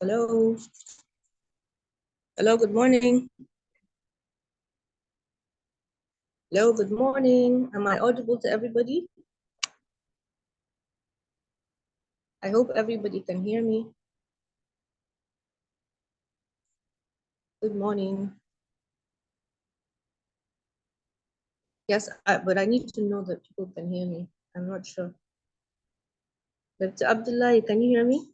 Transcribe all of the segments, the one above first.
Hello. Hello, good morning. Hello, good morning. Am I audible to everybody? I hope everybody can hear me. Good morning. Yes, but I need to know that people can hear me. I'm not sure. Dr. Abdullah, can you hear me?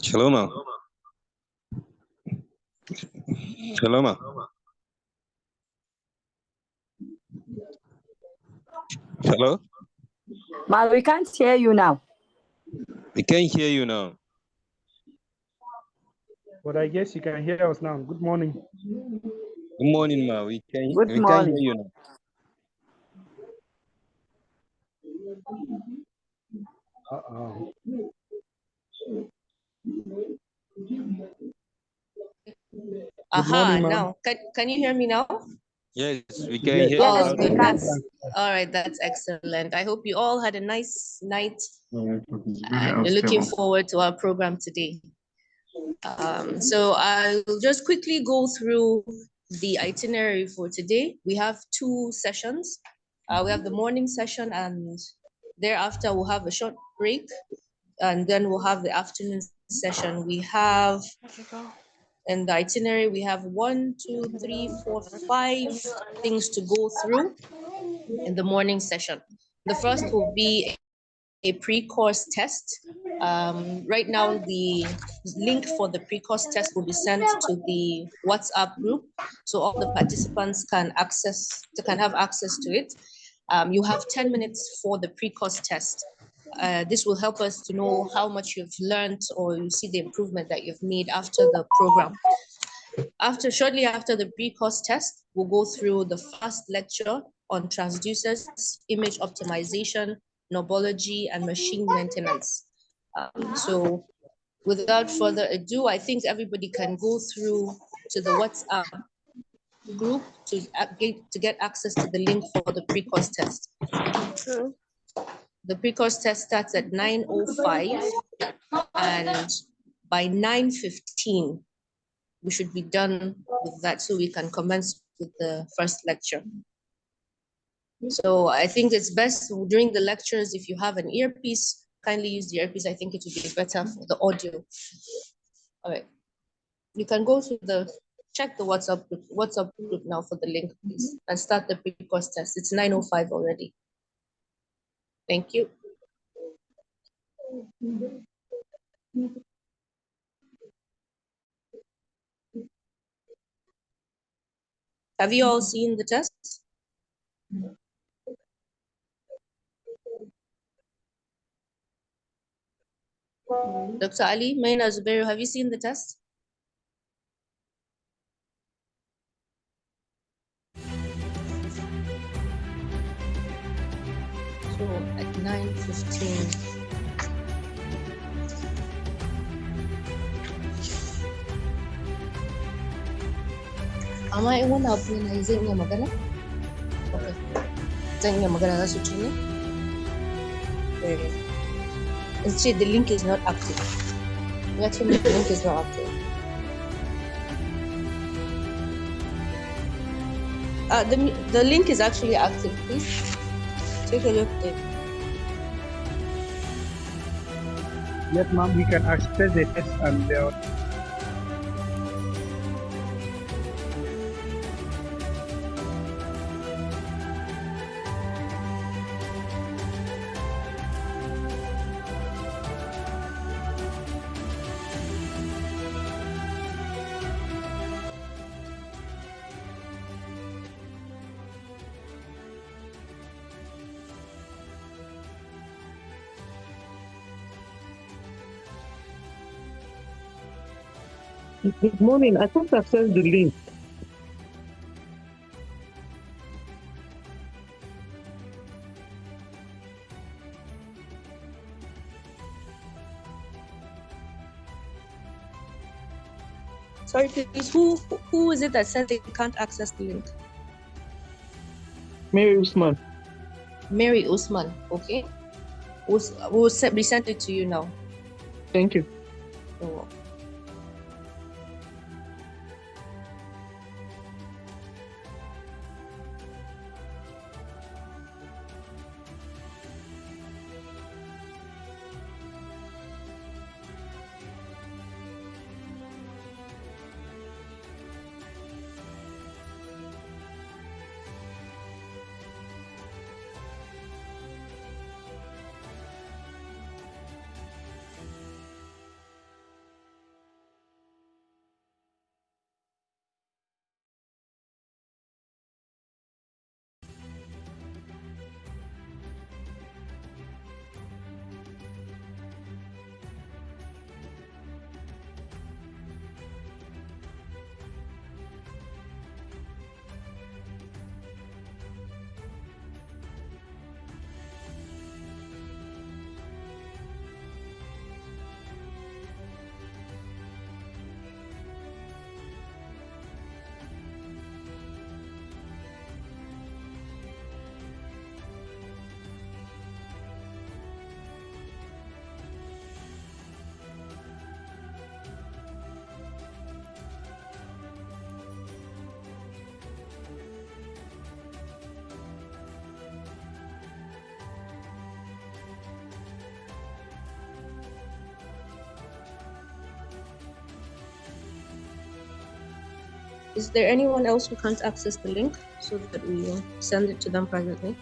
Shalom. Shalom. Hello? But we can't hear you now. We can't hear you now. But I guess you can hear us now. Good morning. Good morning, ma. We can't hear you now. Aha, now, can you hear me now? Yes, we can hear you. Oh, good. All right, that's excellent. I hope you all had a nice night and we're looking forward to our program today. So I will just quickly go through the itinerary for today. We have two sessions. We have the morning session, and thereafter we'll have a short break, and then we'll have the afternoon session. We have in the itinerary, we have 1, 2, 3, 4, 5 things to go through in the morning session. The first will be a pre-course test. Right now, the link for the pre-course test will be sent to the WhatsApp group, so all the participants can have access to it. You have 10 minutes for the pre-course test. This will help us to know how much you've learned, or you see the improvement that you've made after the program. Shortly after the pre-course test, we'll go through the first lecture on transducers, image optimization, knobology, and machine maintenance. So without further ado, I think everybody can go through to the WhatsApp group to get access to the link for the pre-course test. The pre-course test starts at 9:05, and by 9:15, we should be done with that so we can commence with the first lecture. So I think it's best during the lectures, if you have an earpiece, kindly use the earpiece. I think it would be better for the audio. All right. You can go to check the WhatsApp group now for the link, please, and start the pre-course test. It's 9:05 already. Thank you. Have you all seen the test? Dr. Ali, Maina Zubairu, have you seen the test? So at 9:15. Am I one up when I say magana? Okay. Then magana za su ci ne? It's the link is not active. The link is not active. The link is actually active. Please take a look at it. Yes, ma'am, we can access the test and Good morning. I can't access the link. Sorry, please. Who is it that said they can't access the link? Mary Usman. Mary Usman. Okay. We'll resend it to you now. Thank you. You're welcome. Is there anyone else who can't access the link so that we send it to them privately?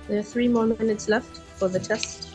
There are 3 more minutes left for the test.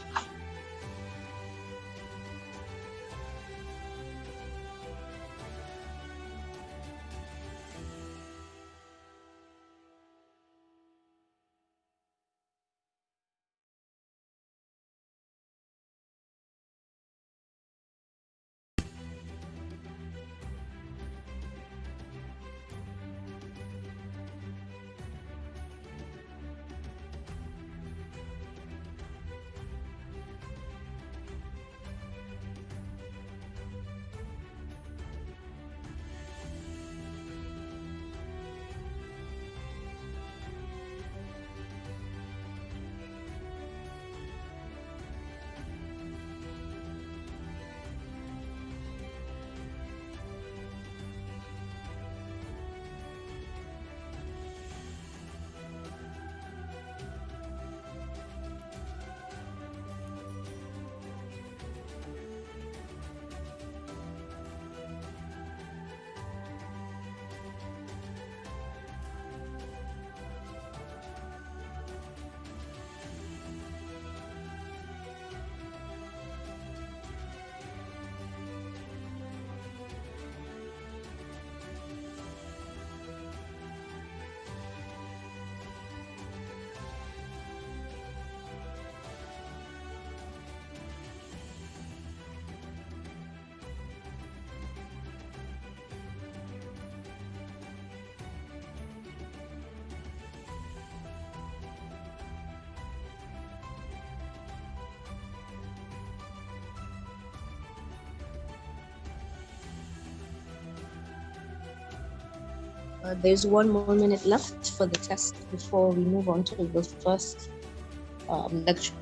There's 1 more minute left for the test before we move on to the first lecture.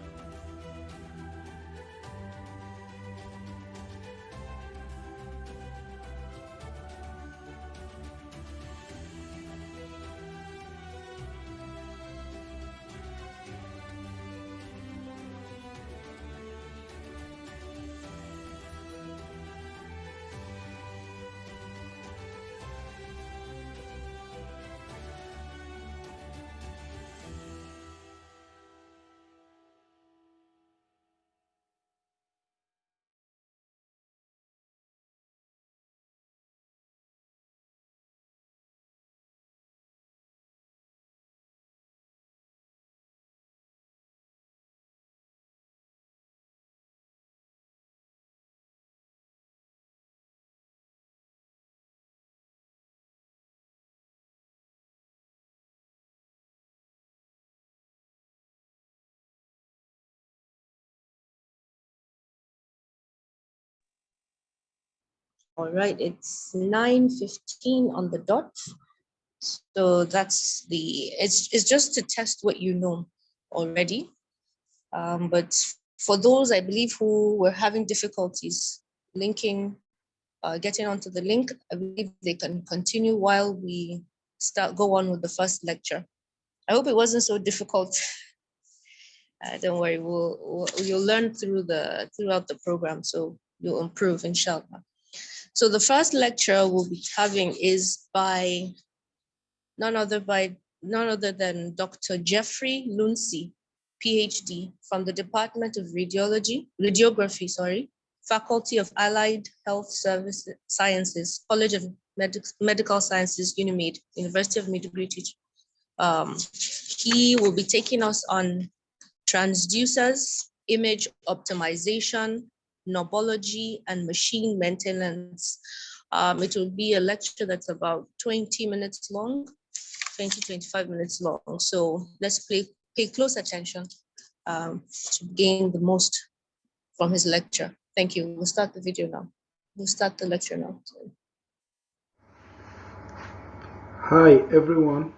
All right, it's 9:15 on the dot. So that's it's just to test what you know already. But for those, I believe, who were having difficulties linking, getting onto the link, I believe they can continue while we go on with the first lecture. I hope it wasn't so difficult. Don't worry, you'll learn throughout the program, so you'll improve, inshallah. So the first lecture we'll be having is by none other than Dr. Jeffrey Luncy, PhD, from the Department of Radiography, Faculty of Allied Health Sciences, College of Medical Sciences, UNIMED, University of Maiduguri. He will be taking us on transducers, image optimization, knobology, and machine maintenance. It will be a lecture that's about 20 minutes long, 25 minutes long. So let's pay close attention to gain the most from his lecture. Thank you. We'll start the video now. We'll start the lecture now. Hi everyone.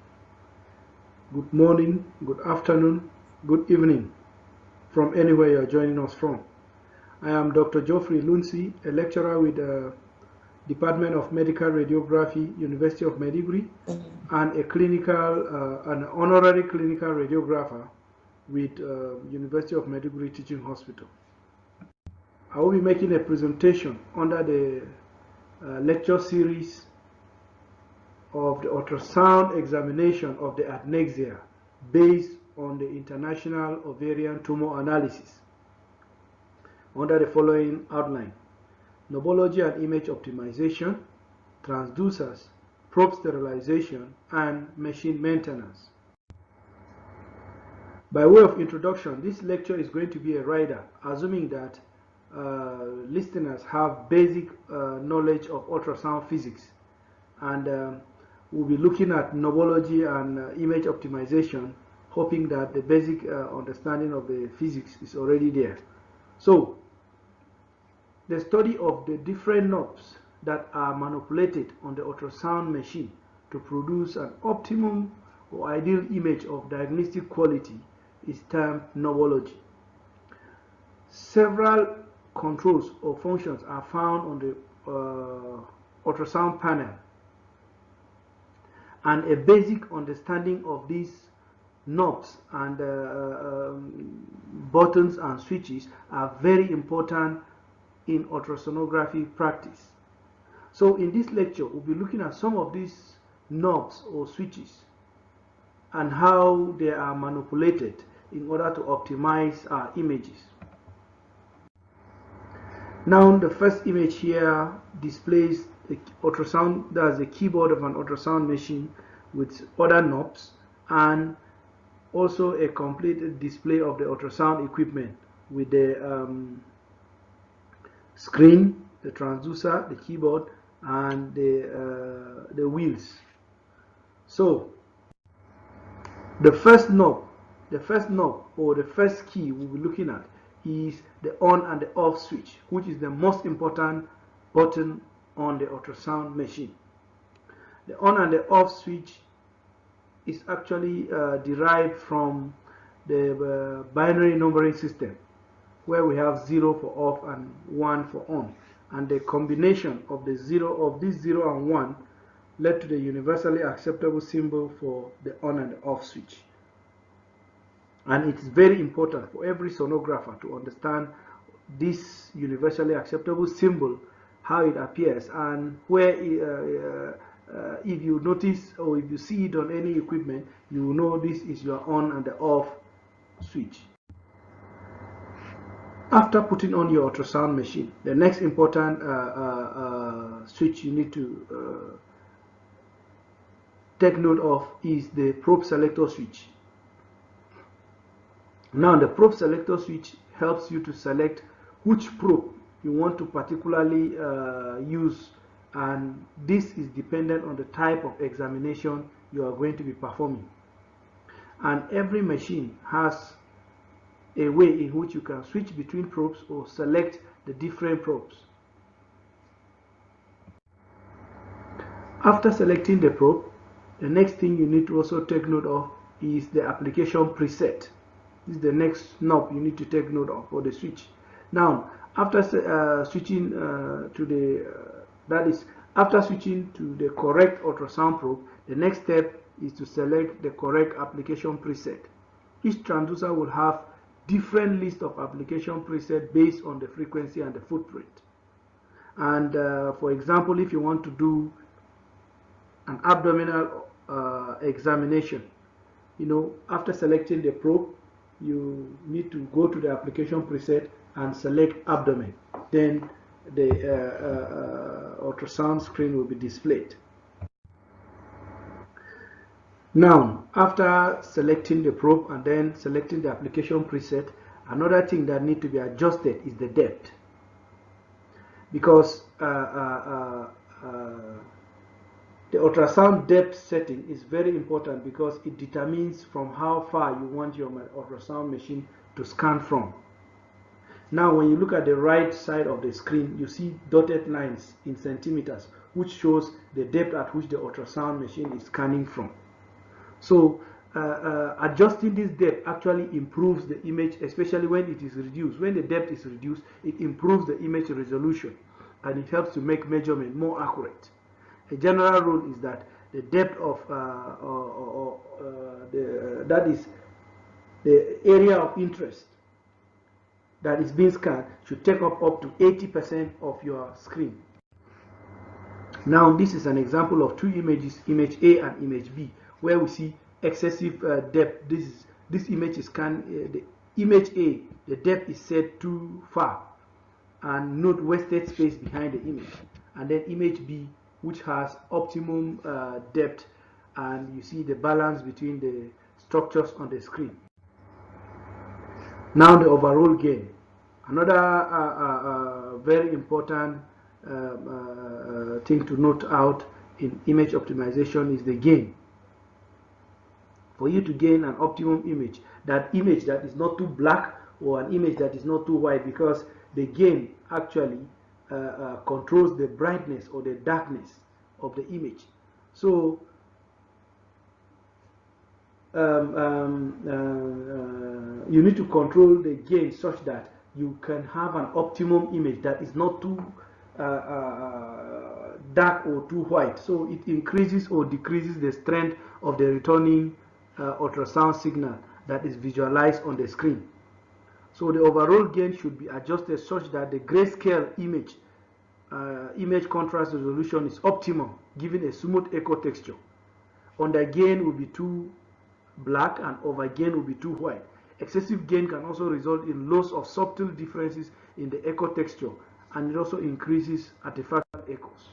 Good morning, good afternoon, good evening from anywhere you're joining us from. I am Dr. Geoffrey Luncy, a lecturer with the Department of Medical Radiography, University of Maiduguri, and an honorary clinical radiographer with University of Maiduguri Teaching Hospital. I will be making a presentation under the lecture series of the ultrasound examination of the Adnexa based on the international ovarian tumor analysis under the following outline: knobology and image optimization, transducers, probe sterilization, and machine maintenance. By way of introduction, this lecture is going to be a rider, assuming that listeners have basic knowledge of ultrasound physics, and we'll be looking at knobology and image optimization, hoping that the basic understanding of the physics is already there. So, the study of the different knobs that are manipulated on the ultrasound machine to produce an optimum or ideal image of diagnostic quality is termed knobology. Several controls or functions are found on the ultrasound panel, and a basic understanding of these knobs and buttons and switches are very important in ultrasonography practice. So in this lecture, we'll be looking at some of these knobs or switches and how they are manipulated in order to optimize our images. Now the first image here displays the ultrasound, that's the keyboard of an ultrasound machine with other knobs, and also a complete display of the ultrasound equipment with the screen, the transducer, the keyboard, and the wheels. So the first knob or the first key we'll be looking at is the on and the off switch, which is the most important button on the ultrasound machine. The on and the off switch is actually derived from the binary numbering system, where we have 0 for off and 1 for on, and the combination of this 0 and 1 led to the universally acceptable symbol for the on and the off switch. And it's very important for every sonographer to understand this universally acceptable symbol, how it appears, and where if you notice or if you see it on any equipment, you will know this is your on and the off switch. After putting on your ultrasound machine, the next important switch you need to take note of is the probe selector switch. Now the probe selector switch helps you to select which probe you want to particularly use, and this is dependent on the type of examination you are going to be performing. And every machine has a way in which you can switch between probes or select the different probes. After selecting the probe, the next thing you need to also take note of is the application preset. This is the next knob you need to take note of for the switch. Now, after switching to the correct ultrasound probe, the next step is to select the correct application preset. Each transducer will have different list of application preset based on the frequency and the footprint. And for example, if you want to do an abdominal examination, after selecting the probe, you need to go to the application preset and select abdomen. Then the ultrasound screen will be displayed. Now, after selecting the probe and then selecting the application preset, another thing that needs to be adjusted is the depth, because the ultrasound depth setting is very important because it determines from how far you want your ultrasound machine to scan from. Now, when you look at the right side of the screen, you see dotted lines in centimeters, which shows the depth at which the ultrasound machine is scanning from. So, adjusting this depth actually improves the image, especially when it is reduced. When the depth is reduced, it improves the image resolution, and it helps to make measurement more accurate. A general rule is that the depth of that is the area of interest that is being scanned should take up to 80% of your screen. Now, this is an example of two images, image A and image B, where we see excessive depth. This is this image is scanned, the image A, the depth is set too far, and note wasted space behind the image. And then image B, which has optimum depth, and you see the balance between the structures on the screen. Now the overall gain. Another very important thing to note out in image optimization is the gain. For you to gain an optimum image that is not too black or an image that is not too white, because the gain actually controls the brightness or the darkness of the image. So you need to control the gain such that you can have an optimum image that is not too dark or too white. So it increases or decreases the strength of the returning ultrasound signal that is visualized on the screen. So the overall gain should be adjusted such that the grayscale image contrast resolution is optimum, giving a smooth echo texture. Under gain will be too black and over gain will be too white. Excessive gain can also result in loss of subtle differences in the echo texture, and it also increases artifactual echoes.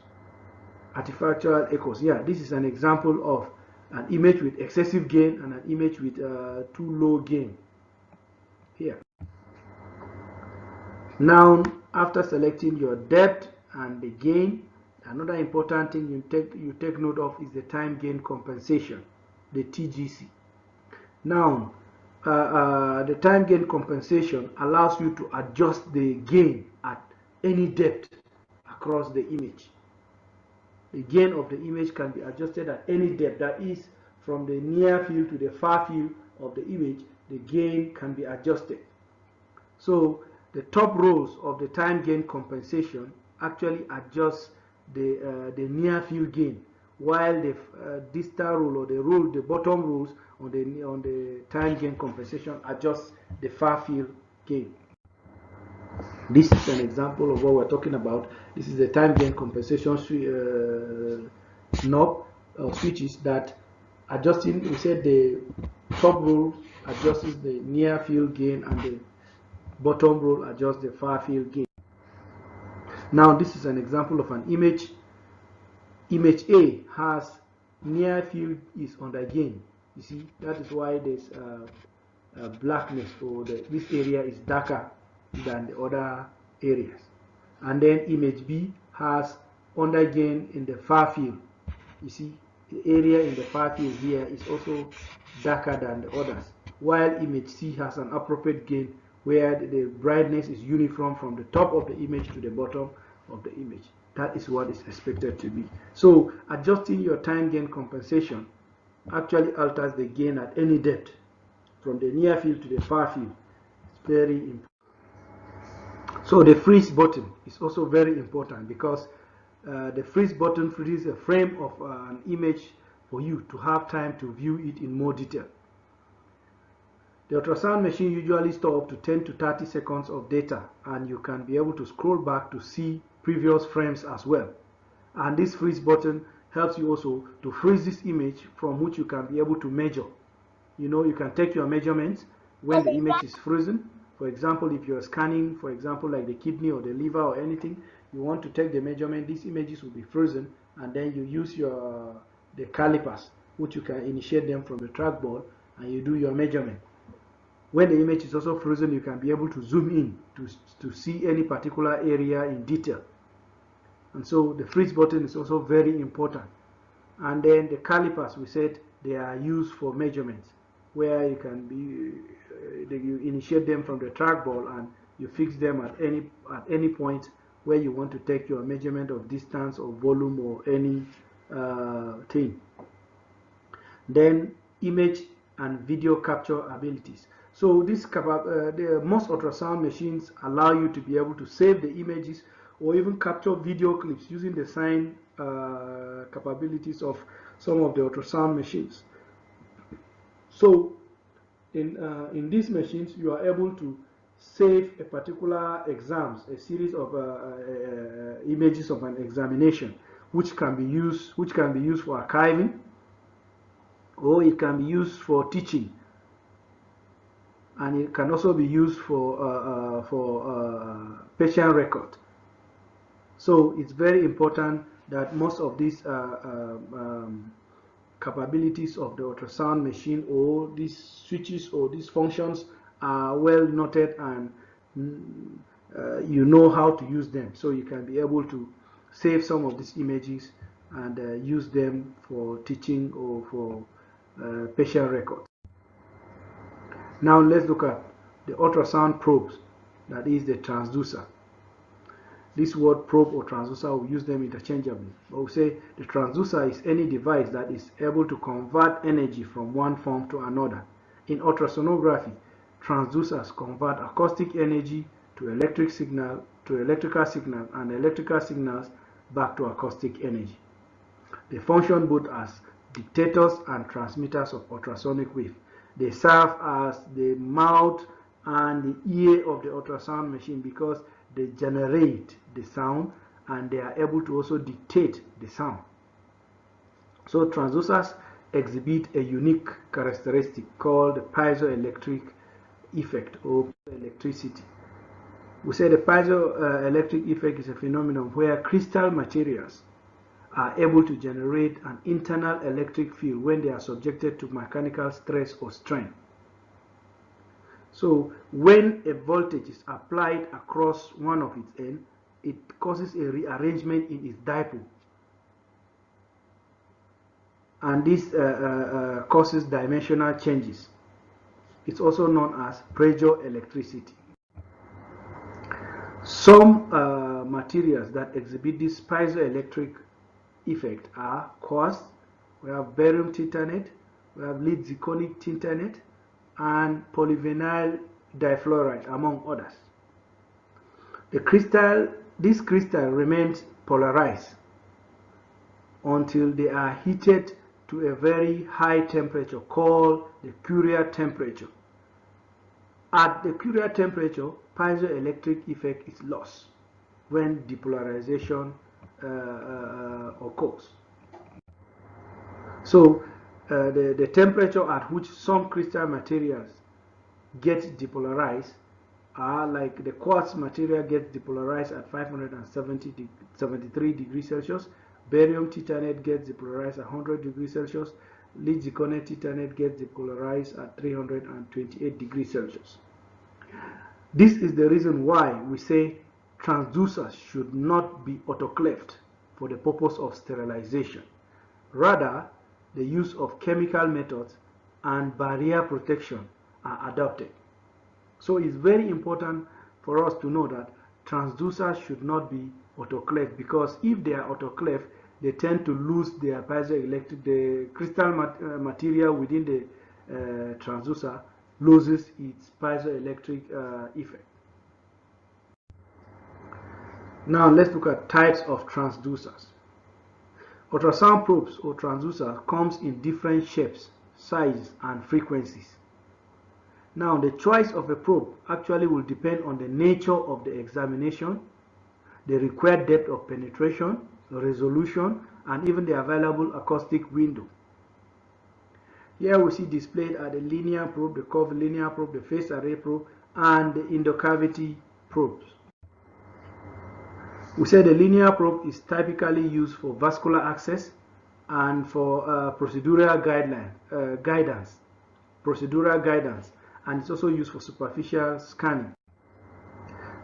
Artifactual echoes, yeah, this is an example of an image with excessive gain and an image with too low gain here. Now, after selecting your depth and the gain, another important thing you take note of is the time gain compensation, the TGC. Now, the time gain compensation allows you to adjust the gain at any depth across the image. The gain of the image can be adjusted at any depth, that is, from the near field to the far field of the image, the gain can be adjusted. So the top rows of the time gain compensation actually adjusts the near field gain, while the distal row or the bottom rows on the time gain compensation adjusts the far field gain. This is an example of what we're talking about. This is the time gain compensation knob or switches that adjusting. We said the top row adjusts the near field gain and the bottom row adjusts the far field gain. Now this is an example of an image. Image A has near field is under gain. You see, that is why there's blackness, or this area is darker than the other areas. And then image B has under gain in the far field. You see, the area in the far field here is also darker than the others, while image C has an appropriate gain where the brightness is uniform from the top of the image to the bottom of the image. That is what is expected to be. So adjusting your time gain compensation actually alters the gain at any depth, from the near field to the far field. It's very important. So the freeze button is also very important, because the freeze button freezes a frame of an image for you to have time to view it in more detail. The ultrasound machine usually stores up to 10 to 30 seconds of data, and you can be able to scroll back to see previous frames as well. And this freeze button helps you also to freeze this image, from which you can be able to measure. You know, you can take your measurements when the image is frozen. For example, if you're scanning, for example, like the kidney or the liver or anything, you want to take the measurement, these images will be frozen, and then you use the calipers, which you can initiate them from the trackball, and you do your measurement. When the image is also frozen, you can be able to zoom in to see any particular area in detail. And so the freeze button is also very important. And then the calipers, we said, they are used for measurements, where you can you initiate them from the trackball and you fix them at any point where you want to take your measurement of distance or volume or any thing. Then image and video capture abilities. So most ultrasound machines allow you to be able to save the images or even capture video clips using the sign capabilities of some of the ultrasound machines. So in these machines, you are able to save a particular exams, a series of images of an examination, which can be used for archiving, or it can be used for teaching. and it can also be used for patient record. So it's very important that most of these capabilities of the ultrasound machine, or these switches or these functions, are well noted, and you know how to use them, so you can be able to save some of these images and use them for teaching or for patient records. Now let's look at the ultrasound probes, that is the transducer. This word probe or transducer, we use them interchangeably, but we say the transducer is any device that is able to convert energy from one form to another. In ultrasonography, transducers convert acoustic energy to electrical signal, and electrical signals back to acoustic energy. They function both as dictators and transmitters of ultrasonic wave. They serve as the mouth and the ear of the ultrasound machine because they generate the sound and they are able to also dictate the sound. So transducers exhibit a unique characteristic called the piezoelectric effect or electricity. We say the piezoelectric effect is a phenomenon where crystal materials are able to generate an internal electric field when they are subjected to mechanical stress or strain. So when a voltage is applied across one of its ends, it causes a rearrangement in its dipole, and this causes dimensional changes. It's also known as piezoelectricity. Some materials that exhibit this piezoelectric effect are quartz, we have barium titanate, we have lead zirconic titanate, and polyvinyl difluoride, among others. This crystal remains polarized until they are heated to a very high temperature called the Curie temperature. At the Curie temperature, piezoelectric effect is lost when depolarization occurs. So the temperature at which some crystal materials get depolarized are like the quartz material gets depolarized at 573 degrees Celsius, barium titanate gets depolarized at 100 degrees Celsius, lead zirconate titanate gets depolarized at 328 degrees Celsius. This is the reason why we say transducers should not be autoclaved for the purpose of sterilization. Rather, the use of chemical methods and barrier protection are adopted. So it's very important for us to know that transducers should not be autoclaved, because if they are autoclaved, they tend to lose their piezoelectric, the crystal material within the transducer loses its piezoelectric effect. Now let's look at types of transducers. Ultrasound probes or transducers comes in different shapes, sizes, and frequencies. Now the choice of a probe actually will depend on the nature of the examination, the required depth of penetration, the resolution, and even the available acoustic window. Here we see displayed are the linear probe, the curvilinear probe, the phase array probe, and the endocavity probes. We say the linear probe is typically used for vascular access and for procedural guidance, and it's also used for superficial scanning.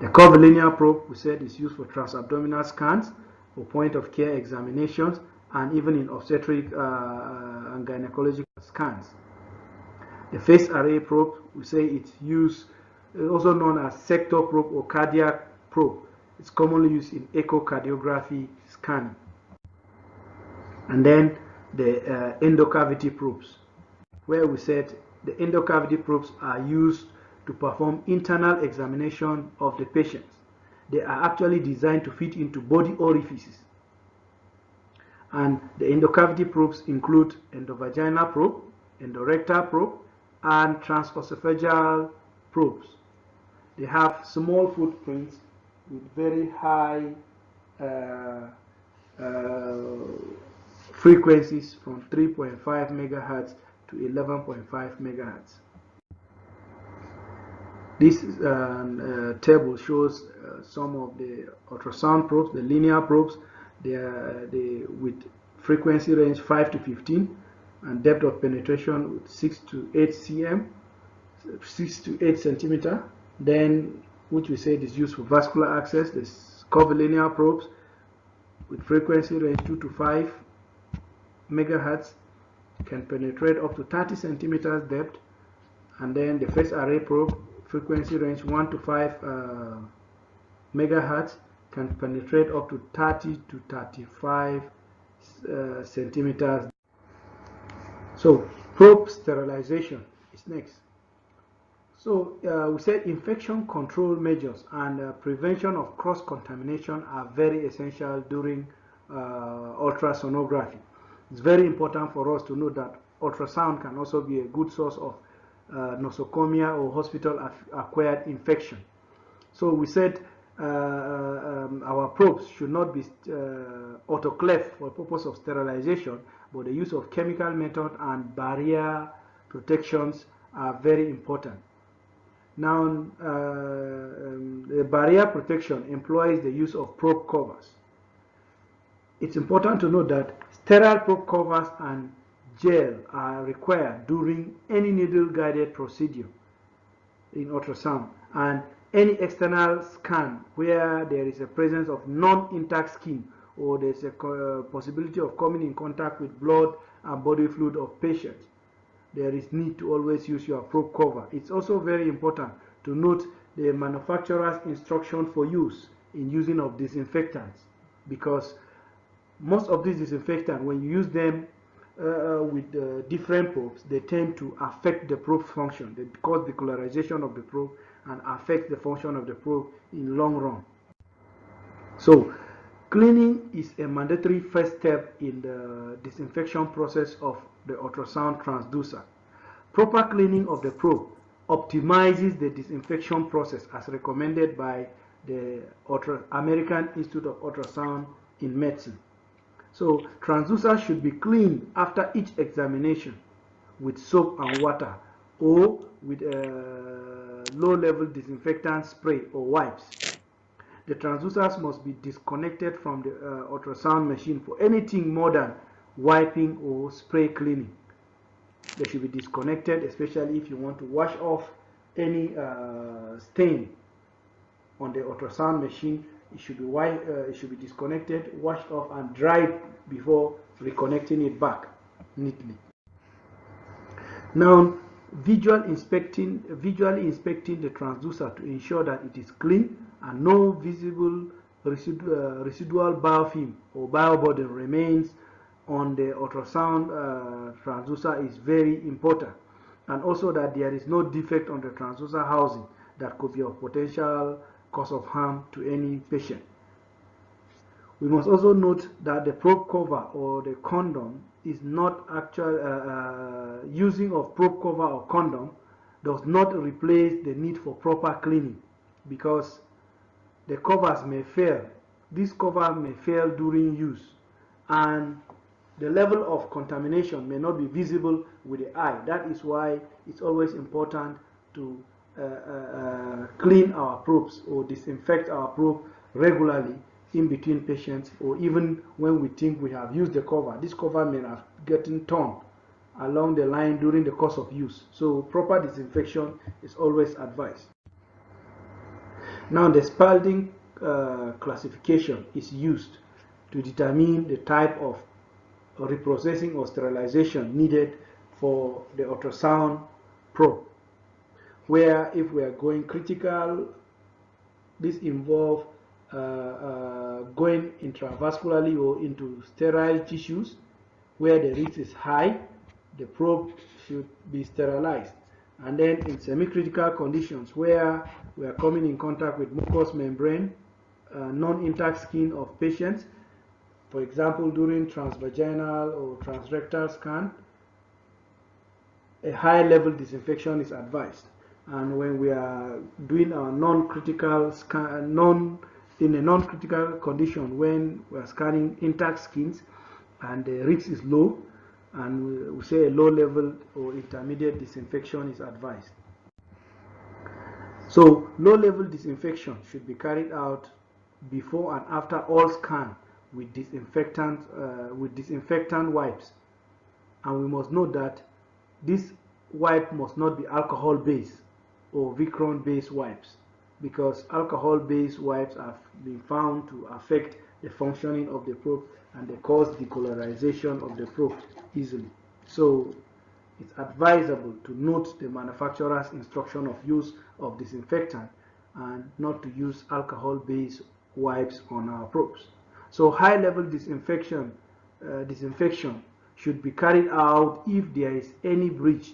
The curvilinear probe, we said, is used for transabdominal scans, for point-of-care examinations, and even in obstetric and gynecological scans. The phase array probe, we say it's used, also known as sector probe or cardiac probe. It's commonly used in echocardiography scanning. And then the endocavity probes, where we said the endocavity probes are used to perform internal examination of the patients. They are actually designed to fit into body orifices. And the endocavity probes include endovaginal probe, endorectal probe, and transesophageal probes. They have small footprints with very high frequencies from 3.5 megahertz to 11.5 megahertz. This table shows some of the ultrasound probes, the linear probes. They are with frequency range 5 to 15 and depth of penetration with 6 to 8 cm, 6 to 8 centimeter. Then, which we said is used for vascular access, the curvilinear probes with frequency range 2 to 5 megahertz can penetrate up to 30 centimeters depth. And then the phase array probe, frequency range 1 to 5 megahertz, can penetrate up to 30 to 35 centimeters. So probe sterilization is next. So we said infection control measures and prevention of cross-contamination are very essential during ultrasonography. It's very important for us to know that ultrasound can also be a good source of nosocomial or hospital-acquired infection. So we said our probes should not be autoclaved for purpose of sterilization, but the use of chemical method and barrier protections are very important. Now, the barrier protection employs the use of probe covers. It's important to note that sterile probe covers and gel are required during any needle-guided procedure in ultrasound, and any external scan where there is a presence of non-intact skin or there's a possibility of coming in contact with blood and body fluid of patients. There is need to always use your probe cover. It's also very important to note the manufacturer's instruction for use in using of disinfectants, because most of these disinfectants, when you use them with different probes, they tend to affect the probe function. They cause decolorization of the probe and affect the function of the probe in long run. So cleaning is a mandatory first step in the disinfection process of the ultrasound transducer. Proper cleaning of the probe optimizes the disinfection process as recommended by the American Institute of Ultrasound in Medicine. So transducers should be cleaned after each examination with soap and water or with a low-level disinfectant spray or wipes. The transducers must be disconnected from the ultrasound machine for anything more than wiping or spray cleaning. They should be disconnected, especially if you want to wash off any stain on the ultrasound machine. It should be disconnected, washed off, and dried before reconnecting it back neatly. Now, visually inspecting the transducer to ensure that it is clean and no visible residual biofilm or bioburden remains on the ultrasound transducer is very important, and also that there is no defect on the transducer housing that could be of potential cause of harm to any patient. We must also note that the probe cover or the condom is not actual using of probe cover or condom does not replace the need for proper cleaning, because the covers may fail. This cover may fail during use, and the level of contamination may not be visible with the eye. That is why it's always important to clean our probes or disinfect our probe regularly in between patients, or even when we think we have used the cover. This cover may have gotten torn along the line during the course of use. So proper disinfection is always advised. Now the Spalding classification is used to determine the type of reprocessing or sterilization needed for the ultrasound probe, where if we are going critical, this involves going intravascularly or into sterile tissues where the risk is high. The probe should be sterilized. And then in semi-critical conditions where we are coming in contact with mucous membrane, non-intact skin of patients, for example during transvaginal or transrectal scan, a high-level disinfection is advised. And when we are doing our non-critical scan, in a non-critical condition, when we are scanning intact skins and the risk is low, and we say a low-level or intermediate disinfection is advised. So low-level disinfection should be carried out before and after all scan with disinfectant wipes, and we must note that this wipe must not be alcohol-based or Vicron-based wipes, because alcohol-based wipes have been found to affect the functioning of the probe and they cause decolorization of the probe easily. So it's advisable to note the manufacturer's instruction of use of disinfectant and not to use alcohol-based wipes on our probes. So high-level disinfection should be carried out if there is any breach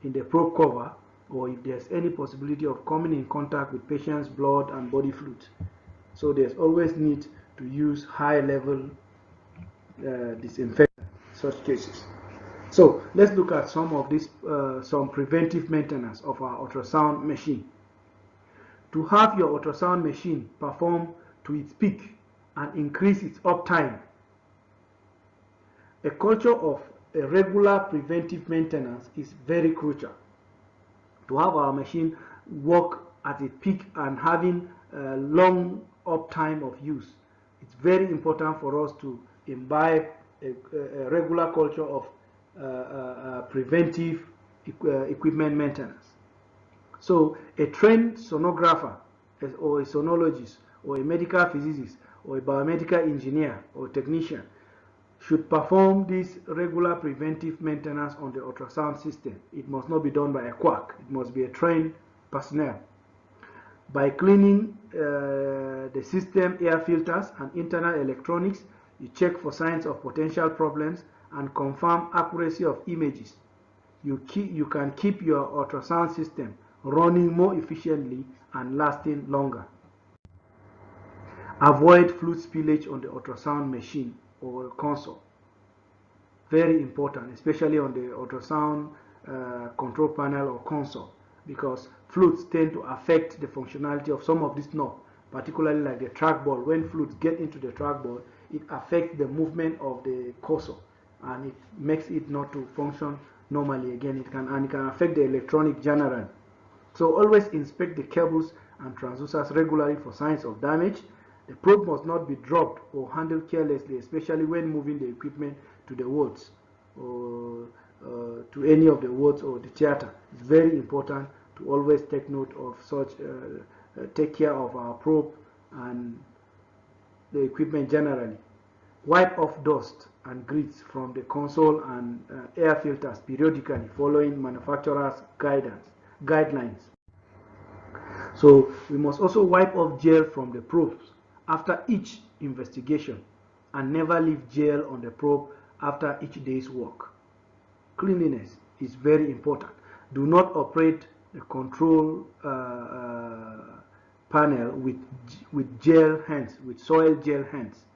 in the probe cover or if there's any possibility of coming in contact with patient's blood and body fluids. So there's always need to use high-level disinfectant in such cases. So let's look at some of this, some preventive maintenance of our ultrasound machine. To have your ultrasound machine perform to its peak and increase its uptime, a culture of a regular preventive maintenance is very crucial. To have our machine work at a peak and having a long uptime of use, it's very important for us to imbibe a regular culture of preventive equipment maintenance. So a trained sonographer or a sonologist or a medical physicist or a biomedical engineer or technician should perform this regular preventive maintenance on the ultrasound system. It must not be done by a quack. It must be a trained personnel. By cleaning the system air filters and internal electronics, you check for signs of potential problems and confirm accuracy of images. You can keep your ultrasound system running more efficiently and lasting longer. Avoid fluid spillage on the ultrasound machine or console. Very important, especially on the ultrasound control panel or console, because fluids tend to affect the functionality of some of these knobs, particularly like the trackball. When fluids get into the trackball, it affects the movement of the cursor and it makes it not to function normally again. It can affect the electronic generally. So always inspect the cables and transducers regularly for signs of damage. The probe must not be dropped or handled carelessly, especially when moving the equipment to the wards or to any of the wards or the theater. It's very important to always take note of such, take care of our probe and the equipment generally. Wipe off dust and grease from the console and air filters periodically following manufacturer's guidelines. So we must also wipe off gel from the probes after each investigation and never leave gel on the probe after each day's work. Cleanliness is very important. Do not operate the control panel with gel hands, with soil gel hands.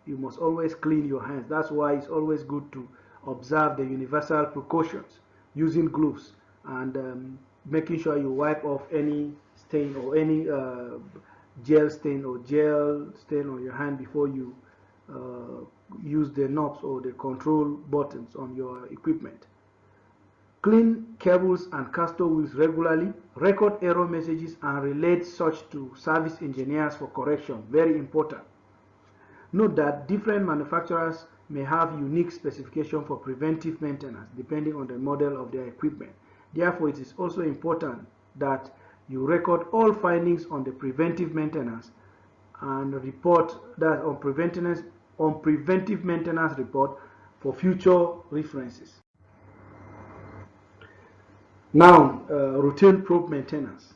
You must always clean your hands. That's why it's always good to observe the universal precautions, using gloves and making sure you wipe off any stain or any gel stain or gel stain on your hand before you use the knobs or the control buttons on your equipment. Clean cables and caster wheels regularly. Record error messages and relate such to service engineers for correction. Very important. Note that different manufacturers may have unique specifications for preventive maintenance depending on the model of their equipment. Therefore, it is also important that you record all findings on the preventive maintenance and report that on preventive maintenance report for future references. Now, routine probe maintenance.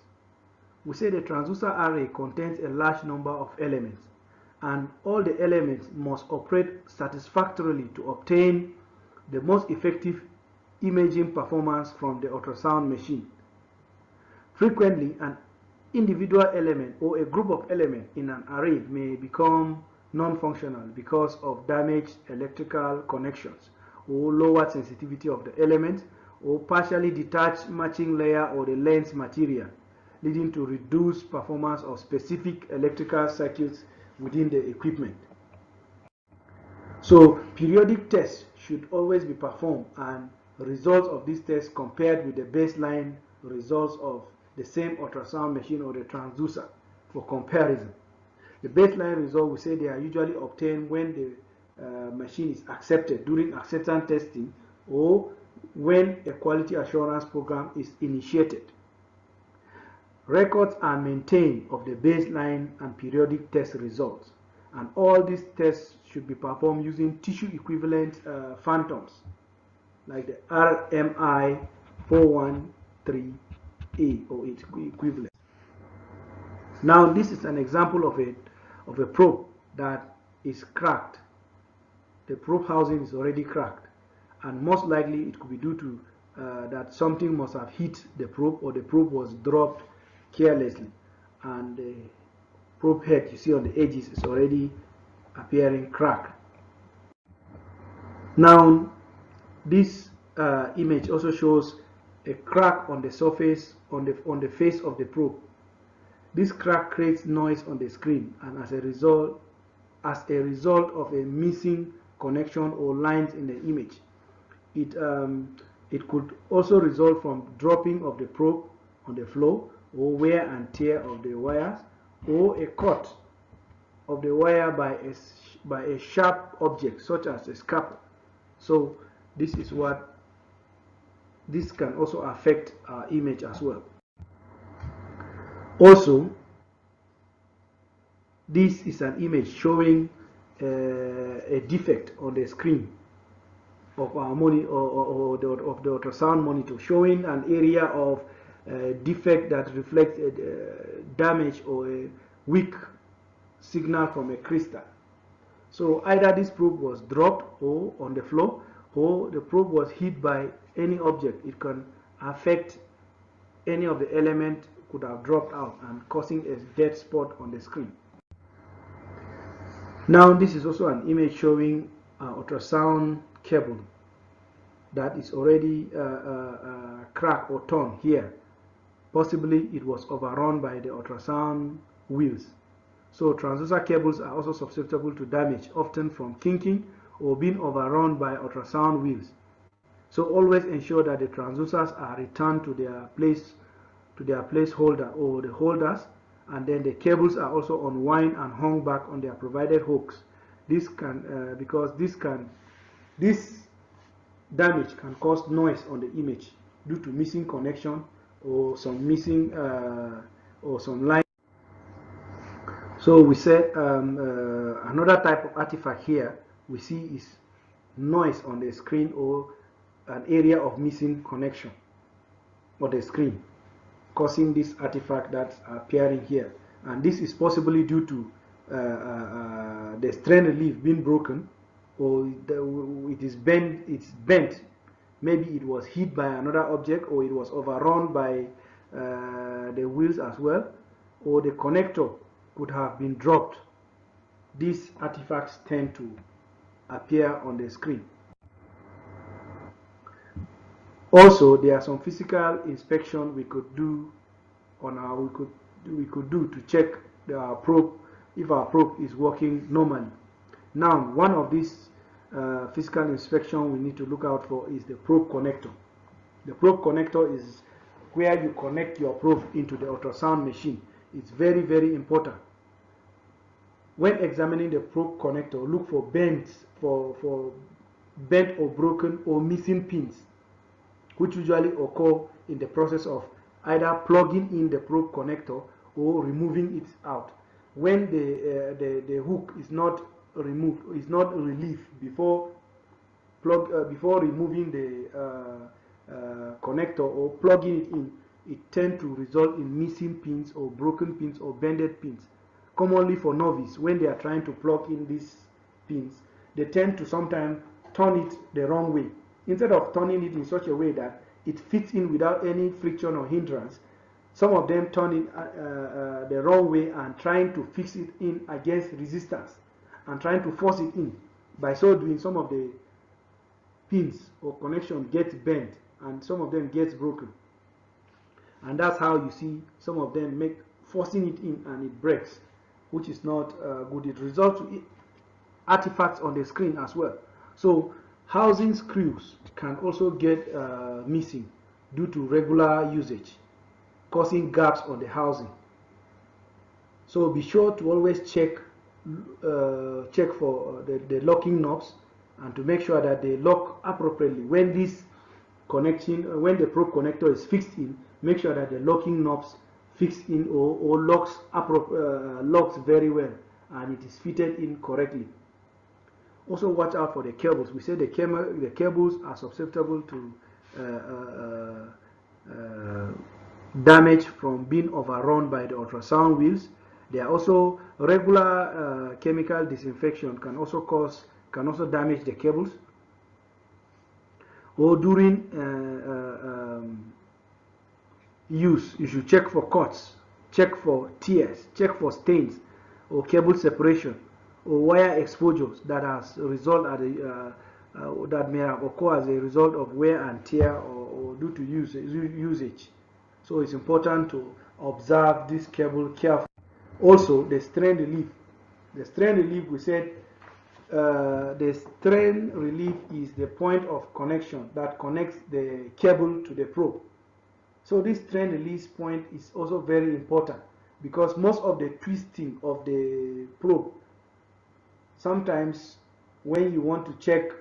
We say the transducer array contains a large number of elements, and all the elements must operate satisfactorily to obtain the most effective imaging performance from the ultrasound machine. Frequently, an individual element or a group of elements in an array may become non-functional because of damaged electrical connections or lower sensitivity of the element or partially detached matching layer or the lens material, leading to reduced performance of specific electrical circuits within the equipment. So periodic tests should always be performed and results of these tests compared with the baseline results of the same ultrasound machine or the transducer for comparison. The baseline result, we say they are usually obtained when the machine is accepted during acceptance testing or when a quality assurance program is initiated. Records are maintained of the baseline and periodic test results, and all these tests should be performed using tissue equivalent phantoms like the RMI 413A or its equivalent. Now this is an example of a probe that is cracked. The probe housing is already cracked, and most likely it could be due to that something must have hit the probe, or the probe was dropped carelessly, and the probe head you see on the edges is already appearing cracked. Now this image also shows a crack on the surface on the face of the probe. This crack creates noise on the screen, and as a result of a missing connection or lines in the image, it could also result from dropping of the probe on the floor, or wear and tear of the wires, or a cut of the wire by a sharp object such as a scalpel. So this can also affect our image as well. Also, this is an image showing a defect on the screen of our monitor or of the ultrasound monitor, showing an area of defect that reflects damage or a weak signal from a crystal. So either this probe was dropped or on the floor, or the probe was hit by any object. It can affect any of the element could have dropped out and causing a dead spot on the screen. Now this is also an image showing an ultrasound cable that is already cracked or torn here. Possibly it was overrun by the ultrasound wheels. So transducer cables are also susceptible to damage, often from kinking or being overrun by ultrasound wheels. So always ensure that the transducers are returned to their placeholder or the holders, and then the cables are also unwound and hung back on their provided hooks. This can because this damage can cause noise on the image due to missing connection or some missing or some line. So we said another type of artifact here we see is noise on the screen or an area of missing connection on the screen, causing this artifact that's appearing here. And this is possibly due to the strain relief being broken, or it is bent. It's bent. Maybe it was hit by another object, or it was overrun by the wheels as well, or the connector could have been dropped. These artifacts tend to appear on the screen. Also, there are some physical inspection we could do on our we could do to check the probe if our probe is working normally. Now, one of these physical inspection we need to look out for is the probe connector. The probe connector is where you connect your probe into the ultrasound machine. It's very, very important. When examining the probe connector, look for bends, for bent or broken or missing pins, which usually occur in the process of either plugging in the probe connector or removing it out. When the hook is not removed, is not relieved before removing the connector or plugging it in, it tends to result in missing pins or broken pins or bended pins. Commonly for novice, when they are trying to plug in these pins, they tend to sometimes turn it the wrong way. Instead of turning it in such a way that it fits in without any friction or hindrance, some of them turn it the wrong way and trying to fix it in against resistance and trying to force it in. By so doing, some of the pins or connection gets bent and some of them gets broken. And that's how you see some of them forcing it in and it breaks, which is not good. It results in artifacts on the screen as well. So housing screws can also get missing due to regular usage. causing gaps on the housing. So be sure to always check for the locking knobs and to make sure that they lock appropriately. When this connection, when the probe connector is fixed in, make sure that the locking knobs fixed in or locks very well and it is fitted in correctly. Also watch out for the cables. We say the cables are susceptible to damage from being overrun by the ultrasound wheels. There are also regular chemical disinfection can also damage the cables. Or during use, you should check for cuts, check for tears, check for stains, or cable separation, or wire exposures that has result that may occur as a result of wear and tear or due to usage. So it's important to observe this cable carefully. Also, the strain relief. The strain relief, we said, the strain relief is the point of connection that connects the cable to the probe. So this strain release point is also very important because most of the twisting of the probe, sometimes when you want to check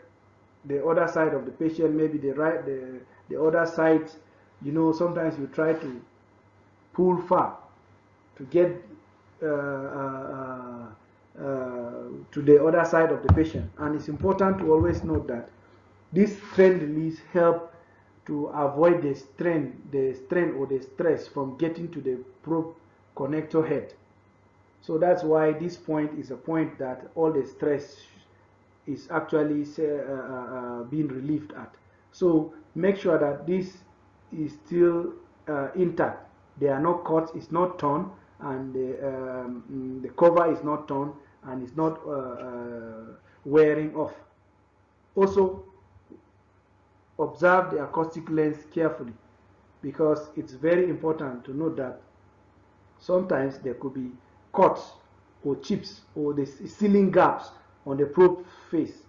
the other side of the patient, maybe the other side, you know, sometimes you try to pull far to get to the other side of the patient, and it's important to always note that this strain release help to avoid the strain or the stress from getting to the probe connector head. So that's why this point is a point that all the stress is actually being relieved at. So make sure that this is still intact. There are no cuts, it's not torn, and the cover is not torn and it's not wearing off. Also, observe the acoustic lens carefully because it's very important to note that sometimes there could be cuts or chips or the sealing gaps on the probe face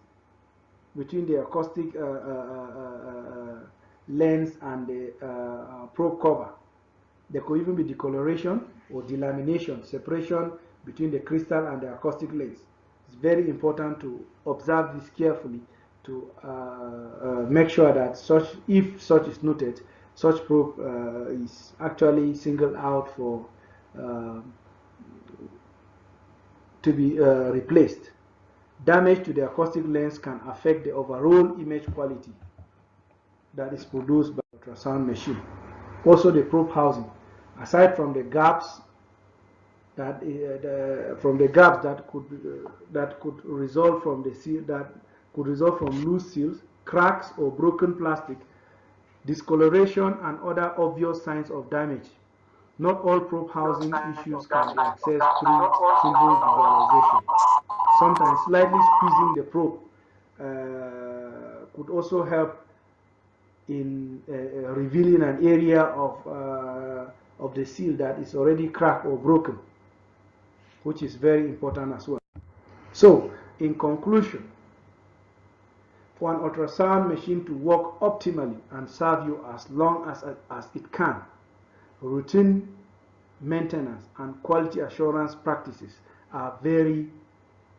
between the acoustic lens and the probe cover. There could even be discoloration or delamination, separation between the crystal and the acoustic lens. It's very important to observe this carefully to make sure that if such is noted, such probe is actually singled out for to be replaced. Damage to the acoustic lens can affect the overall image quality that is produced by the ultrasound machine. Also, the probe housing. Aside from the gaps that could result from the seal loose seals, cracks, or broken plastic, discoloration, and other obvious signs of damage. Not all probe housing issues can be accessed through simple visualization. Sometimes slightly squeezing the probe could also help in revealing an area of the seal that is already cracked or broken, which is very important as well. So, in conclusion, for an ultrasound machine to work optimally and serve you as long as it can, routine maintenance and quality assurance practices are very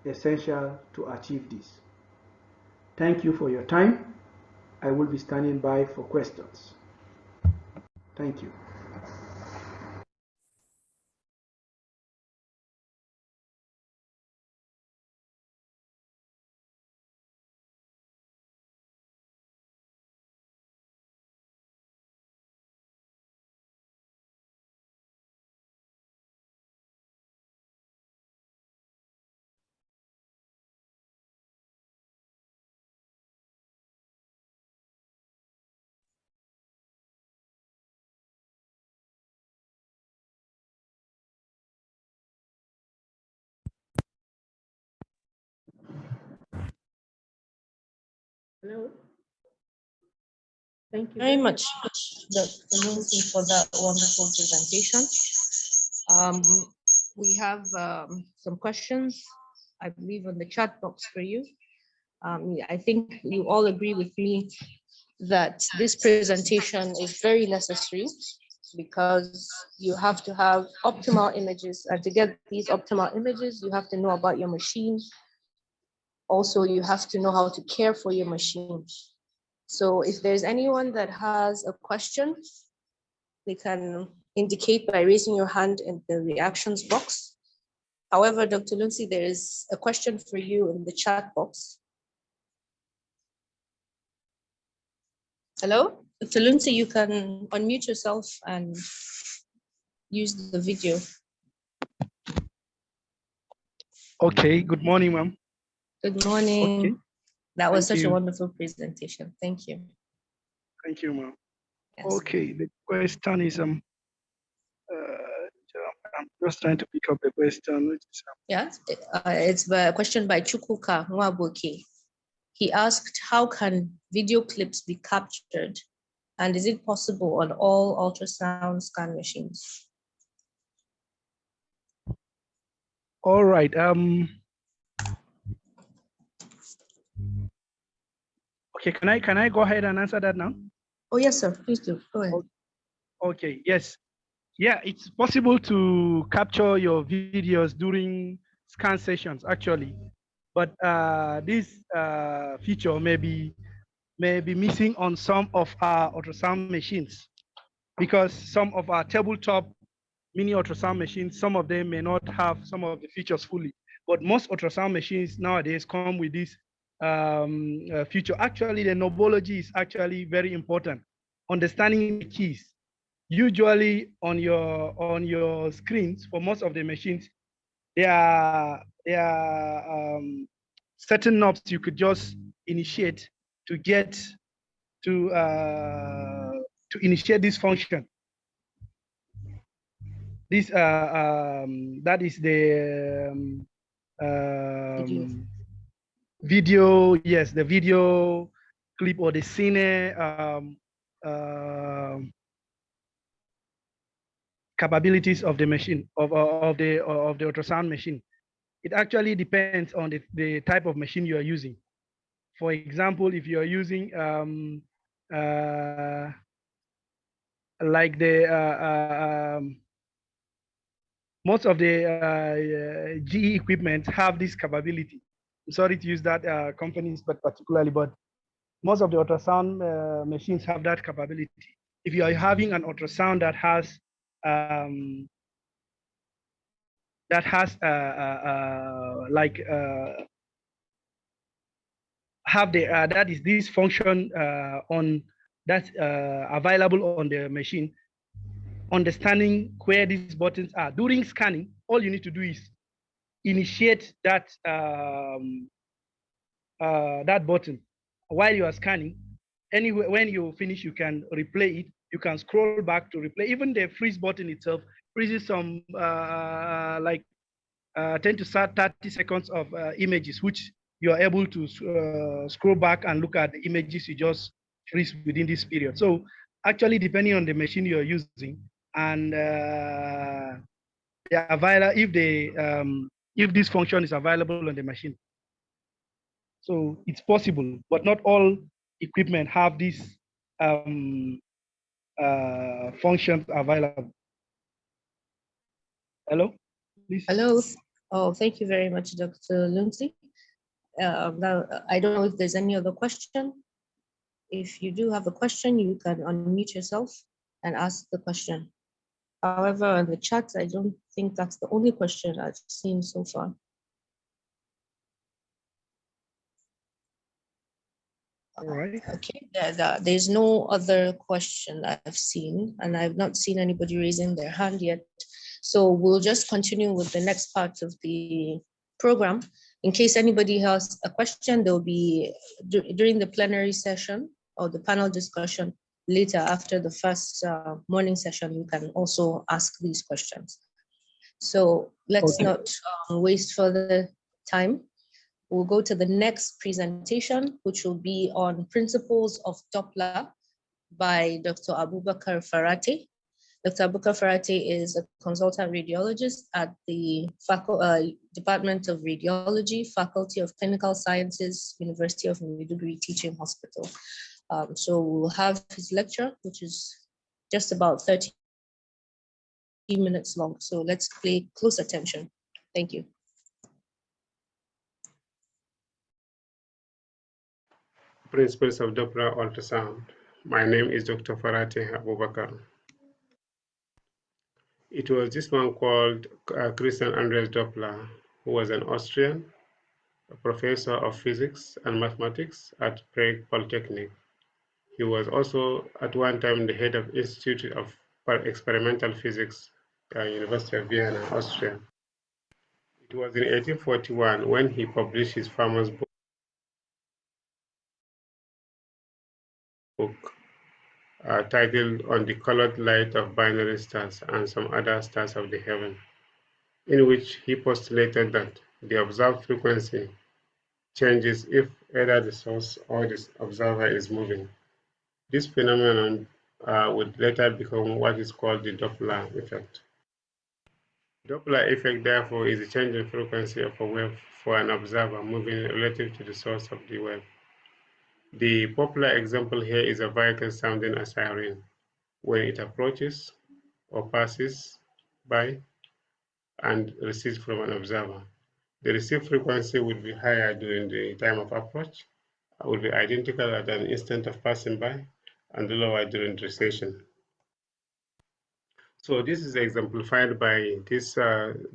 essential to achieve this. Thank you for your time. I will be standing by for questions. Thank you. Hello. Thank you very much, Dr. Lucy, for that wonderful presentation. We have some questions, I believe, on the chat box for you. I think you all agree with me that this presentation is very necessary because you have to have optimal images, and to get these optimal images, you have to know about your machine. Also, you have to know how to care for your machine. So if there's anyone that has a question, they can indicate by raising your hand in the reactions box. However, Dr. Lucy, there is a question for you in the chat box. Hello, Dr. Lucy, you can unmute yourself and use the video. Okay, good morning, ma'am. Good morning. Okay. That was such a wonderful presentation. Thank you. Thank you, ma'am. Yes. Okay, the question is I'm just trying to pick up the question. Which is, yes, it's a question by Chukwuka Nwaboke. He asked, how can video clips be captured? And is it possible on all ultrasound scan machines? All right. Okay, can I go ahead and answer that now? Oh yes, sir. Please do. Go ahead. Okay. Yes. Yeah, it's possible to capture your videos during scan sessions, actually, but this feature may be missing on some of our ultrasound machines, because some of our tabletop mini ultrasound machines, some of them may not have some of the features fully, but most ultrasound machines nowadays come with this feature. Actually, the knowledge is actually very important. Understanding the keys. Usually on your screens for most of the machines, there are certain knobs you could just initiate to get to initiate this function. This that is the video. Yes, the video clip or the scene capabilities of the machine, of the ultrasound machine. It actually depends on the type of machine you are using. For example, if you are using like the most of the GE equipment have this capability. I'm sorry to use that companies, but particularly, but most of the ultrasound machines have that capability. If you are having an ultrasound that has like have the that is this function on that's available on the machine, understanding where these buttons are during scanning, all you need to do is initiate that that button while you are scanning. Anyway, when you finish, you can replay it. You can scroll back to replay. Even the freeze button itself freezes some like 10 to 30 seconds of images, which you are able to scroll back and look at the images you just freeze within this period. So actually, depending on the machine you're using and if this function is available on the machine. So it's possible, but not all equipment have these functions available. Hello, please. Hello. Oh, thank you very much, Dr. Lucy. Now, I don't know if there's any other question. If you do have a question, you can unmute yourself and ask the question. However, in the chat, I don't think that's the only question I've seen so far. All right. Okay, there's no other question I've seen, and I've not seen anybody raising their hand yet. So we'll just continue with the next part of the program. In case anybody has a question, there'll be during the plenary session or the panel discussion later after the first morning session, you can also ask these questions. So let's not waste further time. We'll go to the next presentation, which will be on principles of Doppler by Dr. Abubakar Farate. Dr. Abubakar Farate is a consultant radiologist at the Department of Radiology, Faculty of Clinical Sciences, University of Maiduguri Teaching Hospital. So we'll have his lecture, which is just about 30 minutes long. So let's pay close attention. Thank you. Principles of Doppler ultrasound. My name is Dr. Farate Abubakar. It was this one called Christian Andreas Doppler, who was an Austrian, a professor of physics and mathematics at Prague Polytechnic. He was also at one time the head of Institute of Experimental Physics at University of Vienna, Austria. It was in 1841 when he published his famous book titled On the Colored Light of Binary Stars and Some Other Stars of the Heaven, in which he postulated that the observed frequency changes if either the source or the observer is moving. This phenomenon would later become what is called the Doppler effect. Doppler effect, therefore, is a change in frequency of a wave for an observer moving relative to the source of the wave. The popular example here is a vehicle sounding a siren when it approaches or passes by and receives from an observer. The received frequency would be higher during the time of approach, would be identical at an instant of passing by, and lower during recession. So this is exemplified by this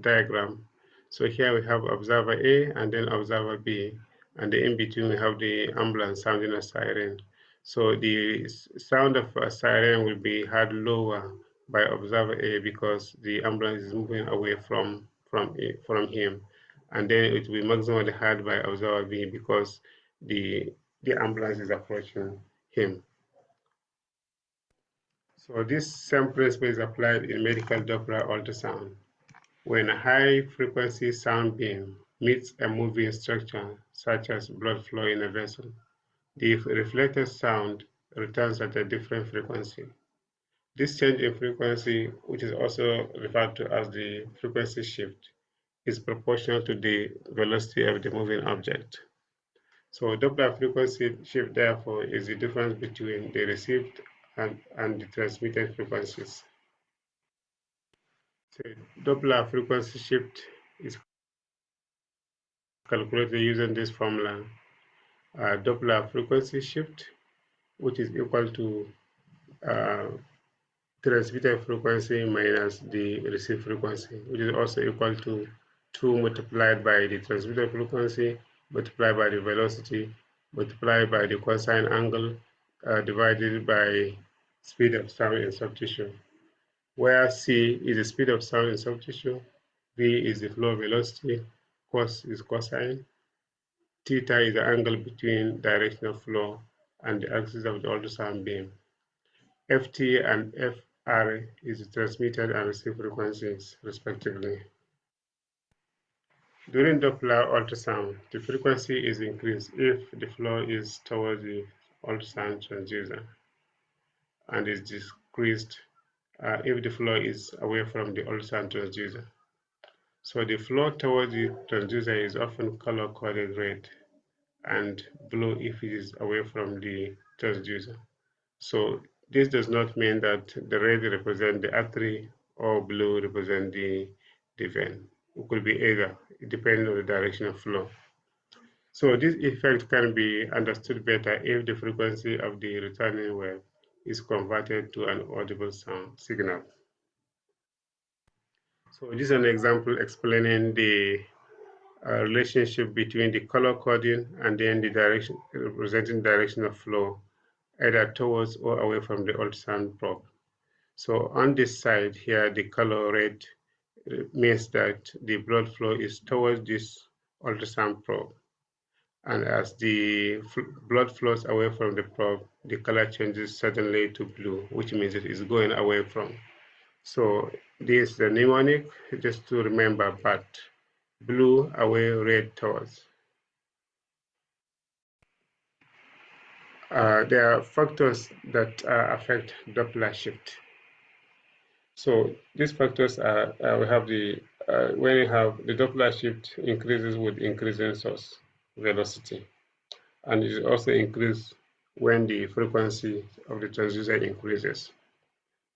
diagram. So here we have observer A and then observer B, and in between we have the ambulance sounding a siren. So the sound of a siren will be heard lower by observer A because the ambulance is moving away from him, and then it will be maximally heard by observer B because the ambulance is approaching him. So this same principle is applied in medical Doppler ultrasound. When a high-frequency sound beam meets a moving structure, such as blood flow in a vessel, the reflected sound returns at a different frequency. This change in frequency, which is also referred to as the frequency shift, is proportional to the velocity of the moving object. So Doppler frequency shift, therefore, is the difference between the received and the transmitted frequencies. So Doppler frequency shift is calculated using this formula. Doppler frequency shift, which is equal to transmitted frequency minus the received frequency, which is also equal to 2 multiplied by the transmitted frequency multiplied by the velocity multiplied by the cosine angle divided by speed of sound in soft tissue, where c is the speed of sound in soft tissue, v is the flow velocity, cos is cosine, theta is the angle between direction of flow and the axis of the ultrasound beam. Ft and Fr is the transmitted and received frequencies, respectively. During Doppler ultrasound, the frequency is increased if the flow is towards the ultrasound transducer and is decreased if the flow is away from the ultrasound transducer. So the flow towards the transducer is often color-coded red and blue if it is away from the transducer. So this does not mean that the red represents the artery or blue represents the vein. It could be either, depending on the direction of flow. So this effect can be understood better if the frequency of the returning wave is converted to an audible sound signal. So this is an example explaining the relationship between the color coding and then the direction representing direction of flow, either towards or away from the ultrasound probe. So on this side here, the color red means that the blood flow is towards this ultrasound probe. And as the blood flows away from the probe, the color changes suddenly to blue, which means it is going away from. So this is the mnemonic, just to remember, but blue away, red towards. There are factors that affect Doppler shift. So these factors are, we have the, when you have the Doppler shift increases with increasing source velocity, and it also increases when the frequency of the transducer increases.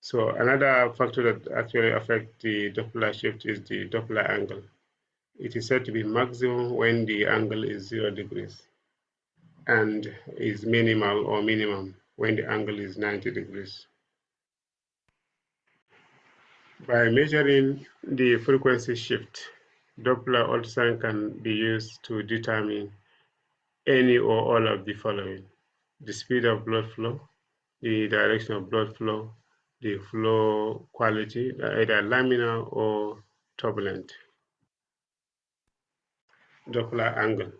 So another factor that actually affects the Doppler shift is the Doppler angle. It is said to be maximum when the angle is 0 degrees and is minimal or minimum when the angle is 90 degrees. By measuring the frequency shift, Doppler ultrasound can be used to determine any or all of the following: the speed of blood flow, the direction of blood flow, the flow quality, either laminar or turbulent. Doppler angle.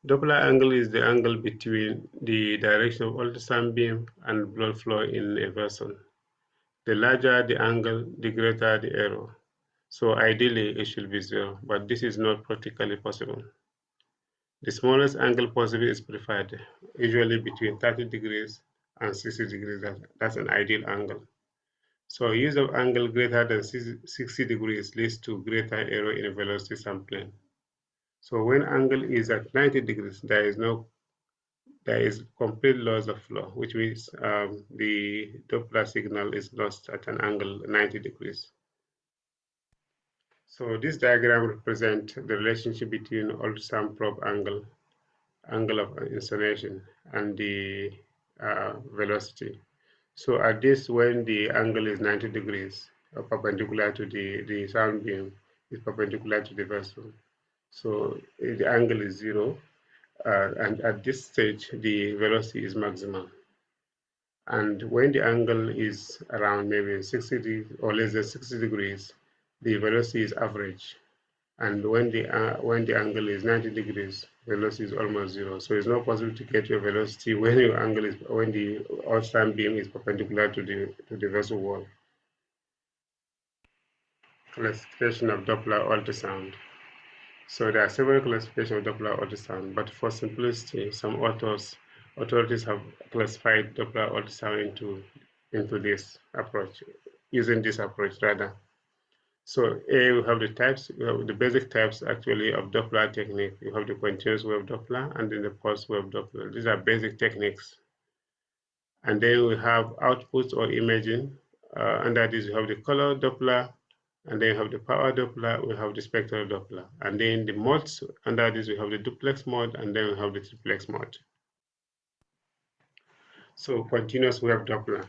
Doppler angle is the angle between the direction of ultrasound beam and blood flow in a vessel. The larger the angle, the greater the error. So ideally, it should be 0, but this is not practically possible. The smallest angle possible is preferred, usually between 30 degrees and 60 degrees. That's an ideal angle. So use of angle greater than 60 degrees leads to greater error in velocity sampling. So when angle is at 90 degrees, there is complete loss of flow, which means the Doppler signal is lost at an angle 90 degrees. So this diagram represents the relationship between ultrasound probe angle of inclination, and the velocity. So at this, when the angle is 90 degrees, perpendicular to the sound beam, is perpendicular to the vessel. So the angle is 0, and at this stage, the velocity is maximum. And when the angle is around maybe 60 or less than 60 degrees, the velocity is average. And when the angle is 90 degrees, velocity is almost 0. So it's not possible to get your velocity when your angle is when the ultrasound beam is perpendicular to the vessel wall. Classification of Doppler ultrasound. So there are several classifications of Doppler ultrasound, but for simplicity, some authorities have classified Doppler ultrasound into this approach, using this approach rather. So we have the types, we have the basic types actually of Doppler technique. You have the continuous wave Doppler and then the pulse wave Doppler. These are basic techniques. And then we have outputs or imaging. Under this, we have the color Doppler, and then you have the power Doppler, we have the spectral Doppler. And then the modes, under this, we have the duplex mode, and then we have the triplex mode. So continuous wave Doppler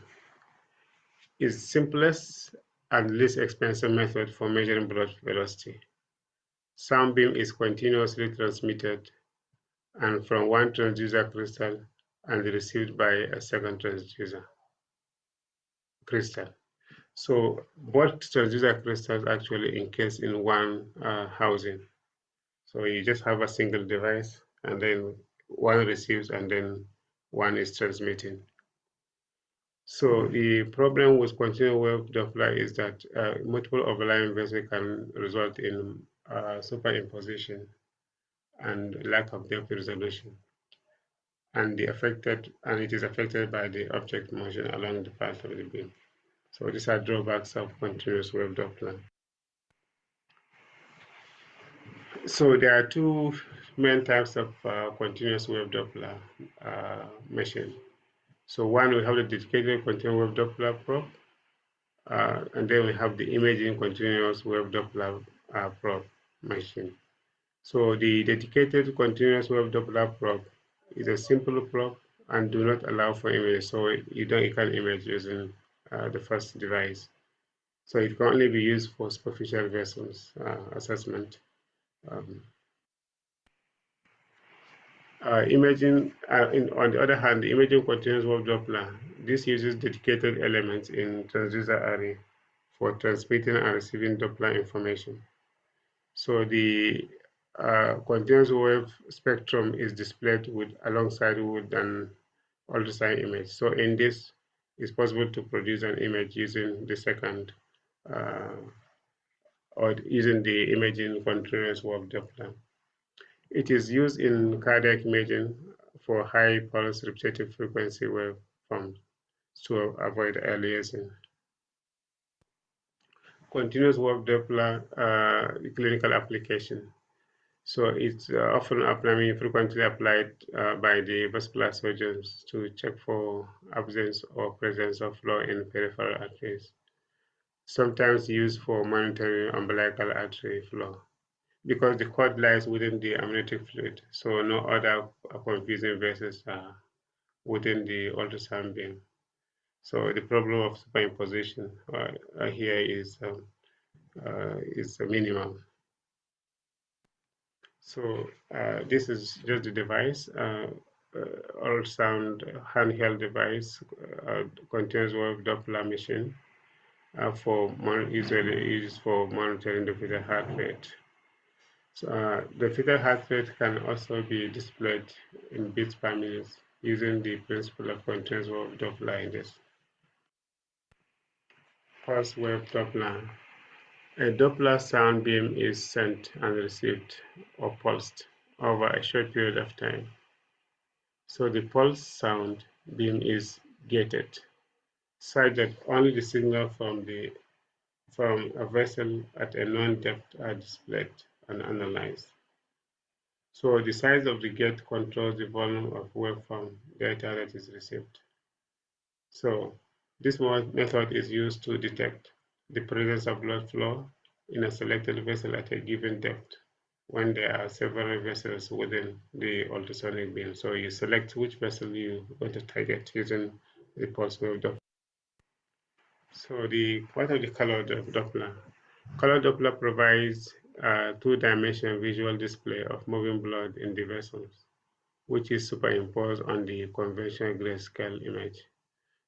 is simplest and least expensive method for measuring blood velocity. Sound beam is continuously transmitted and from one transducer crystal and received by a second transducer crystal. So both transducer crystals actually encased in one housing. So you just have a single device, and then one receives and then one is transmitting. So the problem with continuous wave Doppler is that multiple overlying vessels can result in superimposition and lack of depth resolution, and it is affected by the object motion along the path of the beam. So these are drawbacks of continuous wave Doppler. So there are two main types of continuous wave Doppler machine. So one, we have the dedicated continuous wave Doppler probe, and then we have the imaging continuous wave Doppler probe machine. So the dedicated continuous wave Doppler probe is a simple probe and do not allow for image. So you can image using the first device. So it can only be used for superficial vessels assessment. Imaging, on the other hand, the imaging continuous wave Doppler, this uses dedicated elements in transducer array for transmitting and receiving Doppler information. So the continuous wave spectrum is displayed alongside with an ultrasound image. So in this, it's possible to produce an image using the second or using the imaging continuous wave Doppler. It is used in cardiac imaging for high pulse repetitive frequency waveforms to avoid aliasing. Continuous wave Doppler clinical application. So it's frequently applied by the vascular surgeons to check for absence or presence of flow in peripheral arteries. Sometimes used for monitoring umbilical artery flow, because the cord lies within the amniotic fluid, so no other confusing vessels are within the ultrasound beam. So the problem of superimposition here is minimal. So this is just the device, ultrasound handheld device, contains one Doppler machine usually used for monitoring the fetal heart rate. So, the fetal heart rate can also be displayed in beats per minute using the principle of continuous wave Doppler index. Pulse wave Doppler. A Doppler sound beam is sent and received or pulsed over a short period of time. So the pulse sound beam is gated, such that only the signal from a vessel at a known depth are displayed and analyzed. So the size of the gate controls the volume of waveform data that is received. So this method is used to detect the presence of blood flow in a selected vessel at a given depth when there are several vessels within the ultrasonic beam. So you select which vessel you want to target using the pulse wave Doppler. So what are the color Doppler? Color Doppler provides a two-dimensional visual display of moving blood in the vessels, which is superimposed on the conventional grayscale image.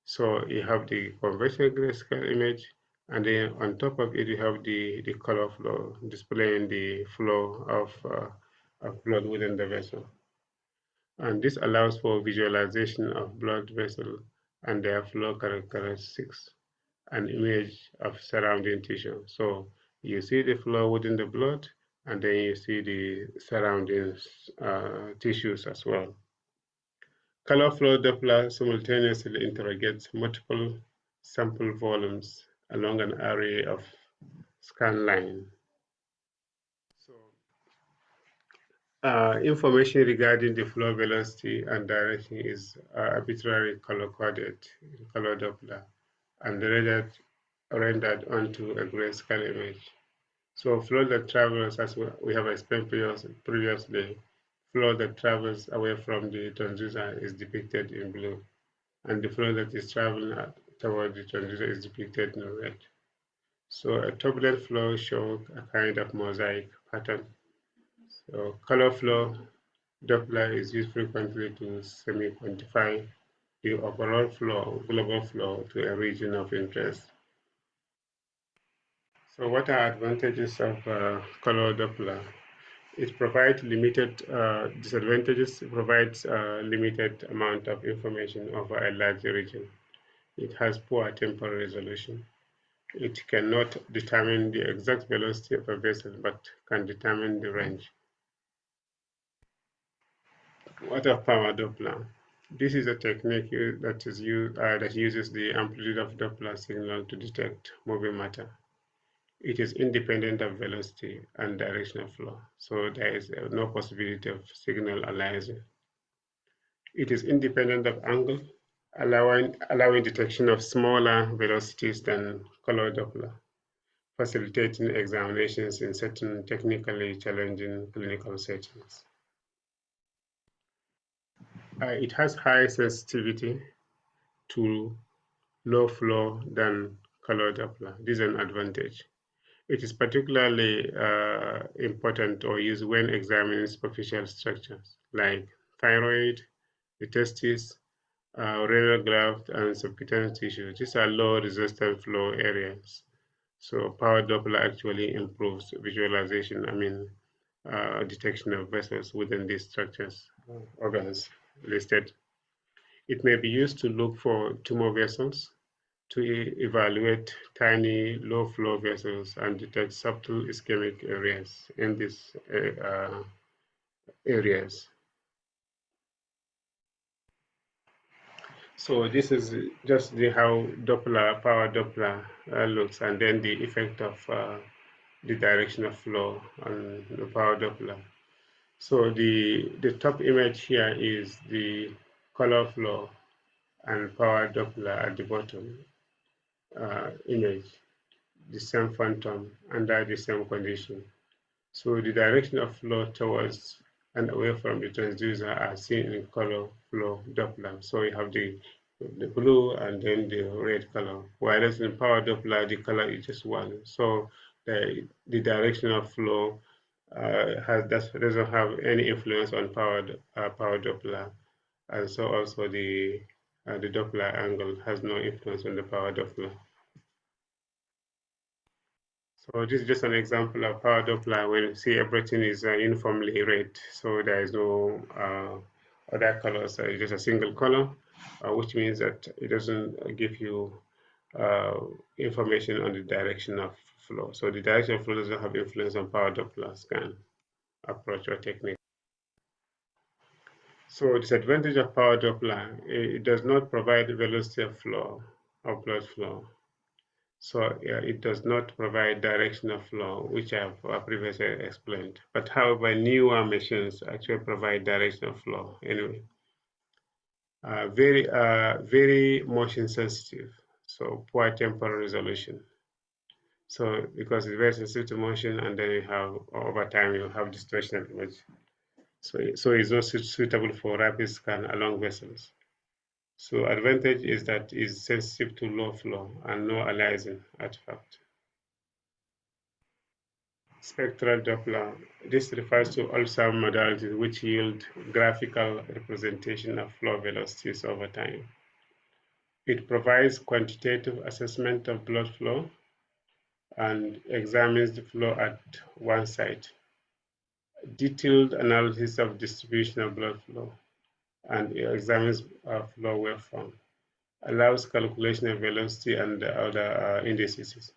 So you have the conventional grayscale image, and then on top of it, you have the color flow displaying the flow of blood within the vessel. And this allows for visualization of blood vessel and their flow characteristics, an image of surrounding tissue. So you see the flow within the blood, and then you see the surrounding tissues as well. Color flow Doppler simultaneously interrogates multiple sample volumes along an array of scan lines. So, information regarding the flow velocity and direction is arbitrarily color-coded in color Doppler and rendered onto a grayscale image. So flow that travels, as we have explained previously, flow that travels away from the transducer is depicted in blue, and the flow that is traveling toward the transducer is depicted in red. So a turbulent flow shows a kind of mosaic pattern. So color flow Doppler is used frequently to semi-quantify the overall flow, global flow to a region of interest. So what are advantages of color Doppler? It provides limited disadvantages. It provides a limited amount of information over a large region. It has poor temporal resolution. It cannot determine the exact velocity of a vessel, but can determine the range. What of power Doppler? This is a technique that uses the amplitude of Doppler signal to detect moving matter. It is independent of velocity and direction of flow, so there is no possibility of signal aliasing. It is independent of angle, allowing detection of smaller velocities than color Doppler, facilitating examinations in certain technically challenging clinical settings. It has high sensitivity to low flow than color Doppler. This is an advantage. It is particularly important or used when examining superficial structures like thyroid, the testes, renal graft, and subcutaneous tissue. These are low resistance flow areas. So power Doppler actually improves visualization, detection of vessels within these structures, organs listed. It may be used to look for tumor vessels, to evaluate tiny low flow vessels and detect subtle ischemic areas in these areas. So this is just how power Doppler looks, and then the effect of the direction of flow on the power Doppler. So the top image here is the color flow and power Doppler at the bottom image, the same phantom under the same condition. So the direction of flow towards and away from the transducer are seen in color flow Doppler. So you have the blue and then the red color, whereas in power Doppler, the color is just one. So the direction of flow doesn't have any influence on power Doppler, and so also the Doppler angle has no influence on the power Doppler. So this is just an example of power Doppler when you see everything is uniformly red. So there is no other colors. It's just a single color, which means that it doesn't give you information on the direction of flow. So the direction of flow doesn't have influence on power Doppler scan approach or technique. So disadvantage of power Doppler, it does not provide velocity of flow or blood flow. So it does not provide direction of flow, which I've previously explained. But however, newer machines actually provide direction of flow anyway. Very motion sensitive, so poor temporal resolution. So because it's very sensitive to motion, and then you have, over time, you have distortion of image. So it's not suitable for rapid scan along vessels. So advantage is that it's sensitive to low flow and no aliasing artifact. Spectral Doppler. This refers to ultrasound modalities which yield graphical representation of flow velocities over time. It provides quantitative assessment of blood flow and examines the flow at one site, detailed analysis of distribution of blood flow, and examines flow waveform, allows calculation of velocity and other indices,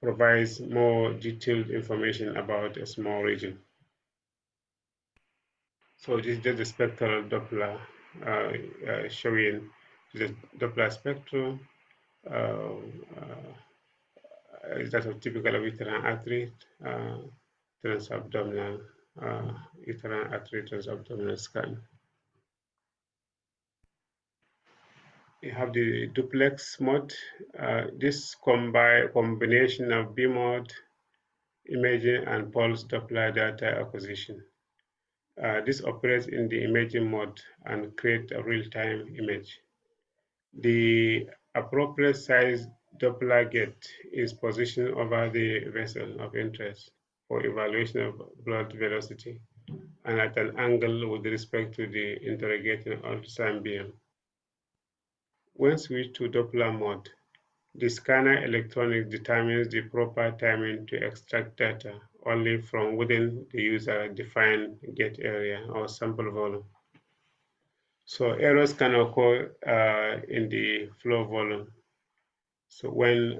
provides more detailed information about a small region. So this is just the spectral Doppler showing the Doppler spectrum. Is that of typical of uterine artery, transabdominal, uterine artery transabdominal scan. You have the duplex mode. This combination of B mode, imaging, and pulse Doppler data acquisition. This operates in the imaging mode and creates a real-time image. The appropriate size Doppler gate is positioned over the vessel of interest for evaluation of blood velocity and at an angle with respect to the interrogating ultrasound beam. When switched to Doppler mode, the scanner electronics determines the proper timing to extract data only from within the user-defined gate area or sample volume. So errors can occur in the flow volume. So when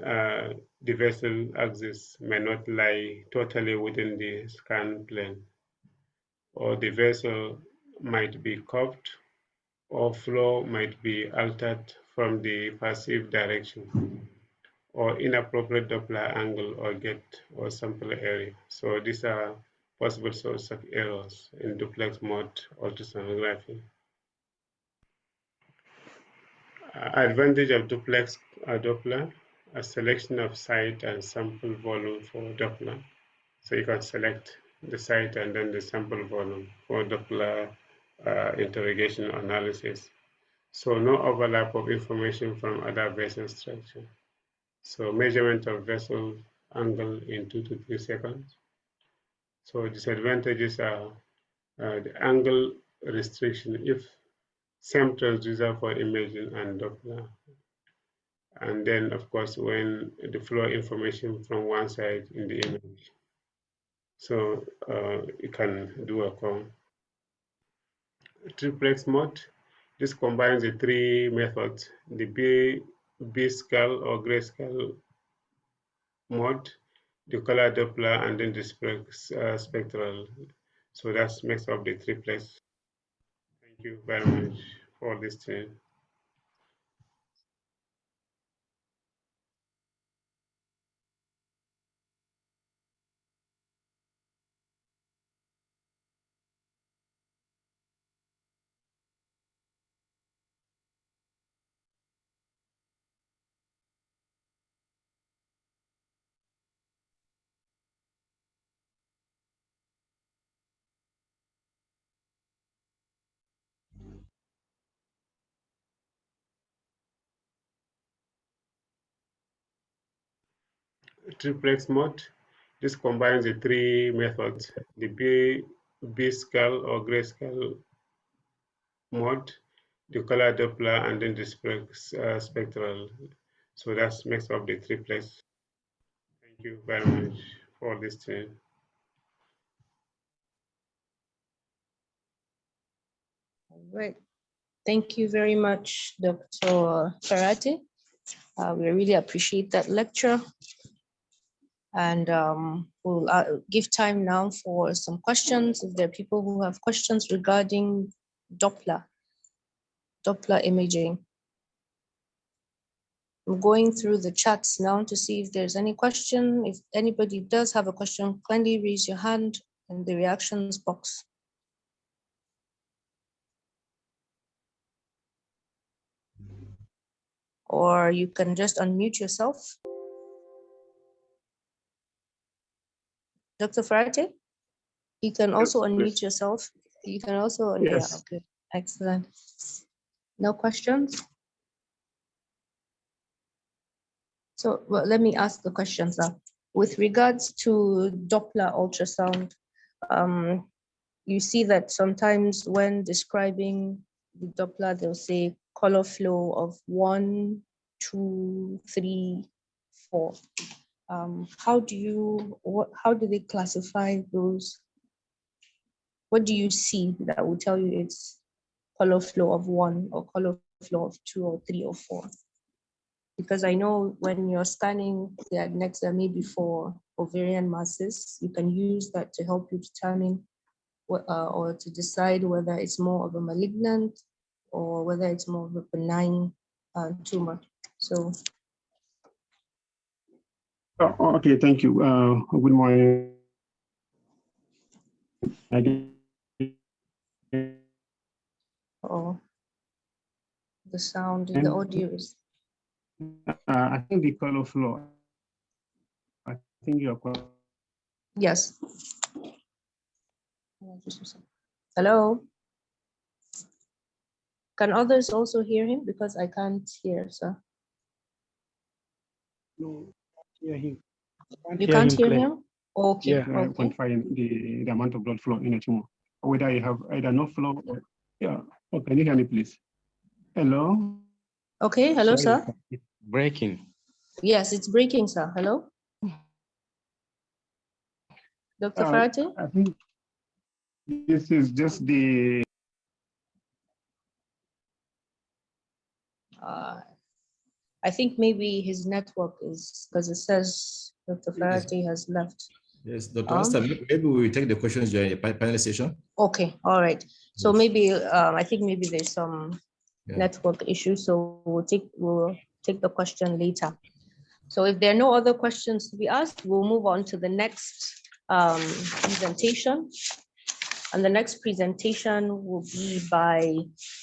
the vessel axis may not lie totally within the scan plane, or the vessel might be curved, or flow might be altered from the perceived direction, or inappropriate Doppler angle or gate or sample area. So these are possible sources of errors in duplex mode ultrasonography. Advantage of duplex Doppler, a selection of site and sample volume for Doppler. So you can select the site and then the sample volume for Doppler interrogation analysis. So no overlap of information from other vessel structure. So measurement of vessel angle in 2 to 3 seconds. So disadvantages are the angle restriction if same transducer for imaging and Doppler. And then, of course, when the flow information from one side in the image. So you can do a triplex mode. This combines the three methods, the B scale or grayscale mode, the color Doppler, and then the spectral. So that makes up the triplex. Thank you very much for listening. triplex mode. This combines the three methods, the B-scale or grayscale mode, the color Doppler, and then the spectral. So that makes up the triplex. Thank you very much for listening. All right. Thank you very much, Dr. Ferrati. We really appreciate that lecture. And we'll give time now for some questions. If there are people who have questions regarding Doppler imaging. I'm going through the chats now to see if there's any question. If anybody does have a question, kindly raise your hand in the reactions box. Or you can just unmute yourself. Dr. Ferrati, you can also unmute yourself. You can also, Yes. yeah, okay, excellent. No questions? So well, let me ask the questions now. With regards to Doppler ultrasound, you see that sometimes when describing the Doppler, they'll say color flow of 1, 2, 3, 4. How do they classify those? What do you see that will tell you it's color flow of 1 or color flow of 2 or 3 or 4? Because I know when you're scanning the Adnexa, maybe for ovarian masses, you can use that to help you determine or to decide whether it's more of a malignant or whether it's more of a benign tumor. So. Oh, okay, thank you. Good morning. Oh, the sound in the audio is. I think the color flow. I think you're correct. Yes. Hello. Can others also hear him? Because I can't hear, sir. No, hear him. You can't hear him? Okay. Yeah. Okay. Quantifying the amount of blood flow in a tumor, whether you have either no flow or, yeah. Oh, can you hear me, please? Hello? Okay, hello, sir. It's breaking. Yes, it's breaking, sir. Hello? Dr. Ferrati? I think this is just the... I think maybe his network is, because it says Dr. Ferrati has left. Yes, Dr. Asta, maybe we will take the questions during the panel session. Okay, all right. So Yes. maybe, I think maybe there's some network issue, so we'll take the question later. So if there are no other questions to be asked, we'll move on to the next presentation. And the next presentation will be by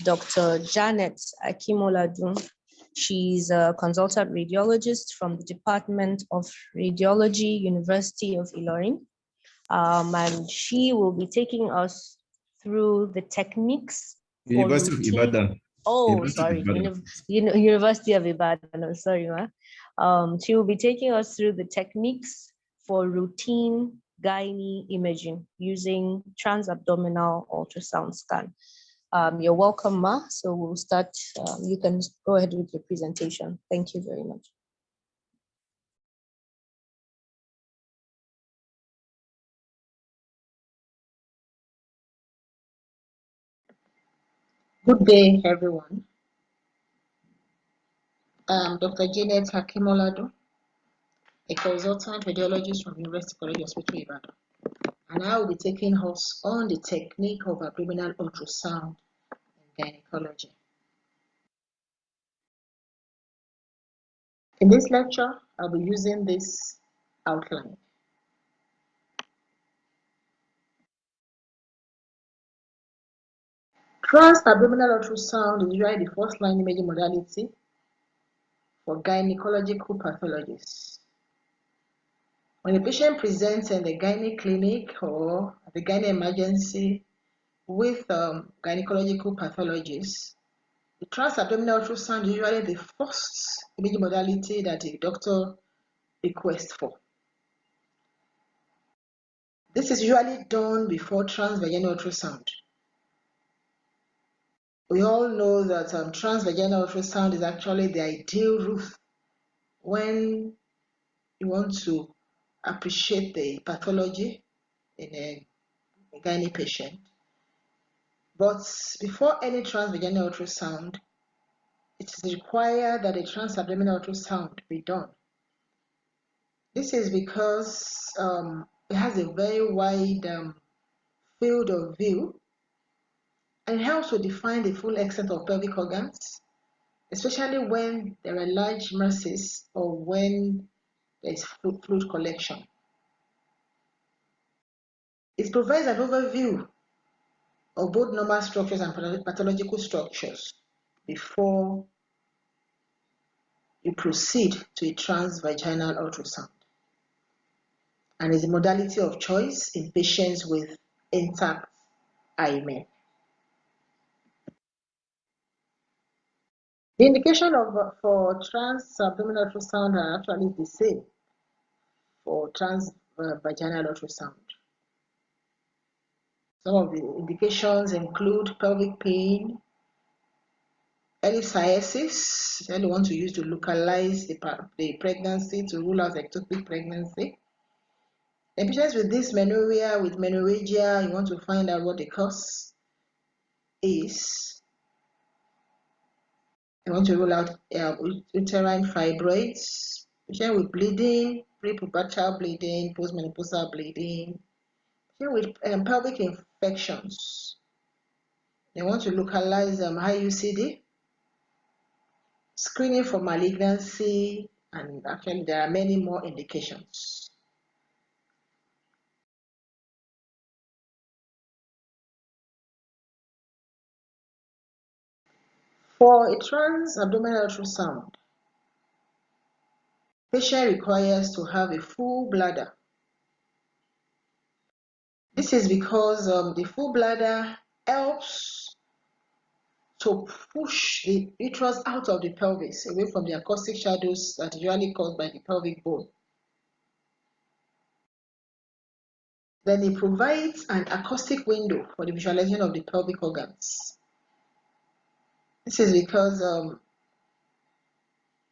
Dr. Janet Akimoladu. She's a consultant radiologist from the Department of Radiology, University of Ilorin. And she will be taking us through the techniques. University of Ibadan. Oh, sorry, University of Ibadan. I'm sorry, ma. She will be taking us through the techniques for routine gynae imaging using transabdominal ultrasound scan. You're welcome, ma. So we'll start. You can go ahead with your presentation. Thank you very much. Good day, everyone. I'm Dr. Janet Akimoladu, a consultant radiologist from University College Hospital, Ibadan. And I will be taking us on the technique of abdominal ultrasound in gynecology. In this lecture, I'll be using this outline. Transabdominal ultrasound is usually the first-line imaging modality for gynecological pathologies. When a patient presents in the gynae clinic or the gynae emergency with gynecological pathologies, the transabdominal ultrasound is usually the first imaging modality that the doctor request for. This is usually done before transvaginal ultrasound. We all know that transvaginal ultrasound is actually the ideal route when you want to appreciate the pathology in a gynae patient. But before any transvaginal ultrasound, it is required that a transabdominal ultrasound be done. This is because it has a very wide field of view, and it helps to define the full extent of pelvic organs, especially when there are large masses or when there is fluid collection. It provides an overview of both normal structures and pathological structures before you proceed to a transvaginal ultrasound, and is a modality of choice in patients with intact hymen. The indication for transabdominal ultrasound are actually the same for transvaginal ultrasound. Some of the indications include pelvic pain, early sciasis, that you want to use to localize the pregnancy, to rule out ectopic pregnancy. In patients with dysmenorrhea, with menorrhagia, you want to find out what the cause is. You want to rule out uterine fibroids, patient with bleeding, prepubertal bleeding, postmenopausal bleeding, patient with pelvic infections. They want to localize IUCD, screening for malignancy, and actually there are many more indications. For a transabdominal ultrasound, patient requires to have a full bladder. This is because the full bladder helps to push the uterus out of the pelvis, away from the acoustic shadows that are usually caused by the pelvic bone. Then it provides an acoustic window for the visualization of the pelvic organs. This is because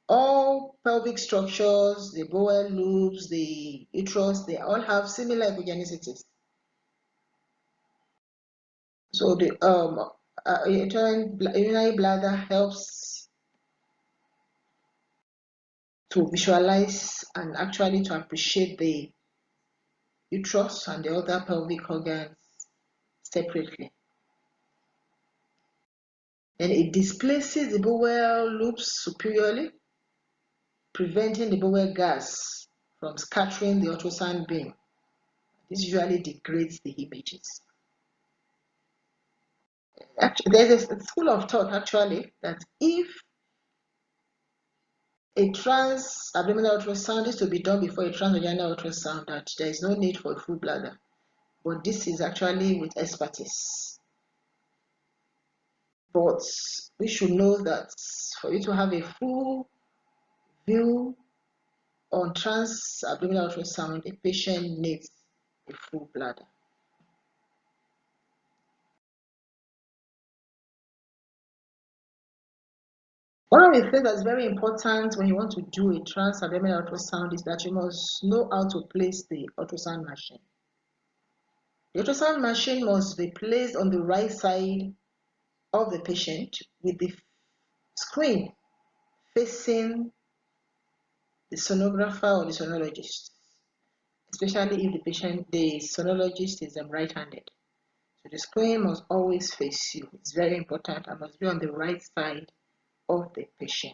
all pelvic structures, the bowel loops, the uterus, they all have similar echogenicities. So the urinary bladder helps to visualize and actually to appreciate the uterus and the other pelvic organs separately. And it displaces the bowel loops superiorly, preventing the bowel gas from scattering the ultrasound beam. This usually degrades the images. Actually, there's a school of thought actually that if a transabdominal ultrasound is to be done before a transvaginal ultrasound, that there is no need for a full bladder. But this is actually with expertise. But we should know that for you to have a full view on transabdominal ultrasound, a patient needs a full bladder. One of the things that's very important when you want to do a transabdominal ultrasound is that you must know how to place the ultrasound machine. The ultrasound machine must be placed on the right side of the patient with the screen facing the sonographer or the sonologist, especially if the sonologist is right-handed. So the screen must always face you. It's very important and must be on the right side of the patient.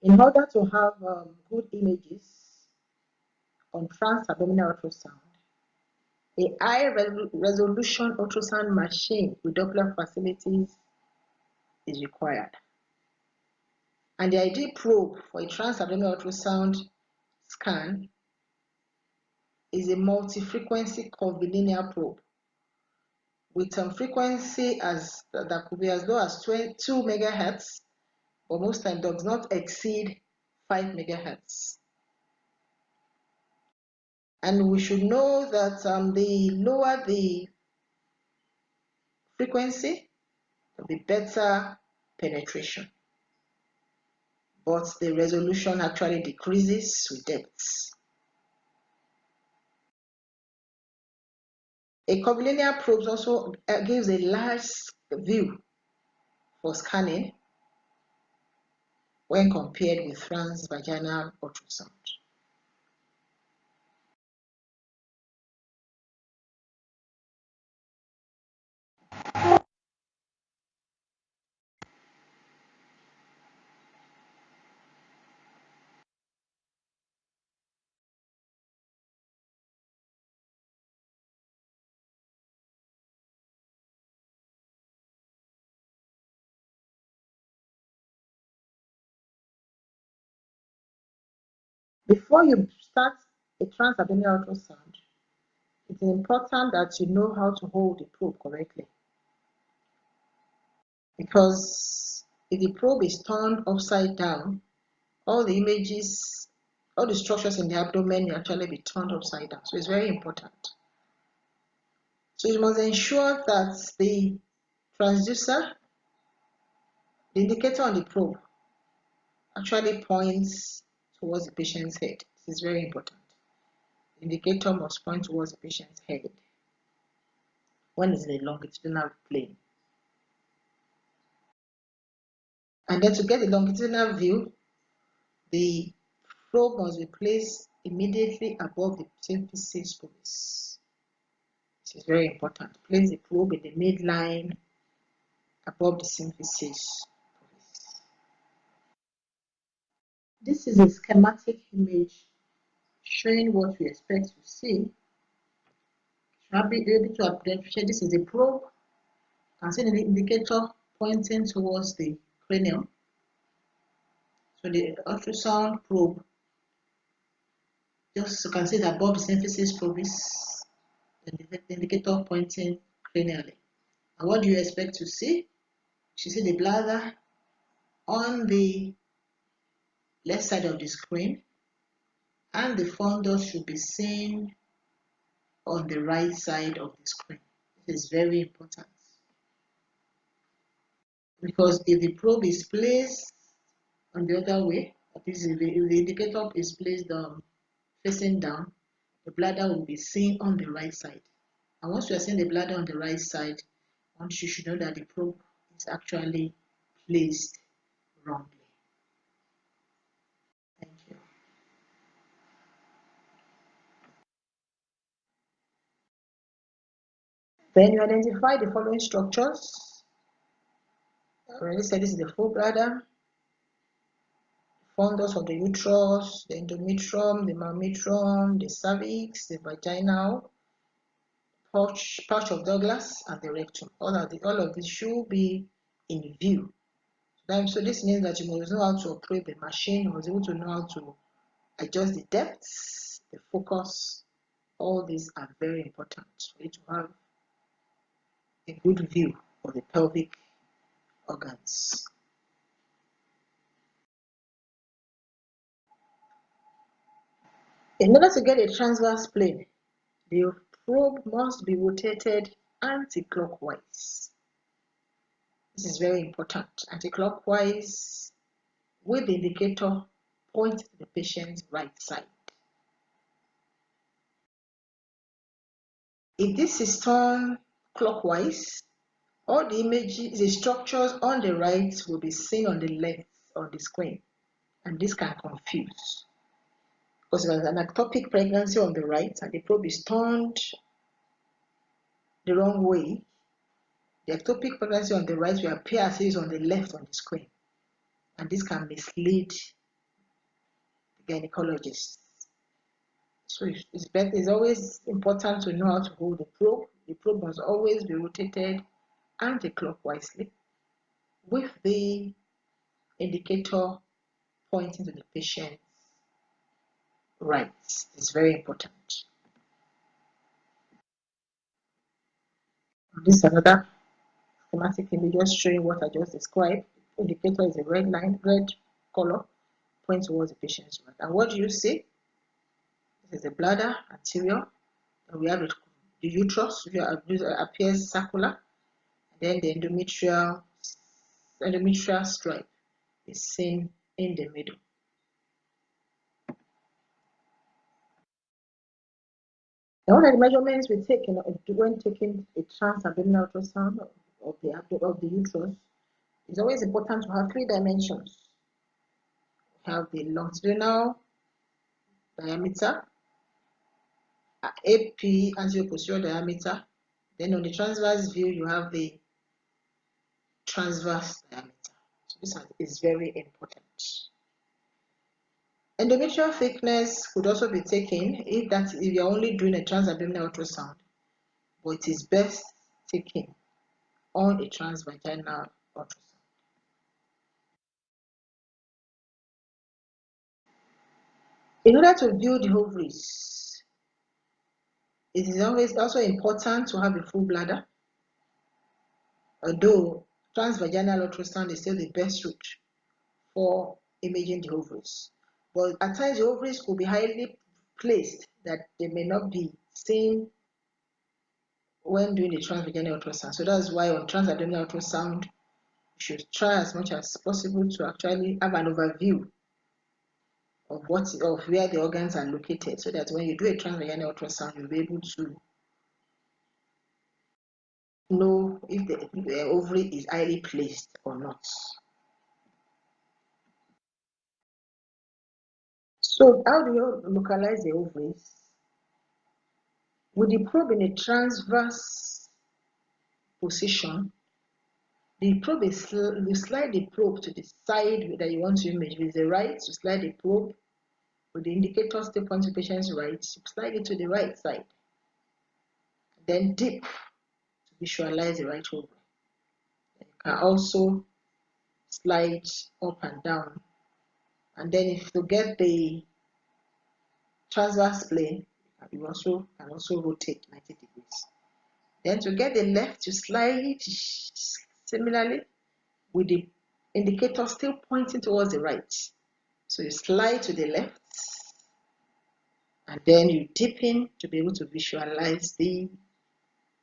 In order to have good images on transabdominal ultrasound, a high-resolution ultrasound machine with Doppler facilities is required. And the ideal probe for a transabdominal ultrasound scan is a multi-frequency curvilinear probe with some frequency that could be as low as 2 megahertz or most times does not exceed 5 megahertz. And we should know that the lower the frequency, the better penetration. But the resolution actually decreases with depth. A curvilinear probe also gives a large view for scanning when compared with transvaginal ultrasound. Before you start a transabdominal ultrasound, it is important that you know how to hold the probe correctly. Because if the probe is turned upside down, all the images, all the structures in the abdomen will actually be turned upside down. So it's very important. So you must ensure that the transducer, the indicator on the probe, actually points towards the patient's head. This is very important. The indicator must point towards the patient's head when it's in the longitudinal plane. And then to get the longitudinal view, the probe must be placed immediately above the symphysis pubis. This is very important. Place the probe in the midline above the symphysis pubis. This is a schematic image showing what we expect to see. I'll be able to appreciate this is a probe. You can see the indicator pointing towards the cranium. So the ultrasound probe, just you can see it above the symphysis pubis, the indicator pointing cranially. And what do you expect to see? You see the bladder on the left side of the screen, and the fundus should be seen on the right side of the screen. This is very important, because if the probe is placed on the other way, that is, if the indicator is placed facing down, the bladder will be seen on the right side. And once you are seeing the bladder on the right side, once you should know that the probe is actually placed wrongly. Thank you. Then you identify the following structures. I already said this is the full bladder, fundus of the uterus, the endometrium, the myometrium, the cervix, the vaginal pouch of Douglas, and the rectum. All of these should be in view. So this means that you must know how to operate the machine. You must be able to know how to adjust the depths, the focus. All these are very important for you to have a good view of the pelvic organs. In order to get a transverse plane, the probe must be rotated anti-clockwise. This is very important. Anti-clockwise with the indicator pointing to the patient's right side. If this is turned clockwise, all the images, the structures on the right will be seen on the left on the screen, and this can confuse. Because there's an ectopic pregnancy on the right and the probe is turned the wrong way, the ectopic pregnancy on the right will appear as it is on the left on the screen, and this can mislead the gynecologist. So it's always important to know how to hold the probe. The probe must always be rotated anti-clockwise with the indicator pointing to the patient's right. It's very important. This is another schematic image just showing what I just described. indicator is a red line, red color, point towards the patient's right. And what do you see? This is the bladder, anterior, and we have the uterus, which appears circular, and then the endometrial stripe is seen in the middle. Now, what are the measurements we take when taking a transabdominal ultrasound of the uterus? It's always important to have 3 dimensions. We have the longitudinal diameter, AP, anterior posterior diameter. Then on the transverse view, you have the transverse diameter. So this is very important. Endometrial thickness could also be taken if you're only doing a transabdominal ultrasound, but it is best taken on a transvaginal ultrasound. In order to view the ovaries, it is always also important to have a full bladder, although transvaginal ultrasound is still the best route for imaging the ovaries. But at times the ovaries could be highly placed that they may not be seen when doing the transvaginal ultrasound. So that's why on transabdominal ultrasound, you should try as much as possible to actually have an overview of where the organs are located, so that when you do a transvaginal ultrasound, you'll be able to know if the ovary is highly placed or not. So how do you localize the ovaries? With the probe in a transverse position, the probe you slide the probe to the side that you want to image. With the right, you slide the probe with the indicator still pointing to the patient's right, you slide it to the right side. Then dip to visualize the right ovary. You can also slide up and down. And then if you get the transverse plane, you can also rotate 90 degrees. Then to get the left, you slide similarly with the indicator still pointing towards the right. So you slide to the left, and then you dip in to be able to visualize the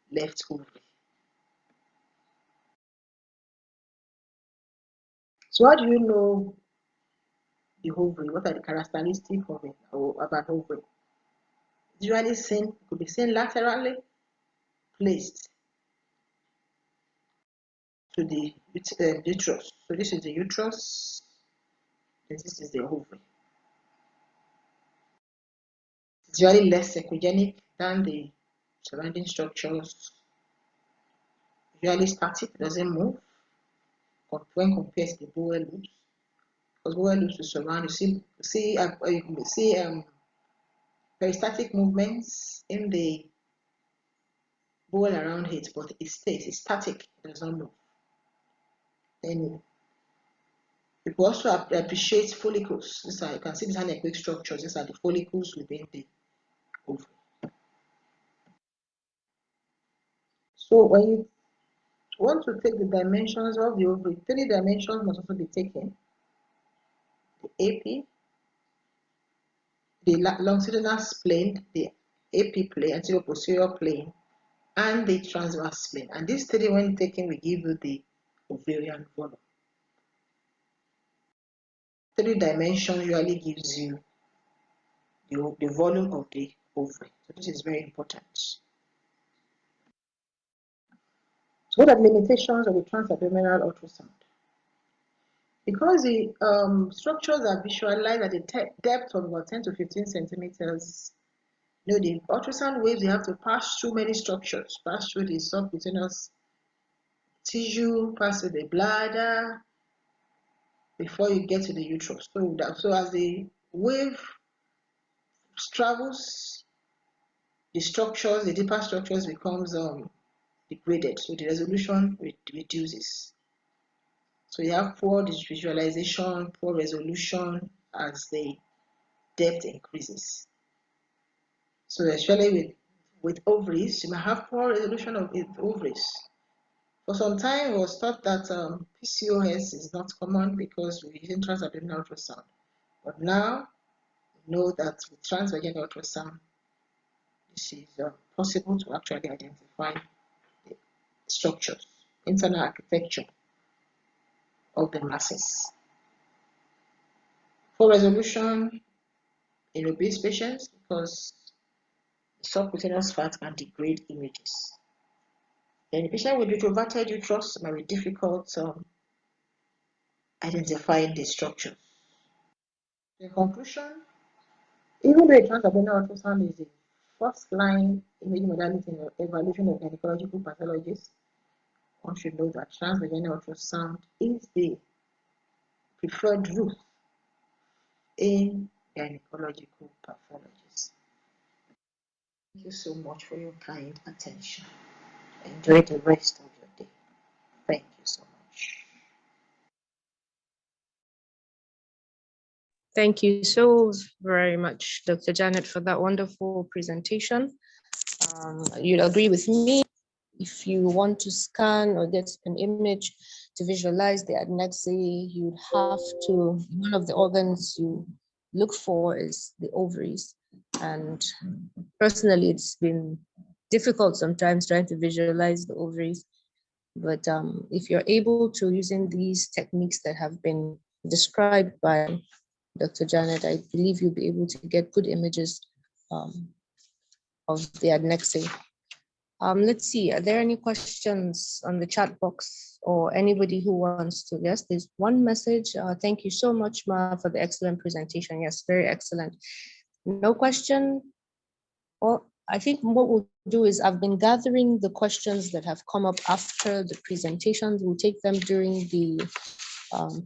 left ovary. So how do you know the ovary? What are the characteristics of it or about ovary? It's usually seen, could be seen laterally placed to the uterus. So this is the uterus, and this is the ovary. It's usually less echogenic than the surrounding structures. Usually static, doesn't move when compared to the bowel loops. Because bowel loops will surround, you see peristatic movements in the bowel around it, but it stays, it's static, it does not move. Then you can also appreciate follicles. You can see these anechoic structures. These are the follicles within the ovary. So when you want to take the dimensions of the ovary, 3 dimensions must also be taken. The AP, the longitudinal plane, the AP plane, anterior posterior plane, and the transverse plane. And these 3, when taken, will give you the ovarian volume. 3 dimensions usually gives you the volume of the ovary. So this is very important. So what are the limitations of the transabdominal ultrasound? Because the structures are visualized at a depth of about 10 to 15 centimeters, the ultrasound waves, you have to pass through many structures, pass through the subcutaneous tissue, pass through the bladder, before you get to the uterus. So as the wave travels, the structures, the deeper structures becomes degraded, so the resolution reduces. So you have poor visualization, poor resolution as the depth increases. So especially with ovaries, you might have poor resolution of the ovaries. For some time, it was thought that PCOS is not common because we're using transabdominal ultrasound. But now, we know that with transvaginal ultrasound, this is possible to actually identify the structures, internal architecture of the masses. For resolution in obese patients, because subcutaneous fat can degrade images. Then the patient with retroverted uterus might be difficult identifying the structures. In conclusion, even though transabdominal ultrasound is the first line imaging modality in the evaluation of gynecological pathologies, one should know that transvaginal ultrasound is the preferred route in gynecological pathologies. Thank you so much for your kind attention. Enjoy the rest of your day. Thank you so much. Thank you so very much, Dr. Janet, for that wonderful presentation. You'll agree with me, if you want to scan or get an image to visualize the adnexa, you'd have to, one of the organs you look for is the ovaries. And personally, it's been difficult sometimes trying to visualize the ovaries. But if you're able to, using these techniques that have been described by Dr. Janet, I believe you'll be able to get good images of the adnexa. Let's see, are there any questions on the chat box or anybody who wants to? Yes, there's one message. Thank you so much, Ma, for the excellent presentation. Yes, very excellent. No question? Well, I think what we'll do is I've been gathering the questions that have come up after the presentations. We'll take them during the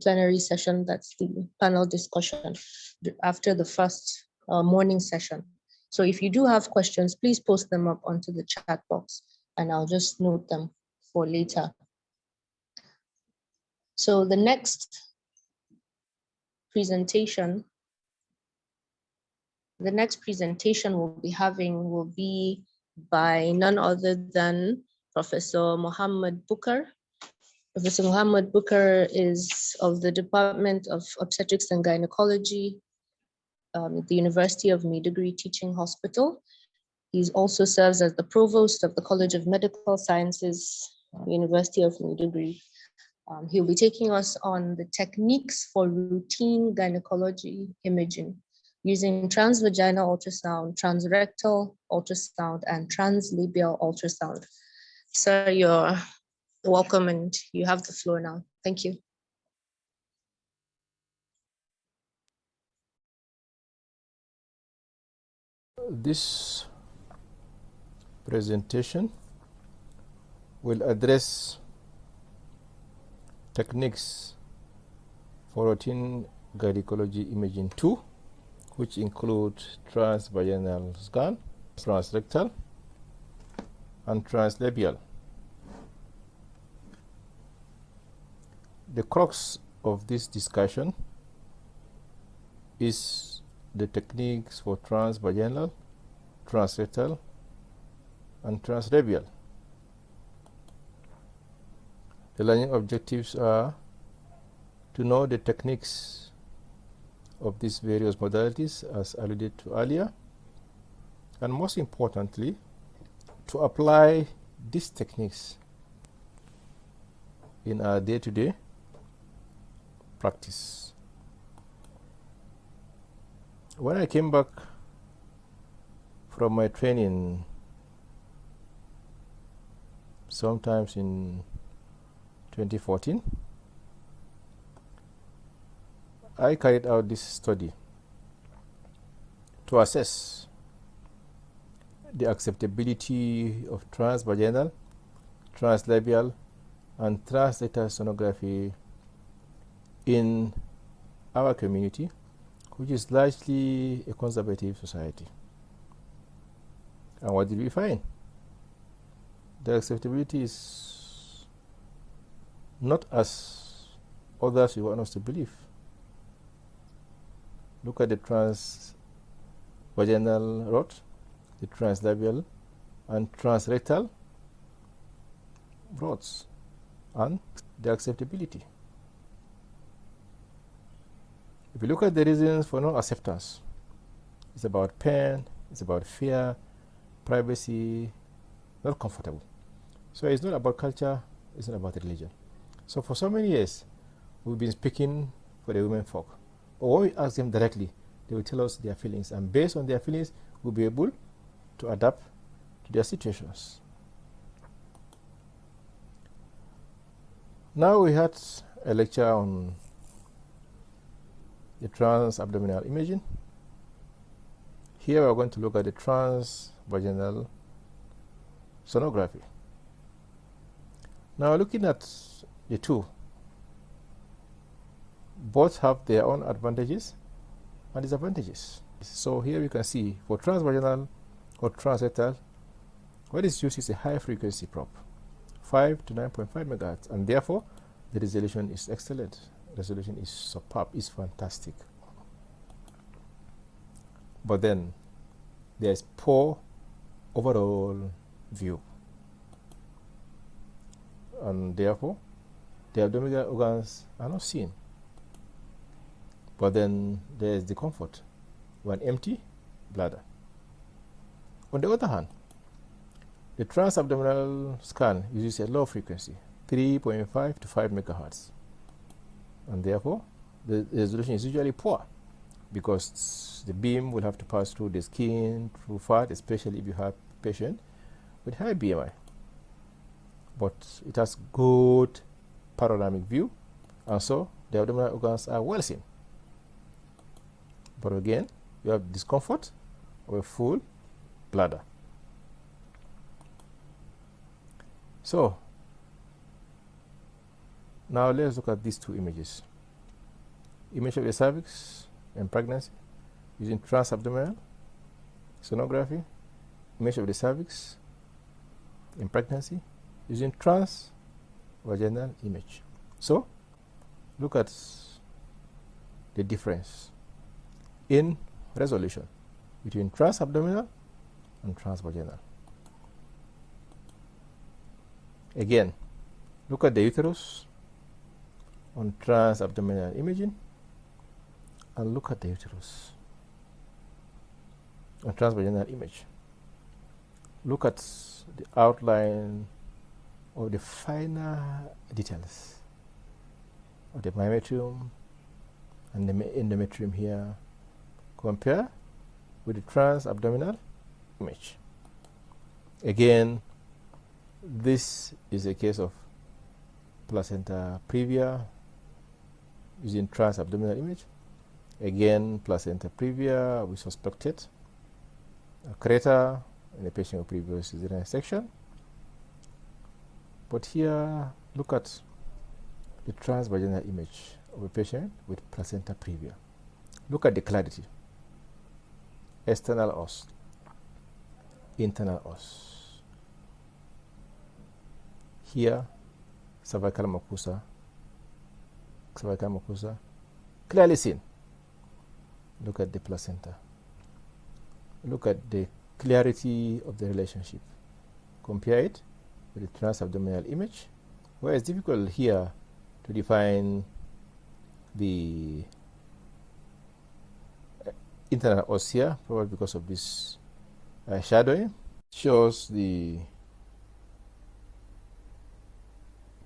plenary session. That's the panel discussion after the first morning session. So if you do have questions, please post them up onto the chat box and I'll just note them for later. So the next presentation we'll be having will be by none other than Professor Mohammed Bukar. Professor Mohammed Bukar is of the Department of Obstetrics and Gynecology at the University of Maiduguri Teaching Hospital. He also serves as the Provost of the College of Medical Sciences, University of Maiduguri. He'll be taking us on the techniques for routine gynecology imaging using transvaginal ultrasound, transrectal ultrasound, and translabial ultrasound. Sir, you're welcome and you have the floor now. Thank you. This presentation will address techniques for routine gynecology imaging 2, which include transvaginal scan, transrectal, and translabial. The crux of this discussion is the techniques for transvaginal, transrectal, and translabial. The learning objectives are to know the techniques of these various modalities as alluded to earlier, and most importantly, to apply these techniques in our day-to-day practice. When I came back from my training sometimes in 2014, I carried out this study to assess the acceptability of transvaginal, translabial, and translator sonography in our community, which is largely a conservative society. And what did we find? The acceptability is not as others want us to believe. Look at the transvaginal route, the translabial and transrectal routes. and the acceptability. If you look at the reasons for non-acceptance, it's about pain, it's about fear, privacy, not comfortable. So it's not about culture, it's not about religion. So for so many years, we've been speaking for the women folk. Or when we ask them directly, they will tell us their feelings, and based on their feelings, we'll be able to adapt to their situations. Now we had a lecture on the trans-abdominal imaging. Here we're going to look at the trans-vaginal sonography. Now looking at the two, both have their own advantages and disadvantages. So here you can see for transvaginal or transrectal, what is used is a high frequency probe, 5 to 9.5 megahertz, and therefore the resolution is excellent. Resolution is superb, is fantastic. But then there's poor overall view, and therefore the abdominal organs are not seen. But then there's the comfort, one empty bladder. On the other hand, the transabdominal scan uses a low frequency, 3.5 to 5 megahertz, and therefore the resolution is usually poor because the beam will have to pass through the skin, through fat, especially if you have a patient with high BMI. But it has good panoramic view, and so the abdominal organs are well seen. But again, you have discomfort of a full bladder. So now let's look at these two images. Image of the cervix in pregnancy using transabdominal sonography. Image of the cervix in pregnancy using transvaginal image. So look at the difference in resolution between transabdominal and transvaginal. Again, look at the uterus on transabdominal imaging, and look at the uterus on transvaginal image. Look at the outline of the finer details of the myometrium and the endometrium here. Compare with the transabdominal image. Again, this is a case of placenta previa using transabdominal image. Again, placenta previa, we suspected a crater in a patient with previous cesarean section. But here, look at the transvaginal image of a patient with placenta previa. Look at the clarity. External os, internal os. Here, cervical mucosa, clearly seen. Look at the placenta. Look at the clarity of the relationship. Compare it with the transabdominal image, where it's difficult here to define the internal os here, probably because of this shadowing. Shows the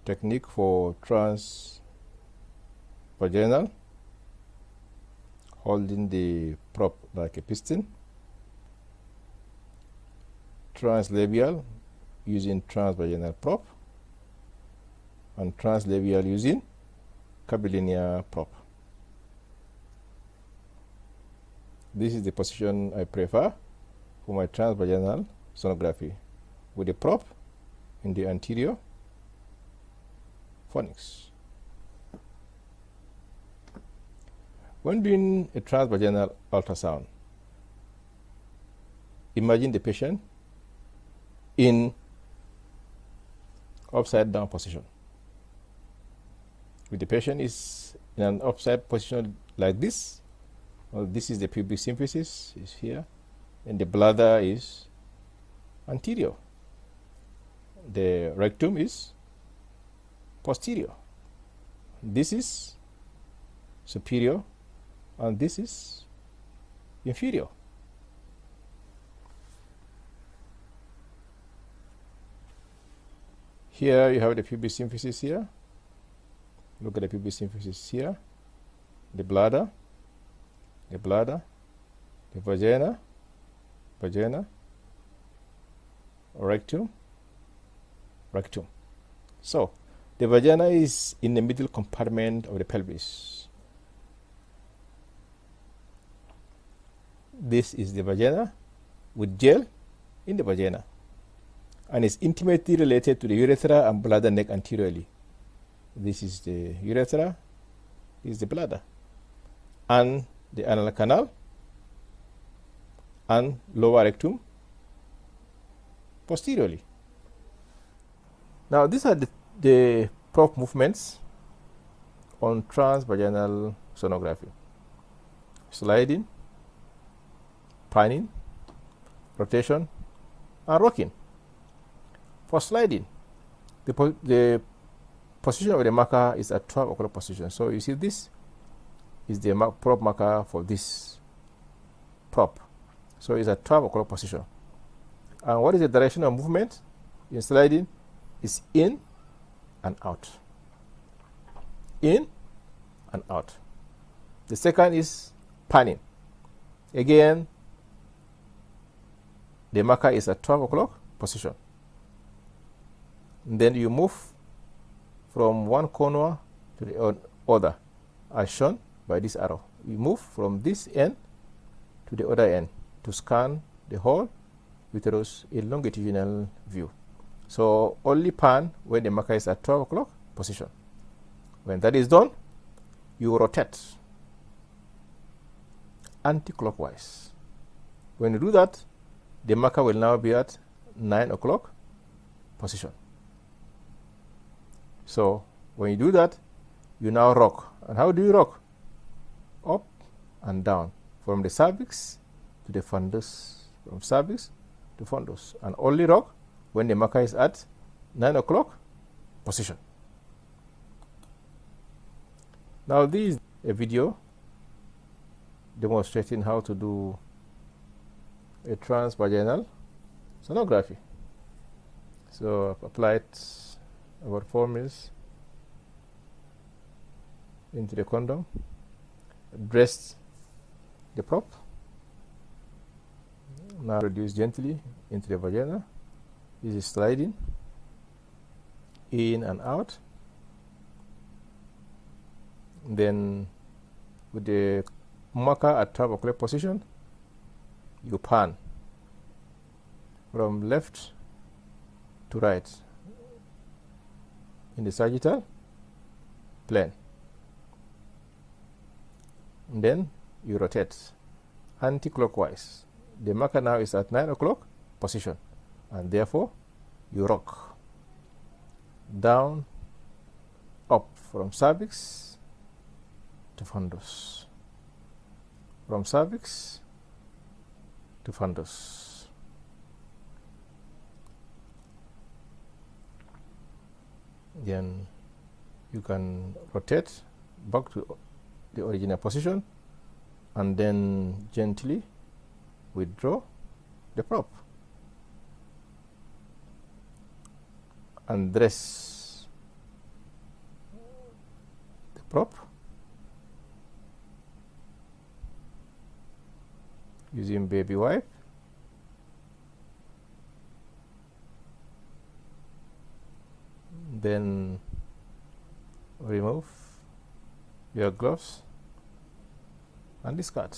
technique for transvaginal, holding the prop like a piston. Translabial using transvaginal prop, and translabial using curvilinear prop. This is the position I prefer for my transvaginal sonography, with the prop in the anterior fornix. When doing a transvaginal ultrasound, imagine the patient in upside down position. If the patient is in an upside position like this, well, this is the pubic symphysis, is here, and the bladder is anterior. The rectum is posterior. This is superior and this is inferior. Here you have the pubic symphysis here. Look at the pubic symphysis here. The bladder, the vagina, rectum. So the vagina is in the middle compartment of the pelvis. This is the vagina with gel in the vagina and is intimately related to the urethra and bladder neck anteriorly. This is the urethra, this is the bladder, and the anal canal and lower rectum posteriorly. Now these are the prop movements on transvaginal sonography: sliding, panning, rotation, and rocking. For sliding, the position of the marker is at 12 o'clock position. So you see this is the prop marker for this prop. So it's at 12 o'clock position. And what is the direction of movement in sliding? Is in and out. In and out. The second is panning. Again, the marker is at 12 o'clock position. And then you move from one corner to the other, as shown by this arrow. You move from this end to the other end to scan the whole uterus in longitudinal view. So only pan when the marker is at 12 o'clock position. When that is done, you rotate anti-clockwise. When you do that, the marker will now be at 9 o'clock position. So when you do that, you now rock. And how do you rock? Up and down, from the cervix to the fundus, from cervix to fundus, and only rock when the marker is at 9 o'clock position. Now this is a video demonstrating how to do a transvaginal sonography. So I've applied about 4 mils into the condom, dressed the prop, now reduce gently into the vagina. This is sliding in and out. Then with the marker at 12 o'clock position, you pan from left to right in the sagittal plane. And then you rotate anti-clockwise. The marker now is at 9 o'clock position, and therefore you rock down, up, from cervix to fundus, from cervix to fundus. Then you can rotate back to the original position and then gently withdraw the prop and dress the prop using baby wipe. Then remove your gloves and discard.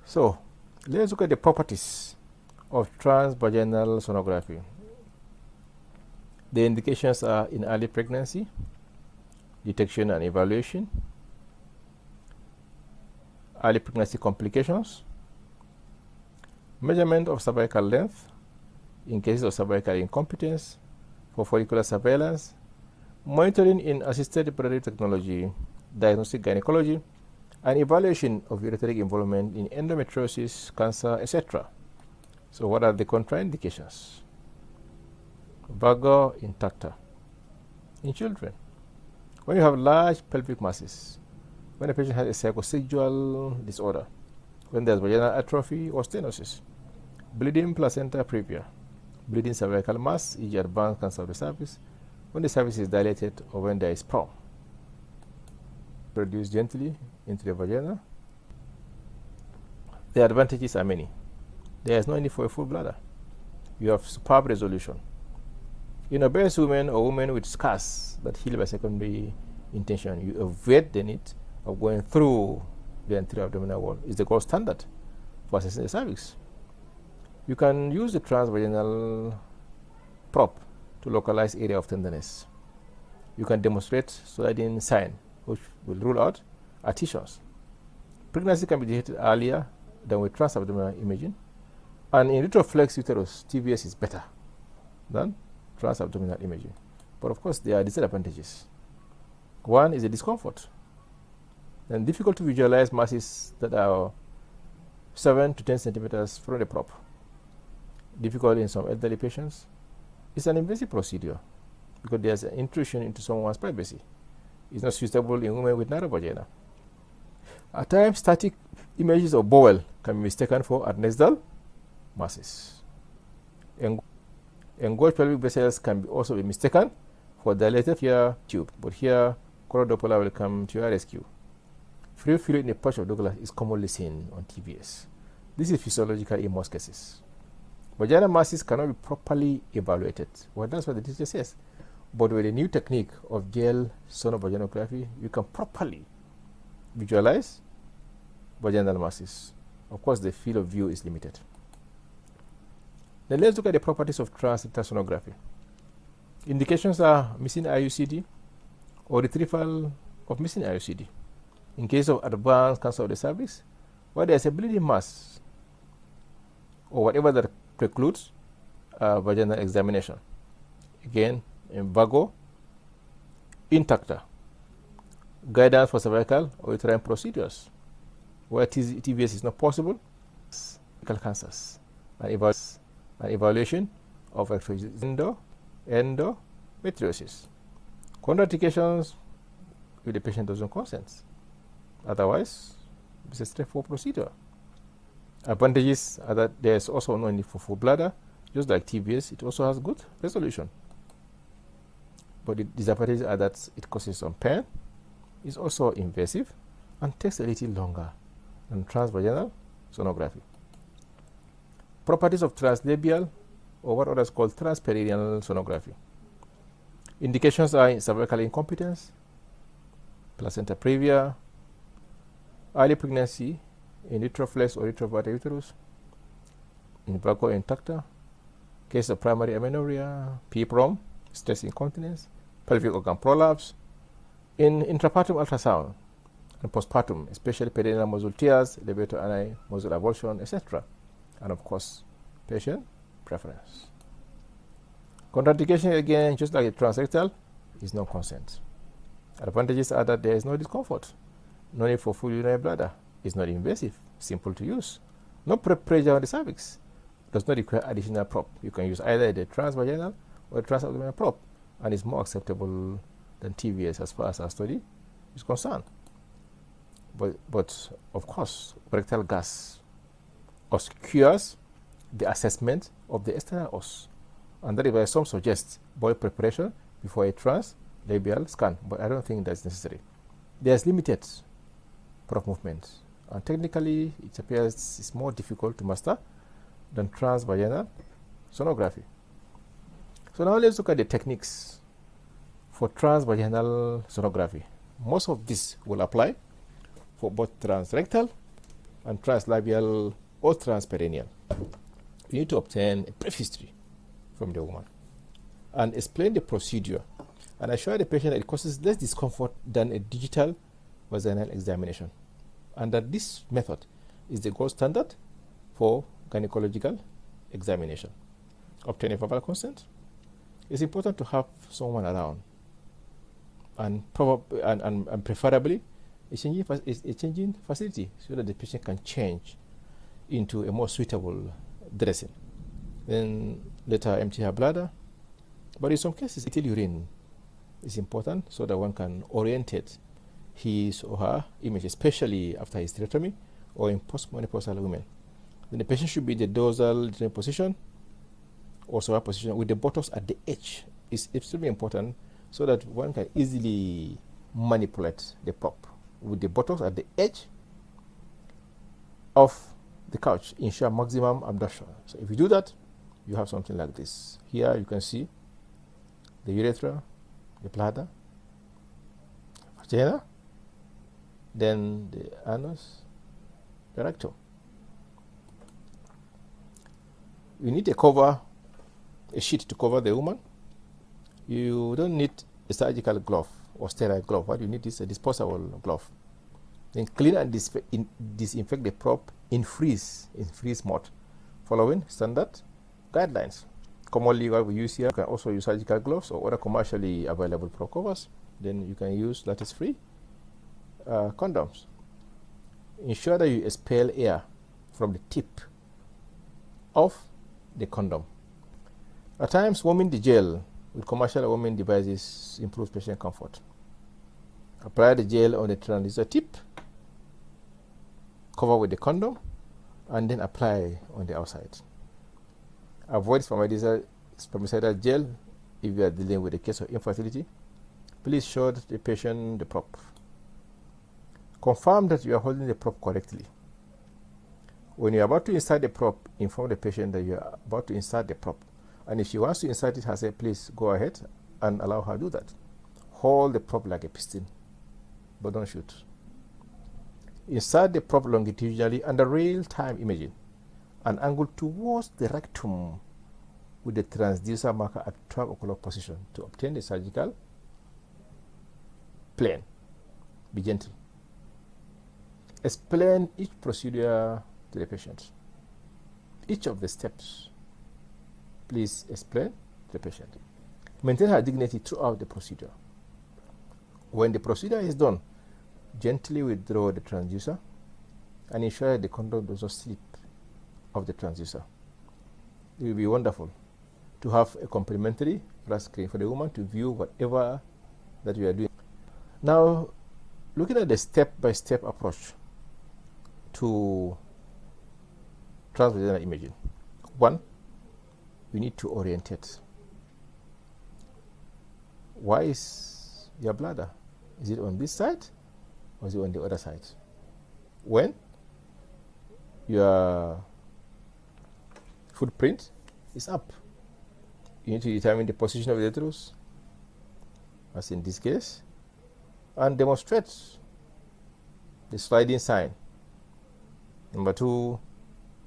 So let's look at the properties of transvaginal sonography. The indications are in early pregnancy, detection and evaluation, early pregnancy complications, measurement of cervical length in cases of cervical incompetence, for follicular surveillance, monitoring in assisted reproductive technology, diagnostic gynecology, and evaluation of ureteric involvement in endometriosis, cancer, etc. So what are the contraindications? Vago intacta. In children, when you have large pelvic masses, when a patient has a psychosexual disorder, when there's vaginal atrophy or stenosis, bleeding placenta previa, bleeding cervical mass, e.g. advanced cancer of the cervix, when the cervix is dilated or when there is sperm, produced gently into the vagina. The advantages are many. There is no need for a full bladder. You have superb resolution. In obese women or women with scars that heal by secondary intention, you avoid the need of going through the anterior abdominal wall. It's the gold standard for assessing the cervix. You can use the transvaginal prop to localize area of tenderness. You can demonstrate sliding sign, which will rule out adhesions. Pregnancy can be detected earlier than with transabdominal imaging, and in retroflex uterus, TVS is better than transabdominal imaging. But of course, there are disadvantages. One is the discomfort, and difficult to visualize masses that are 7 to 10 centimeters from the prop. Difficult in some elderly patients. It's an invasive procedure because there's an intrusion into someone's privacy. It's not suitable in women with narrow vagina. At times, static images of bowel can be mistaken for adnexal masses. Engorged pelvic vessels can also be mistaken for dilated here tube, but here chorodoppler will come to your rescue. Free fluid in the pouch of Douglas is commonly seen on TVS. This is physiological in most cases. Vaginal masses cannot be properly evaluated. Well, that's what the teacher says. But with a new technique of gel sonovaginography, you can properly visualize vaginal masses. Of course, the field of view is limited. Then let's look at the properties of transrectal sonography. Indications are missing IUCD or retrieval of missing IUCD. In case of advanced cancer of the cervix, where there is a bleeding mass or whatever that precludes vaginal examination. Again, in vago intacta. Guidance for cervical or uterine procedures. Where TVS is not possible, cervical cancers. An evaluation of endometriosis. Contraindications if the patient doesn't consent. Otherwise, it's a straightforward procedure. Advantages are that there's also no need for full bladder. Just like TVS, it also has good resolution. But the disadvantages are that it causes some pain, is also invasive, and takes a little longer than transvaginal sonography. Properties of translabial, or what others call transperineal sonography. Indications are in cervical incompetence, placenta previa, early pregnancy, in retroflex or retroverted uterus, in vago intacta, case of primary amenorrhea, PPROM, stress incontinence, pelvic organ prolapse, in intrapartum ultrasound, and postpartum, especially perineal muscle tears, levator ani, muscle avulsion, etc. And of course, patient preference. Contraindication, again, just like a transrectal, is no consent. Advantages are that there is no discomfort, no need for full urinary bladder, it's not invasive, simple to use, no pressure on the cervix, does not require additional prop. You can use either the transvaginal or the transabdominal prop, and it's more acceptable than TVS as far as our study is concerned. But of course, rectal gas obscures the assessment of the external os, and that is why some suggest bowel preparation before a translabial scan, but I don't think that's necessary. There's limited prop movement, and technically it appears it's more difficult to master than transvaginal sonography. So now let's look at the techniques for transvaginal sonography. Most of this will apply for both transrectal and translabial or transperineal. You need to obtain a brief history from the woman and explain the procedure and assure the patient that it causes less discomfort than a digital vaginal examination, and that this method is the gold standard for gynecological examination. Obtaining verbal consent. It's important to have someone around, and preferably a changing facility so that the patient can change into a more suitable dressing. Then later empty her bladder But in some cases, fetal urine is important so that one can orientate his or her image, especially after hysterectomy or in postmenopausal women. Then the patient should be in the dorsal position or solar position with the buttocks at the edge. It's extremely important so that one can easily manipulate the prop with the buttocks at the edge of the couch, ensure maximum abduction. So if you do that, you have something like this. Here you can see the urethra, the bladder, vagina, then the anus, the rectum. You need a sheet to cover the woman. You don't need a surgical glove or sterile glove. What you need is a disposable glove. Then clean and disinfect the prop in freeze mode, following standard guidelines. Commonly what we use here, you can also use surgical gloves or other commercially available prop covers. Then you can use lattice-free condoms. Ensure that you expel air from the tip of the condom. At times, warming the gel with commercial warming devices improves patient comfort. Apply the gel on the transducer tip, cover with the condom, and then apply on the outside. Avoid spermicidal gel if you are dealing with a case of infertility. Please show the patient the prop. Confirm that you are holding the prop correctly. When you are about to insert the prop, inform the patient that you are about to insert the prop. And if she wants to insert it herself, please go ahead and allow her to do that. Hold the prop like a piston, but don't shoot. Insert the prop longitudinally under real-time imaging and angle towards the rectum with the transducer marker at 12 o'clock position to obtain the surgical plane. Be gentle. Explain each procedure to the patient. Each of the steps, please explain to the patient. Maintain her dignity throughout the procedure. When the procedure is done, gently withdraw the transducer and ensure that the condom does not slip off the transducer. It will be wonderful to have a complimentary flat screen for the woman to view whatever that you are doing. Now, looking at the step-by-step approach to transvaginal imaging. 1, we need to orientate. Why is your bladder? Is it on this side or is it on the other side? When your footprint is up, you need to determine the position of the uterus, as in this case, and demonstrate the sliding sign. Number 2,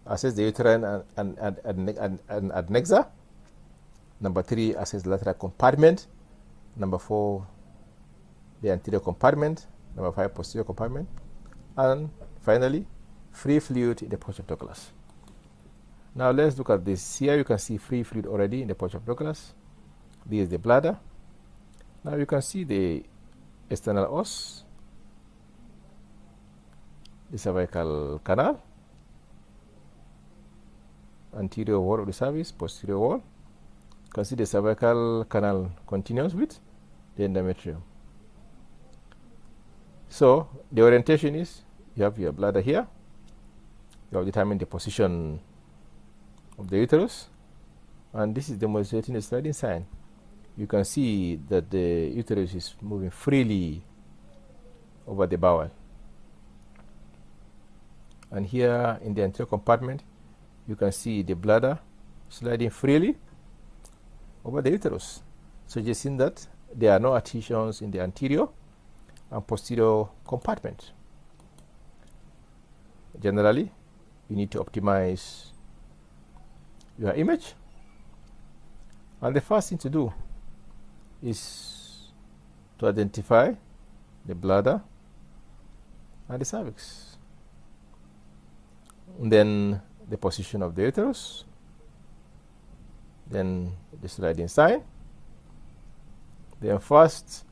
assess the uterine and adnexa. Number 3, assess the lateral compartment. Number 4, the anterior compartment. Number 5, posterior compartment. And finally, free fluid in the pouch of Douglas. Now let's look at this. Here you can see free fluid already in the pouch of Douglas. This is the bladder. Now you can see the external os, the cervical canal, anterior wall of the cervix, posterior wall. You can see the cervical canal continues with the endometrium. So the orientation is, you have your bladder here, you have determined the position of the uterus, and this is demonstrating the sliding sign. You can see that the uterus is moving freely over the bowel. And here in the anterior compartment, you can see the bladder sliding freely over the uterus, suggesting that there are no adhesions in the anterior and posterior compartment. Generally, you need to optimize your image, and the first thing to do is to identify the bladder and the cervix, and then the position of the uterus, then the sliding sign, then first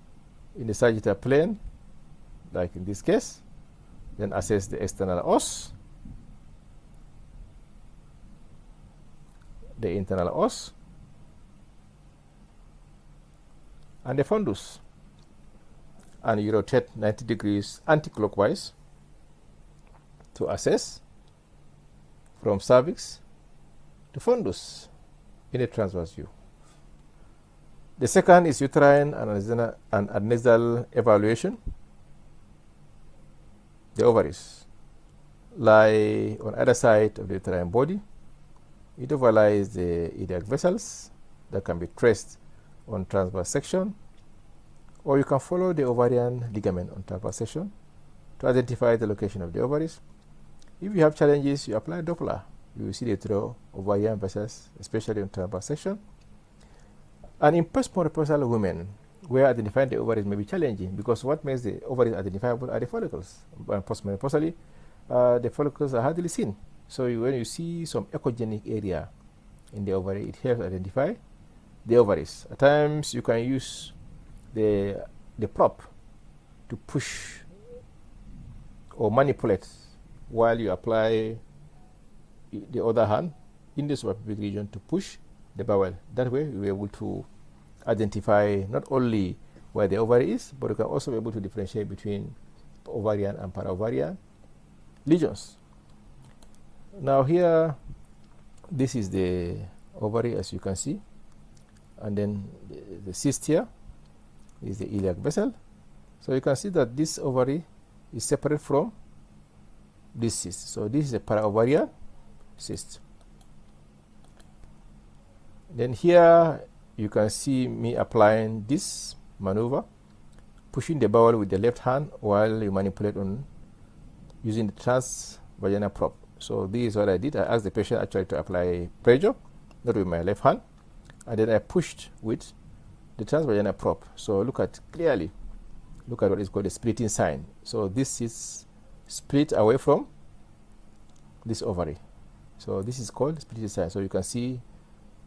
in the sagittal plane, like in this case, then assess the external os, the internal os, and the fundus. And you rotate 90 degrees anti-clockwise to assess from cervix to fundus in a transverse view. The second is uterine and adnexal evaluation. The ovaries lie on either side of the uterine body. It overlies the iliac vessels that can be traced on transverse section, or you can follow the ovarian ligament on transverse section to identify the location of the ovaries. If you have challenges, you apply Doppler. You will see the ovarian vessels, especially on transverse section. And in postmenopausal women, where identifying the ovaries may be challenging, because what makes the ovaries identifiable are the follicles. And postmenopausally, the follicles are hardly seen. So when you see some echogenic area in the ovary, it helps identify the ovaries. At times, you can use the prop to push or manipulate while you apply the other hand in the suprapubic region to push the bowel. That way, you'll be able to identify not only where the ovary is, but you can also be able to differentiate between ovarian and paraovarian lesions. Now here, this is the ovary, as you can see, and then the cyst here is the iliac vessel. So you can see that this ovary is separate from this cyst. So this is a paraovarian cyst. Then here you can see me applying this maneuver, pushing the bowel with the left hand while you manipulate on using the transvaginal prop. So this is what I did. I asked the patient actually to apply pressure, not with my left hand, and then I pushed with the transvaginal prop. So look at clearly, look at what is called the splitting sign. So this is split away from this ovary. So this is called splitting sign. So you can see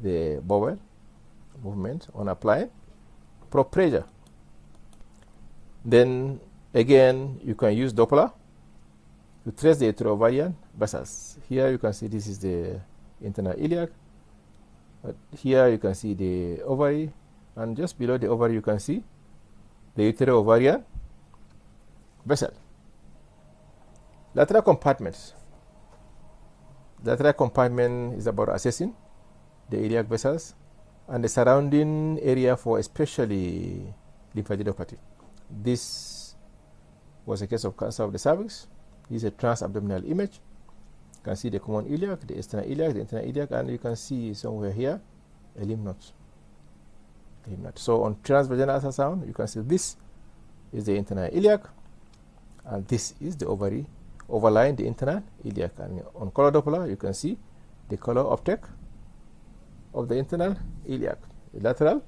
the bowel movement on applying prop pressure. Then again, you can use Doppler to trace the uterovarian vessels. Here you can see this is the internal iliac. But here you can see the ovary, and just below the ovary you can see the uterovarian vessel. Lateral compartments. The lateral compartment is about assessing the iliac vessels and the surrounding area for especially lymphadenopathy. This was a case of cancer of the cervix. This is a transabdominal image. You can see the common iliac, the external iliac, the internal iliac, and you can see somewhere here a lymph node. So on transvaginal ultrasound, you can see this is the internal iliac, and this is the ovary overlying the internal iliac. And on color Doppler, you can see the color uptake of the internal iliac, the lateral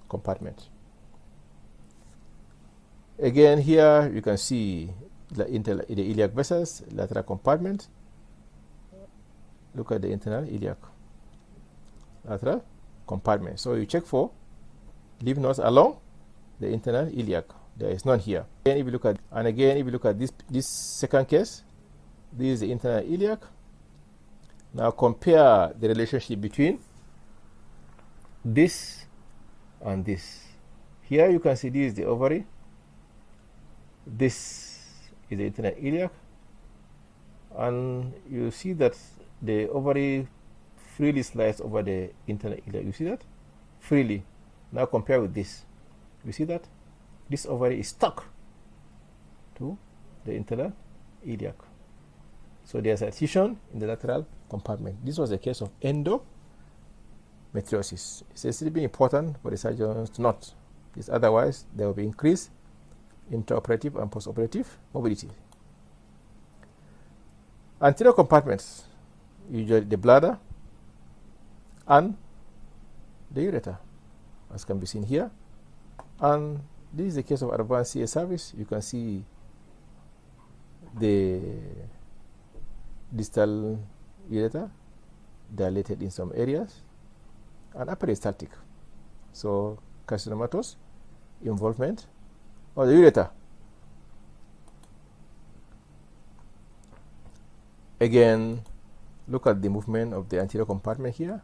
compartment. Again, here you can see the iliac vessels, lateral compartment. Look at the internal iliac, lateral compartment. So you check for lymph nodes along the internal iliac. There is none here. Again, if you look at, this second case, this is the internal iliac. Now compare the relationship between this and this. Here you can see this is the ovary. This is the internal iliac, and you see that the ovary freely slides over the internal iliac. You see that? Freely. Now compare with this. You see that? This ovary is stuck to the internal iliac. So there's adhesion in the lateral compartment. This was a case of endometriosis. It's extremely important for the surgeons to note this, otherwise there will be increased intraoperative and postoperative morbidity. Anterior compartments, usually the bladder and the ureter, as can be seen here. And this is the case of advanced CA cervix. You can see the distal ureter dilated in some areas and aperistatic. So carcinomatous involvement of the ureter. Again, look at the movement of the anterior compartment here.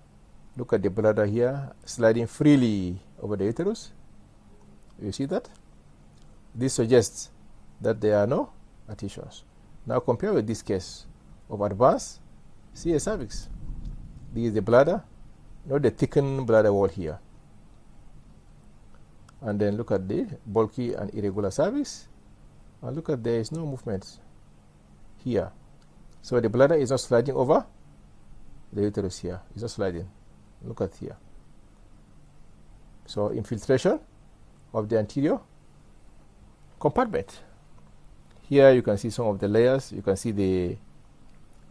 Look at the bladder here sliding freely over the uterus. You see that? This suggests that there are no adhesions. Now compare with this case of advanced CA cervix. This is the bladder, not the thickened bladder wall here. And then look at the bulky and irregular cervix. And look at, there is no movement here. So the bladder is not sliding over the uterus here. It's not sliding. Look at here. So infiltration of the anterior compartment. Here you can see some of the layers. You can see the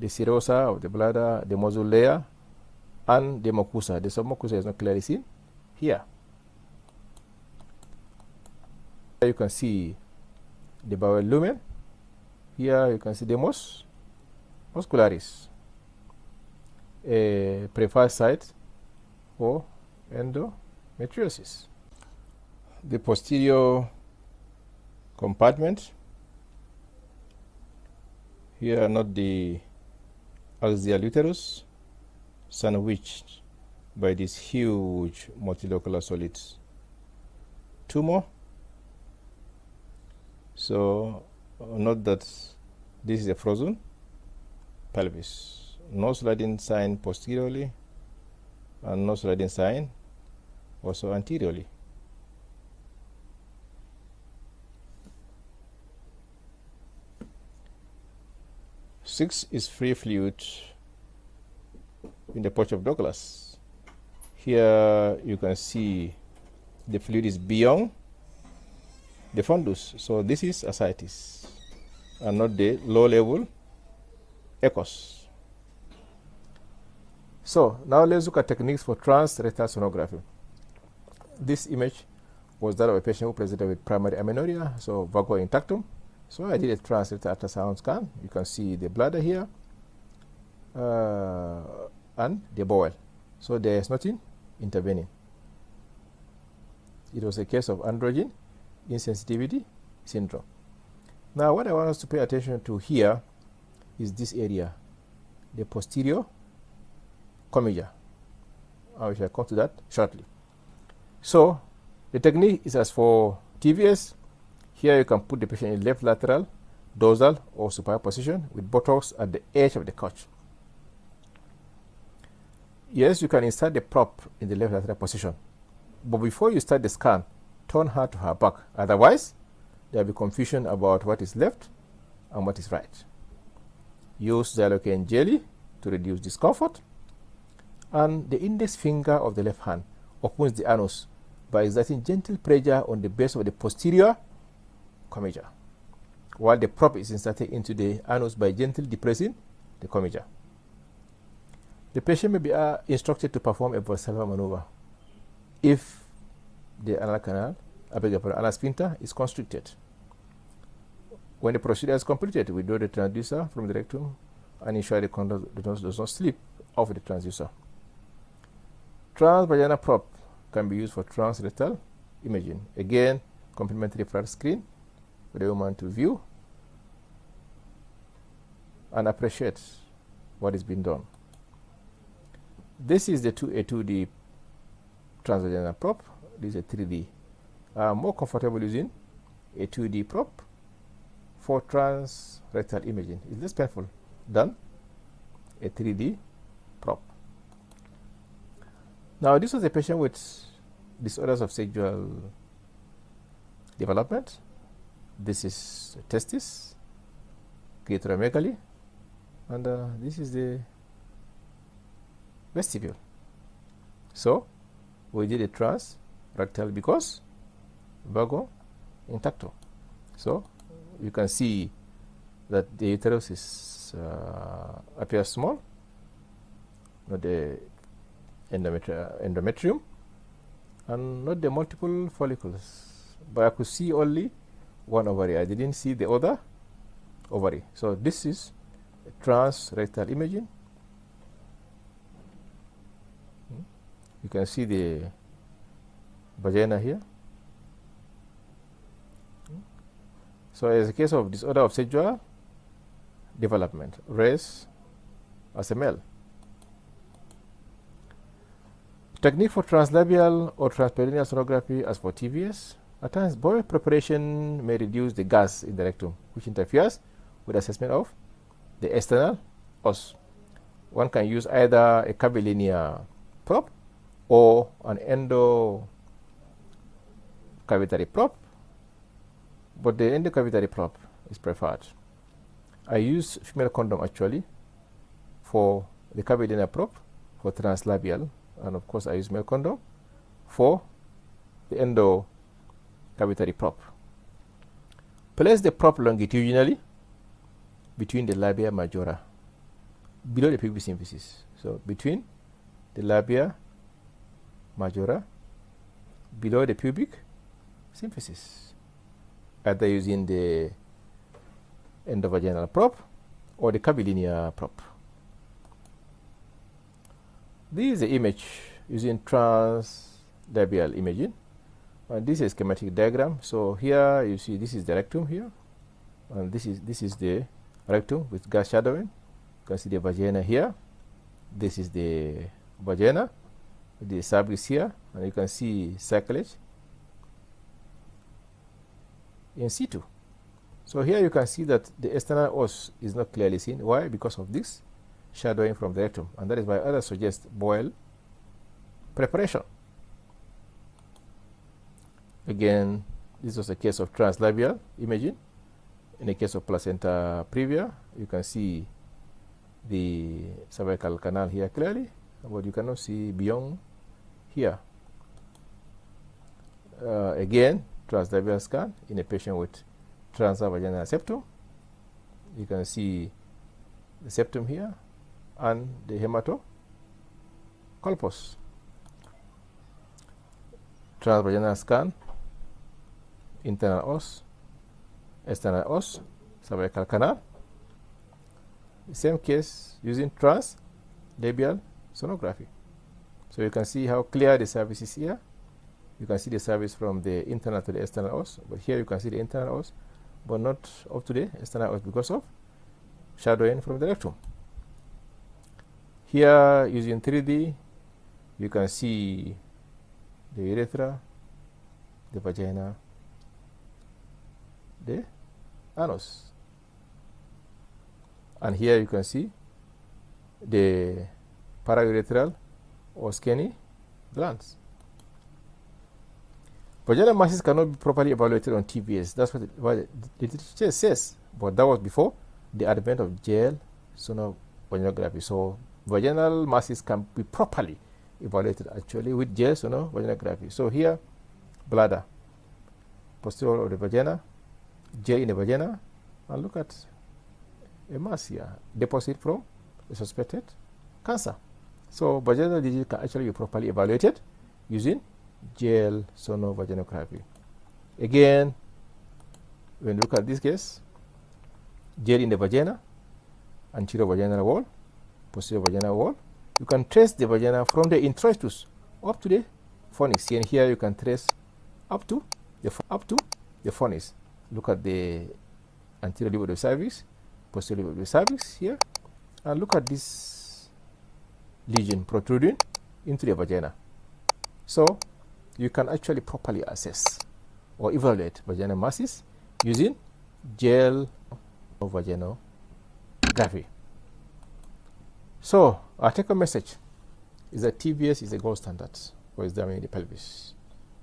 serosa of the bladder, the muscle layer, and the mucosa. The submucosa is not clearly seen here. Here you can see the bowel lumen. Here you can see the mus muscularis, a preferred site for endometriosis. The posterior compartment. Here, not the axial uterus, sandwiched by this huge multilocular solid tumor. So note that this is a frozen pelvis. No sliding sign posteriorly and no sliding sign also anteriorly. Six is free fluid in the pouch of Douglas. Here you can see the fluid is beyond the fundus. So this is ascites and not the low level echoes. So now let's look at techniques for transrectal sonography. This image was that of a patient who presented with primary amenorrhea, so vago intactum. So I did a transrectal ultrasound scan. You can see the bladder here and the bowel. So there is nothing intervening. It was a case of androgen insensitivity syndrome. Now what I want us to pay attention to here is this area, the posterior commissure. I shall come to that shortly. So the technique is as for TVS. Here you can put the patient in left lateral, dorsal or supine position with buttocks at the edge of the couch. Yes, you can insert the prop in the left lateral position, but before you start the scan, turn her to her back. Otherwise, there will be confusion about what is left and what is right. Use xylocaine jelly to reduce discomfort, and the index finger of the left hand opens the anus by exerting gentle pressure on the base of the posterior commissure, while the prop is inserted into the anus by gently depressing the commissure. The patient may be instructed to perform a Valsalva maneuver if the anal canal, anal sphincter is constricted. When the procedure is completed, we draw the transducer from the rectum and ensure the condom does not slip off the transducer. Transvaginal prop can be used for transrectal imaging. Again, complementary flat screen for the woman to view and appreciate what is being done. This is a 2D transvaginal prop. This is a 3D. I'm more comfortable using a 2D prop for transrectal imaging. It's less painful than a 3D prop. Now, this was a patient with disorders of sexual development. This is testis, clitoromegaly, and this is the vestibule. So we did a transrectal because vago intacto. So you can see that the uterus is appears small, not the endometrium, and not the multiple follicles. But I could see only one ovary. I didn't see the other ovary. So this is transrectal imaging. You can see the vagina here. So as a case of disorder of sexual development, race as a male. Technique for translabial or transperineal sonography as for TVS. At times, bowel preparation may reduce the gas in the rectum, which interferes with assessment of the external os. One can use either a curvilinear prop or an endocavitary prop, but the endocavitary prop is preferred. I use female condom actually for the curvilinear prop for translabial, and of course I use male condom for the endocavitary prop. Place the prop longitudinally between the labia majora, below the pubic symphysis. So between the labia majora, below the pubic symphysis, either using the endovaginal prop or the curvilinear prop. This is the image using translabial imaging. And this is a schematic diagram. So here you see this is the rectum here, and this is the rectum with gas shadowing. You can see the vagina here. This is the vagina with the cervix here, and you can see sacrilege in situ. So here you can see that the external os is not clearly seen. Why? Because of this shadowing from the rectum, and that is why others suggest bowel preparation. Again, this was a case of translabial imaging. In the case of placenta previa, you can see the cervical canal here clearly, but you cannot see beyond here. Again, translabial scan in a patient with transvaginal septum. You can see the septum here and the hematocolpus. Transvaginal scan, internal os, external os, cervical canal. The same case using translabial sonography. So you can see how clear the cervix is here. You can see the cervix from the internal to the external os, but here you can see the internal os, but not up to the external os because of shadowing from the rectum. Here using 3D, you can see the urethra, the vagina, the anus, and here you can see the paraurethral or skinny glands. Vaginal masses cannot be properly evaluated on TVS. That's what the literature says, but that was before the advent of gel sonovaginography. So vaginal masses can be properly evaluated actually with gel sonovaginography. So here, bladder, posterior of the vagina, gel in the vagina, and look at a mass here, deposit from a suspected cancer. So vaginal disease can actually be properly evaluated using gel sonovaginography. Again, when you look at this case, gel in the vagina, anterior vaginal wall, posterior vaginal wall, you can trace the vagina from the introitus up to the fornix, and here you can trace up to the fornix. Look at the anterior lip of the cervix, posterior lip of the cervix here, and look at this lesion protruding into the vagina. So you can actually properly assess or evaluate vaginal masses using gel vaginography. So our take-home message is that TVS is a gold standard for examining the pelvis,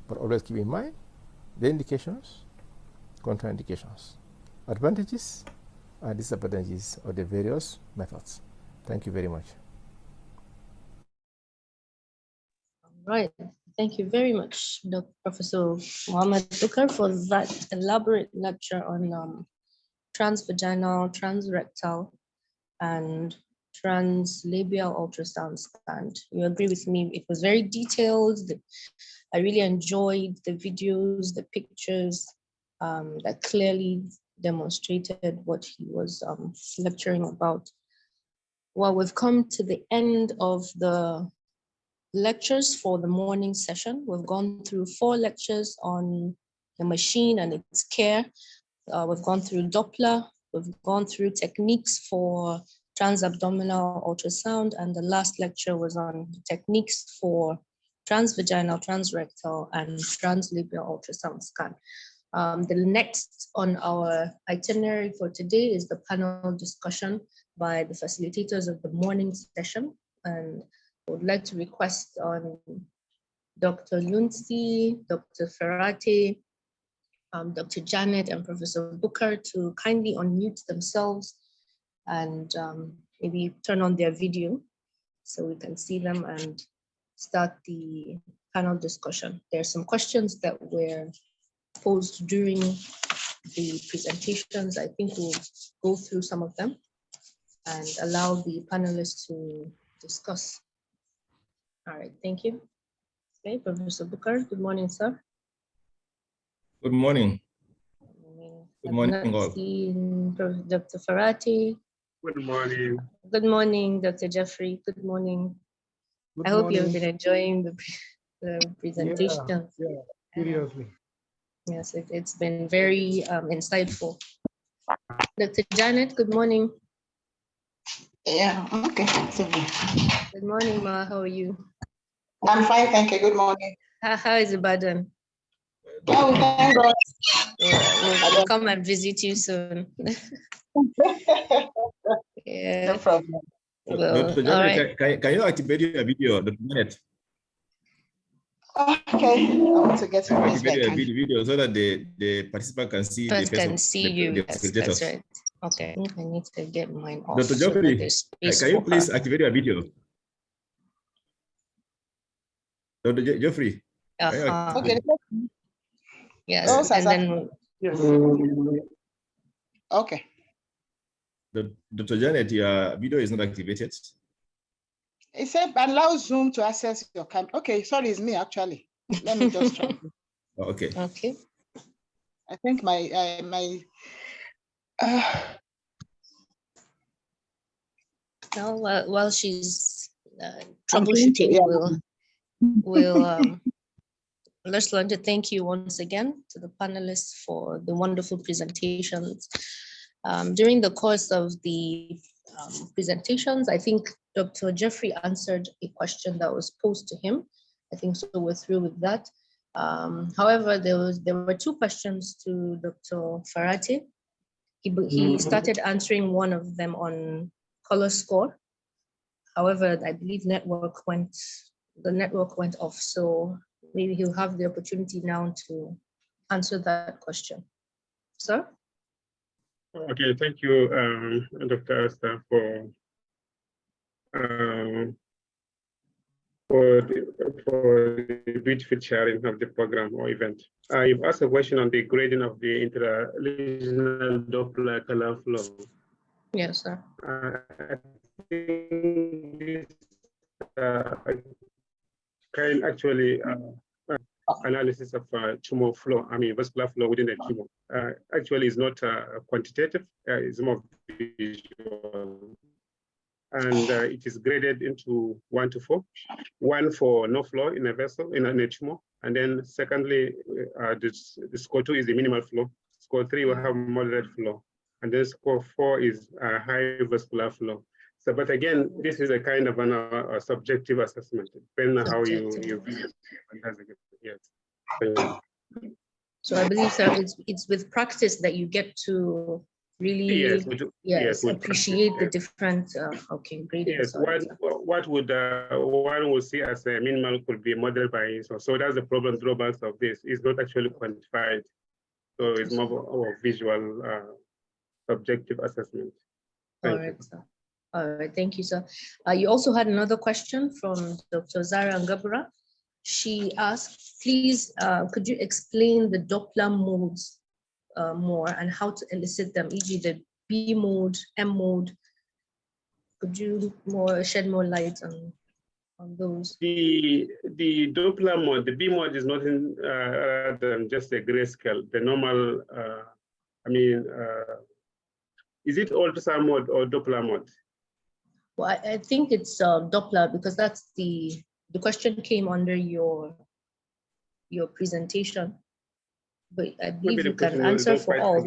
but always keep in mind the indications, contraindications, advantages, and disadvantages of the various methods. Thank you very much. Right. Thank you very much, Dr. Professor Mohammed Dukar, for that elaborate lecture on transvaginal, transrectal, and translabial ultrasound scan. You agree with me? It was very detailed. I really enjoyed the videos, the pictures that clearly demonstrated what he was lecturing about. Well, we've come to the end of the lectures for the morning session. We've gone through 4 lectures on the machine and its care. We've gone through Doppler. We've gone through techniques for transabdominal ultrasound, and the last lecture was on techniques for transvaginal, transrectal, and translabial ultrasound scan. The next on our itinerary for today is the panel discussion by the facilitators of the morning session. And I would like to request on Dr. Lunsi, Dr. Ferrate, Dr. Janet, and Professor Booker to kindly unmute themselves and maybe turn on their video so we can see them and start the panel discussion. There are some questions that were posed during the presentations. I think we'll go through some of them and allow the panelists to discuss. All right, thank you. Okay, Professor Booker, good morning, sir. Good morning. Good morning, all. Dr. Ferrati. Good morning. Good morning, Dr. Jeffrey. Good morning. Good I hope morning. you've been enjoying the presentation. Yeah, seriously. Yes, it's been very insightful. Dr. Janet, good morning. Yeah, okay. Good morning, Ma. How are you? I'm fine, thank you. Good morning. How is Ibadan? Oh, thank God. We'll come and visit you soon. Yeah. No problem. Well, Dr. Janet, can you activate your video, Dr. Janet? Okay, I want to get some activate your video so that the participant can see the face of you. The Yes, facilitators. that's right. Okay, I need to get mine off. Dr. Geoffrey, can you please activate your video? Dr. Geoffrey. Okay. Yes, oh, and then yes. Okay. Dr. Janet, your video is not activated. It said allow Zoom to access your camera. Okay, sorry, it's me actually. Let me just try. Okay. Okay. I think my now while she's troubleshooting, we'll let's learn to thank you once again to the panelists for the wonderful presentations. During the course of the presentations, I think Dr. Jeffrey answered a question that was posed to him. I think so we're through with that. However, there were two questions to Dr. Ferrati. He started answering one of them on color score. However, I believe the network went off. So maybe he'll have the opportunity now to answer that question. Sir? Okay, thank you, Dr. Asta, for the beautiful sharing of the program or event. You've asked a question on the grading of the intra-lesional Doppler color flow. Yes, sir. I think this can actually analysis of tumor flow, vascular flow within the tumor. Actually, is not quantitative, it's more visual. And it is graded into 1 to 4. 1 for no flow in a vessel, in a tumor. And then secondly, the score 2 is the minimal flow. Score 3 will have moderate flow. And then score 4 is high vascular flow. So, but again, this is a kind of a subjective assessment, depending on how you view it. Yes. So I believe, sir, it's with practice that you get to really appreciate the different grading. Yes, what would one would see as a minimal could be modeled by so that's the problem drawbacks of this. It's not actually quantified, so it's more of a visual subjective assessment. All right, sir. All right, thank you, sir. You also had another question from Dr. Zara Ngabura. She asked, please, could you explain the Doppler modes more and how to elicit them, e.g. the B mode, M mode? Could you shed more light on those? The Doppler mode, the B mode is nothing other than just a grayscale. The normal, is it ultrasound mode or Doppler mode? Well, I think it's Doppler because that's the question came under your presentation. But I believe you can answer for all.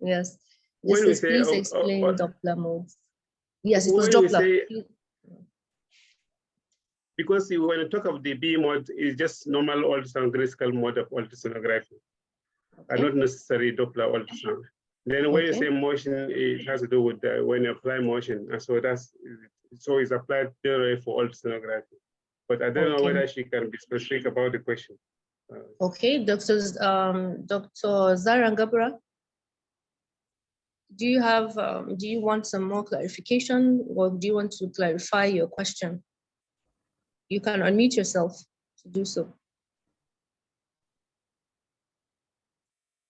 Yes. This is, please explain Doppler modes. Yes, it was Doppler. because when you talk of the B mode, it's just normal ultrasound grayscale mode of ultrasonography, and not necessarily Doppler ultrasound. Then when you say motion, it has to do with when you apply motion, and so it's applied theory for ultrasonography. But I don't know whether she can be specific about the question. Okay, Dr. Zarangabra, do you want some more clarification, or do you want to clarify your question? You can unmute yourself to do so.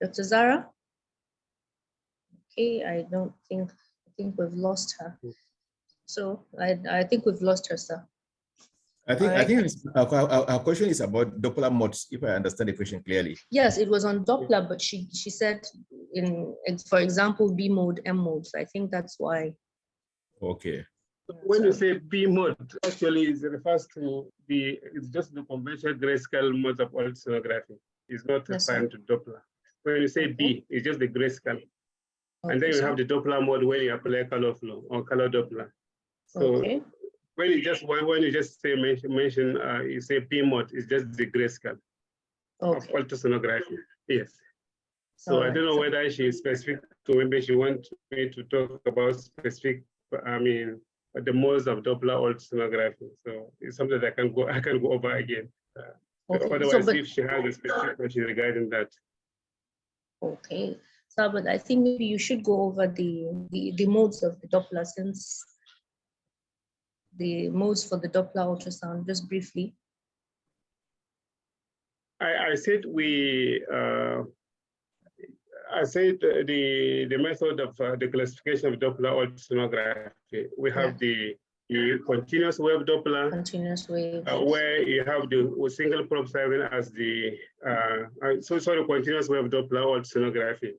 Dr. Zara? Okay, I think we've lost her. So I think we've lost her, sir. I think our question is about Doppler modes, if I understand the question clearly. Yes, it was on Doppler, but she said for example, B mode, M mode. So I think that's why. Okay. When you say B mode, actually it refers to it's just the conventional grayscale mode of ultrasonography. It's not referring to Doppler. When you say B, it's just the grayscale. And then you have the Doppler mode when you apply color flow or color Doppler. So when you just say mention you say P mode, it's just the grayscale of ultrasonography. Yes. So I don't know whether she is specific to, maybe she wants me to talk about specific, the modes of Doppler ultrasonography. So it's something that I can go over again. Otherwise, if she has a specific question regarding that. Okay. So, but I think maybe you should go over the modes of the Doppler, since the modes for the Doppler ultrasound, just briefly. I said the method of the classification of Doppler ultrasonography. We have the continuous wave Doppler, where you have the single probe siren as the continuous wave Doppler ultrasonography.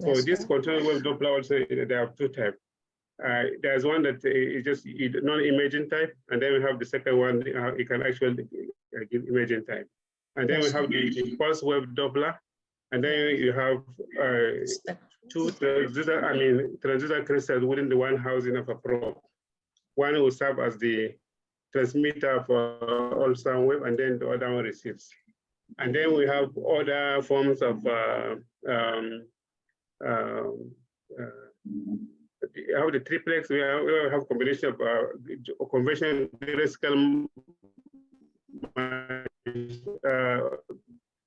So this continuous wave Doppler also, there are two types. There's one that is just non-imaging type, and then we have the second one, it can actually give imaging type. And then we have the pulse wave Doppler, and then you have two transducer crystals within the one housing of a probe. One will serve as the transmitter for ultrasound wave, and then the other one receives. And then we have other forms of how the triplex, we have combination of conventional grayscale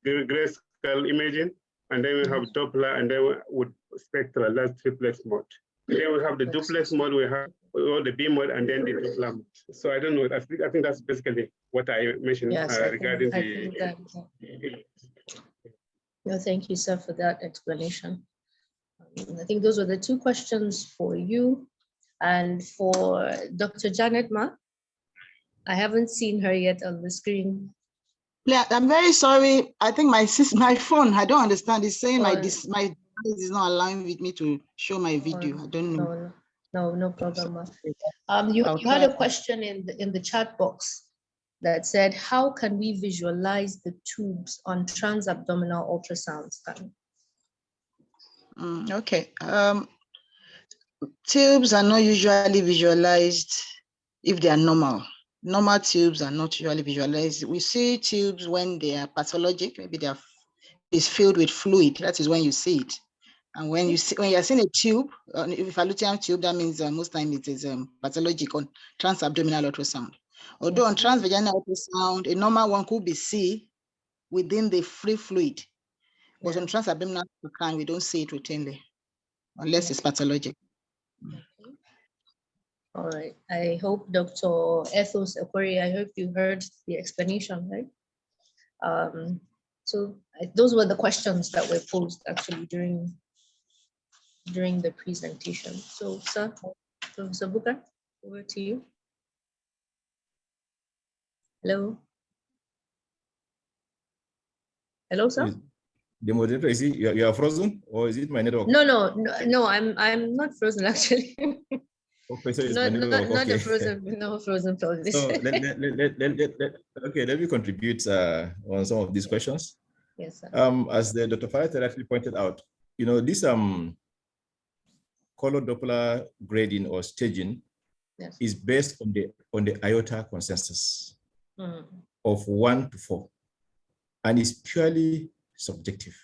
grayscale imaging, and then we have Doppler, and then with spectral, that's triplex mode. And then we have the duplex mode, we have the B mode, and then the Doppler mode. So I don't know, I think that's basically what I mentioned regarding No, thank you, sir, for that explanation. I think those were the two questions for you. And for Dr. Janet Ma, I haven't seen her yet on the screen. Yeah, I'm very sorry. I think my phone, I don't understand. It's saying my device is not allowing with me to show my video. I don't know. No problem. You had a question in the chat box that said, how can we visualize the tubes on transabdominal ultrasound scan? Okay. Tubes are not usually visualized if they are normal. Normal tubes are not usually visualized. We see tubes when they are pathologic, maybe it's filled with fluid. That is when you see it. And when you are seeing a tube, if a luteal tube, that means most times it is pathologic on transabdominal ultrasound. Although on transvaginal ultrasound, a normal one could be seen within the free fluid. But on transabdominal ultrasound, we don't see it routinely, unless it's pathologic. All right. I hope Dr. Ethos Okori, I hope you heard the explanation, right? So those were the questions that were posed actually during the presentation. So, sir, Professor Booker, over to you. Hello. Hello, sir. The moderator, is it you are frozen, or is it my network? No, I'm not frozen actually. Okay, so it's not okay. a frozen, no frozen pelvis. So let me contribute on some of these questions. Yes, sir. As the Dr. Fayette actually pointed out, this color Doppler grading or staging is based on the IOTA consensus. of 1 to 4, and it's purely subjective.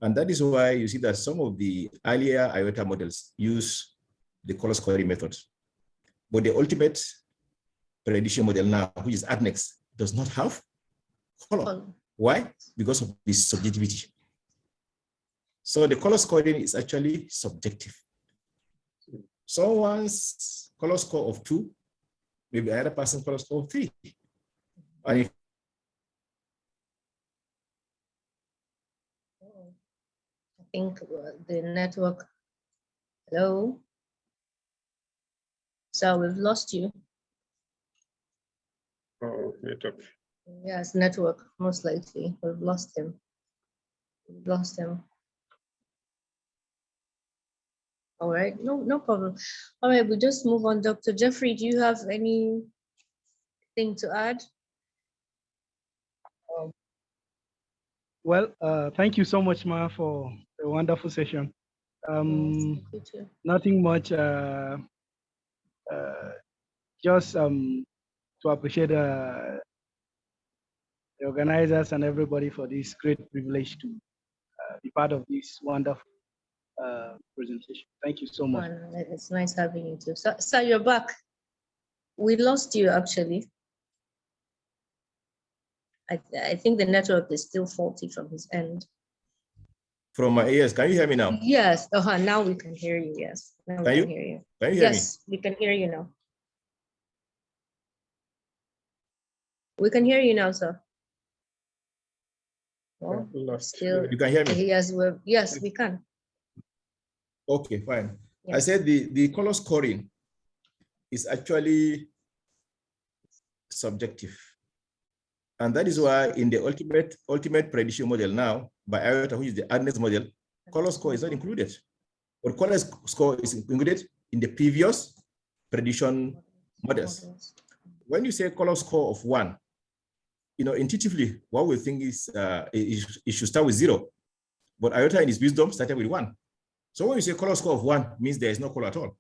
And that is why you see that some of the earlier IOTA models use the color scoring method. But the ultimate prediction model now, which is Adnexa, does not have color. Why? Because of this subjectivity. So the color scoring is actually subjective. Someone's color score of 2, maybe another person's color score of 3. And if I think the network, hello? So we've lost you. Oh, network. Yes, network, most likely. We've lost him. We've lost him. All right, no problem. All right, we'll just move on. Dr. Jeffrey, do you have anything to add? Well, thank you so much, Ma, for a wonderful session. Nothing much, just to appreciate the organizers and everybody for this great privilege to be part of this wonderful presentation. Thank you so much. It's nice having you too. So you're back. We lost you actually. I think the network is still faulty from his end. from my ears, can you hear me now? Yes. Now we can hear you. Yes. Now we can hear you. Can you hear me? Yes, we can hear you now. We can hear you now, sir. Well, still, you can hear me? Yes, we can. Okay, fine. Yes. I said the color scoring is actually subjective. And that is why in the ultimate prediction model now, by IOTA, which is the Adnexa model, color score is not included. But color score is included in the previous prediction models. When you say color score of 1, intuitively, what we think is it should start with 0. But IOTA in its wisdom started with 1. So when you say color score of 1, means there is no color at all.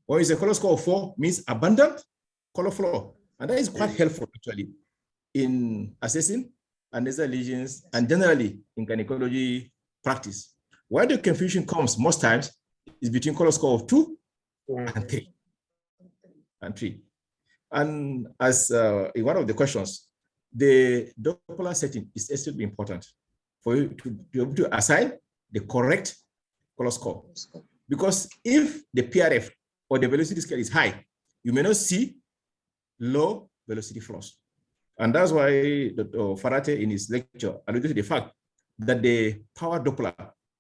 When you say color score of 4, means abundant color flow. And that is quite helpful actually in assessing Adnexa lesions and generally in gynecology practice. Where the confusion comes most times is between color score of 2 and 3. And as in one of the questions, the Doppler setting is extremely important for you to be able to assign the correct color score. Because if the PRF or the velocity scale is high, you may not see low velocity flows. And that's why Dr. Farate in his lecture alluded to the fact that the power Doppler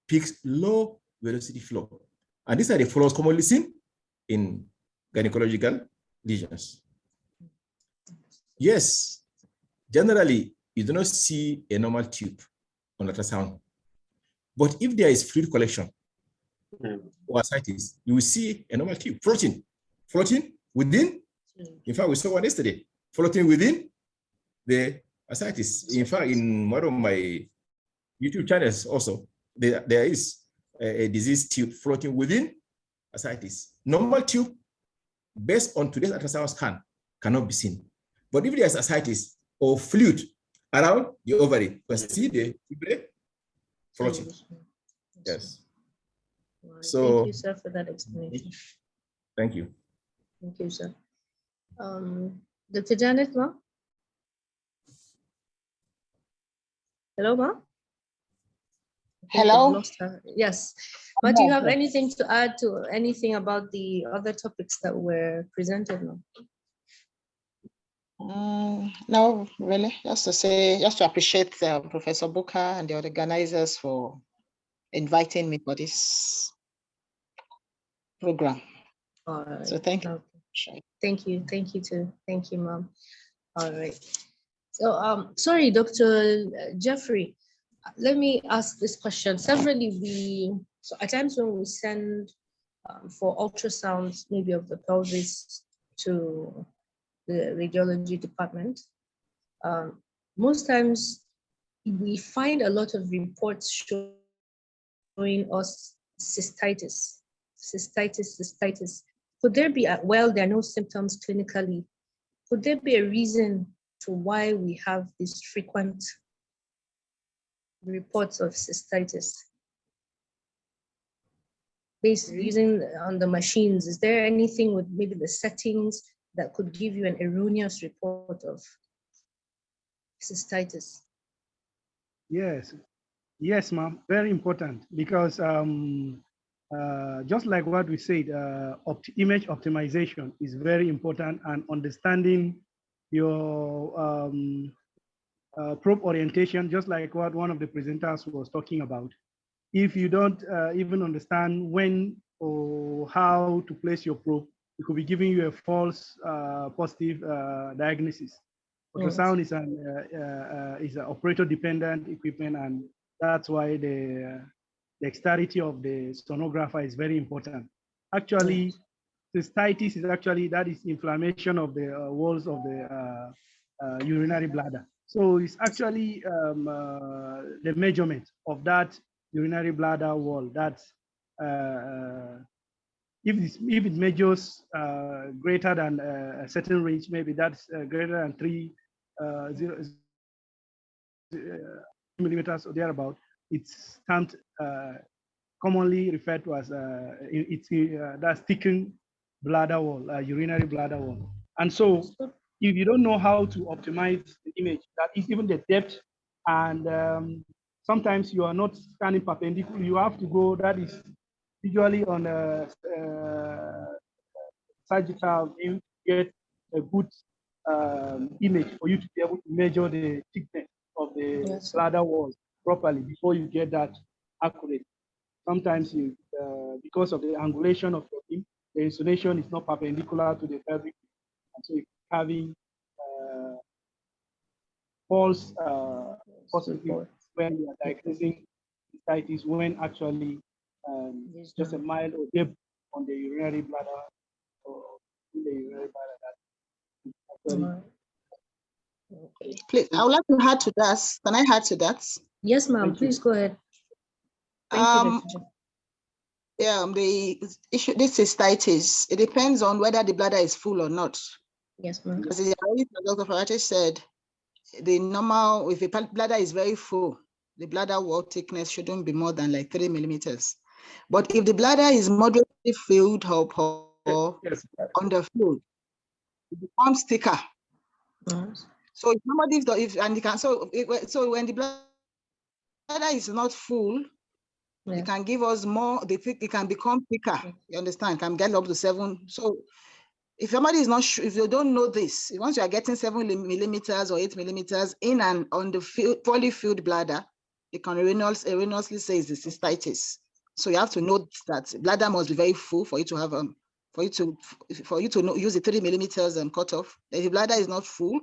picks low velocity flow. And these are the flows commonly seen in gynecological lesions. Yes, generally, you do not see a normal tube on ultrasound. But if there is fluid collection or ascites, you will see a normal tube floating within. In fact, we saw one yesterday, floating within the ascites. In fact, in one of my YouTube channels also, there is a disease tube floating within ascites. Normal tube, based on today's ultrasound scan, cannot be seen. But if there's ascites or fluid around the ovary, you can see the tube floating. Yes. Right. So thank you, sir, for that explanation. Thank you. Thank you, sir. Dr. Janet, Ma? Hello, Ma? Hello? Lost her. Yes. But do you have anything to add to anything about the other topics that were presented now? No, really. Just to appreciate Professor Booker and the organizers for inviting me for this program. All right. So thank you. Okay. Thank you too. Thank you, Mom. All right. So sorry, Dr. Jeffrey, let me ask this question. Severally, so at times when we send for ultrasounds, maybe of the pelvis to the radiology department, most times we find a lot of reports showing us cystitis. Could there be, well, there are no symptoms clinically. could there be a reason to why we have these frequent reports of cystitis? Based using on the machines, is there anything with maybe the settings that could give you an erroneous report of cystitis? Yes, ma'am. Very important, because just like what we said, image optimization is very important, and understanding your probe orientation, just like what one of the presenters was talking about. If you don't even understand when or how to place your probe, it could be giving you a false positive diagnosis. Ultrasound is an operator-dependent equipment, and that's why the dexterity of the sonographer is very important. Actually, cystitis is that is inflammation of the walls of the urinary bladder. So it's actually the measurement of that urinary bladder wall. That's if it measures greater than a certain range, maybe that's greater than 3 millimeters or thereabout, it's commonly referred to as that's thickened bladder wall, urinary bladder wall. And so if you don't know how to optimize the image, that is even the depth, and sometimes you are not scanning perpendicular, you have to go, that is usually on a sagittal view, to get a good image for you to be able to measure the thickness of the bladder wall properly before you get that accurate. Sometimes you, because of the angulation of your beam, the insulation is not perpendicular to the fabric, and so you're having false positive when you are diagnosing cystitis, when actually just a mild or dip on the urinary bladder or in the urinary bladder. Please, I would like to add to that. Can I add to that? Yes, ma'am. Please go ahead. Thank you. Yeah, the issue, this cystitis, it depends on whether the bladder is full or not. Yes, ma'am. As Dr. Farate said, the normal, if the bladder is very full, the bladder wall thickness shouldn't be more than like 3 millimeters. But if the bladder is moderately filled up or underfilled, it becomes thicker. Yes. So if somebody so when the bladder is not full, it can give us more. It can become thicker. You understand? It can get up to 7. So if somebody is not sure, if you don't know this, once you are getting 7 millimeters or 8 millimeters in and on the fully filled bladder, it can erroneously say it's the cystitis. So you have to know that bladder must be very full for you to have for you to use the 3 millimeters cutoff. If the bladder is not full,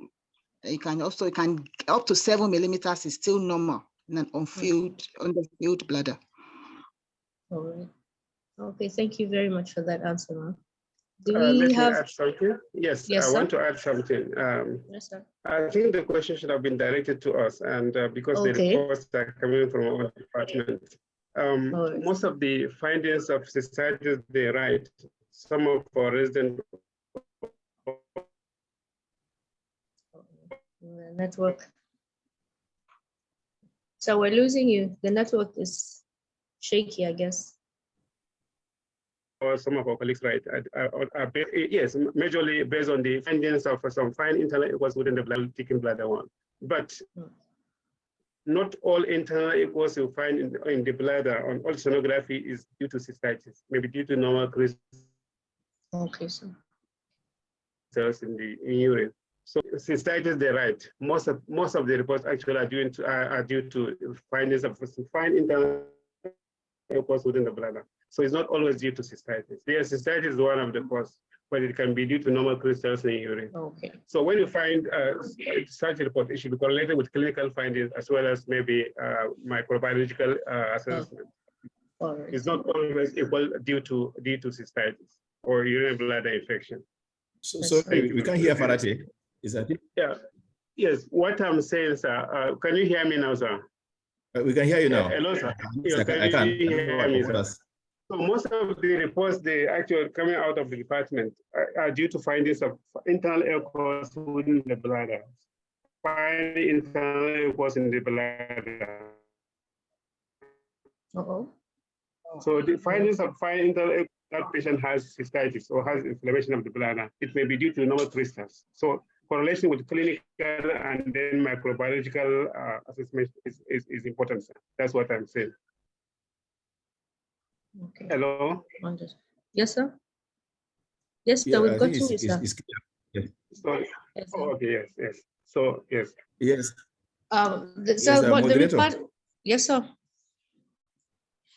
it can up to 7 millimeters is still normal in an underfilled bladder. All right. Okay, thank you very much for that answer, ma'am. Let me add something. Yes, I want to add something. Yes, sir. I think the question should have been directed to us, and because the reports are coming from our department, most of the findings of cystitis, they write, some of our residents. Network. So we're losing you. The network is shaky, I guess. Or some of our colleagues write, yes, majorly based on the findings of some fine internal echoes within the thickened bladder wall. But not all internal echoes you find in the bladder on ultrasonography is due to cystitis, maybe due to normal crystals in the urine. So cystitis, they're right. Most of the reports actually are due to findings of fine internal echoes within the bladder. So it's not always due to cystitis. Yes, cystitis is one of the causes, but it can be due to normal crystals in urine. Okay. So when you find such a report, it should be correlated with clinical findings as well as maybe microbiological assessment. Right. It's not always equal due to cystitis or urinary bladder infection. So we can hear Farate. Is that it? Yeah. Yes. What I'm saying, sir. Can you hear me now, sir? We can hear you now. Hello, sir. I can. You hear me, sir? So most of the reports, they actually coming out of the department are due to findings of internal echoes within the bladder. Finding internal echoes in the bladder. So the findings of finding internal echoes that patient has cystitis or has inflammation of the bladder, it may be due to normal crystals. So correlation with clinical and then microbiological assessment is important. Sir. That's what I'm saying. Okay. Hello? Yes, sir. Yes, sir, Yeah, we've I got think you, sir. it's clear. Yes. Sorry. Yes, Oh, okay, yes. So, yes. Yes. So what the moderator. report? Yes, sir.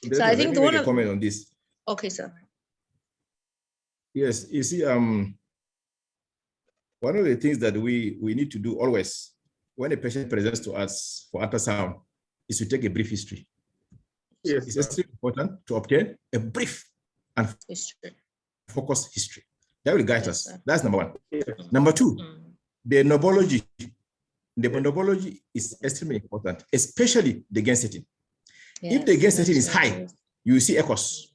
Moderator, So I think let me the make one a comment on this. Okay, sir. Yes, you see, one of the things that we need to do always when a patient presents to us for ultrasound is to take a brief history. Yes, it's extremely important to obtain a brief and focused history. That will guide us. That's number one. Yes. Number two, the knobology. The knobology is extremely important, especially the gain setting. If the gain setting is high, you will see echoes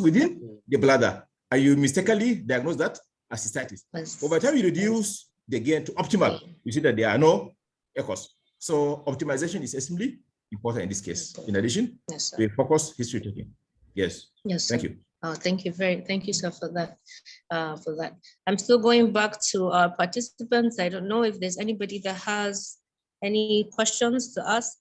within the bladder, and you mistakenly diagnose that as cystitis. But by the time you reduce the gain to optimal, you see that there are no echoes. So optimization is extremely important in this case. In addition, to focus history taking. Yes. Yes. Thank you. Thank you, sir, for that. I'm still going back to our participants. I don't know if there's anybody that has any questions to ask.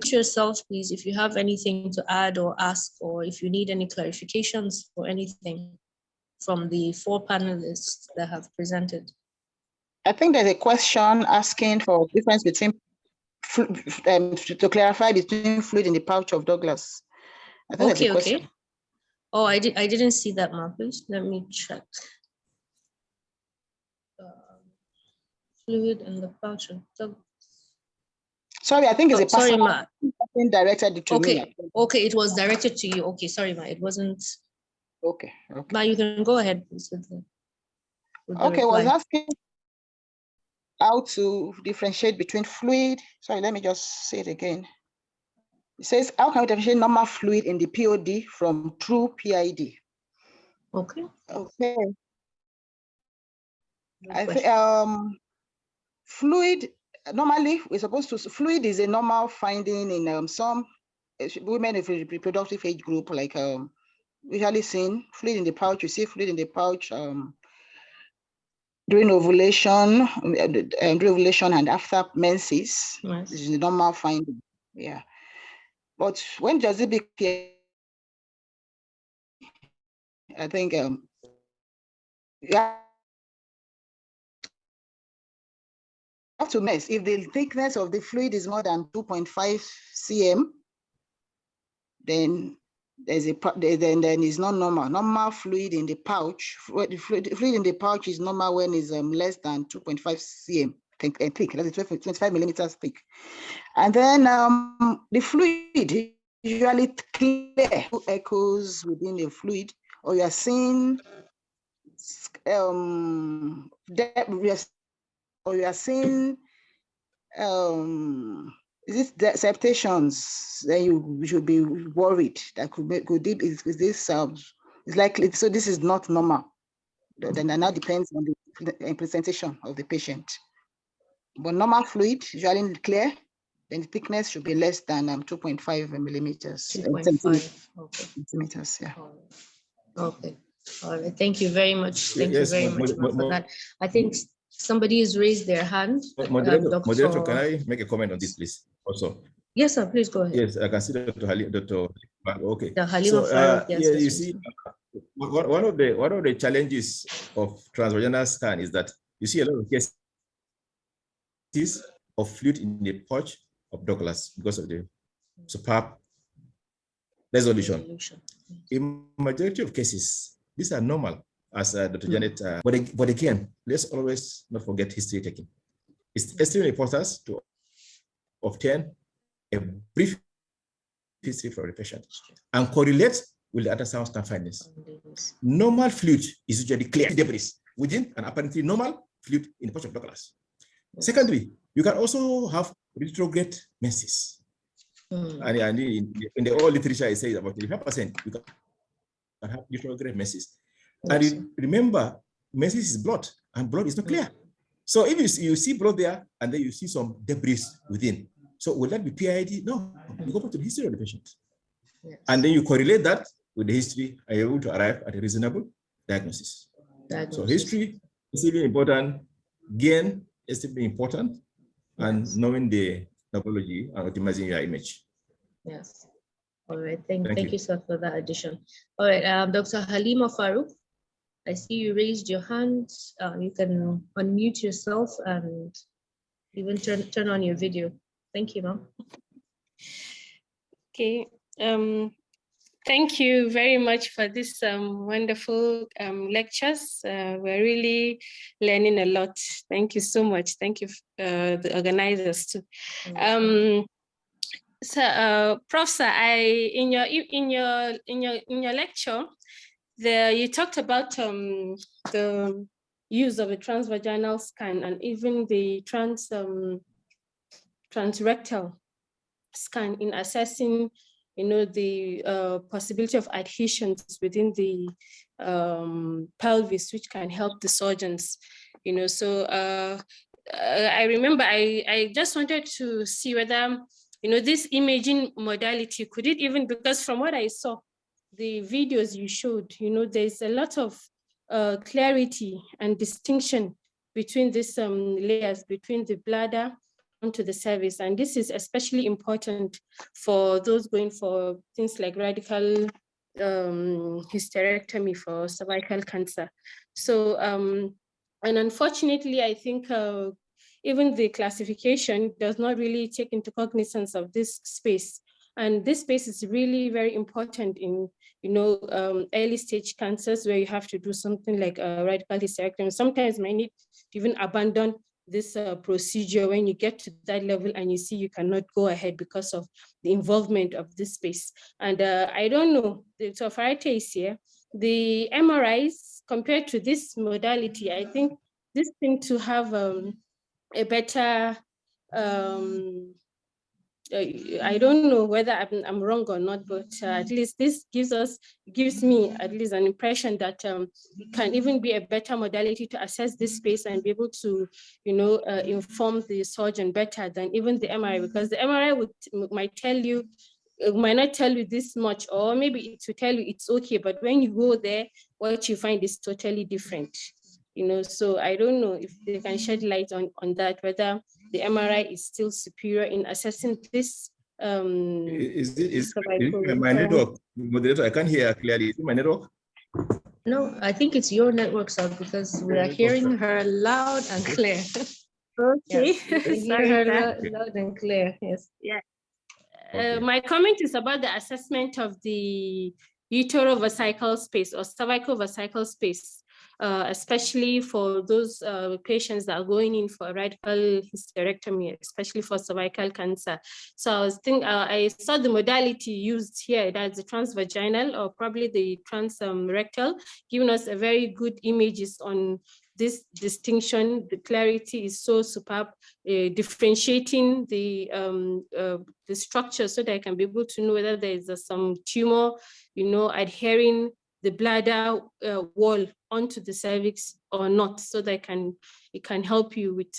Yourself, please, if you have anything to add or ask, or if you need any clarifications or anything from the 4 panelists that have presented. I think there's a question asking for difference between to clarify between fluid in the pouch of Douglas. I think Okay, that's a question. okay. Oh, I didn't see that, ma. Please let me check. Fluid in the pouch of Douglas. Sorry, I think it's a sorry, ma. Directed to me. Okay, it was directed to you. Okay, sorry, ma. It wasn't. Okay. Ma, you can go ahead, please. Okay, was asking how to differentiate between fluid. Sorry, let me just say it again. It says, how can we differentiate normal fluid in the POD from true PID? Okay. Okay. I think fluid, normally we're supposed to, fluid is a normal finding in some women of a reproductive age group, like usually seen fluid in the pouch. You see fluid in the pouch during ovulation, and after menses. Nice. This is the normal finding. Yeah. But when does it become? I think yeah. Have to mess. If the thickness of the fluid is more than 2.5 cm, then there's then it's not normal. Normal fluid in the pouch, fluid in the pouch is normal when it's less than 2.5 cm thick. That's 25 millimeters thick. And then the fluid usually clear echoes within the fluid, or you are seeing or you are seeing is this septations, then you should be worried that could is this it's likely, so this is not normal. Then that now depends on the presentation of the patient. But normal fluid usually clear, then the thickness should be less than 2.5 millimeters. 2.5 centimeters. Yeah. Okay. All right. Thank you very much. Thank Yes, you very much for that. I think somebody has raised their hand. Moderator, can I make a comment on this, please? Also. Yes, sir. Please go ahead. Yes, I can see Dr. Okay. Halima Farouk, yes, yeah, you see, one of the challenges of transvaginal scan is that you see a lot of cases of fluid in the pouch of Douglas because of the superb resolution. In majority of cases, these are normal, as Dr. Janet. But again, let's always not forget history taking. It's extremely important to obtain a brief history from the patient and correlate with the ultrasound scan findings. Normal fluid is usually clear debris within an apparently normal fluid in the pouch of Douglas. Yes. Secondly, you can also have retrograde menses. And in the old literature, it says about 35% you can have retrograde menses. Yes. And remember, menses is blood, and blood is not clear. So if you see blood there, and then you see some debris within, so will that be PID? No, you go back to the history of the patient. Yes. And then you correlate that with the history, and you're able to arrive at a reasonable diagnosis. So history is really important, gain is really important, and knowing the neurology and optimizing your image. Yes. All right. Thank you, sir, for that addition. All right, Dr. Halima Farouk, I see you raised your hand. You can unmute yourself and even turn on your video. Thank you, ma'am. Okay. Thank you very much for this wonderful lectures. We're really learning a lot. Thank you so much. Thank you, the organizers too. Prof, in your lecture, you talked about the use of a transvaginal scan and even the transrectal scan in assessing, the possibility of adhesions within the pelvis, which can help the surgeons. So I remember I just wanted to see whether, this imaging modality, could it even, because from what I saw, the videos you showed, there's a lot of clarity and distinction between these layers, between the bladder onto the cervix. And this is especially important for those going for things like radical hysterectomy for cervical cancer. So, and unfortunately, I think even the classification does not really take into cognizance of this space. And this space is really very important in, early stage cancers where you have to do something like a radical hysterectomy. Sometimes you might need to even abandon this procedure when you get to that level and you see you cannot go ahead because of the involvement of this space. And I don't know, so Farate is here, the MRIs compared to this modality, I think this seems to have a better, I don't know whether I'm wrong or not, but at least this gives me at least an impression that it can even be a better modality to assess this space and be able to, inform the surgeon better than even the MRI, because the MRI might not tell you this much, or maybe it will tell you it's okay, but when you go there, what you find is totally different. So I don't know if they can shed light on that, whether the MRI is still superior in assessing this. Is my network, moderator? I can't hear clearly. Is it my network? No, I think it's your network, sir, because we are hearing her loud and clear. Okay. Yes, hear her loud and clear. Yes. Yeah. My comment is about the assessment of the uterovesical space or cervical-vesical space, especially for those patients that are going in for radical hysterectomy, especially for cervical cancer. So I was thinking, I saw the modality used here, that's the transvaginal or probably the transrectal, giving us a very good images on this distinction. The clarity is so superb, differentiating the structure so that I can be able to know whether there is some tumor, adhering the bladder wall onto the cervix or not, so that it can help you with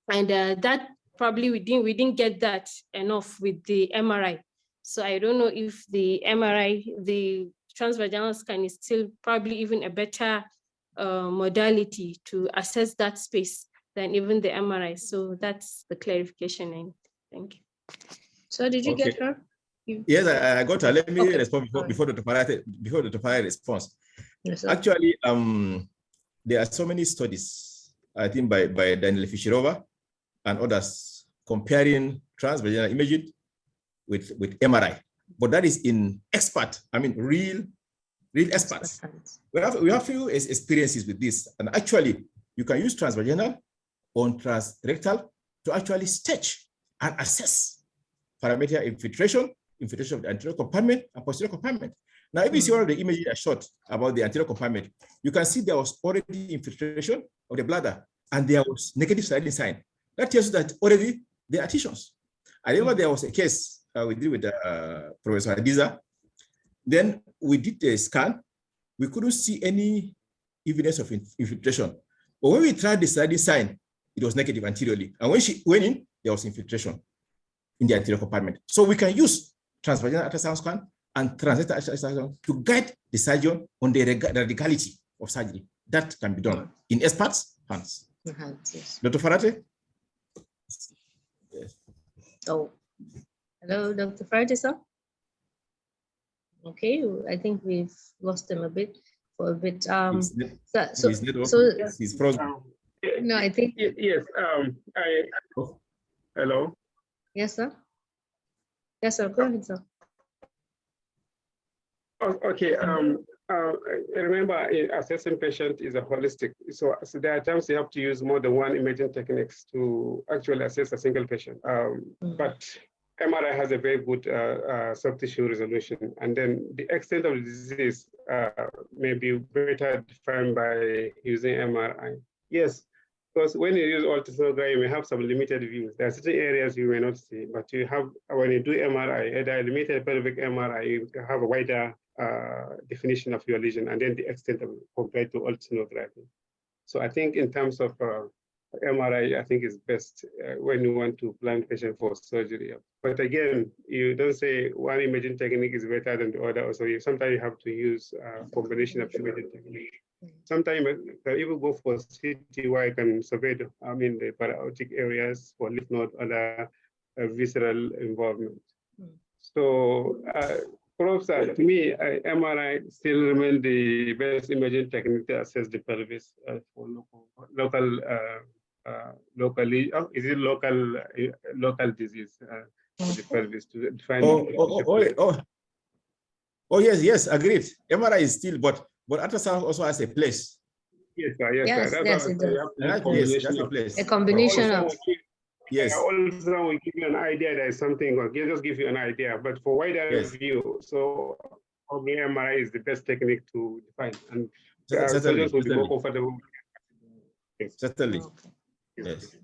that probably we didn't get that enough with the MRI. So I don't know if the MRI, the transvaginal scan, is still probably even a better modality to assess that space than even the MRI. So that's the clarification. And thank you. So did you get her? Yes, I got her. Let me respond before the Farate response. Yes, actually, there are so many studies, I think by Daniel Fischerova and others, comparing transvaginal imaging with MRI. But that is in real experts. We have few experiences with this, and actually you can use transvaginal on transrectal to actually stage and assess parameter infiltration of the anterior compartment and posterior compartment. Now, if you see one of the images I shot about the anterior compartment, you can see there was already infiltration of the bladder and there was negative sliding sign. That tells you that already there are tissues. I remember there was a case we did with Professor Adiza. Then we did a scan. We couldn't see any evidence of infiltration. But when we tried the sliding sign, it was negative anteriorly. And when she went in, there was infiltration in the anterior compartment. So we can use transvaginal ultrasound scan and translator ultrasound to guide the surgeon on the radicality of surgery. That can be done in experts' hands. Yes. Dr. Farate? Yes. Oh, hello, Dr. Farate, sir. Okay, I think we've lost him a bit for a bit. He's frozen. No, I think yes. Hello. Yes, sir. Yes, sir. Go ahead, sir. Okay. Remember, assessing patient is a holistic. So there are times you have to use more than one imaging techniques to actually assess a single patient. But MRI has a very good soft tissue resolution, and then the extent of the disease may be better defined by using MRI. Yes, because when you use ultrasonography, you may have some limited views. There are certain areas you may not see, but you have, when you do MRI, either a limited pelvic MRI, you have a wider definition of your lesion, and then the extent of it compared to ultrasonography. So I think in terms of MRI, I think is best when you want to plan patient for surgery. But again, you don't say one imaging technique is better than the other. So sometimes you have to use a combination of imaging techniques. Sometimes you can even go for CT where you can survey the paraortic areas for lymph node, other visceral involvement. So to me, MRI still remains the best imaging technique to assess the pelvis for locally. Oh, is it local disease of the pelvis to define? Yes, agreed. MRI is still, but ultrasound also has a place. Yes, sir. Yes, sir. Yes, it does. That's a place. A combination of. Yes. Ultrasound will give you an idea that is something, or just give you an idea, but for wider view, so probably MRI is the best technique to define, and surgeons will be more comfortable. Yes. Certainly. Yes.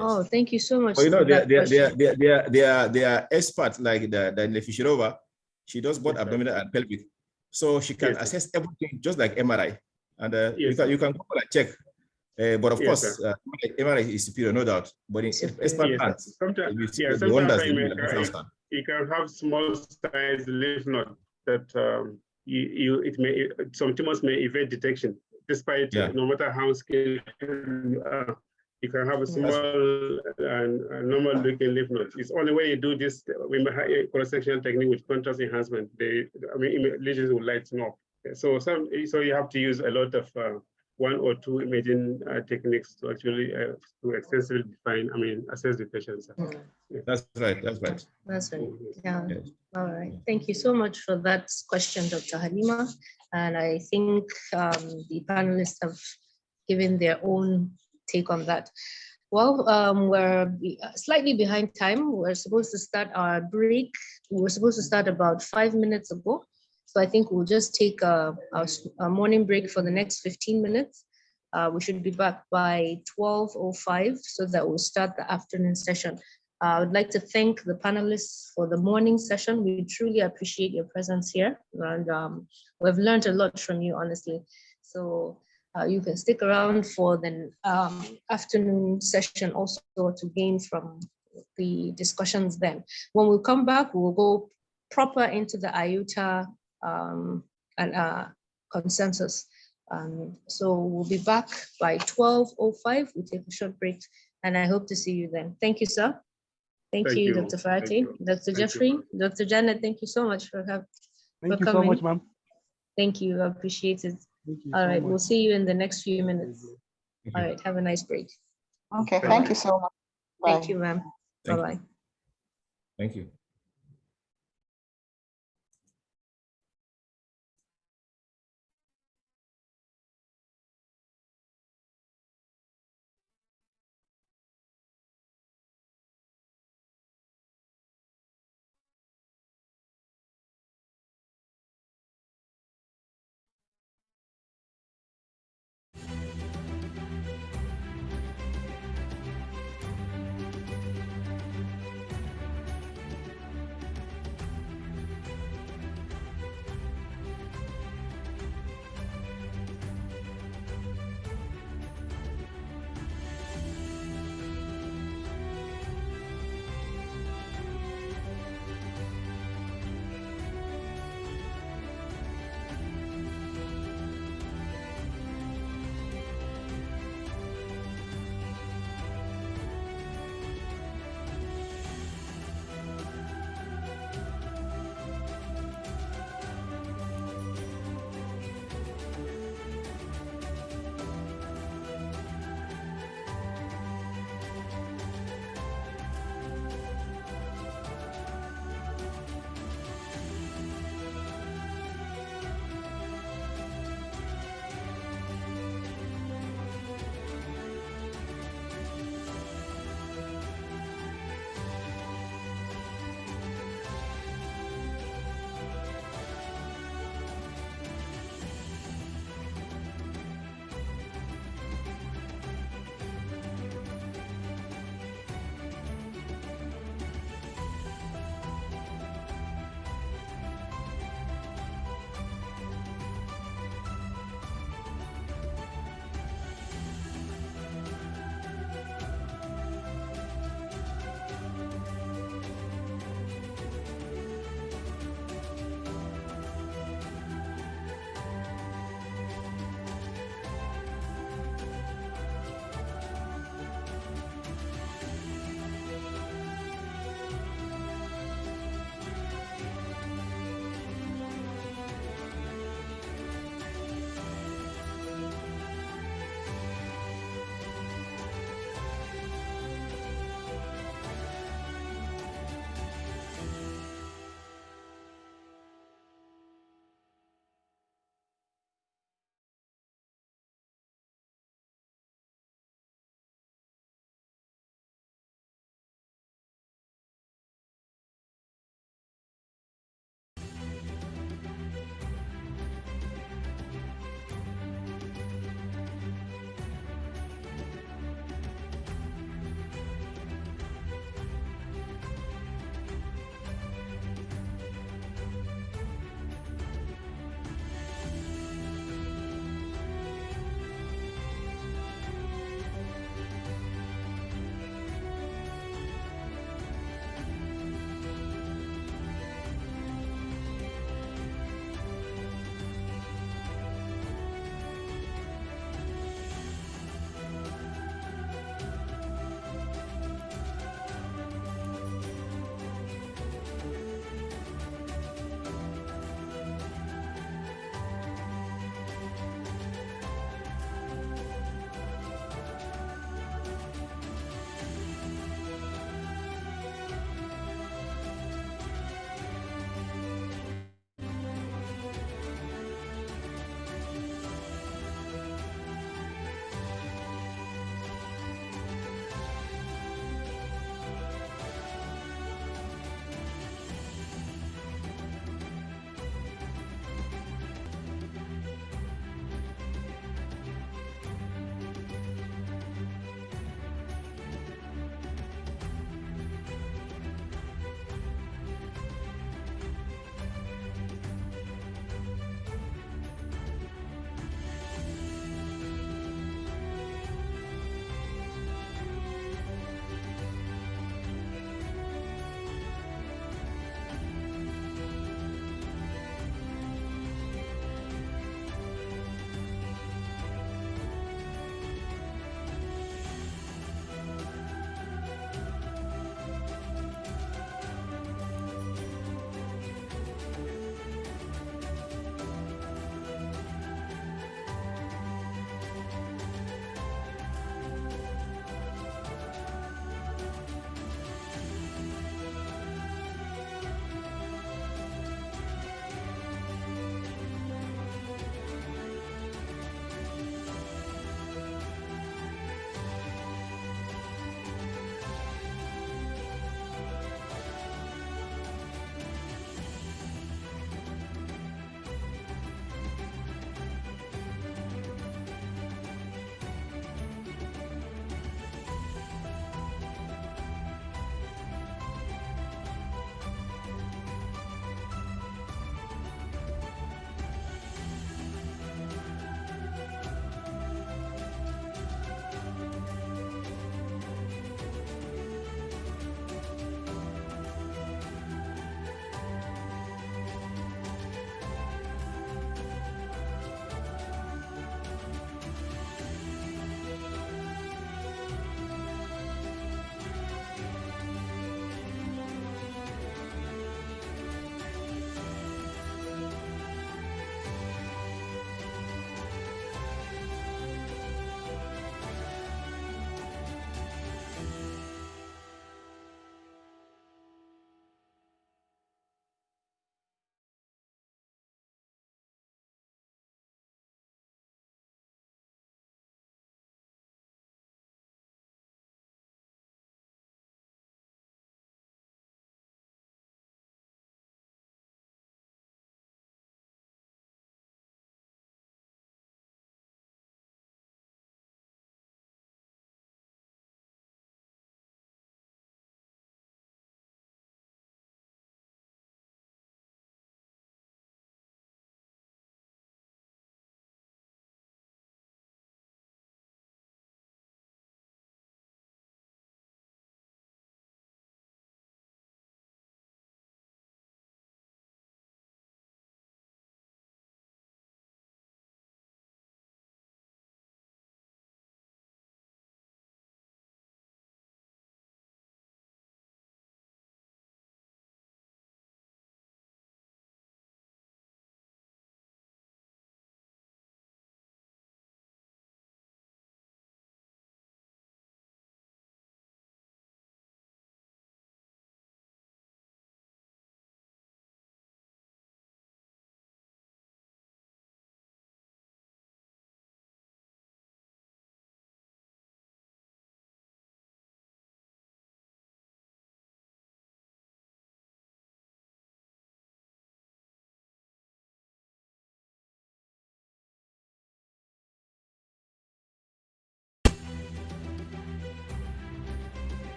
Oh, thank you so much. Well, you know, they are experts like the Fisherova. She does both abdominal and pelvic, so she can assess everything just like MRI, and you can go and check. But of course, MRI is superior, no doubt. But in expert hands, sometimes you can have small size lymph node that some tumors may evade detection, despite no matter how skilled. You can have a small and normal looking lymph node. It's only when you do this cross-sectional technique with contrast enhancement, lesions will lighten up. So you have to use a lot of one or two imaging techniques to actually to extensively define, assess the patients. That's right. That's right. That's right. Yeah. Yes. All right. Thank you so much for that question, Dr. Halima. And I think the panelists have given their own take on that. Well, we're slightly behind time. We're supposed to start our break. We were supposed to start about 5 minutes ago. So I think we'll just take a morning break for the next 15 minutes. We should be back by 12:05 so that we'll start the afternoon session. I would like to thank the panelists for the morning session. We truly appreciate your presence here, and we've learned a lot from you, honestly. So you can stick around for the afternoon session also to gain from the discussions then. When we come back, we'll go proper into the IOTA and consensus. So we'll be back by 12:05. We'll take a short break, and I hope to see you then. Thank you, sir. Thank you, Dr. Farati, Dr. Jeffrey, Dr. Janet. Thank you so much for coming. Thank you so much, ma'am. Thank you. I appreciate it. All right, we'll see you in the next few minutes. All right, have a nice break. Okay, thank you so much. Bye. Thank you, ma'am. Bye-bye. Thank you.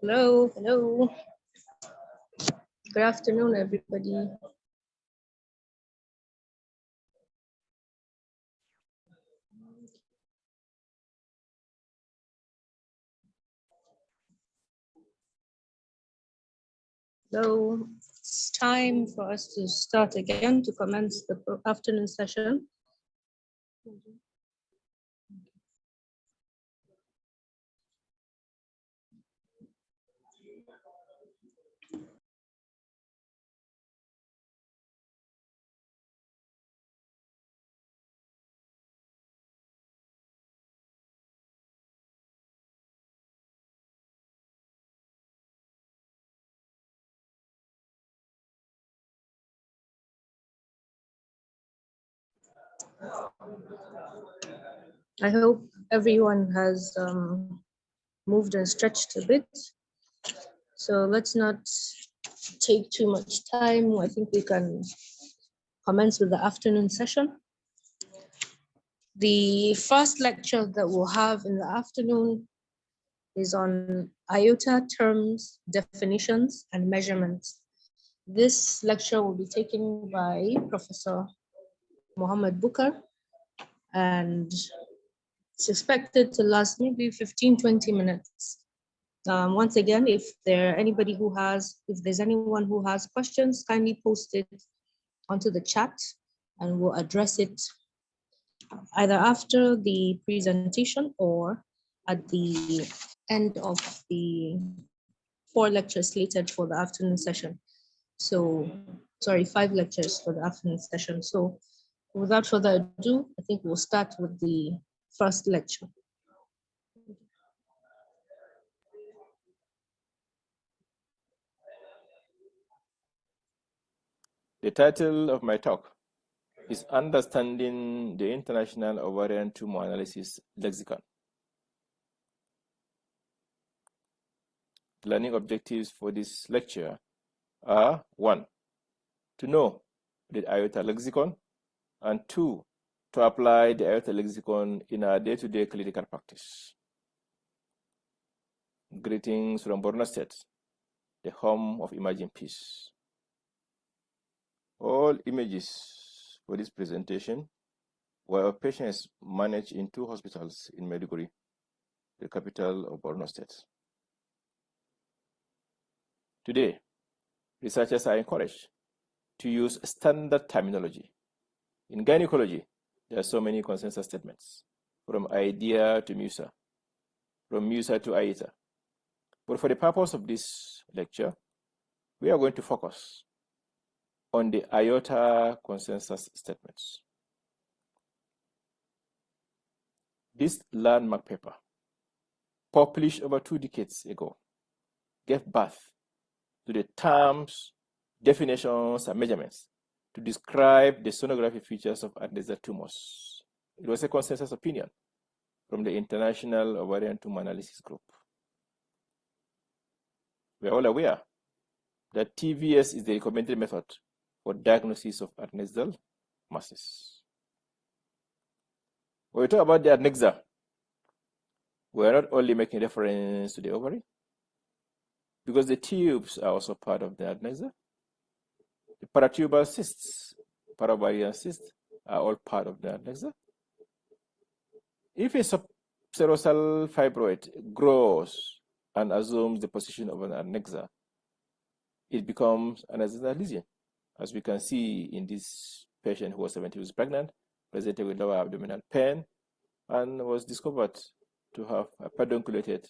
Hello, hello. Good afternoon, everybody. So it's time for us to start again, to commence the afternoon session. I hope everyone has moved and stretched a bit. So let's not take too much time. I think we can commence with the afternoon session. The first lecture that we'll have in the afternoon is on IOTA terms, definitions, and measurements. This lecture will be taken by Professor Mohammed Bukar, and it's expected to last maybe 15-20 minutes. Once again, if there's anyone who has questions, kindly post it onto the chat and we'll address it either after the presentation or at the end of the 4 lectures slated for the afternoon session. So, sorry, 5 lectures for the afternoon session. So without further ado, I think we'll start with the first lecture. The title of my talk is Understanding the International Ovarian Tumor Analysis Lexicon. The learning objectives for this lecture are 1, to know the IOTA lexicon, and 2, to apply the IOTA lexicon in our day-to-day clinical practice. Greetings from Borno State, the home of emerging peace. All images for this presentation were of patients managed in 2 hospitals in Maiduguri, the capital of Borno State. Today, researchers are encouraged to use standard terminology. In gynecology, there are so many consensus statements, from idea to MUSA, from MUSA to IOTA. But for the purpose of this lecture, we are going to focus on the IOTA consensus statements. This landmark paper, published over 2 decades ago, gave birth to the terms, definitions, and measurements to describe the sonography features of Adnexa tumors. It was a consensus opinion from the International Ovarian Tumor Analysis Group. We are all aware that TVS is the recommended method for diagnosis of adnexal masses. When we talk about the adnexa, we are not only making reference to the ovary, because the tubes are also part of the adnexa. The paratubal cysts, paravarian cysts are all part of the adnexa. If a serosal fibroid grows and assumes the position of an adnexa, it becomes an adnexal lesion, as we can see in this patient who was 70 weeks pregnant, presented with lower abdominal pain, and was discovered to have a pedunculated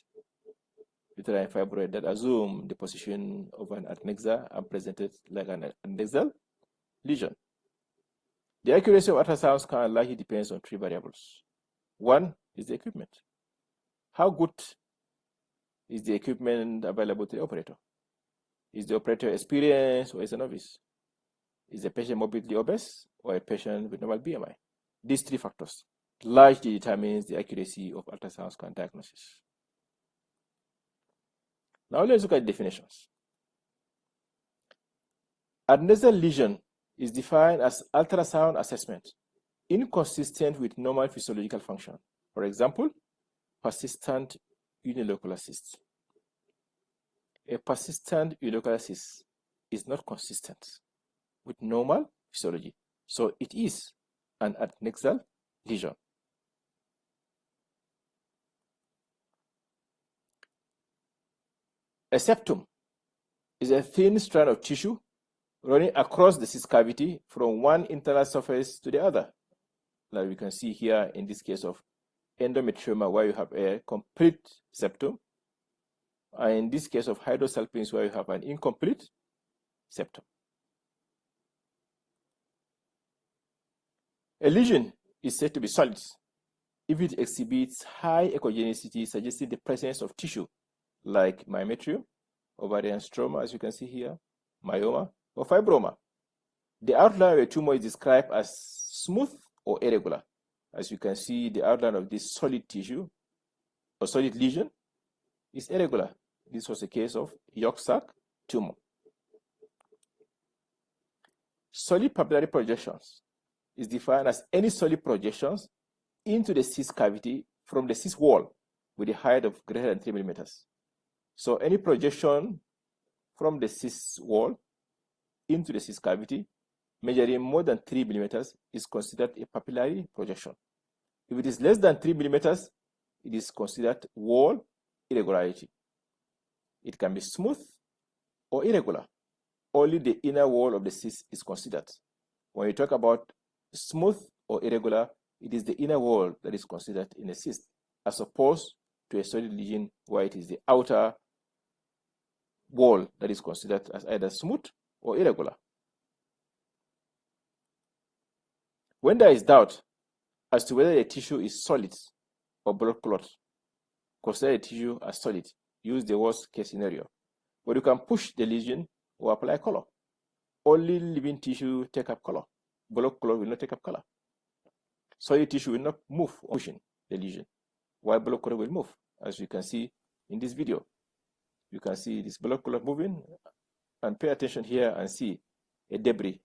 uterine fibroid that assumed the position of an adnexa and presented like an adnexal lesion. The accuracy of ultrasound scan likely depends on 3 variables. 1 is the equipment. How good is the equipment available to the operator? Is the operator experienced or is a novice? Is the patient morbidly obese or a patient with normal BMI? These 3 factors largely determines the accuracy of ultrasound scan diagnosis. Now let's look at definitions. Adnexal lesion is defined as ultrasound assessment inconsistent with normal physiological function. For example, persistent unilocular cysts. A persistent unilocular cyst is not consistent with normal histology, so it is an adnexal lesion. A septum is a thin strand of tissue running across the cyst cavity from one internal surface to the other. Like we can see here in this case of endometrioma, where you have a complete septum, and in this case of hydrosalpinx, where you have an incomplete septum. A lesion is said to be solid if it exhibits high echogenicity, suggesting the presence of tissue like myometrium, ovarian stroma, as you can see here, myoma, or fibroma. The outline of a tumor is described as smooth or irregular. As you can see, the outline of this solid tissue or solid lesion is irregular. This was a case of yolk sac tumor. Solid papillary projections is defined as any solid projections into the cyst cavity from the cyst wall with a height of greater than 3 millimeters. So any projection from the cyst wall into the cyst cavity measuring more than 3 millimeters is considered a papillary projection. If it is less than 3 millimeters, it is considered wall irregularity. It can be smooth or irregular. Only the inner wall of the cyst is considered. When you talk about smooth or irregular, it is the inner wall that is considered in a cyst, as opposed to a solid lesion where it is the outer wall that is considered as either smooth or irregular. When there is doubt as to whether the tissue is solid or blood clot, consider the tissue as solid. Use the worst case scenario. But you can push the lesion or apply color. Only living tissue take up color. Blood clot will not take up color. Solid tissue will not move pushing the lesion, while blood clot will move, as you can see in this video. You can see this blood clot moving, and pay attention here and see a debris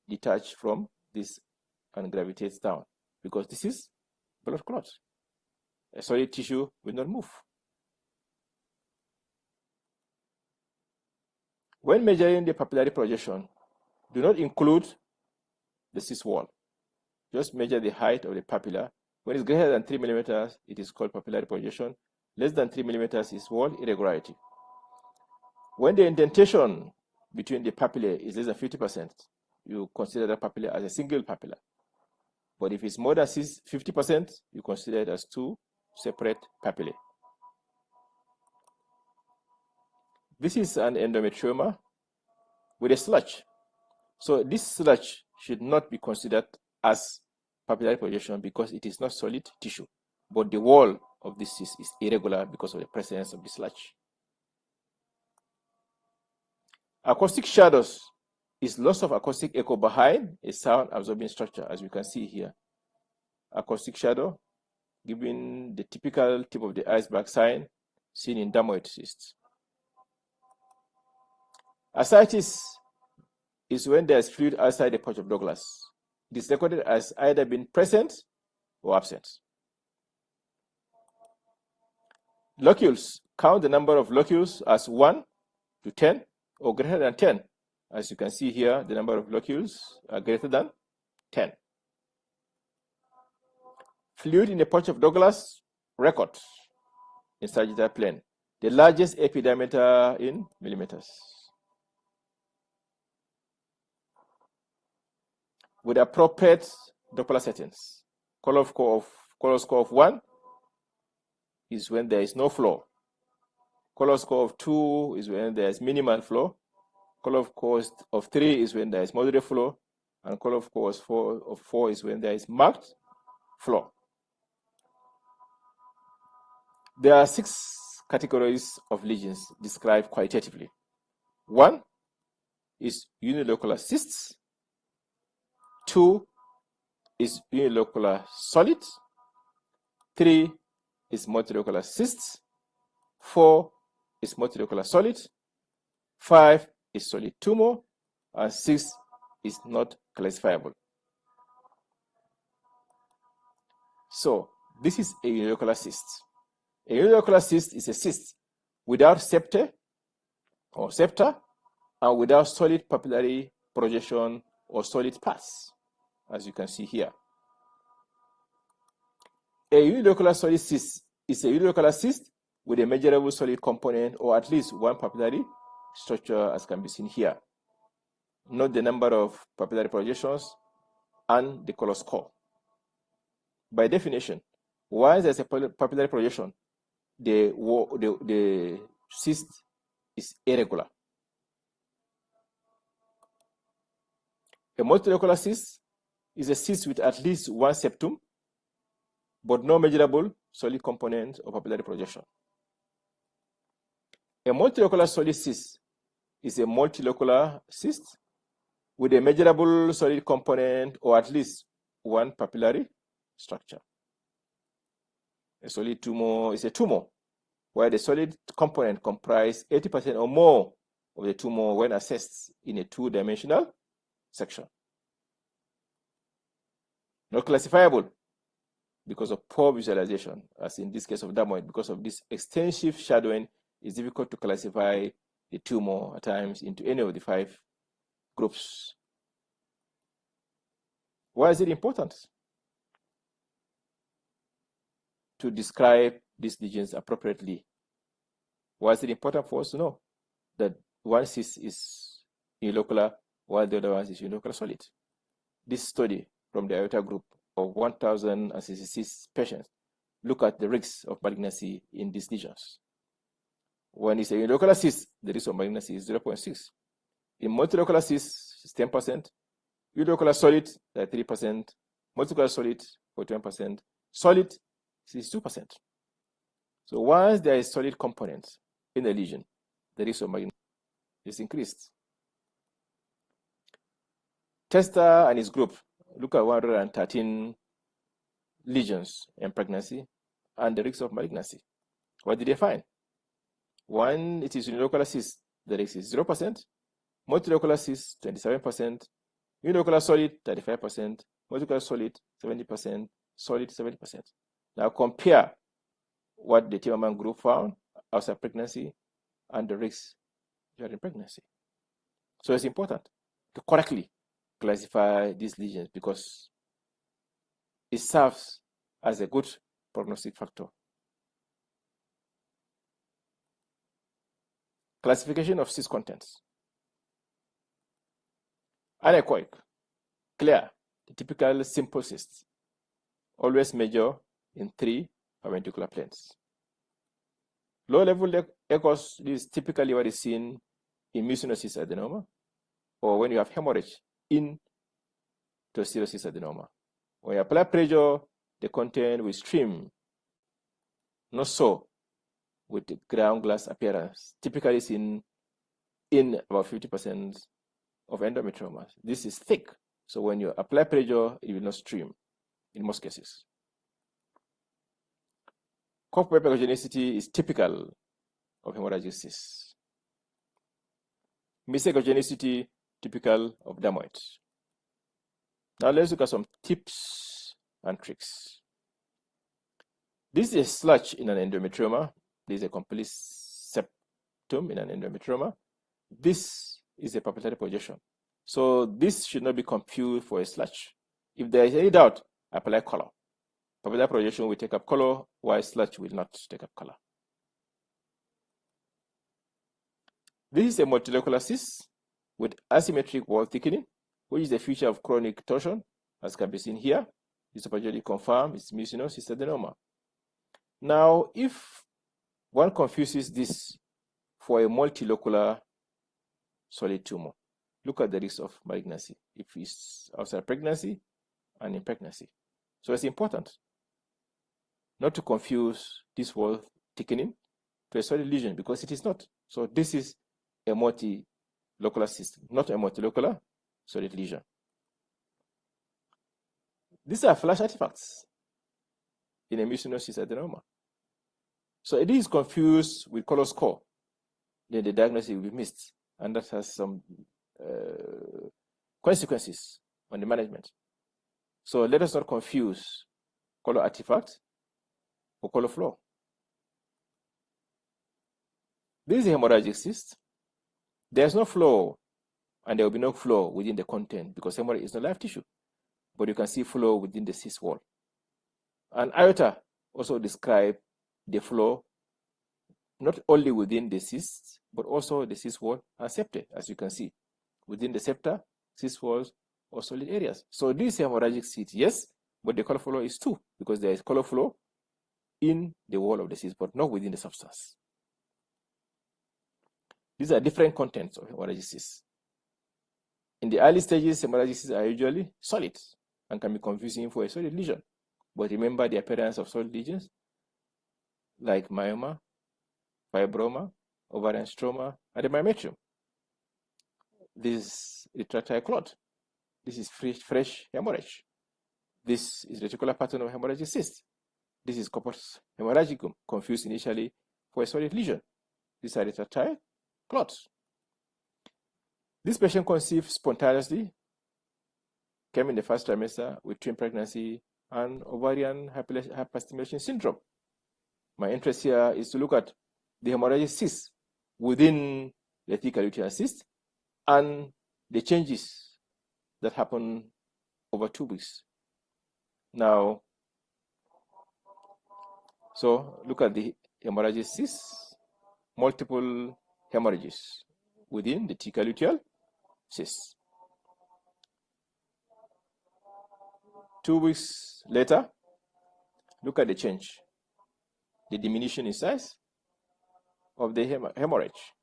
detached from this and gravitates down, because this is blood clot. A solid tissue will not move. When measuring the papillary projection, do not include the cyst wall. Just measure the height of the papilla. When it's greater than 3 millimeters, it is called papillary projection. Less than 3 millimeters is wall irregularity. When the indentation between the papillae is less than 50%, you consider that papilla as a single papilla. But if it's more than 50%, you consider it as two separate papillae. This is an endometrioma with a sludge. So this sludge should not be considered as papillary projection because it is not solid tissue, but the wall of this cyst is irregular because of the presence of the sludge. Acoustic shadows is loss of acoustic echo behind a sound absorbing structure, as you can see here. Acoustic shadow giving the typical tip of the iceberg sign seen in dermoid cysts. Ascites is when there's fluid outside the pouch of Douglas. It is recorded as either being present or absent. Locules, count the number of locules as 1 to 10 or greater than 10. As you can see here, the number of locules are greater than 10. Fluid in the pouch of Douglas, record in sagittal plane. The largest AP diameter in millimeters. With appropriate Doppler settings. Color score of 1 is when there is no flow. Color score of 2 is when there is minimal flow. Color score of 3 is when there is moderate flow. And color score of 4 is when there is marked flow. There are 6 categories of lesions described qualitatively. 1 is unilocular cysts. 2 is unilocular solid. 3 is multilocular cysts. 4 is multilocular solid. 5 is solid tumor. And 6 is not classifiable. So this is a unilocular cyst. A unilocular cyst is a cyst without septa or septa, and without solid papillary projection or solid parts, as you can see here. A unilocular solid cyst is a unilocular cyst with a measurable solid component or at least one papillary structure, as can be seen here. Note the number of papillary projections and the color score. By definition, once there's a papillary projection, the cyst is irregular. A multilocular cyst is a cyst with at least one septum, but no measurable solid component of papillary projection. A multilocular solid cyst is a multilocular cyst with a measurable solid component or at least one papillary structure. A solid tumor is a tumor where the solid component comprises 80% or more of the tumor when assessed in a two-dimensional section. Not classifiable because of poor visualization, as in this case of dermoid. Because of this extensive shadowing, it's difficult to classify the tumor at times into any of the 5 groups. Why is it important to describe these lesions appropriately? Why is it important for us to know that one cyst is unilocular while the other one is unilocular solid? This study from the IOTA group of 1,066 patients look at the risks of malignancy in these lesions. When it's a unilocular cyst, the risk of malignancy is 0.6. In multilocular cysts, it's 10%. Unilocular solid, 3%. Multilocular solid, 41%. Solid, 62%. So once there is solid component in the lesion, the risk of malignancy is increased. Tester and his group look at 113 lesions in pregnancy and the risk of malignancy. What did they find? One, it is unilocular cyst, the risk is 0%. Multilocular cyst, 27%. Unilocular solid, 35%. Multilocular solid, 70%. Solid, 70%. Now compare what the TUMOUR group found outside pregnancy and the risks during pregnancy. So it's important to correctly classify these lesions because it serves as a good prognostic factor. Classification of cyst contents. Anechoic, clear, the typical simple cyst. Always measure in 3 perpendicular planes. Low-level echoes is typically what is seen in mucinous cyst adenoma or when you have hemorrhage in serous cyst adenoma. When you apply pressure, the content will stream, not so with the ground glass appearance, typically seen in about 50% of endometriomas. This is thick, so when you apply pressure, it will not stream in most cases. Corpus echogenicity is typical of hemorrhagic cysts. Mesechogenicity, typical of dermoids. Now let's look at some tips and tricks. This is a sludge in an endometrioma. This is a complete septum in an endometrioma. This is a papillary projection. So this should not be confused for a sludge. If there is any doubt, apply color. Papillary projection will take up color, while sludge will not take up color. This is a multilocular cyst with asymmetric wall thickening, which is a feature of chronic torsion, as can be seen here. It's superficially confirmed, it's mucinous cyst adenoma. Now, if one confuses this for a multilocular solid tumor, look at the risk of malignancy if it's outside pregnancy and in pregnancy. So it's important not to confuse this wall thickening to a solid lesion because it is not. So this is a multilocular cyst, not a multilocular solid lesion. These are flash artifacts in a mucinous cyst adenoma. So if it is confused with color score, then the diagnosis will be missed, and that has some consequences on the management. So let us not confuse color artifact or color flow. This is a hemorrhagic cyst There's no flow, and there will be no flow within the content because hemorrhage is not live tissue, but you can see flow within the cyst wall. And IOTA also describe the flow not only within the cyst, but also the cyst wall and septa, as you can see, within the septa, cyst walls, or solid areas. So this hemorrhagic cyst, yes, but the color flow is 2 because there is color flow in the wall of the cyst, but not within the substance. These are different contents of hemorrhagic cysts. In the early stages, hemorrhagic cysts are usually solid and can be confusing for a solid lesion. But remember the appearance of solid lesions like myoma, fibroma, ovarian stroma, and the myometrium. This is retractile clot. This is fresh hemorrhage. This is reticular pattern of hemorrhagic cyst. This is corpus hemorrhagicum, confused initially for a solid lesion. These are retractile clots. This patient conceived spontaneously, came in the first trimester with twin pregnancy and ovarian hyperstimulation syndrome. My interest here is to look at the hemorrhagic cyst within the thecal uterine cyst and the changes that happen over 2 weeks. Now, so look at the hemorrhagic cyst, multiple hemorrhages within the thecal uterine cyst. 2 weeks later, look at the change, the diminution in size of the hemorrhage.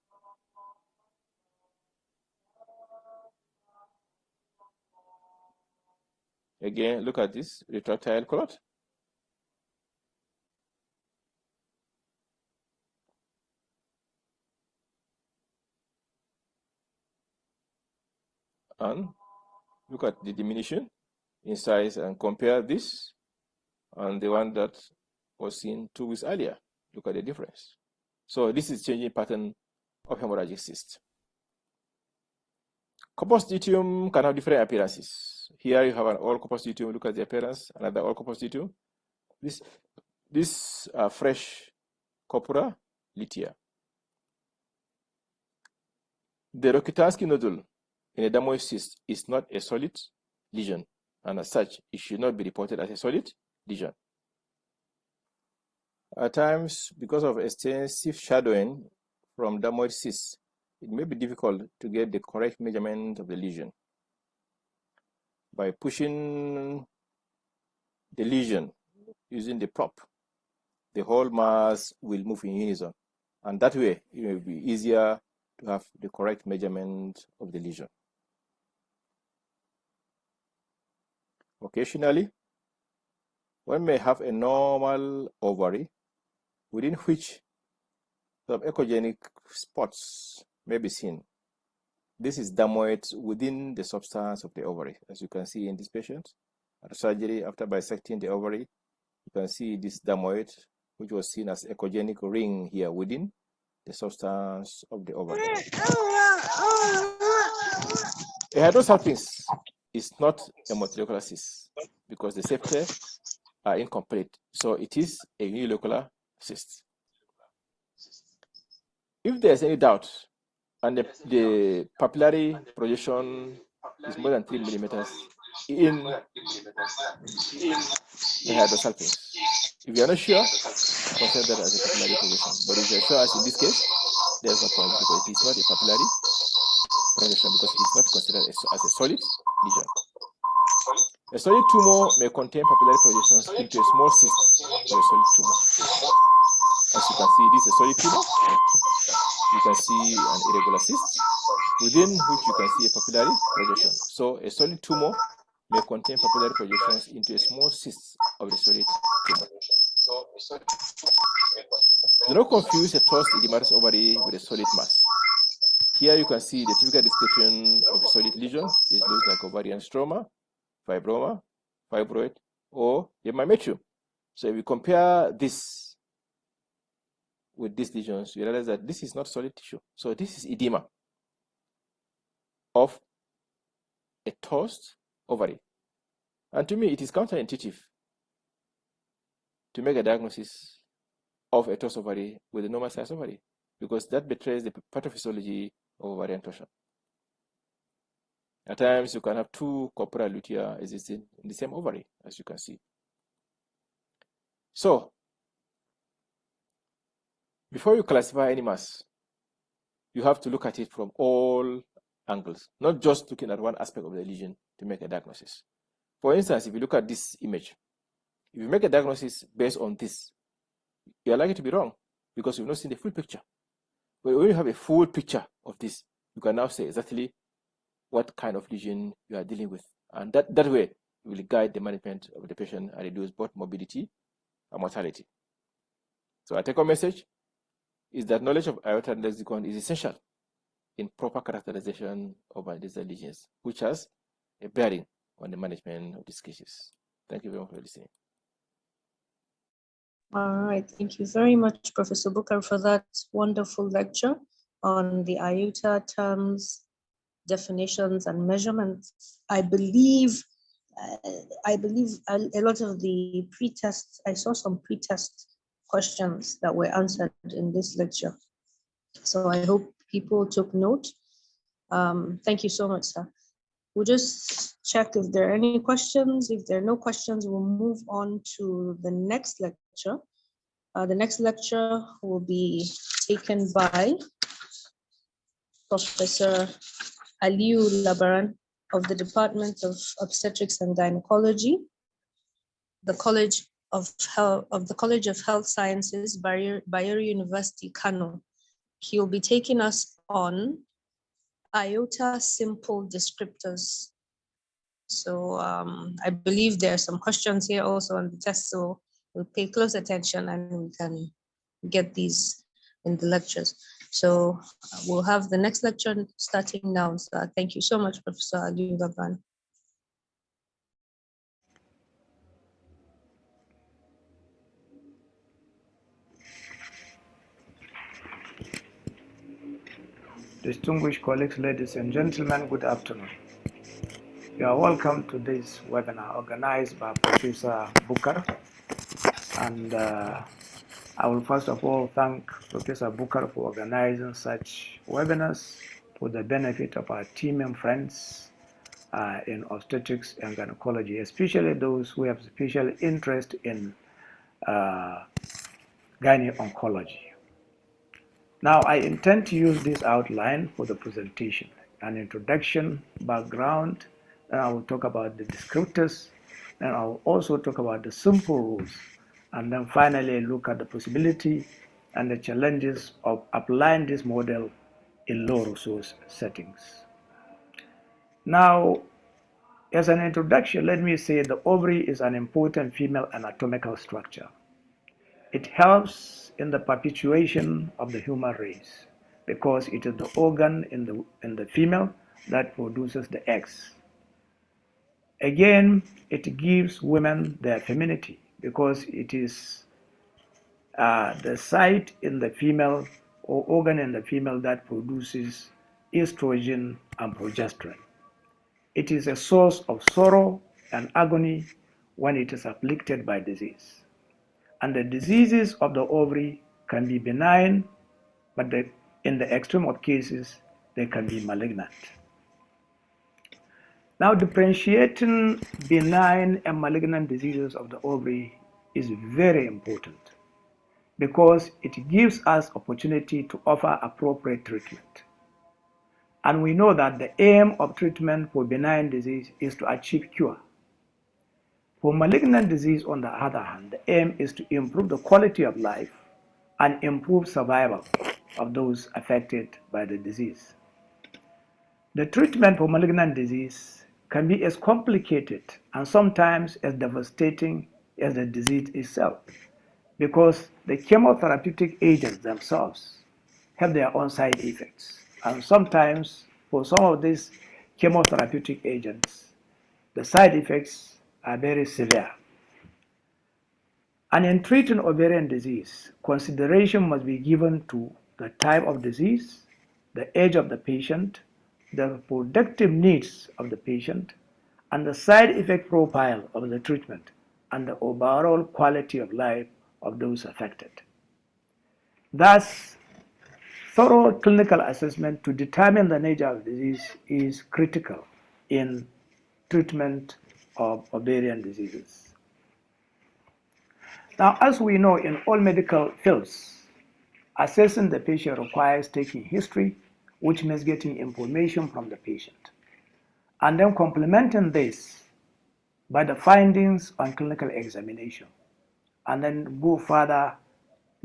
Again, look at this retractile clot. And look at the diminution in size and compare this and the one that was seen 2 weeks earlier. Look at the difference. So this is changing pattern of hemorrhagic cyst. Corpus luteum can have different appearances. Here you have an all corpus luteum. Look at the appearance. Another all corpus luteum. This fresh corpora lutea. The Rokitansky nodule in a dermoid cyst is not a solid lesion, and as such, it should not be reported as a solid lesion. At times, because of extensive shadowing from dermoid cysts, it may be difficult to get the correct measurement of the lesion. By pushing the lesion using the prop, the whole mass will move in unison, and that way it will be easier to have the correct measurement of the lesion. Occasionally, one may have a normal ovary within which some echogenic spots may be seen. This is dermoid within the substance of the ovary, as you can see in this patient. At surgery, after bisecting the ovary, you can see this dermoid, which was seen as echogenic ring here within the substance of the ovary. A hydrosalpinx is not a multilocular cyst because the septa are incomplete, so it is a unilocular cyst. If there's any doubt and the papillary projection is more than 3 millimeters in the hydrosalpinx, if you are not sure, consider that as a papillary projection. But if you are sure, as in this case, there's no point because it is not a papillary projection because it is not considered as a solid lesion. A solid tumor may contain papillary projections into a small cyst or a solid tumor. As you can see, this is a solid tumor. You can see an irregular cyst within which you can see a papillary projection. So a solid tumor may contain papillary projections into a small cyst of the solid tumor. Do not confuse a tossed edematous ovary with a solid mass. Here you can see the typical description of a solid lesion. It looks like ovarian stroma, fibroma, fibroid, or the myometrium. So if we compare this with these lesions, you realize that this is not solid tissue. So this is edema of a tossed ovary. And to me, it is counterintuitive to make a diagnosis of a tossed ovary with a normal size ovary, because that betrays the pathophysiology of ovarian torsion. At times, you can have two corporeal lutea existing in the same ovary, as you can see. So, before you classify any mass, you have to look at it from all angles, not just looking at one aspect of the lesion to make a diagnosis. For instance, if you look at this image, if you make a diagnosis based on this, you are likely to be wrong because you've not seen the full picture. But when you have a full picture of this, you can now say exactly what kind of lesion you are dealing with. And that way, you will guide the management of the patient and reduce both morbidity and mortality. So our take-home message is that knowledge of IOTA and lexicon is essential in proper characterization of distal lesions, which has a bearing on the management of these cases. Thank you very much for listening. All right, thank you very much, Professor Bukar, for that wonderful lecture on the IOTA terms, definitions, and measurements. I believe a lot of the pre-tests, I saw some pre-test questions that were answered in this lecture. So I hope people took note. Thank you so much, sir. We'll just check if there are any questions. If there are no questions, we'll move on to the next lecture. The next lecture will be taken by Professor Aliu Labaran of the Department of Obstetrics and Gynecology, the College of Health Sciences, Bayero University, Kano. He'll be taking us on IOTA simple descriptors. So I believe there are some questions here also on the test, so we'll pay close attention and we can get these in the lectures. So we'll have the next lecture starting now. So thank you so much, Professor Aliu Labaran. Distinguished colleagues, ladies and gentlemen, good afternoon. You are welcome to this webinar organized by Professor Bukar. And I will first of all thank Professor Bukar for organizing such webinars for the benefit of our team and friends in obstetrics and gynecology, especially those who have special interest in gynecology. Now, I intend to use this outline for the presentation, an introduction, background, and I will talk about the descriptors, and I will also talk about the simple rules, and then finally look at the possibility and the challenges of applying this model in low resource settings. Now, as an introduction, let me say the ovary is an important female anatomical structure. It helps in the perpetuation of the human race because it is the organ in the female that produces the eggs. Again, it gives women their femininity because it is the site in the female or organ in the female that produces estrogen and progesterone. It is a source of sorrow and agony when it is afflicted by disease. And the diseases of the ovary can be benign, but in the extreme of cases, they can be malignant. Now, differentiating benign and malignant diseases of the ovary is very important because it gives us opportunity to offer appropriate treatment. And we know that the aim of treatment for benign disease is to achieve cure. For malignant disease, on the other hand, the aim is to improve the quality of life and improve survival of those affected by the disease. The treatment for malignant disease can be as complicated and sometimes as devastating as the disease itself because the chemotherapeutic agents themselves have their own side effects. And sometimes for some of these chemotherapeutic agents, the side effects are very severe. And in treating ovarian disease, consideration must be given to the type of disease, the age of the patient, the reproductive needs of the patient, and the side effect profile of the treatment, and the overall quality of life of those affected. Thus, thorough clinical assessment to determine the nature of disease is critical in treatment of ovarian diseases. Now, as we know in all medical fields, assessing the patient requires taking history, which means getting information from the patient, and then complementing this by the findings on clinical examination, and then go further,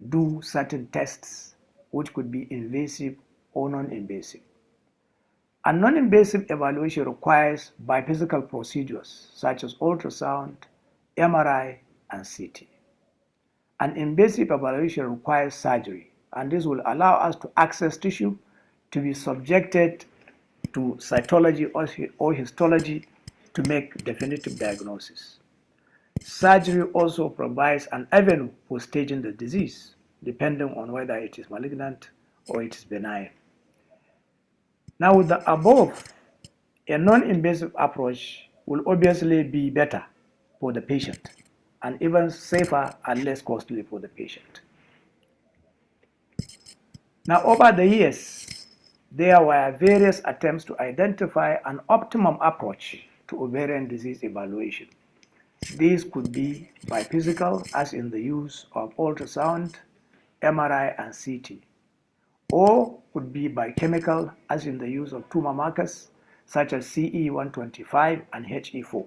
do certain tests, which could be invasive or non-invasive. A non-invasive evaluation requires biophysical procedures such as ultrasound, MRI, and CT. An invasive evaluation requires surgery, and this will allow us to access tissue to be subjected to cytology or histology to make definitive diagnosis. Surgery also provides an avenue for staging the disease, depending on whether it is malignant or it is benign. Now, with the above, a non-invasive approach will obviously be better for the patient and even safer and less costly for the patient. Now, over the years, there were various attempts to identify an optimum approach to ovarian disease evaluation. These could be biophysical, as in the use of ultrasound, MRI, and CT, or could be biochemical, as in the use of tumor markers such as CE125 and HE4.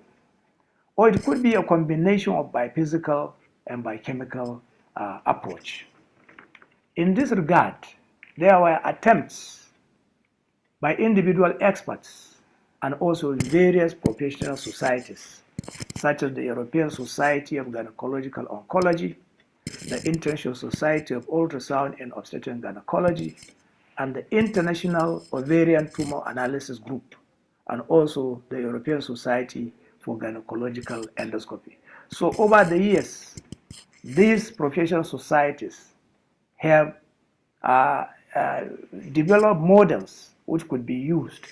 Or it could be a combination of biophysical and biochemical approach. In this regard, there were attempts by individual experts and also various professional societies, such as the European Society of Gynecological Oncology, the International Society of Ultrasound and Obstetric Gynecology, and the International Ovarian Tumor Analysis Group, and also the European Society for Gynecological Endoscopy. So over the years, these professional societies have developed models which could be used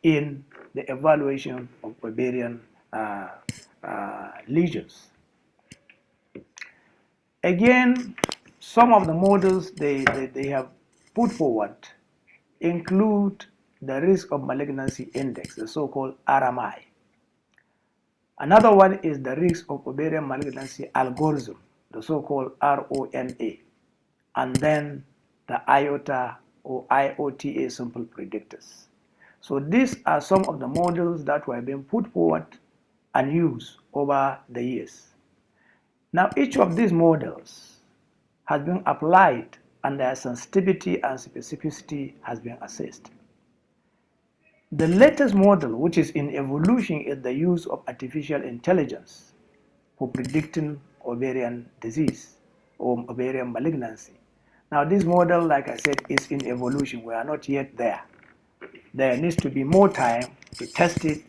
in the evaluation of ovarian lesions. Again, some of the models they have put forward include the risk of malignancy index, the so-called RMI. Another one is the risk of ovarian malignancy algorithm, the so-called ROMA, and then the IOTA or IOTA simple predictors. So these are some of the models that were being put forward and used over the years. Now, each of these models has been applied and their sensitivity and specificity has been assessed. The latest model, which is in evolution, is the use of artificial intelligence for predicting ovarian disease or ovarian malignancy. Now, this model, like I said, is in evolution. We are not yet there. There needs to be more time to test it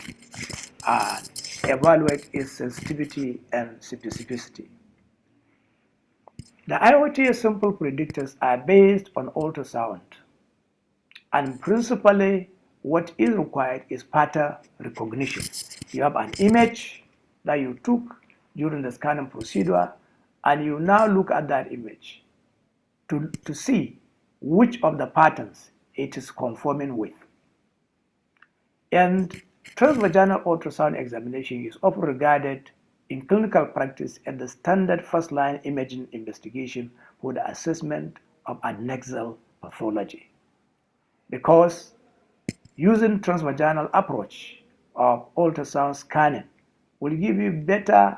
and evaluate its sensitivity and specificity. The IOTA simple predictors are based on ultrasound, and principally what is required is pattern recognition. You have an image that you took during the scanning procedure, and you now look at that image to see which of the patterns it is conforming with. And transvaginal ultrasound examination is often regarded in clinical practice as the standard first-line imaging investigation for the assessment of adnexal pathology, because using transvaginal approach of ultrasound scanning will give you better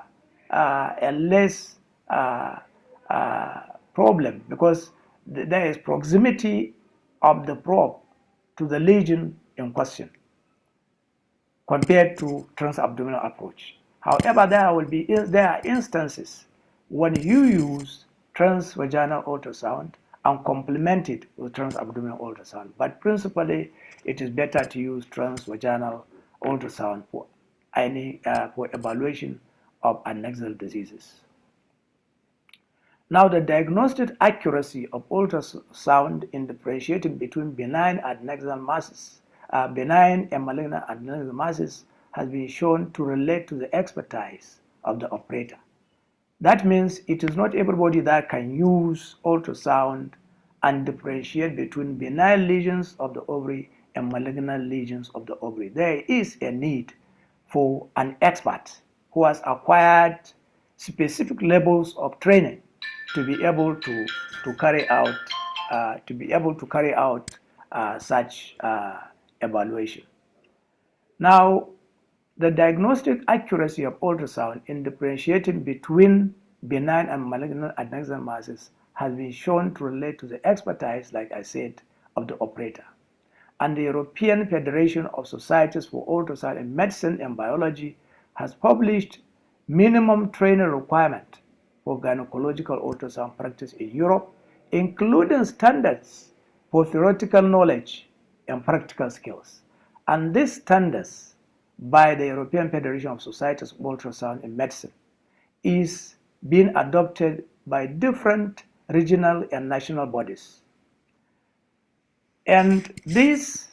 and less problem, because there is proximity of the probe to the lesion in question compared to transabdominal approach. However, there are instances when you use transvaginal ultrasound and complement it with transabdominal ultrasound. But principally, it is better to use transvaginal ultrasound for evaluation of adnexal diseases. Now, the diagnostic accuracy of ultrasound in differentiating between benign adnexal masses, benign and malignant adnexal masses, has been shown to relate to the expertise of the operator. That means it is not everybody that can use ultrasound and differentiate between benign lesions of the ovary and malignant lesions of the ovary. There is a need for an expert who has acquired specific levels of training to be able to carry out such evaluation. Now, the diagnostic accuracy of ultrasound in differentiating between benign and malignant adnexal masses has been shown to relate to the expertise, like I said, of the operator. And the European Federation of Societies for Ultrasound in Medicine and Biology has published minimum training requirement for gynecological ultrasound practice in Europe, including standards for theoretical knowledge and practical skills. And these standards by the European Federation of Societies of Ultrasound in Medicine is being adopted by different regional and national bodies. And this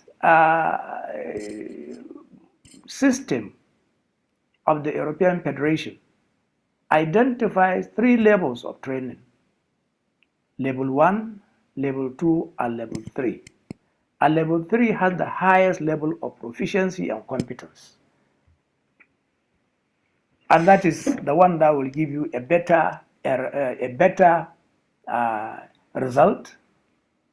system of the European Federation identifies 3 levels of training: level 1, level 2, and level 3. And level 3 has the highest level of proficiency and competence. And that is the one that will give you a better result,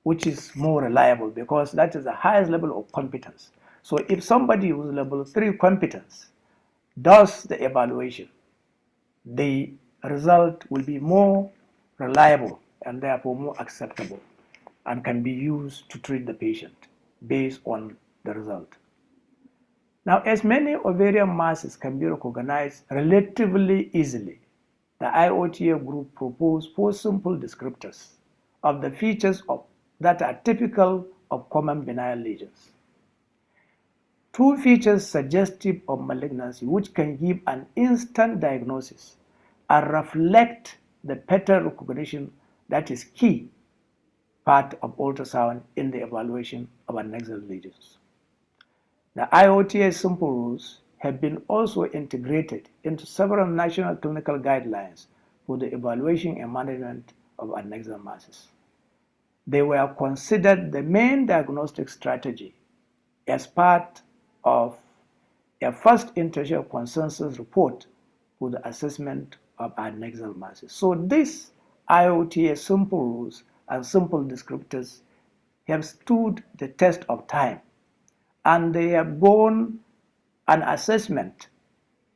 which is more reliable, because that is the highest level of competence. So if somebody with level 3 competence does the evaluation, the result will be more reliable and therefore more acceptable and can be used to treat the patient based on the result. Now, as many ovarian masses can be recognized relatively easily, the IOTA group proposed 4 simple descriptors of the features that are typical of common benign lesions. 2 features suggestive of malignancy, which can give an instant diagnosis and reflect the pattern recognition that is key part of ultrasound in the evaluation of adnexal lesions. The IOTA simple rules have been also integrated into several national clinical guidelines for the evaluation and management of adnexal masses. They were considered the main diagnostic strategy as part of a first international consensus report for the assessment of adnexal masses. So these IOTA simple rules and simple descriptors have stood the test of time, and they have borne an assessment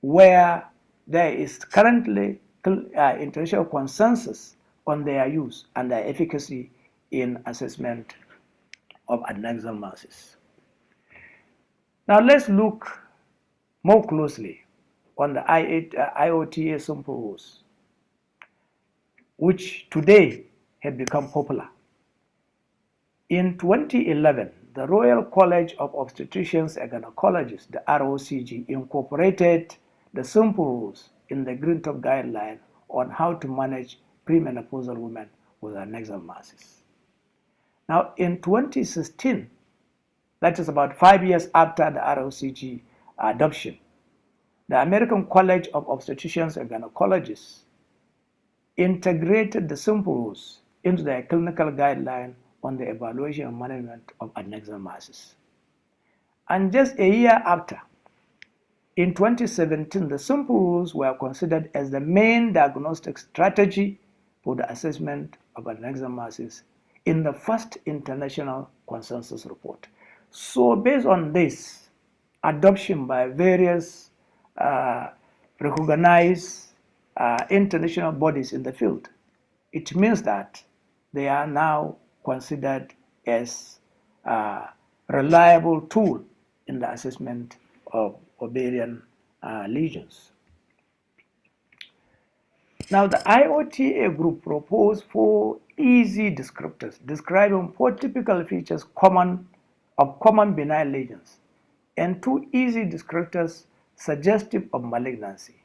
where there is currently international consensus on their use and their efficacy in assessment of adnexal masses. Now let's look more closely on the IOTA simple rules, which today have become popular. In 2011, the Royal College of Obstetricians and Gynecologists, the ROCG, incorporated the simple rules in the Green Top guideline on how to manage premenopausal women with adnexal masses. Now, in 2016, that is about 5 years after the ROCG adoption, the American College of Obstetricians and Gynecologists integrated the simple rules into their clinical guideline on the evaluation and management of adnexal masses. And just a year after, in 2017, the simple rules were considered as the main diagnostic strategy for the assessment of adnexal masses in the first international consensus report. So based on this adoption by various recognized international bodies in the field, it means that they are now considered as a reliable tool in the assessment of ovarian lesions. Now, the IOTA group proposed 4 easy descriptors describing 4 typical features of common benign lesions and 2 easy descriptors suggestive of malignancy.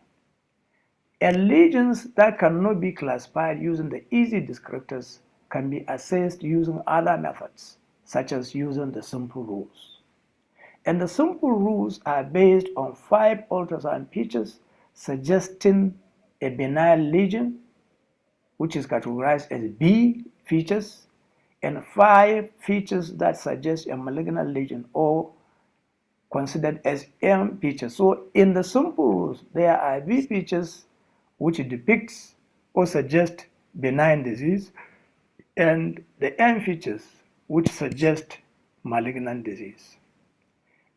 And lesions that cannot be classified using the easy descriptors can be assessed using other methods, such as using the simple rules. And the simple rules are based on 5 ultrasound features suggesting a benign lesion, which is categorized as B features, and 5 features that suggest a malignant lesion or considered as M features. So in the simple rules, there are B features which depicts or suggest benign disease, and the M features which suggest malignant disease.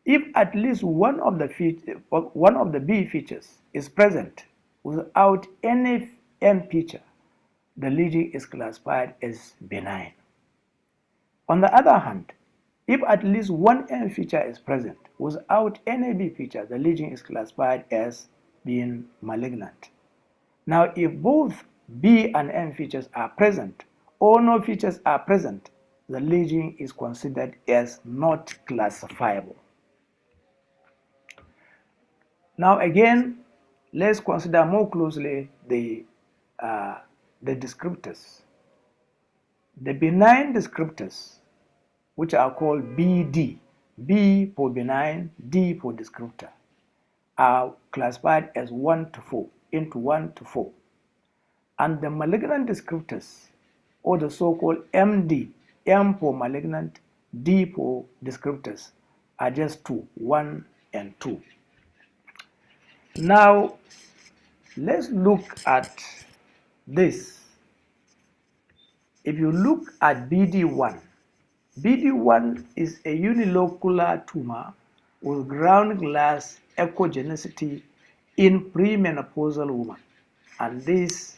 If at least one of the B features is present without any M feature, the lesion is classified as benign. On the other hand, if at least one M feature is present without any B feature, the lesion is classified as being malignant. Now, if both B and M features are present or no features are present, the lesion is considered as not classifiable. Now again, let's consider more closely the descriptors. The benign descriptors, which are called BD, B for benign, D for descriptor, are classified as 1 to 4, into 1 to 4. And the malignant descriptors, or the so-called MD, M for malignant, D for descriptors, are just 2, 1 and 2. Now, let's look at this. If you look at BD1, BD1 is a unilocular tumor with ground glass echogenicity in premenopausal women, and this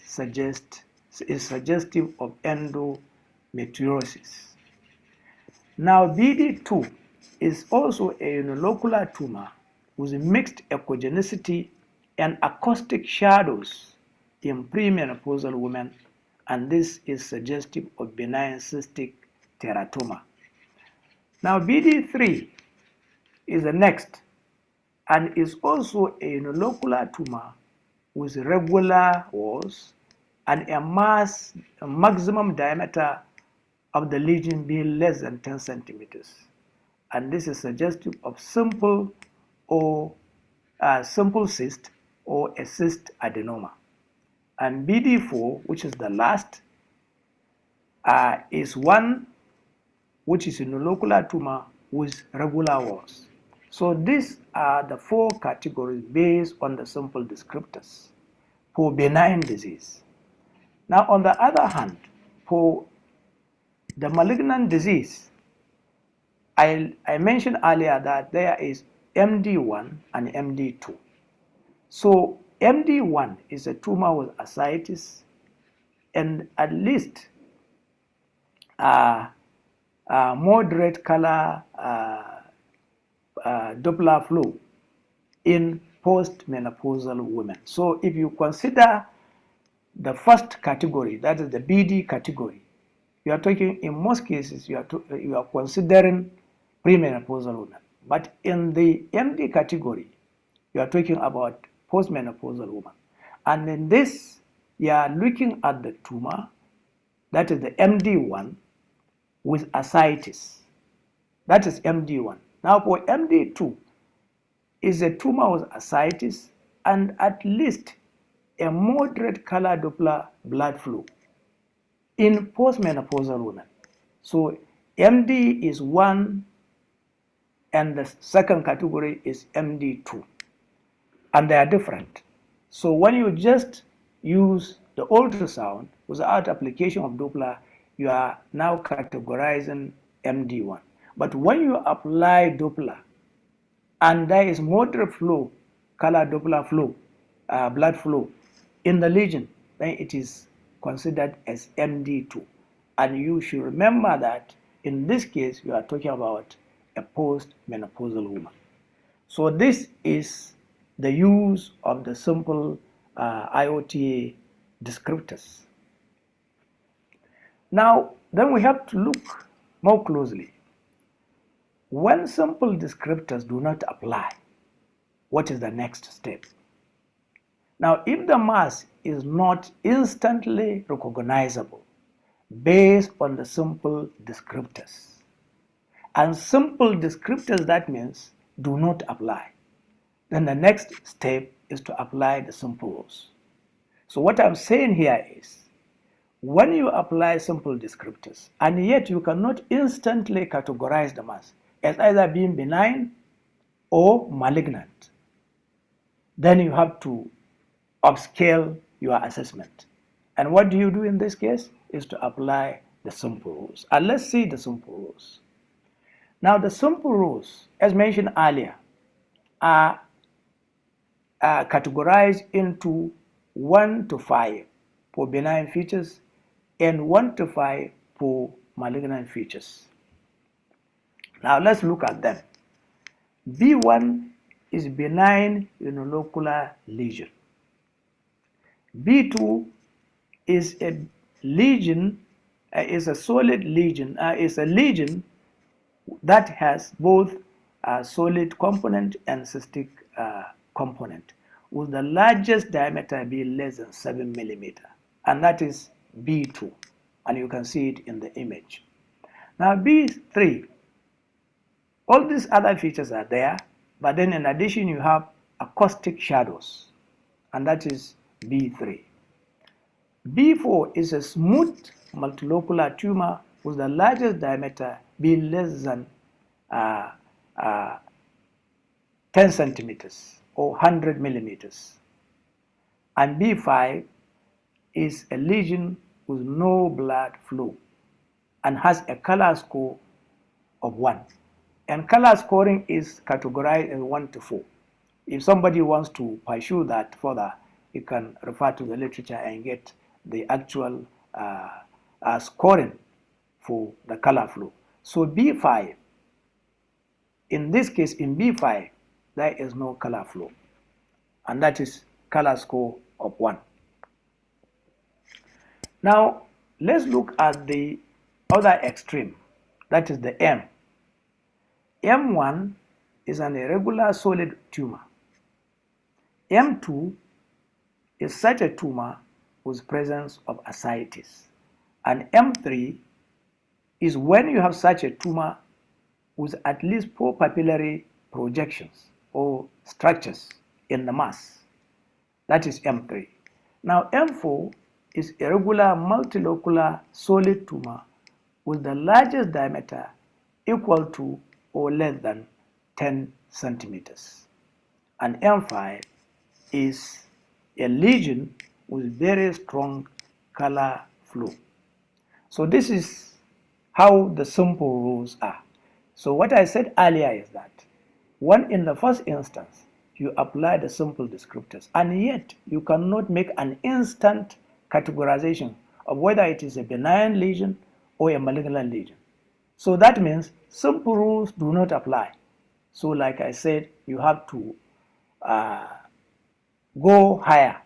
is suggestive of endometriosis. Now, BD2 is also a unilocular tumor with mixed echogenicity and acoustic shadows in premenopausal women, and this is suggestive of benign cystic teratoma. Now, BD3 is the next and is also a unilocular tumor with regular walls and a maximum diameter of the lesion being less than 10 centimeters. And this is suggestive of simple cyst or a cyst adenoma. And BD4, which is the last, is one which is a unilocular tumor with regular walls. So these are the 4 categories based on the simple descriptors for benign disease. Now, on the other hand, for the malignant disease, I mentioned earlier that there is MD1 and MD2. So MD1 is a tumor with ascites and at least moderate color Doppler flow in postmenopausal women. So if you consider the first category, that is the BD category, you are talking, in most cases, you are considering premenopausal women. But in the MD category, you are talking about postmenopausal women. And in this, you are looking at the tumor, that is the MD1, with ascites. That is MD1. Now for MD2, is a tumor with ascites and at least a moderate color Doppler blood flow in postmenopausal women. So MD is 1 and the second category is MD2, and they are different. So when you just use the ultrasound without application of Doppler, you are now categorizing MD1. But when you apply Doppler and there is moderate flow, color Doppler flow, blood flow in the lesion, then it is considered as MD2. And you should remember that in this case, you are talking about a post-menopausal woman. So this is the use of the simple IOTA descriptors. Now, then we have to look more closely. When simple descriptors do not apply, what is the next step? Now, if the mass is not instantly recognizable based on the simple descriptors, and simple descriptors, that means do not apply, then the next step is to apply the simple rules. So what I'm saying here is, when you apply simple descriptors, and yet you cannot instantly categorize the mass as either being benign or malignant, then you have to upscale your assessment. And what do you do in this case is to apply the simple rules. And let's see the simple rules. Now, the simple rules, as mentioned earlier, are categorized into 1 to 5 for benign features and 1 to 5 for malignant features. Now, let's look at them. B1 is benign unilocular lesion. B2 is a lesion, is a solid lesion, is a lesion that has both a solid component and cystic component, with the largest diameter being less than 7 millimeter, and that is B2, and you can see it in the image. Now B3, all these other features are there, but then in addition you have acoustic shadows, and that is B3. B4 is a smooth multilocular tumor with the largest diameter being less than 10 centimeters or 100 millimeters. And B5 is a lesion with no blood flow and has a color score of 1. And color scoring is categorized as 1 to 4. If somebody wants to pursue that further, you can refer to the literature and get the actual scoring for the color flow. So B5, in this case, in B5, there is no color flow, and that is color score of 1. Now, let's look at the other extreme, that is the M. M1 is an irregular solid tumor. M2 is such a tumor with presence of ascites. And M3 is when you have such a tumor with at least 4 papillary projections or structures in the mass. That is M3. Now M4 is irregular multilocular solid tumor with the largest diameter equal to or less than 10 centimeters. And M5 is a lesion with very strong color flow. So this is how the simple rules are. So what I said earlier is that when in the first instance you apply the simple descriptors, and yet you cannot make an instant categorization of whether it is a benign lesion or a malignant lesion. So that means simple rules do not apply. So like I said, you have to go higher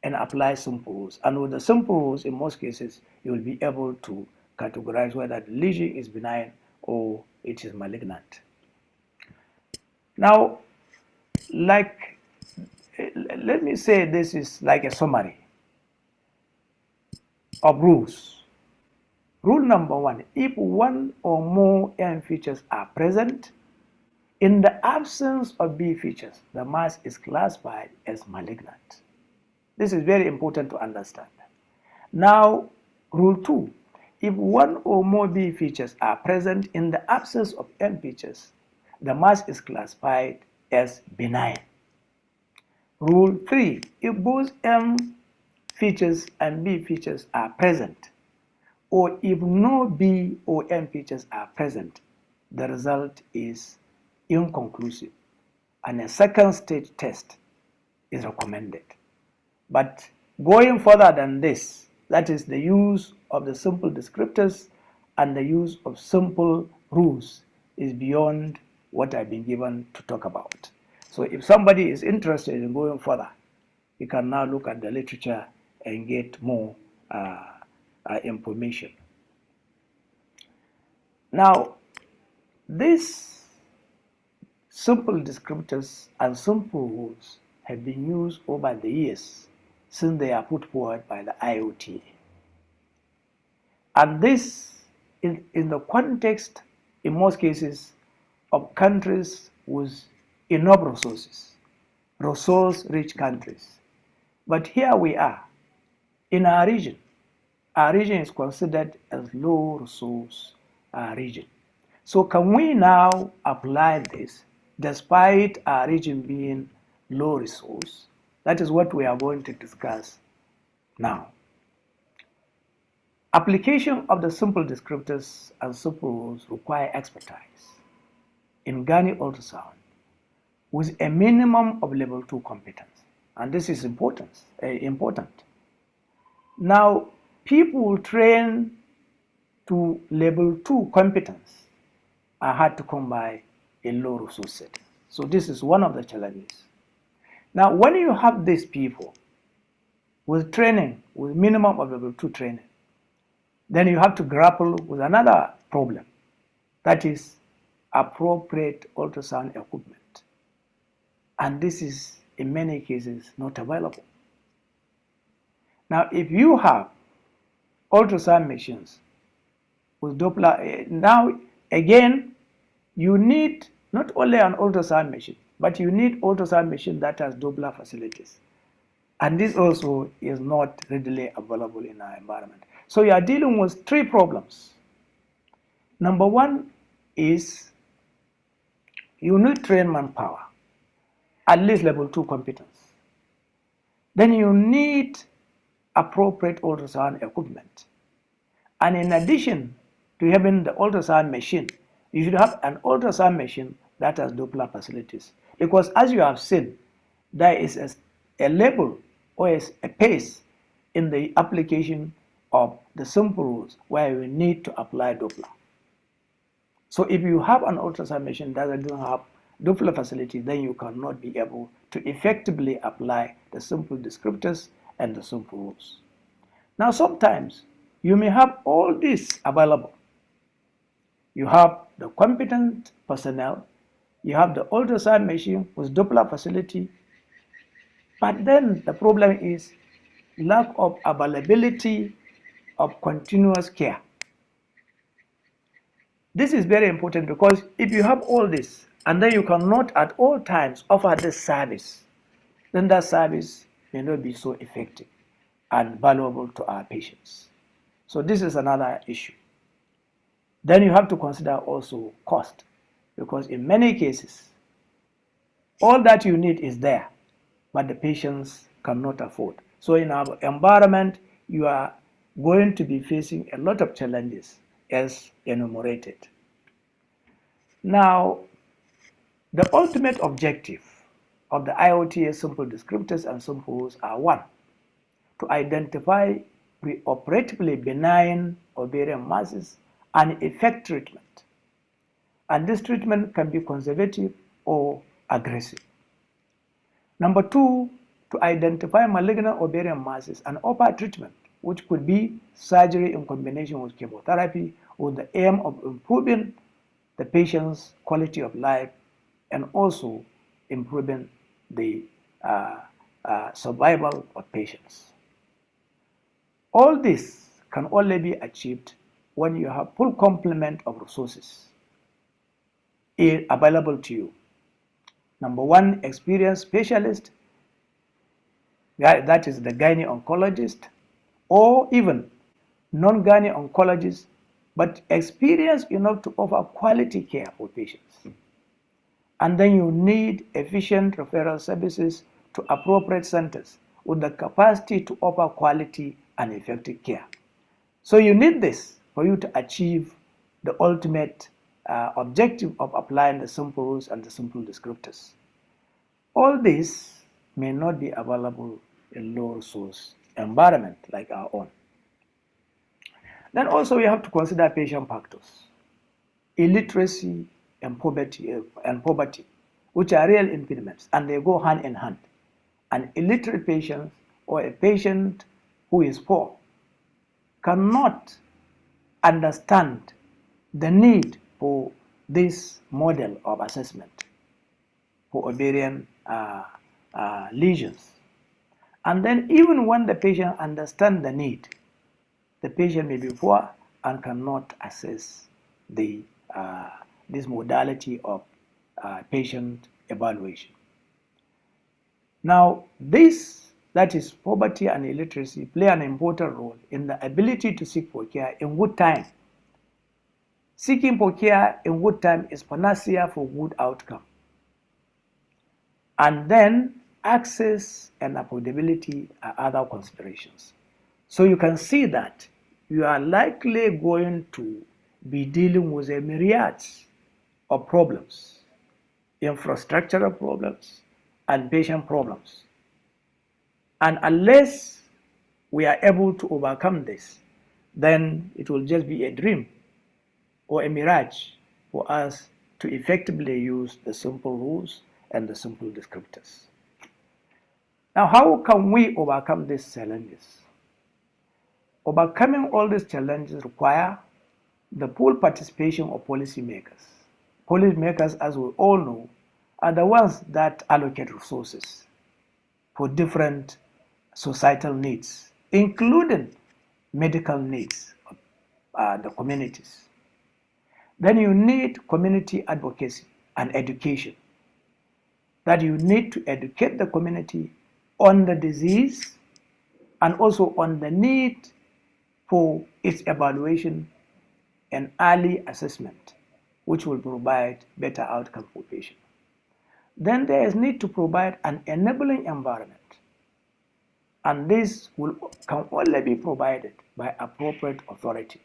and apply simple rules. And with the simple rules, in most cases, you will be able to categorize whether the lesion is benign or it is malignant. Now, let me say this is like a summary of rules. Rule number 1, if one or more M features are present, in the absence of B features, the mass is classified as malignant. This is very important to understand. Now, rule 2, if one or more B features are present in the absence of M features, the mass is classified as benign. Rule 3, if both M features and B features are present, or if no B or M features are present, the result is inconclusive, and a second stage test is recommended. But going further than this, that is the use of the simple descriptors and the use of simple rules, is beyond what I've been given to talk about. So if somebody is interested in going further, you can now look at the literature and get more information. Now, these simple descriptors and simple rules have been used over the years since they are put forward by the IOTA. And this is in the context, in most cases, of countries with enough resources, resource-rich countries. But here we are, in our region, our region is considered as low resource region. So can we now apply this despite our region being low resource? That is what we are going to discuss now. Application of the simple descriptors and simple rules require expertise in Gynae ultrasound with a minimum of level 2 competence. And this is important. Now, people trained to level 2 competence are hard to come by in low resource setting. So this is one of the challenges. Now, when you have these people with training, with minimum of level 2 training, then you have to grapple with another problem, that is appropriate ultrasound equipment. And this is, in many cases, not available. Now, if you have ultrasound machines with Doppler, now again, you need not only an ultrasound machine, but you need ultrasound machine that has Doppler facilities. And this also is not readily available in our environment. So you are dealing with three problems. Number one is you need trained manpower, at least level 2 competence. Then you need appropriate ultrasound equipment. And in addition to having the ultrasound machine, you should have an ultrasound machine that has Doppler facilities. Because as you have seen, there is a level or a pace in the application of the simple rules where you need to apply Doppler. So if you have an ultrasound machine that doesn't have Doppler facility, then you cannot be able to effectively apply the simple descriptors and the simple rules. Now sometimes you may have all this available. You have the competent personnel, you have the ultrasound machine with Doppler facility, but then the problem is lack of availability of continuous care. This is very important because if you have all this and then you cannot at all times offer this service, then that service may not be so effective and valuable to our patients. So this is another issue. Then you have to consider also cost, because in many cases, all that you need is there, but the patients cannot afford. So in our environment, you are going to be facing a lot of challenges as enumerated. Now, the ultimate objective of the IOTA simple descriptors and simple rules are: one, to identify preoperatively benign ovarian masses and effect treatment. And this treatment can be conservative or aggressive. Number two, to identify malignant ovarian masses and offer treatment, which could be surgery in combination with chemotherapy, with the aim of improving the patient's quality of life and also improving the survival of patients. All this can only be achieved when you have full complement of resources available to you. Number one, experienced specialist, that is the gynae oncologist, or even non-gynae oncologist, but experienced enough to offer quality care for patients. And then you need efficient referral services to appropriate centers with the capacity to offer quality and effective care. So you need this for you to achieve the ultimate objective of applying the simple rules and the simple descriptors. All this may not be available in low resource environment like our own. Then also we have to consider patient factors, illiteracy and poverty, which are real impediments, and they go hand in hand. An illiterate patient or a patient who is poor cannot understand the need for this model of assessment for ovarian lesions. And then even when the patient understands the need, the patient may be poor and cannot assess the, this modality of patient evaluation. Now, this that is poverty and illiteracy, play an important role in the ability to seek for care in good time. Seeking for care in good time is panacea for good outcome. And then access and affordability are other considerations. So you can see that you are likely going to be dealing with a myriad of problems, infrastructural problems and patient problems. And unless we are able to overcome this, then it will just be a dream or a mirage for us to effectively use the simple rules and the simple descriptors. Now, how can we overcome these challenges? Overcoming all these challenges require the full participation of policymakers. Policymakers, as we all know, are the ones that allocate resources for different societal needs, including medical needs of the communities. Then you need community advocacy and education. That you need to educate the community on the disease and also on the need for its evaluation and early assessment, which will provide better outcome for patients. Then there is need to provide an enabling environment, and this can only be provided by appropriate authority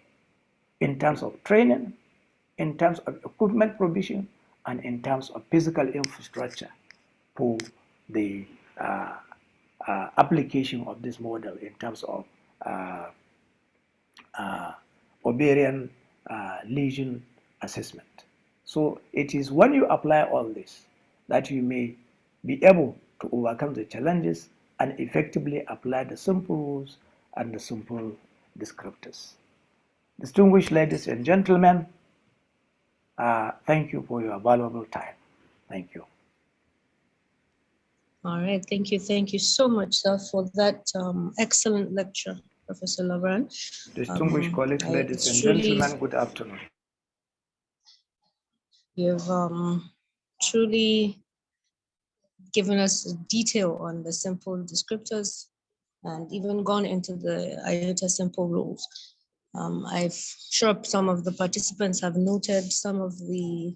in terms of training, in terms of equipment provision, and in terms of physical infrastructure for the application of this model in terms of ovarian lesion assessment. So it is when you apply all this that you may be able to overcome the challenges and effectively apply the simple rules and the simple descriptors. Distinguished ladies and gentlemen, thank you for your valuable time. Thank you. All right, thank you. Thank you so much, sir, for that excellent lecture, Professor Labaran. Distinguished colleagues, ladies and gentlemen, good afternoon. You've truly given us detail on the simple descriptors and even gone into the IOTA simple rules. I'm sure some of the participants have noted some of the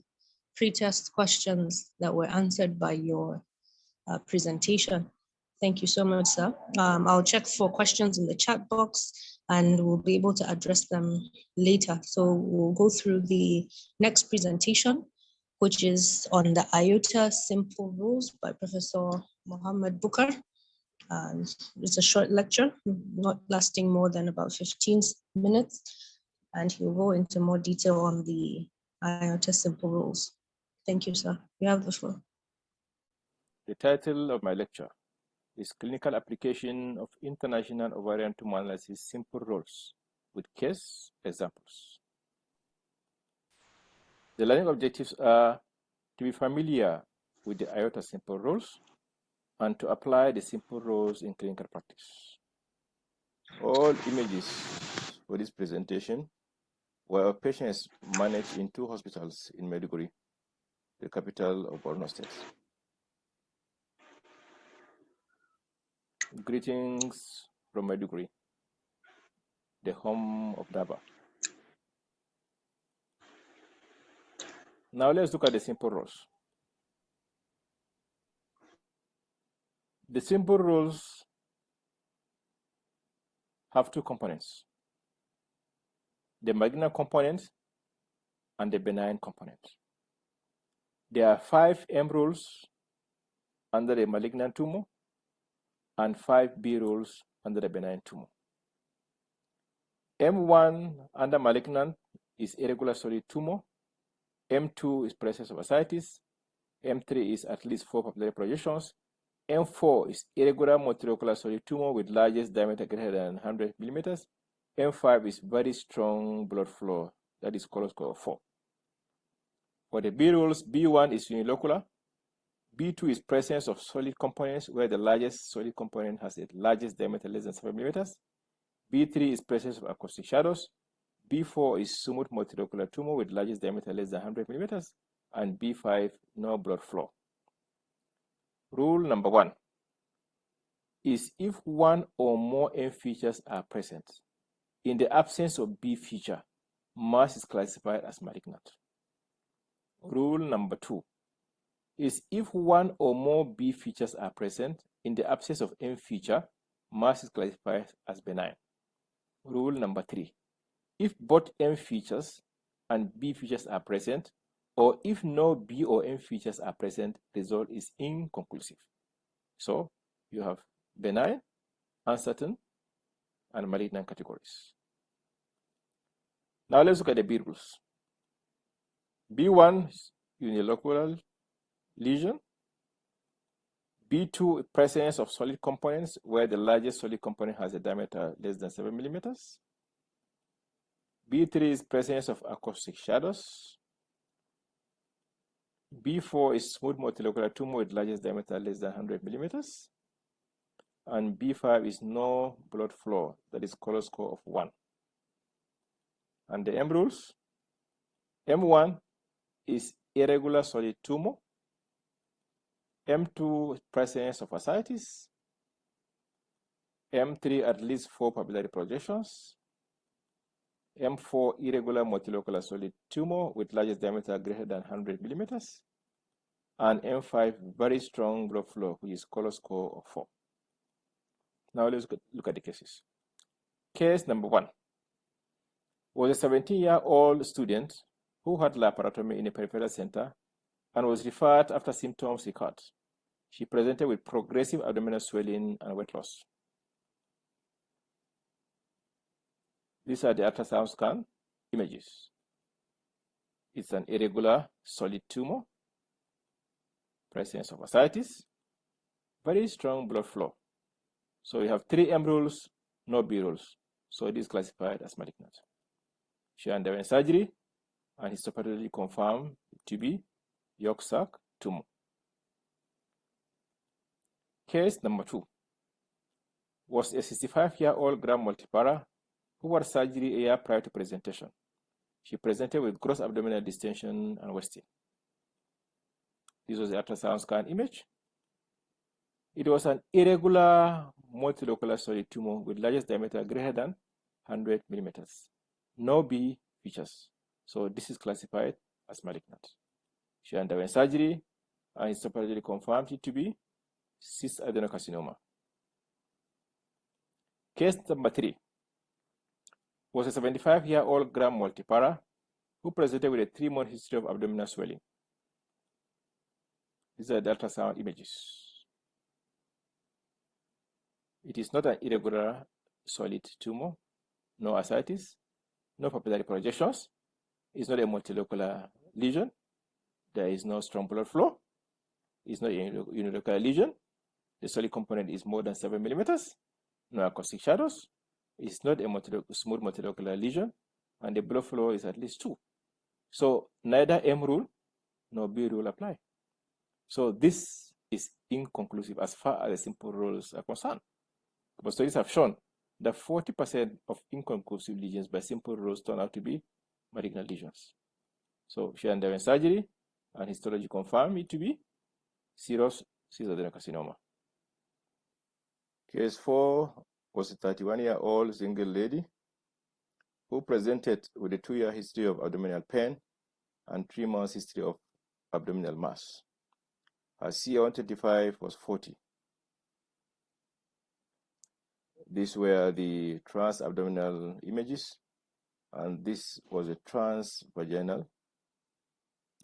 pre-test questions that were answered by your presentation. Thank you so much, sir. I'll check for questions in the chat box and we'll be able to address them later. So we'll go through the next presentation, which is on the IOTA simple rules by Professor Mohammed Bukar. It's a short lecture, not lasting more than about 15 minutes, and he'll go into more detail on the IOTA simple rules. Thank you, sir. You have the floor. The title of my lecture is Clinical Application of International Ovarian Tumor Analysis Simple Rules with Case Examples. The learning objectives are to be familiar with the IOTA simple rules and to apply the simple rules in clinical practice. All images for this presentation were of patients managed in 2 hospitals in Maiduguri, the capital of Borno State. Greetings from Maiduguri, the home of Daba. Now let's look at the simple rules. The simple rules have 2 components, the malignant component and the benign component. There are 5 M rules under the malignant tumor and 5 B rules under the benign tumor. M1 under malignant is irregular solid tumor. M2 is presence of ascites. M3 is at least 4 papillary projections. M4 is irregular multilocular solid tumor with largest diameter greater than 100 millimeters. M5 is very strong blood flow, that is color score of 4. For the B rules, B1 is unilocular. B2 is presence of solid components where the largest solid component has the largest diameter less than 7 millimeters. B3 is presence of acoustic shadows. B4 is smooth multilocular tumor with largest diameter less than 100 millimeters. And B5, no blood flow. Rule number 1. is if one or more M features are present. In the absence of B feature, mass is classified as malignant. Rule number 2 is if one or more B features are present. In the absence of M feature, mass is classified as benign. Rule number 3, if both M features and B features are present, or if no B or M features are present, the result is inconclusive. So you have benign, uncertain, and malignant categories. Now let's look at the B rules. B1 is unilocular lesion. B2, presence of solid components where the largest solid component has a diameter less than 7 millimeters. B3 is presence of acoustic shadows. B4 is smooth multilocular tumor with largest diameter less than 100 millimeters. And B5 is no blood flow, that is color score of 1. And the M rules, M1 is irregular solid tumor. M2 presence of ascites. M3 at least 4 papillary projections. M4 irregular multilocular solid tumor with largest diameter greater than 100 millimeters. And M5 very strong blood flow, which is color score of 4. Now let's look at the cases. Case number 1 was a 17-year-old student who had laparotomy in a peripheral center and was referred after symptoms recurred. She presented with progressive abdominal swelling and weight loss. These are the ultrasound scan images. It's an irregular solid tumor, presence of ascites, very strong blood flow. So you have 3 M rules, no B rules. So it is classified as malignant. She underwent surgery and histopathologically confirmed to be yolk sac tumor. Case number 2 was a 65-year-old gram multipara who had surgery a year prior to presentation. She presented with gross abdominal distension and wasting. This was the ultrasound scan image. It was an irregular multilocular solid tumor with largest diameter greater than 100 millimeters. No B features. So this is classified as malignant. She underwent surgery and histopathologically confirmed it to be cyst adenocarcinoma. Case number 3 was a 75-year-old gram multipara who presented with a 3-month history of abdominal swelling. These are the ultrasound images. It is not an irregular solid tumor, no ascites, no papillary projections. It's not a multilocular lesion. There is no strong blood flow. It's not a unilocular lesion. The solid component is more than 7 millimeters. No acoustic shadows. It's not a smooth multilocular lesion, and the blood flow is at least 2. So neither M rule nor B rule apply. So this is inconclusive as far as the simple rules are concerned. But studies have shown that 40% of inconclusive lesions by simple rules turn out to be malignant lesions. So she underwent surgery, and histology confirmed it to be serous cyst adenocarcinoma. Case 4 was a 31-year-old single lady who presented with a 2-year history of abdominal pain and 3 months history of abdominal mass. Her CA125 was 40. These were the transabdominal images, and this was a transvaginal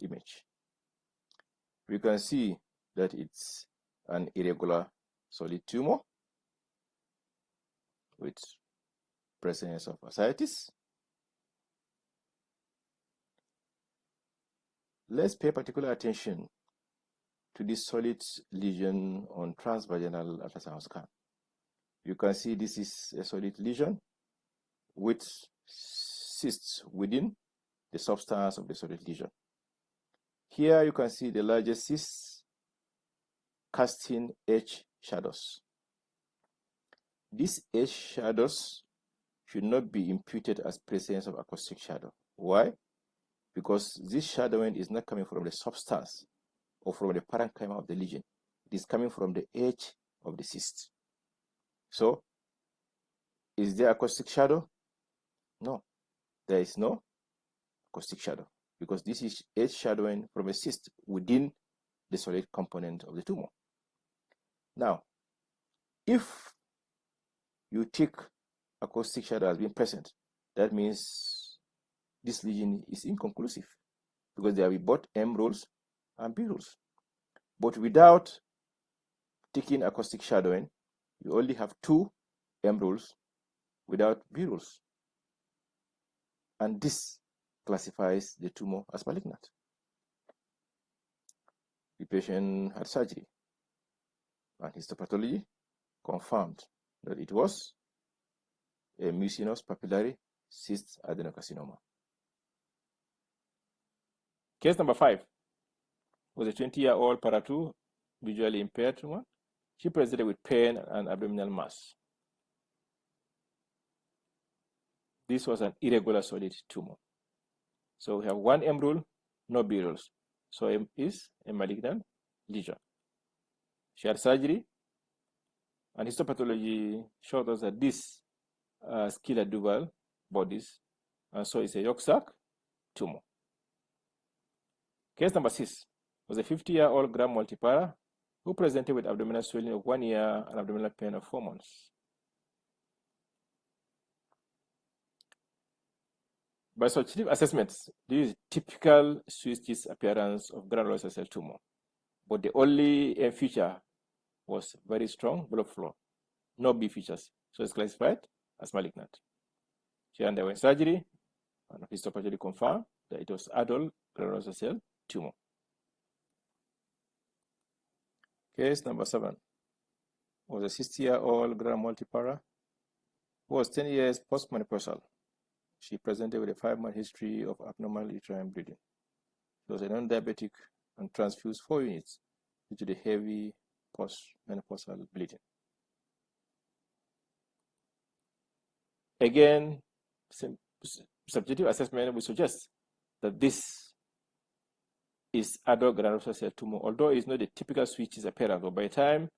image. We can see that it's an irregular solid tumor with presence of ascites. Let's pay particular attention to this solid lesion on transvaginal ultrasound scan. You can see this is a solid lesion with cysts within the substance of the solid lesion. Here you can see the largest cysts casting H shadows. These H shadows should not be imputed as presence of acoustic shadow. Why? Because this shadowing is not coming from the substance or from the parenchyma of the lesion. It is coming from the edge of the cyst. So, is there acoustic shadow? No, there is no acoustic shadow because this is edge shadowing from a cyst within the solid component of the tumor. Now, if you think acoustic shadow has been present, that means this lesion is inconclusive because there will be both M rules and B rules. But without taking acoustic shadowing, you only have 2 M rules without B rules. And this classifies the tumor as malignant. The patient had surgery and histopathology confirmed that it was a mucinous papillary cyst adenocarcinoma. Case number 5 was a 20-year-old para-2 visually impaired woman. She presented with pain and abdominal mass. This was an irregular solid tumor. So we have 1 M rule, no B rules. So M is a malignant lesion. She had surgery, and histopathology showed us that this scilla duval bodies, and so it's a yolk sac tumor. Case number 6 was a 50-year-old gram multipara who presented with abdominal swelling of 1 year and abdominal pain of 4 months. By subjective assessments, this is typical Swiss appearance of granulosa cell tumor, but the only feature was very strong blood flow, no B features, so it's classified as malignant. She underwent surgery, and histopathology confirmed that it was adult granulosa cell tumor. Case number 7 was a 60-year-old gram multipara who was 10 years postmenopausal. She presented with a 5-month history of abnormal uterine bleeding. She was a non-diabetic and transfused 4 units due to the heavy postmenopausal bleeding. Again, subjective assessment will suggest that this is adult granulosa cell tumor, although it's not the typical Swiss appearance. But by the time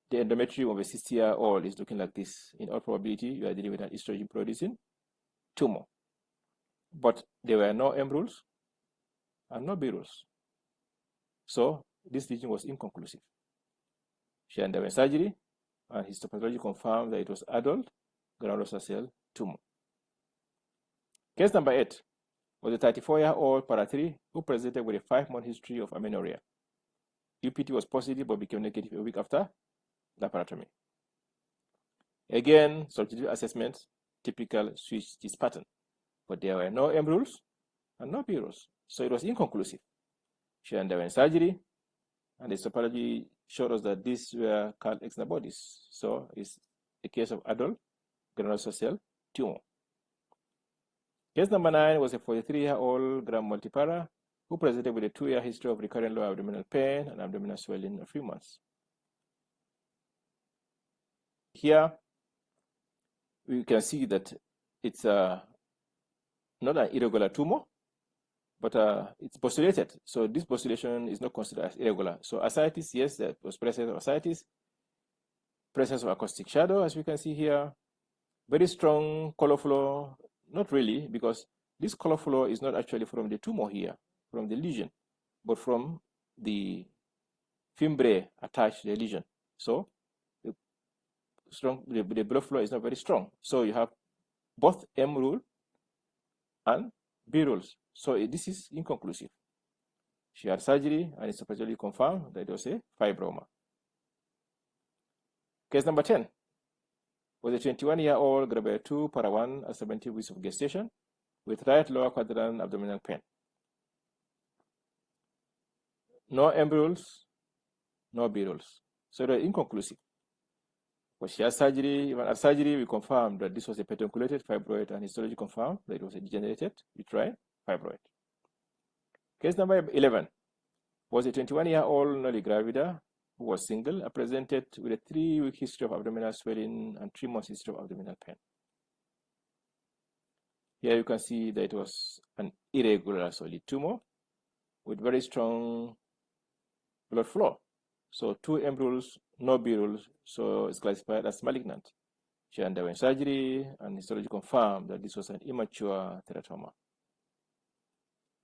the endometrium of a 60-year-old is looking like this, in all probability, you are dealing with an estrogen-producing tumor. But there were no M rules and no B rules. So this lesion was inconclusive. She underwent surgery, and histopathology confirmed that it was adult granulosa cell tumor. Case number 8 was a 34-year-old para-3 who presented with a 5-month history of amenorrhea. UPT was positive but became negative a week after laparotomy. Again, subjective assessment, typical Swiss pattern, but there were no M rules and no B rules, so it was inconclusive. She underwent surgery, and the histopathology showed us that these were called external bodies, so it's a case of adult granulosa cell tumor. Case number 9 was a 43-year-old gram multipara who presented with a 2-year history of recurrent lower abdominal pain and abdominal swelling a few months. Here, we can see that it's not an irregular tumor, but it's postulated. So this postulation is not considered as irregular. So ascites, yes, there was presence of ascites, presence of acoustic shadow, as we can see here. Very strong color flow, not really, because this color flow is not actually from the tumor here, from the lesion, but from the fimbriae attached to the lesion. So the blood flow is not very strong. So you have both M rule and B rules. So this is inconclusive. She had surgery, and it's supposedly confirmed that it was a fibroma. Case number 10 was a 21-year-old grade 2 para-1 at 70 weeks of gestation with right lower quadrant abdominal pain. No M rules, no B rules. So they're inconclusive. But she had surgery. Even at surgery, we confirmed that this was a pedunculated fibroid, and histology confirmed that it was a degenerated uterine fibroid. Case number 11 was a 21-year-old newly gravida who was single and presented with a 3-week history of abdominal swelling and 3 months history of abdominal pain. Here you can see that it was an irregular solid tumor with very strong blood flow. So 2 M rules, no B-rules, so it's classified as malignant. She underwent surgery and histology confirmed that this was an immature teratoma.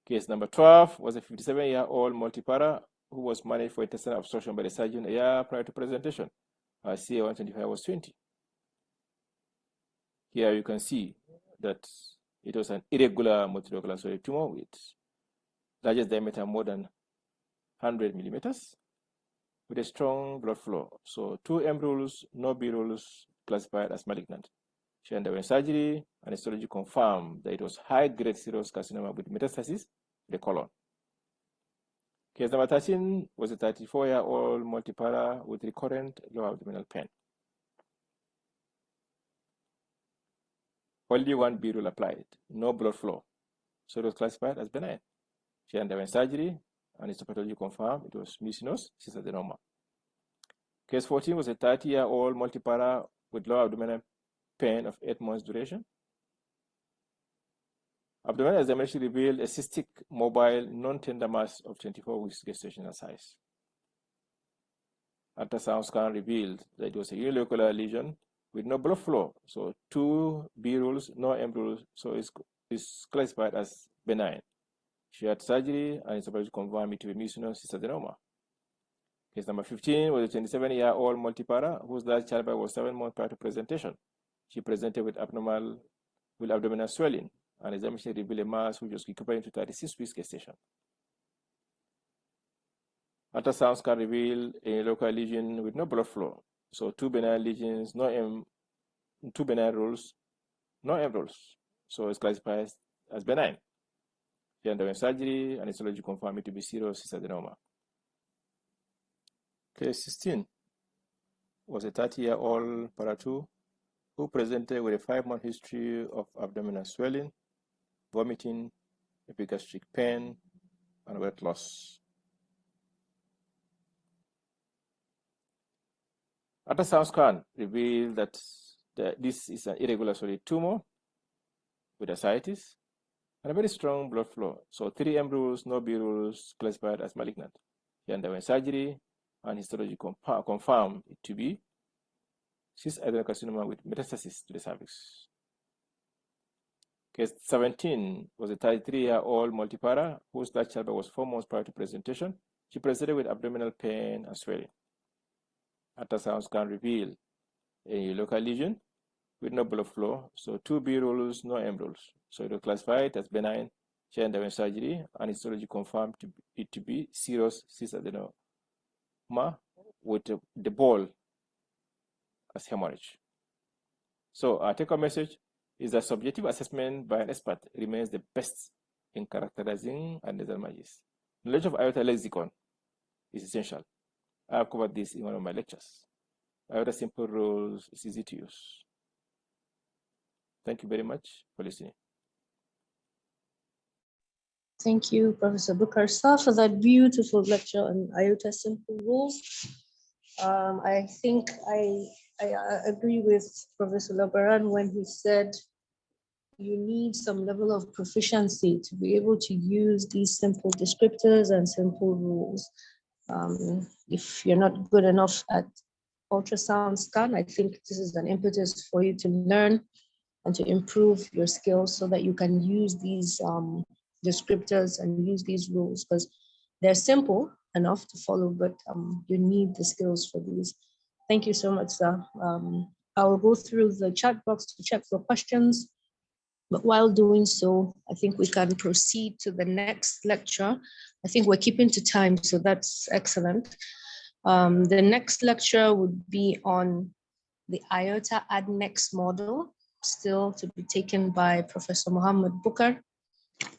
Case number 12 was a 57-year-old multipara who was managed for intestinal obstruction by the surgeon a year prior to presentation. Her CA-125 was 20. Here you can see that it was an irregular multilocular solid tumor with largest diameter more than 100 millimeters with a strong blood flow. So 2 M rules, no B rules, classified as malignant. She underwent surgery and histology confirmed that it was high-grade serous carcinoma with metastasis to the colon. Case number 13 was a 34-year-old multipara with recurrent lower abdominal pain. Only 1 B rule applied, no blood flow, so it was classified as benign. She underwent surgery and histopathology confirmed it was mucinous cystadenoma. Case 14 was a 30-year-old multipara with lower abdominal pain of 8 months duration. Abdominal examination revealed a cystic, mobile, non-tender mass of 24 weeks gestational size. Ultrasound scan revealed that it was a unilocular lesion with no blood flow, so 2 B rules, no M rules, so it's classified as benign. She had surgery and is supposed to confirm it to be mucinous cystadenoma. Case number 15 was a 27-year-old multipara whose last childbirth was 7 months prior to presentation. She presented with abdominal swelling, and examination revealed a mass which was equivalent to 36 weeks gestation. Ultrasound scan revealed a local lesion with no blood flow, so 2 benign lesions, 2 benign rules, no M rules, so it's classified as benign. She underwent surgery and histology confirmed it to be serous cystadenoma. Case 16 was a 30-year-old para 2 who presented with a 5-month history of abdominal swelling, vomiting, epigastric pain, and weight loss. Ultrasound scan revealed that this is an irregular solid tumor with ascites and a very strong blood flow. So 3 M rules, no B rules, classified as malignant. She underwent surgery and histology confirmed it to be cis adenocarcinoma with metastasis to the cervix. Case 17 was a 33-year-old multipara whose last childbirth was 4 months prior to presentation. She presented with abdominal pain and swelling. Ultrasound scan revealed a local lesion with no blood flow, so 2 B rules, no M rules. So it was classified as benign. She underwent surgery and histology confirmed it to be serous cystadenoma with the ball as hemorrhage. So our take-home message is that subjective assessment by an expert remains the best in characterizing adnexal images. Knowledge of IOTA lexicon is essential. I have covered this in one of my lectures. IOTA simple rules is easy to use. Thank you very much for listening. Thank you, Professor Bukarsa, for that beautiful lecture on IOTA simple rules. I think I agree with Professor Labaran when he said you need some level of proficiency to be able to use these simple descriptors and simple rules. If you're not good enough at ultrasound scan, I think this is an impetus for you to learn and to improve your skills so that you can use these descriptors and use these rules, because they're simple enough to follow, but you need the skills for these. Thank you so much, sir. I will go through the chat box to check for questions, but while doing so, I think we can proceed to the next lecture. I think we're keeping to time, so that's excellent. The next lecture would be on the IOTA Adnexa model, still to be taken by Professor Muhammad Bukar.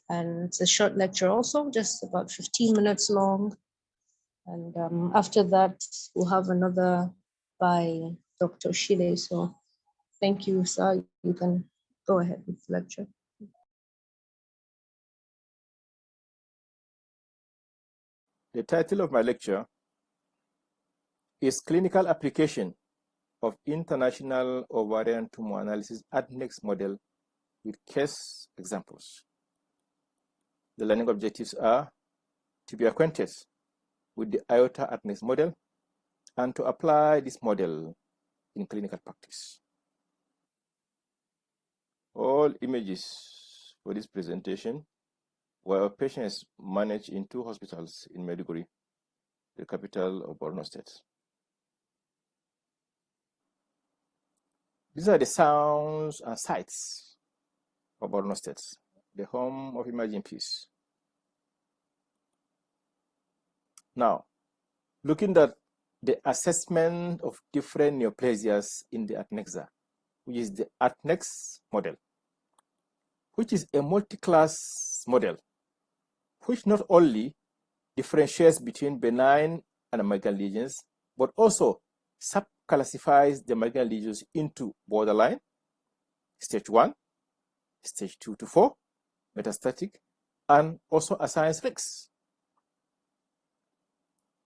And it's a short lecture also, just about 15 minutes long. And after that, we'll have another by Dr. Shile. So thank you, sir. You can go ahead with the lecture. The title of my lecture is Clinical Application of International Ovarian Tumor Analysis Adnexa Model with Case Examples. The learning objectives are to be acquainted with the IOTA Adnexa model, and to apply this model in clinical practice. All images for this presentation were patients managed in 2 hospitals in Maiduguri, the capital of Borno State. These are the sounds and sights of Borno State, the home of Imagine Peace. Now, looking at the assessment of different neoplasias in the Adnexa, which is the Adnexa model, which is a multi-class model, which not only differentiates between benign and malignant lesions, but also subclassifies the malignant lesions into borderline, stage 1, stage 2 to 4, metastatic, and also assigns risks.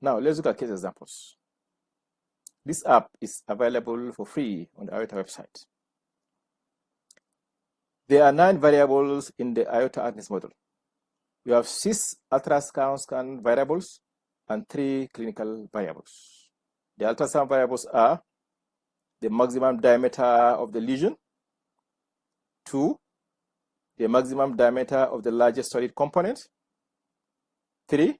Now, let's look at case examples. This app is available for free on the IOTA website. There are 9 variables in the IOTA Adnexa model. You have 6 ultrasound scan variables and 3 clinical variables. The ultrasound variables are the maximum diameter of the lesion, 2, the maximum diameter of the largest solid component, 3,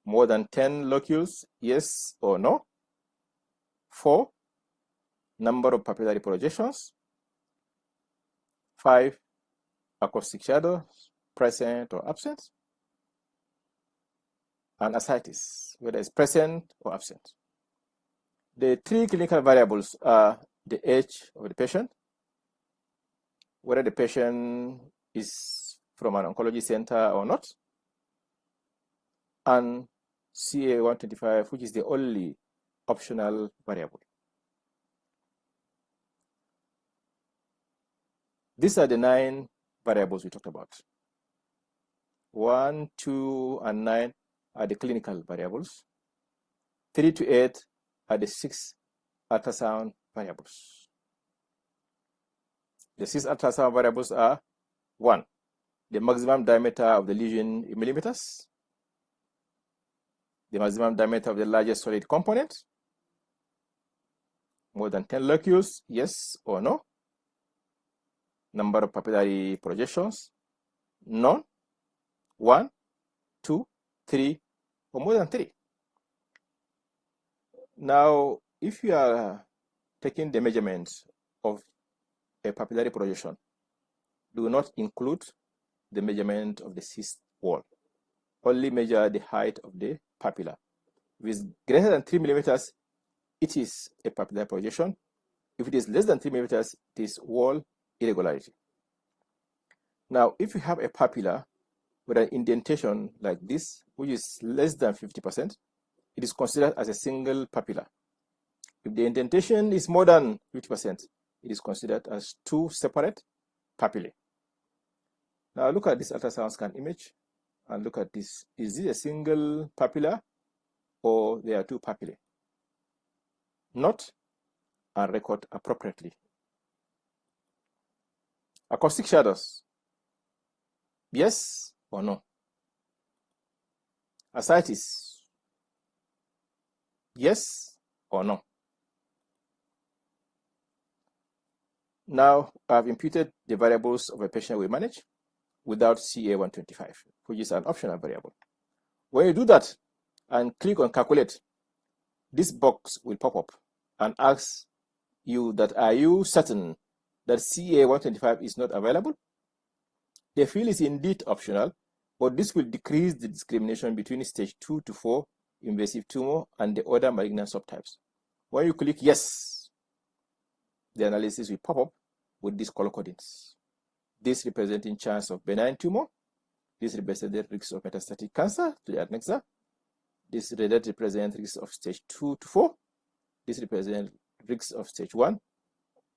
more than 10 locules, yes or no, 4, number of papillary projections, 5, acoustic shadows, present or absent, and ascites, whether it's present or absent. The 3 clinical variables are the age of the patient, whether the patient is from an oncology center or not, and CA125, which is the only optional variable. These are the 9 variables we talked about. 1, 2, and 9 are the clinical variables. 3 to 8 are the 6 ultrasound variables. The 6 ultrasound variables are 1, the maximum diameter of the lesion in millimeters, the maximum diameter of the largest solid component, more than 10 locules, yes or no, number of papillary projections, none, 1, 2, 3, or more than 3. Now, if you are taking the measurements of a papillary projection, do not include the measurement of the cyst wall. Only measure the height of the papilla. If it is greater than 3 millimeters, it is a papillary projection. If it is less than 3 millimeters, it is wall irregularity. Now, if you have a papilla with an indentation like this, which is less than 50%, it is considered as a single papilla. If the indentation is more than 50%, it is considered as 2 separate papillae. Now look at this ultrasound scan image and look at this. Is this a single papilla or there are 2 papillae? Note and record appropriately. Acoustic shadows, yes or no? Ascites, yes or no? Now I've imputed the variables of a patient we manage without CA125, which is an optional variable. When you do that and click on calculate, this box will pop up and ask you that are you certain that CA125 is not available? The field is indeed optional, but this will decrease the discrimination between stage 2 to 4 invasive tumor and the other malignant subtypes. When you click yes, the analysis will pop up with these color codings. This representing chance of benign tumor. This represents the risk of metastatic cancer to the adnexa. This red represents risk of stage 2 to 4. This represents risk of stage 1.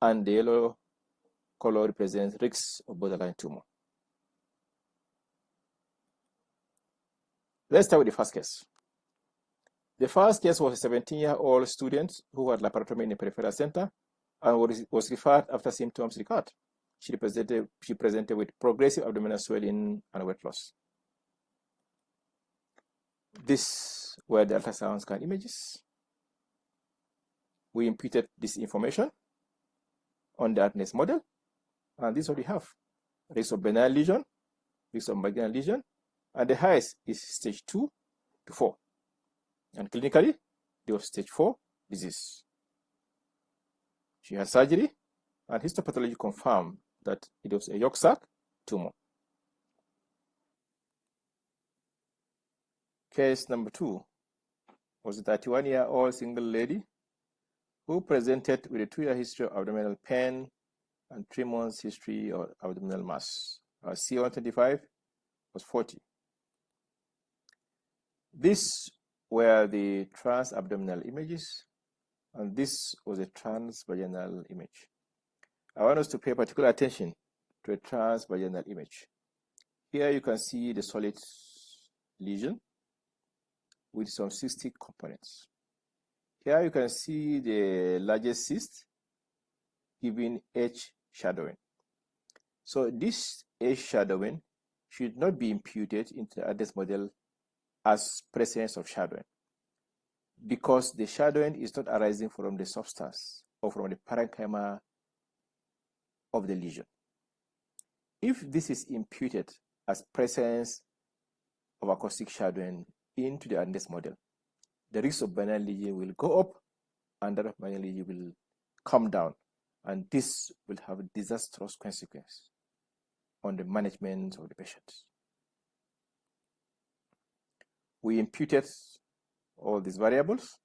And the yellow color represents risk of borderline tumor. Let's start with the first case. The first case was a 17-year-old student who had laparotomy in the peripheral center and was referred after symptoms recurred. She presented with progressive abdominal swelling and weight loss. These were the ultrasound scan images. we imputed this information on the Adnexa model, and this is what we have. Risk of benign lesion, risk of malignant lesion, and the highest is stage 2 to 4. And clinically, there was stage 4 disease. She had surgery, and histopathology confirmed that it was a yolk sac tumor. Case number 2 was a 31-year-old single lady who presented with a 2-year history of abdominal pain and 3 months history of abdominal mass. Her C125 was 40. These were the transabdominal images, and this was a transvaginal image. I want us to pay particular attention to a transvaginal image. Here you can see the solid lesion with some cystic components. Here you can see the largest cyst giving edge shadowing. So this edge shadowing should not be imputed into the Adnexa model as presence of shadowing, because the shadowing is not arising from the substance or from the parenchyma of the lesion. If this is imputed as presence of acoustic shadowing into the Adnexa model, the risk of benign lesion will go up and that of malignant lesion will come down, and this will have a disastrous consequence on the management of the patient. We imputed all these variables,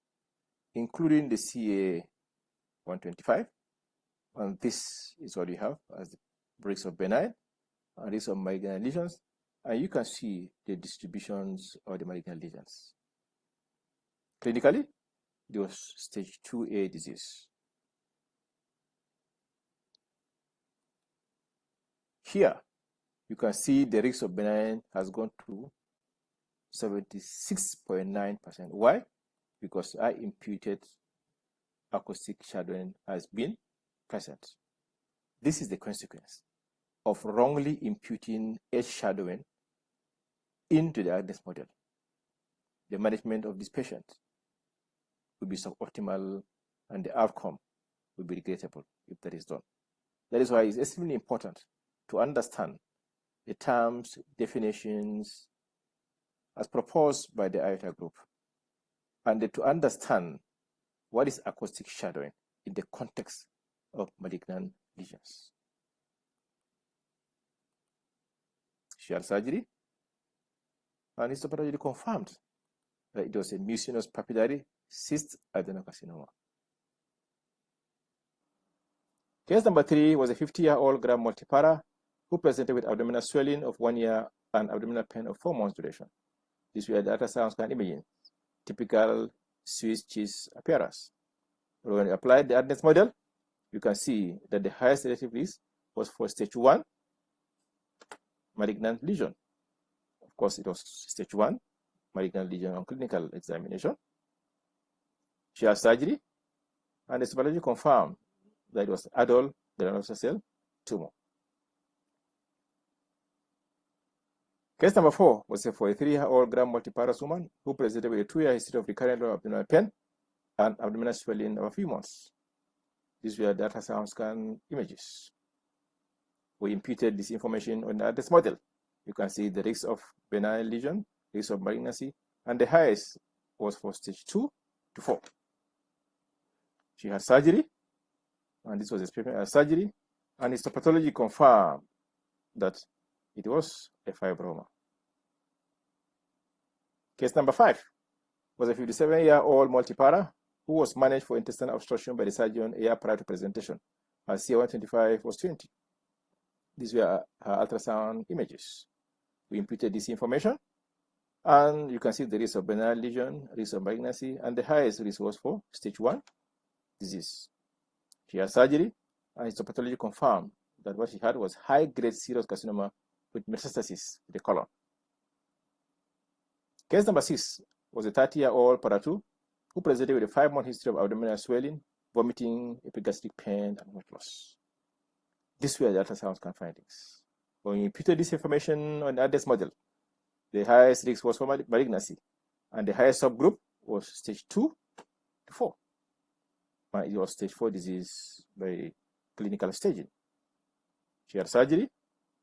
including the CA125, and this is what we have as the risk of benign and risk of malignant lesions, and you can see the distributions of the malignant lesions. Clinically, there was stage 2A disease. Here, you can see the risk of benign has gone to 76.9%. Why? Because I imputed acoustic shadowing has been present. This is the consequence of wrongly imputing edge shadowing into the Adnexa model. The management of this patient will be suboptimal, and the outcome will be regrettable if that is done. That is why it's extremely important to understand the terms, definitions as proposed by the IOTA group, and to understand what is acoustic shadowing in the context of malignant lesions. She had surgery, and histopathology confirmed that it was a mucinous papillary cyst adenocarcinoma. Case number 3 was a 50-year-old gram multipara who presented with abdominal swelling of 1 year and abdominal pain of 4 months duration. These were the ultrasound scan imaging, typical Swiss cheese appearance. When you apply the Adnexa model, you can see that the highest relative risk was for stage 1 malignant lesion. Of course, it was stage 1 malignant lesion on clinical examination. She had surgery, and the histopathology confirmed that it was adult granulosa cell tumor. Case number 4 was a 43-year-old gram multiparous woman who presented with a 2-year history of recurrent abdominal pain and abdominal swelling of a few months. These were the ultrasound scan images. We imputed this information on the Adnexa model. You can see the risk of benign lesion, risk of malignancy, and the highest was for stage 2 to 4. She had surgery, and this was a surgery, and histopathology confirmed that it was a fibroma. Case number 5 was a 57-year-old multipara who was managed for intestinal obstruction by the surgeon a year prior to presentation. Her CA125 was 20. These were her ultrasound images. We imputed this information, and you can see the risk of benign lesion, risk of malignancy, and the highest risk was for stage 1 disease. She had surgery, and histopathology confirmed that what she had was high-grade serous carcinoma with metastasis in the colon. Case number 6 was a 30-year-old para-2 who presented with a 5-month history of abdominal swelling, vomiting, epigastric pain, and weight loss. These were the ultrasound scan findings. When we imputed this information on the Adnexa model, the highest risk was for malignancy, and the highest subgroup was stage 2 to 4. and it was stage 4 disease by clinical staging. She had surgery,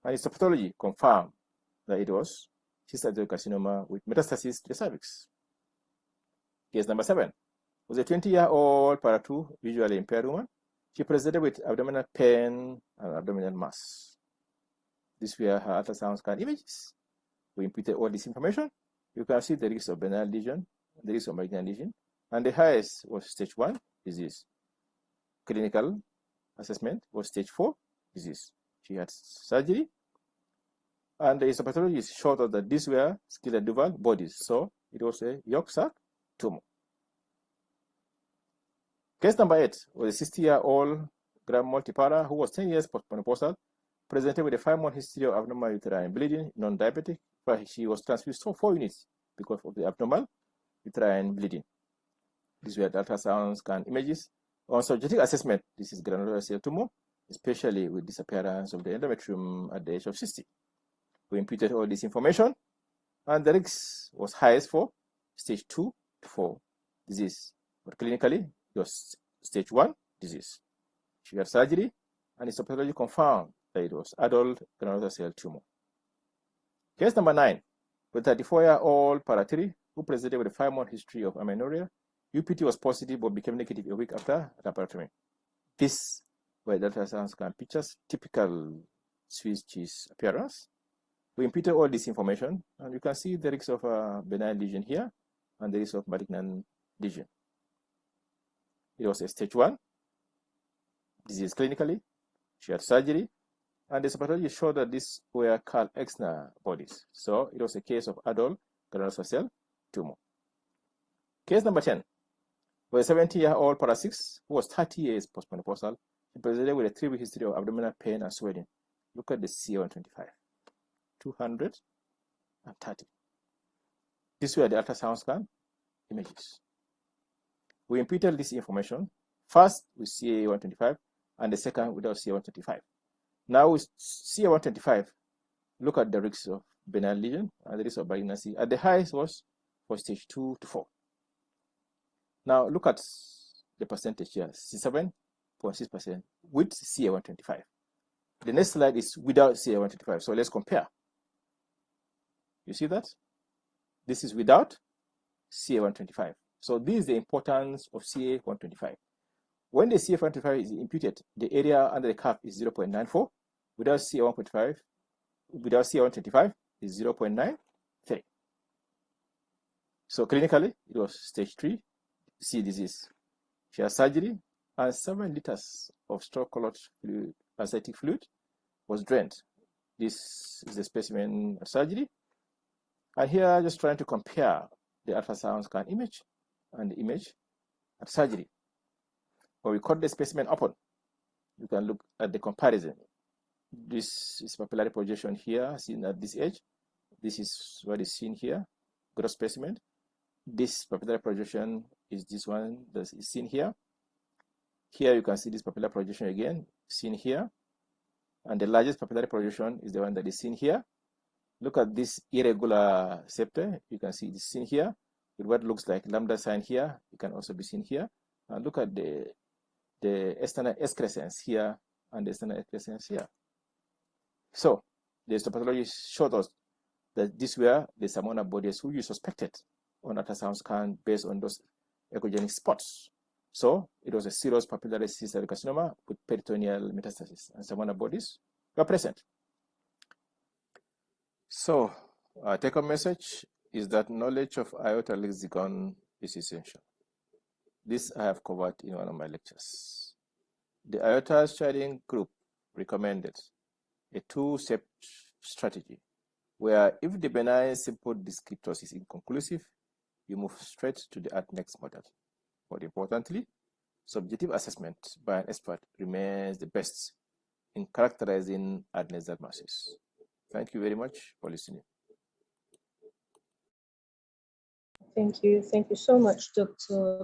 and histopathology confirmed that it was cystoid carcinoma with metastasis to the cervix. Case number 7 was a 20-year-old para-2 visually impaired woman. She presented with abdominal pain and abdominal mass. These were her ultrasound scan images. We imputed all this information. You can see the risk of benign lesion, the risk of malignant lesion, and the highest was stage 1 disease. Clinical assessment was stage 4 disease. She had surgery, and the histopathologist showed us that these were skeletal duval bodies, so it was a yolk sac tumor. Case number 8 was a 60-year-old gram multipara who was 10 years postmenopausal, presented with a 5-month history of abnormal uterine bleeding, non-diabetic, but she was transfused 4 units because of the abnormal uterine bleeding. These were the ultrasound scan images. On subjective assessment, this is granular cell tumor, especially with disappearance of the endometrium at the age of 60. We imputed all this information, and the risk was highest for stage 2 to 4 disease, but clinically, it was stage 1 disease. She had surgery, and histopathology confirmed that it was adult granular cell tumor. Case number 9, with 34-year-old para-3 who presented with a 5-month history of amenorrhea. UPT was positive but became negative a week after laparotomy. This were the ultrasound scan pictures, typical Swiss cheese appearance. We imputed all this information, and you can see the risk of a benign lesion here and the risk of malignant lesion. It was a stage 1 disease clinically. She had surgery, and the histopathologist showed that these were Karl Exner bodies. So it was a case of adult granular cell tumor. Case number 10 was a 70-year-old para-6 who was 30 years postmenopausal. She presented with a 3-week history of abdominal pain and swelling. Look at the CA125, 230. These were the ultrasound scan images. We imputed this information first with CA125 and the second without CA125. Now with CA125, look at the risks of benign lesion and the risk of malignancy. At the highest was for stage 2 to 4. Now look at the percentage here, 67.6% with CA125. The next slide is without CA125. So let's compare. You see that? This is without CA125. So this is the importance of CA125. When the CA125 is imputed, the area under the curve is 0.94. Without CA125, without CA125 is 0.93. So clinically, it was stage 3 C disease. She had surgery, and 7 liters of straw-colored fluid, ascitic fluid was drained. This is the specimen of surgery. And here, just trying to compare the ultrasound scan image and the image at surgery. When we cut the specimen open, you can look at the comparison. This is papillary projection here, seen at this edge. This is what is seen here, gross specimen. This papillary projection is this one that is seen here. Here you can see this papillary projection again, seen here. And the largest papillary projection is the one that is seen here. Look at this irregular septum. You can see this seen here with what looks like lambda sign here. It can also be seen here. And look at the external excrescence here and the external excrescence here. So the histopathologist showed us that these were the salmonella bodies who you suspected on ultrasound scan based on those echogenic spots. So it was a serous papillary cystoid carcinoma with peritoneal metastasis, and salmonella bodies were present. So our take-home message is that knowledge of IOTA lexicon is essential. This I have covered in one of my lectures. The IOTA sharing group recommended a 2-step strategy where if the benign simple descriptors is inconclusive, you move straight to the Adnexa model. But importantly, subjective assessment by an expert remains the best in characterizing Adnexa diagnosis. Thank you very much for listening. Thank you. Thank you so much,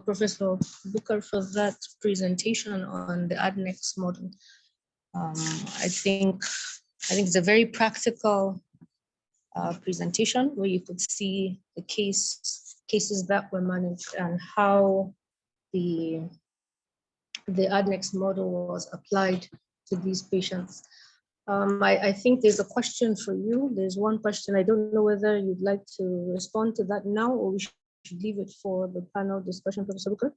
Professor Booker, for that presentation on the Adnexa model. I think it's a very practical presentation where you could see the cases that were managed and how the the Adnexa model was applied to these patients. I think there's a question for you. There's one question. I don't know whether you'd like to respond to that now, or we should leave it for the panel discussion, Professor Booker.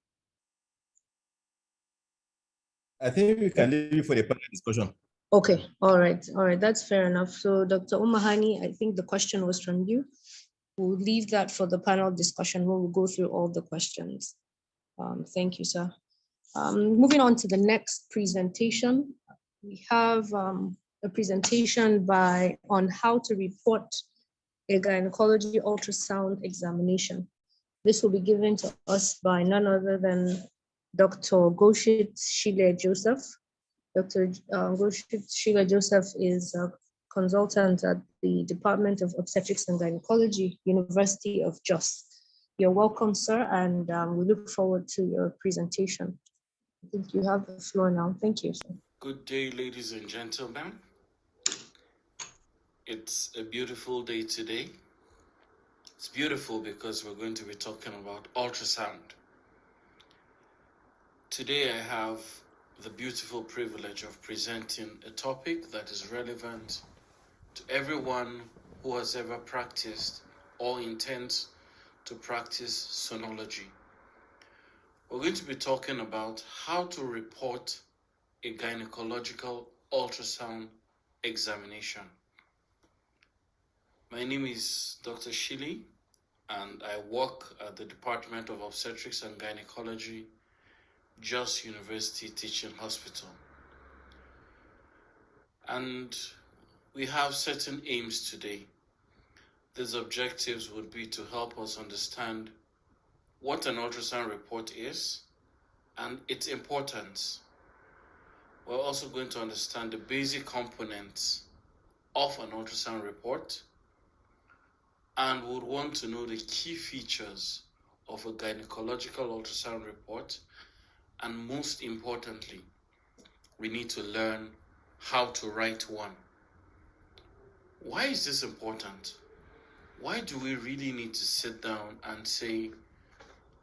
I think we can leave it for the panel discussion. Okay, all right, that's fair enough. So Dr. Umahani, I think the question was from you. We'll leave that for the panel discussion where we'll go through all the questions. Thank you, sir. Moving on to the next presentation, we have a presentation on how to report a gynecology ultrasound examination. This will be given to us by none other than Dr. Goshit Shile Joseph. Dr. Goshit Shile Joseph is a consultant at the Department of Obstetrics and Gynecology, University of Jos. You're welcome, sir, and we look forward to your presentation. I think you have the floor now. Thank you, sir. Good day, ladies and gentlemen. It's a beautiful day today. It's beautiful because we're going to be talking about ultrasound. Today I have the beautiful privilege of presenting a topic that is relevant to everyone who has ever practiced or intends to practice sonology. We're going to be talking about how to report a gynecological ultrasound examination. My name is Dr. Shili, and I work at the Department of Obstetrics and Gynecology, Jos University Teaching Hospital. And we have certain aims today. These objectives would be to help us understand what an ultrasound report is and its importance. We're also going to understand the basic components of an ultrasound report, and would want to know the key features of a gynecological ultrasound report, and most importantly, we need to learn how to write one. Why is this important? Why do we really need to sit down and say,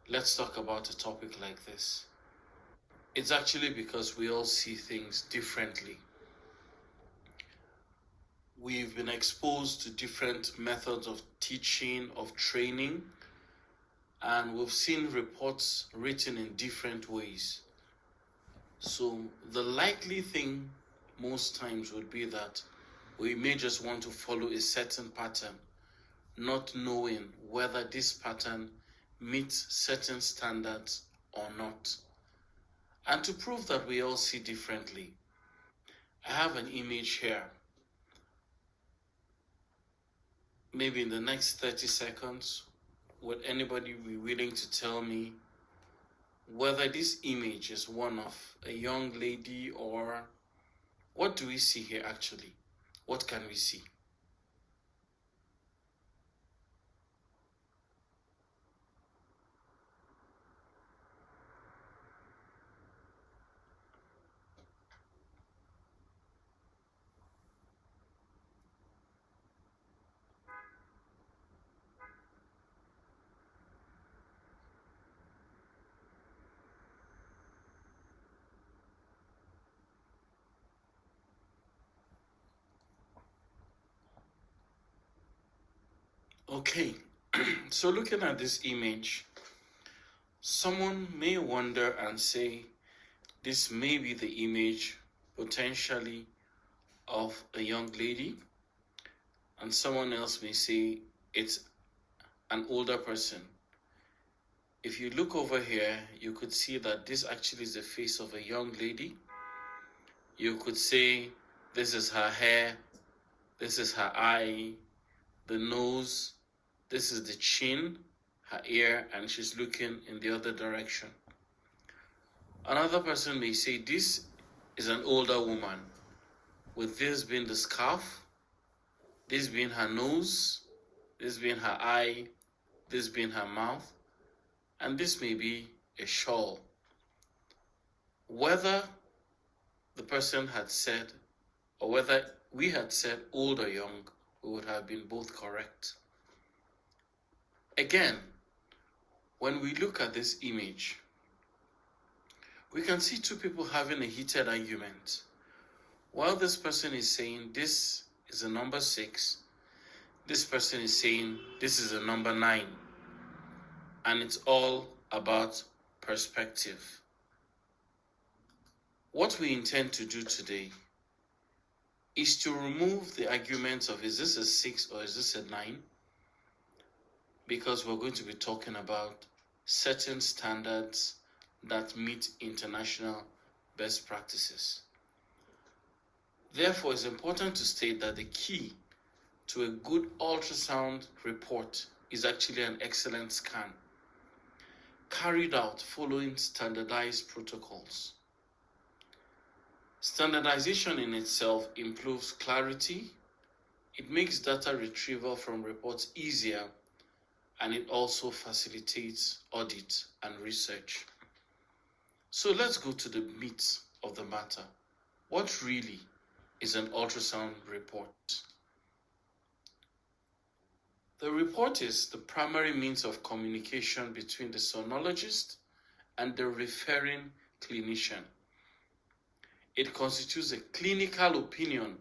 let's talk about a topic like this? It's actually because we all see things differently. We've been exposed to different methods of teaching, of training, and we've seen reports written in different ways. So the likely thing most times would be that we may just want to follow a certain pattern, not knowing whether this pattern meets certain standards or not. And to prove that we all see differently, I have an image here. Maybe in the next 30 seconds, would anybody be willing to tell me whether this image is one of a young lady, or what do we see here actually? What can we see? Okay, so looking at this image, someone may wonder and say, this may be the image potentially of a young lady, and someone else may say it's an older person. If you look over here, you could see that this actually is the face of a young lady. You could say this is her hair, this is her eye, the nose, this is the chin, her ear, and she's looking in the other direction. Another person may say this is an older woman, with this being the scarf, this being her nose, this being her eye, this being her mouth, and this may be a shawl. Whether the person had said, or whether we had said old or young, we would have been both correct. Again, when we look at this image, we can see two people having a heated argument. While this person is saying this is a number 6, this person is saying this is a number 9. And it's all about perspective. What we intend to do today is to remove the arguments of is this a 6 or is this a 9? Because we're going to be talking about certain standards that meet international best practices. Therefore, it's important to state that the key to a good ultrasound report is actually an excellent scan, carried out following standardized protocols. Standardization in itself improves clarity, it makes data retrieval from reports easier, and it also facilitates audit and research. So let's go to the meat of the matter. What really is an ultrasound report? The report is the primary means of communication between the sonologist and the referring clinician. It constitutes a clinical opinion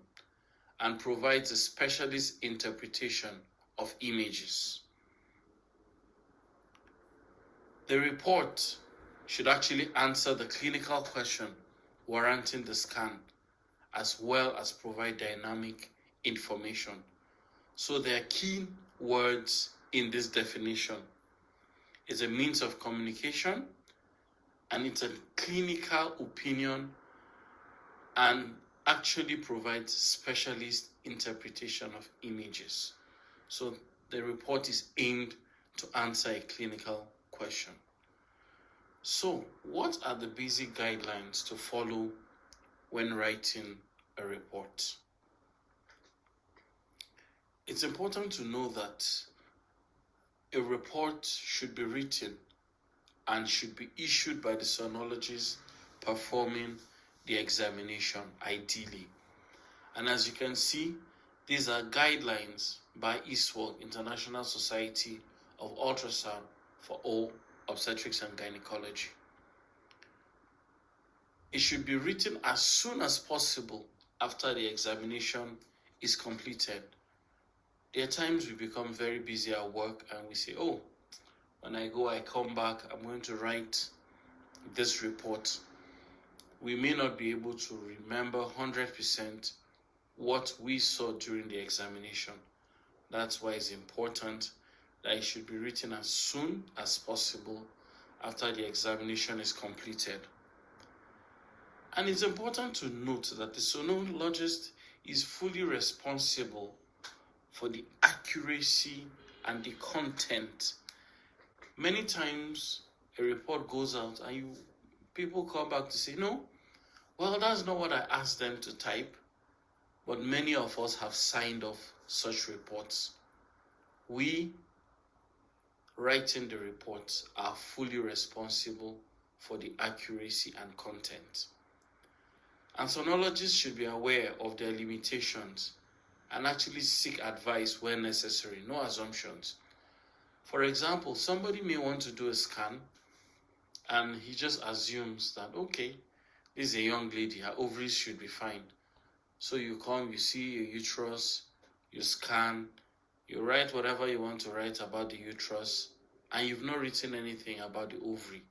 and provides a specialist interpretation of images. The report should actually answer the clinical question warranting the scan, as well as provide dynamic information. So there are key words in this definition. It's a means of communication, and it's a clinical opinion, and actually provides specialist interpretation of images. So the report is aimed to answer a clinical question. So what are the basic guidelines to follow when writing a report? It's important to know that a report should be written and should be issued by the sonologist performing the examination, ideally. And as you can see, these are guidelines by ISWOG, International Society of Ultrasound for all obstetrics and gynecology. It should be written as soon as possible after the examination is completed. There are times we become very busy at work and we say, oh, when I go, I come back, I'm going to write this report. We may not be able to remember 100% what we saw during the examination. That's why it's important that it should be written as soon as possible after the examination is completed. And it's important to note that the sonologist is fully responsible for the accuracy and the content. Many times a report goes out and people come back to say, no, well, that's not what I asked them to type. But many of us have signed off such reports. We, writing the reports, are fully responsible for the accuracy and content. And sonologists should be aware of their limitations and actually seek advice when necessary, no assumptions. For example, somebody may want to do a scan and he just assumes that, okay, this is a young lady, her ovaries should be fine. So you come, you see your uterus, you scan, you write whatever you want to write about the uterus, and you've not written anything about the ovary.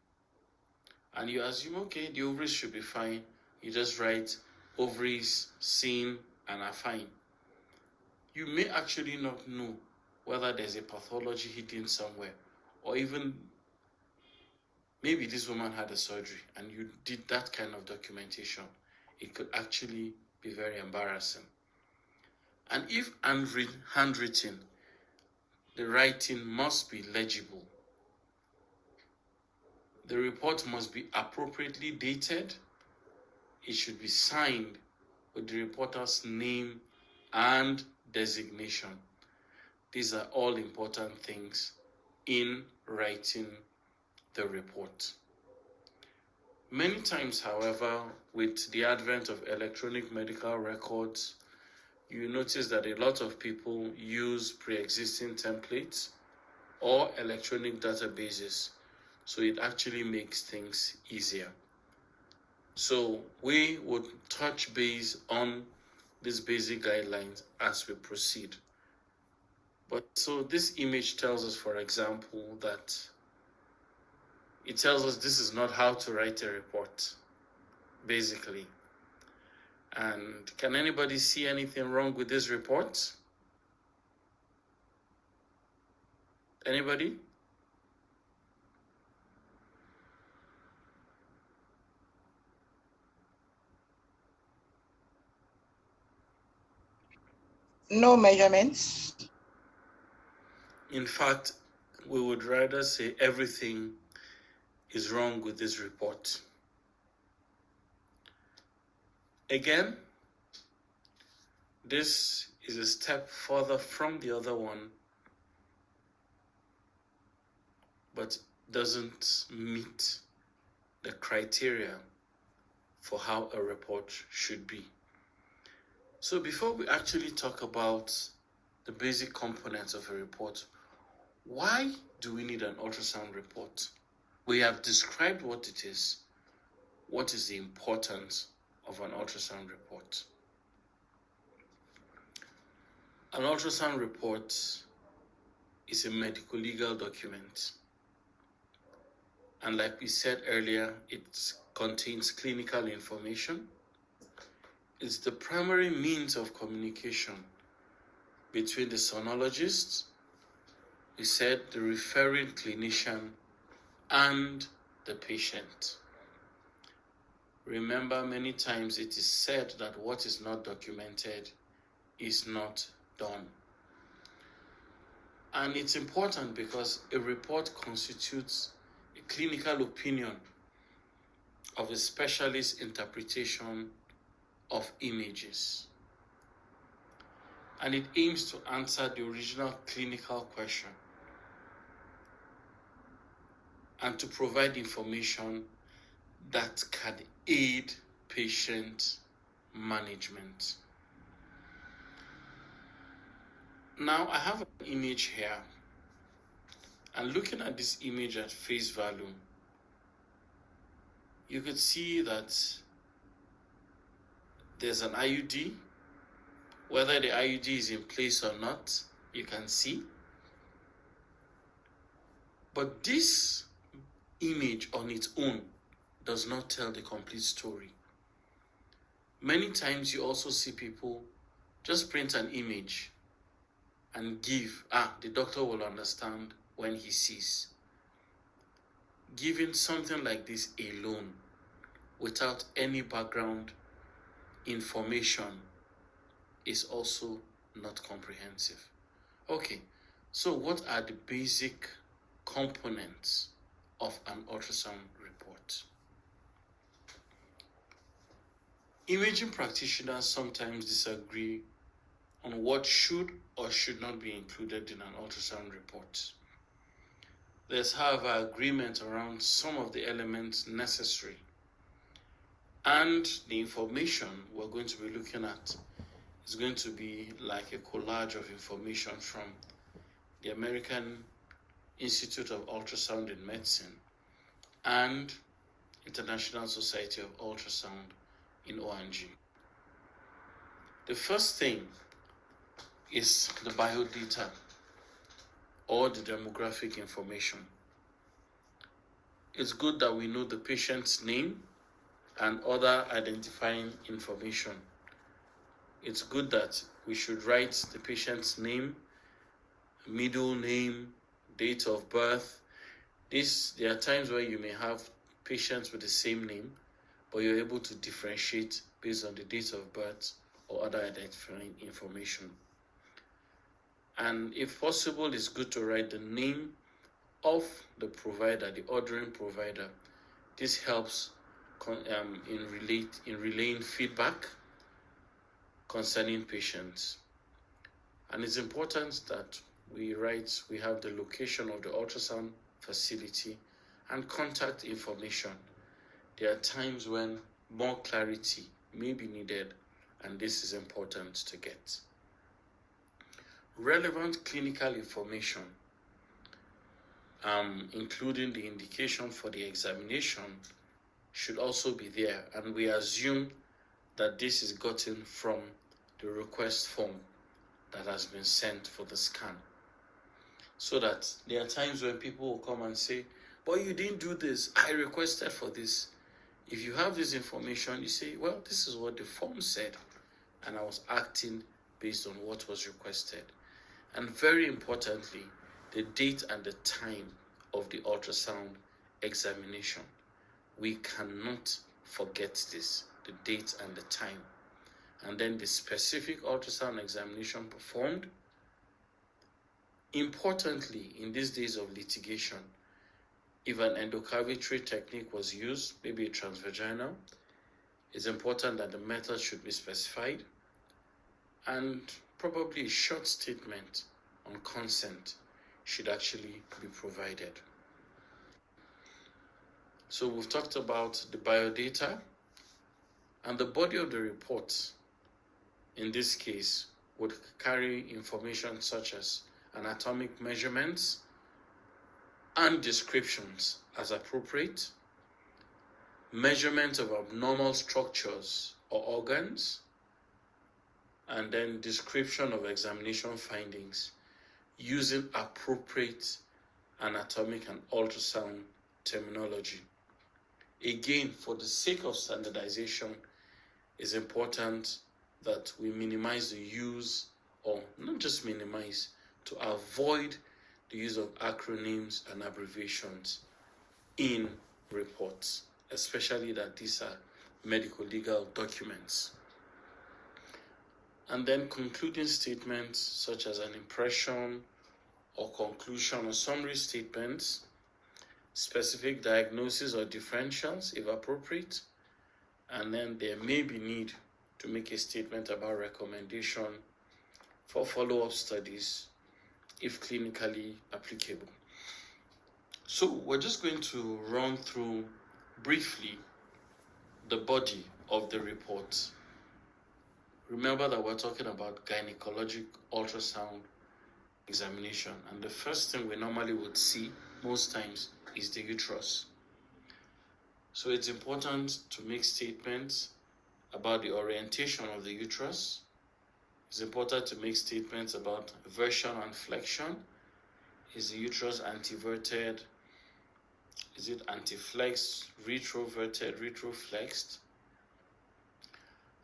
And you assume, okay, the ovaries should be fine. You just write ovaries seen and are fine. You may actually not know whether there's a pathology hidden somewhere, or even maybe this woman had a surgery and you did that kind of documentation. It could actually be very embarrassing. And if handwritten, the writing must be legible. The report must be appropriately dated. It should be signed with the reporter's name and designation. These are all important things in writing the report. Many times, however, with the advent of electronic medical records, you notice that a lot of people use pre-existing templates or electronic databases, so it actually makes things easier. So we would touch base on these basic guidelines as we proceed. But so this image tells us, for example, that it tells us this is not how to write a report, basically. And can anybody see anything wrong with this report? Anybody? No measurements. In fact, we would rather say everything is wrong with this report. Again, this is a step further from the other one, but doesn't meet the criteria for how a report should be. So before we actually talk about the basic components of a report, why do we need an ultrasound report? We have described what it is. What is the importance of an ultrasound report? An ultrasound report is a medical legal document. And like we said earlier, it contains clinical information. It's the primary means of communication between the sonologist, we said the referring clinician, and the patient. Remember, many times it is said that what is not documented is not done. And it's important because a report constitutes a clinical opinion of a specialist interpretation of images. And it aims to answer the original clinical question and to provide information that can aid patient management. Now I have an image here, and looking at this image at face value, you could see that there's an IUD. Whether the IUD is in place or not, you can see. But this image on its own does not tell the complete story. Many times you also see people just print an image and give, the doctor will understand when he sees. Giving something like this alone, without any background information, is also not comprehensive. Okay, so what are the basic components of an ultrasound report? Imaging practitioners sometimes disagree on what should or should not be included in an ultrasound report. There's, however, agreement around some of the elements necessary, and the information we're going to be looking at is going to be like a collage of information from the American Institute of Ultrasound in Medicine and International Society of Ultrasound in ONG. The first thing is the biodata, or the demographic information. It's good that we know the patient's name and other identifying information. It's good that we should write the patient's name, middle name, date of birth. There are times where you may have patients with the same name, but you're able to differentiate based on the date of birth or other identifying information. And if possible, it's good to write the name of the provider, the ordering provider. This helps in relaying feedback concerning patients. And it's important that we have the location of the ultrasound facility and contact information. There are times when more clarity may be needed, and this is important to get. Relevant clinical information, including the indication for the examination, should also be there, and we assume that this is gotten from the request form that has been sent for the scan. So that there are times when people will come and say, but you didn't do this, I requested for this. If you have this information, you say, well, this is what the form said, and I was acting based on what was requested. And very importantly, the date and the time of the ultrasound examination. We cannot forget this, the date and the time. And then the specific ultrasound examination performed. Importantly, in these days of litigation, if an endocavitary technique was used, maybe a transvaginal, it's important that the method should be specified, and probably a short statement on consent should actually be provided. So we've talked about the biodata, and the body of the report in this case would carry information such as anatomic measurements and descriptions as appropriate, measurement of abnormal structures or organs, and then description of examination findings using appropriate anatomic and ultrasound terminology. Again, for the sake of standardization, it's important that we minimize the use, or not just minimize, to avoid the use of acronyms and abbreviations in reports, especially that these are medical legal documents. And then concluding statements such as an impression or conclusion or summary statements, specific diagnosis or differentials if appropriate, and then there may be need to make a statement about recommendation for follow-up studies if clinically applicable. So we're just going to run through briefly the body of the report. Remember that we're talking about gynecologic ultrasound examination, and the first thing we normally would see most times is the uterus. So it's important to make statements about the orientation of the uterus. It's important to make statements about version and flexion. Is the uterus anteverted? Is it anteflexed, retroverted, retroflexed?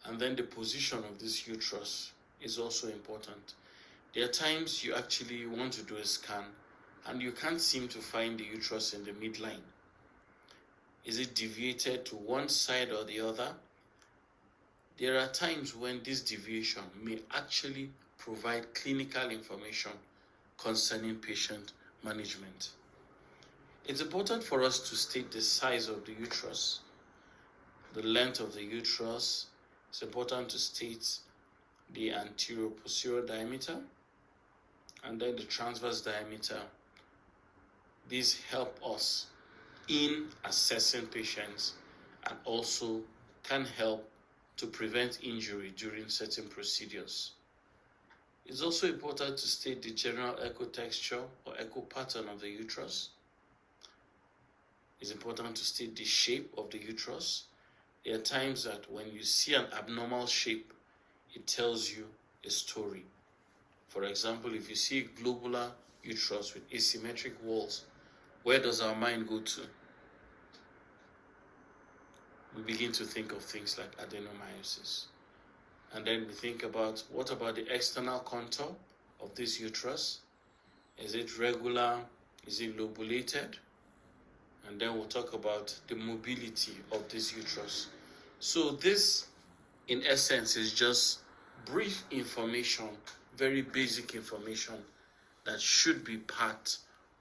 And then the position of this uterus is also important. There are times you actually want to do a scan and you can't seem to find the uterus in the midline. Is it deviated to one side or the other? There are times when this deviation may actually provide clinical information concerning patient management. It's important for us to state the size of the uterus, the length of the uterus. It's important to state the anterior-posterior diameter and then the transverse diameter. These help us in assessing patients and also can help to prevent injury during certain procedures. It's also important to state the general echo texture or echo pattern of the uterus. It's important to state the shape of the uterus. There are times that when you see an abnormal shape, it tells you a story. For example, if you see a globular uterus with asymmetric walls, where does our mind go to? We begin to think of things like adenomyosis. And then we think about, what about the external contour of this uterus? Is it regular? Is it lobulated? And then we'll talk about the mobility of this uterus. So this, in essence, is just brief information, very basic information that should be part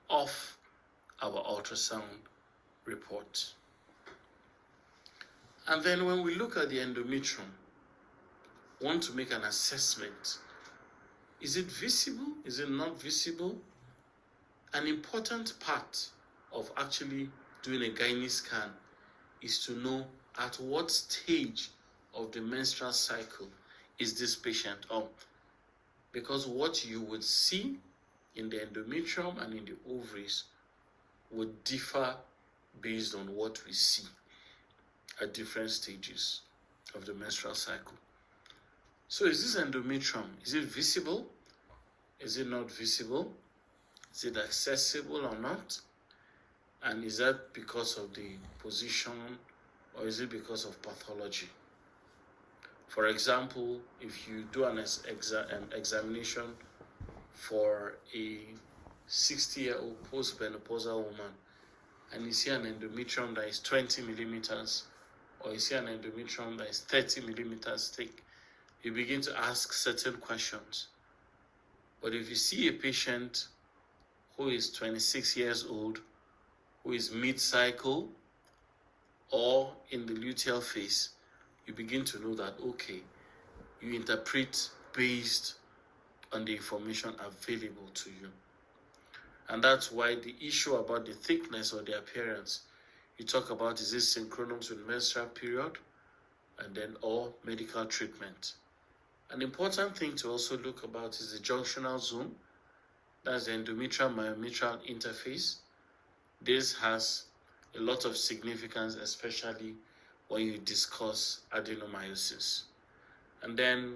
of our ultrasound report. And then when we look at the endometrium, want to make an assessment. Is it visible? Is it not visible? An important part of actually doing a gynae scan is to know at what stage of the menstrual cycle is this patient on. Because what you would see in the endometrium and in the ovaries would differ based on what we see. at different stages of the menstrual cycle. So is this endometrium, is it visible? Is it not visible? Is it accessible or not? And is that because of the position, or is it because of pathology? For example, if you do an examination for a 60-year-old postmenopausal woman, and you see an endometrium that is 20 millimeters, or you see an endometrium that is 30 millimeters thick, you begin to ask certain questions. But if you see a patient who is 26 years old, who is mid-cycle or in the luteal phase, you begin to know that, okay, you interpret based on the information available to you. And that's why the issue about the thickness or the appearance, you talk about, is it synchronous with menstrual period, and then or medical treatment. An important thing to also look about is the junctional zone. That's the endometrial myometrial interface. This has a lot of significance, especially when you discuss adenomyosis. And then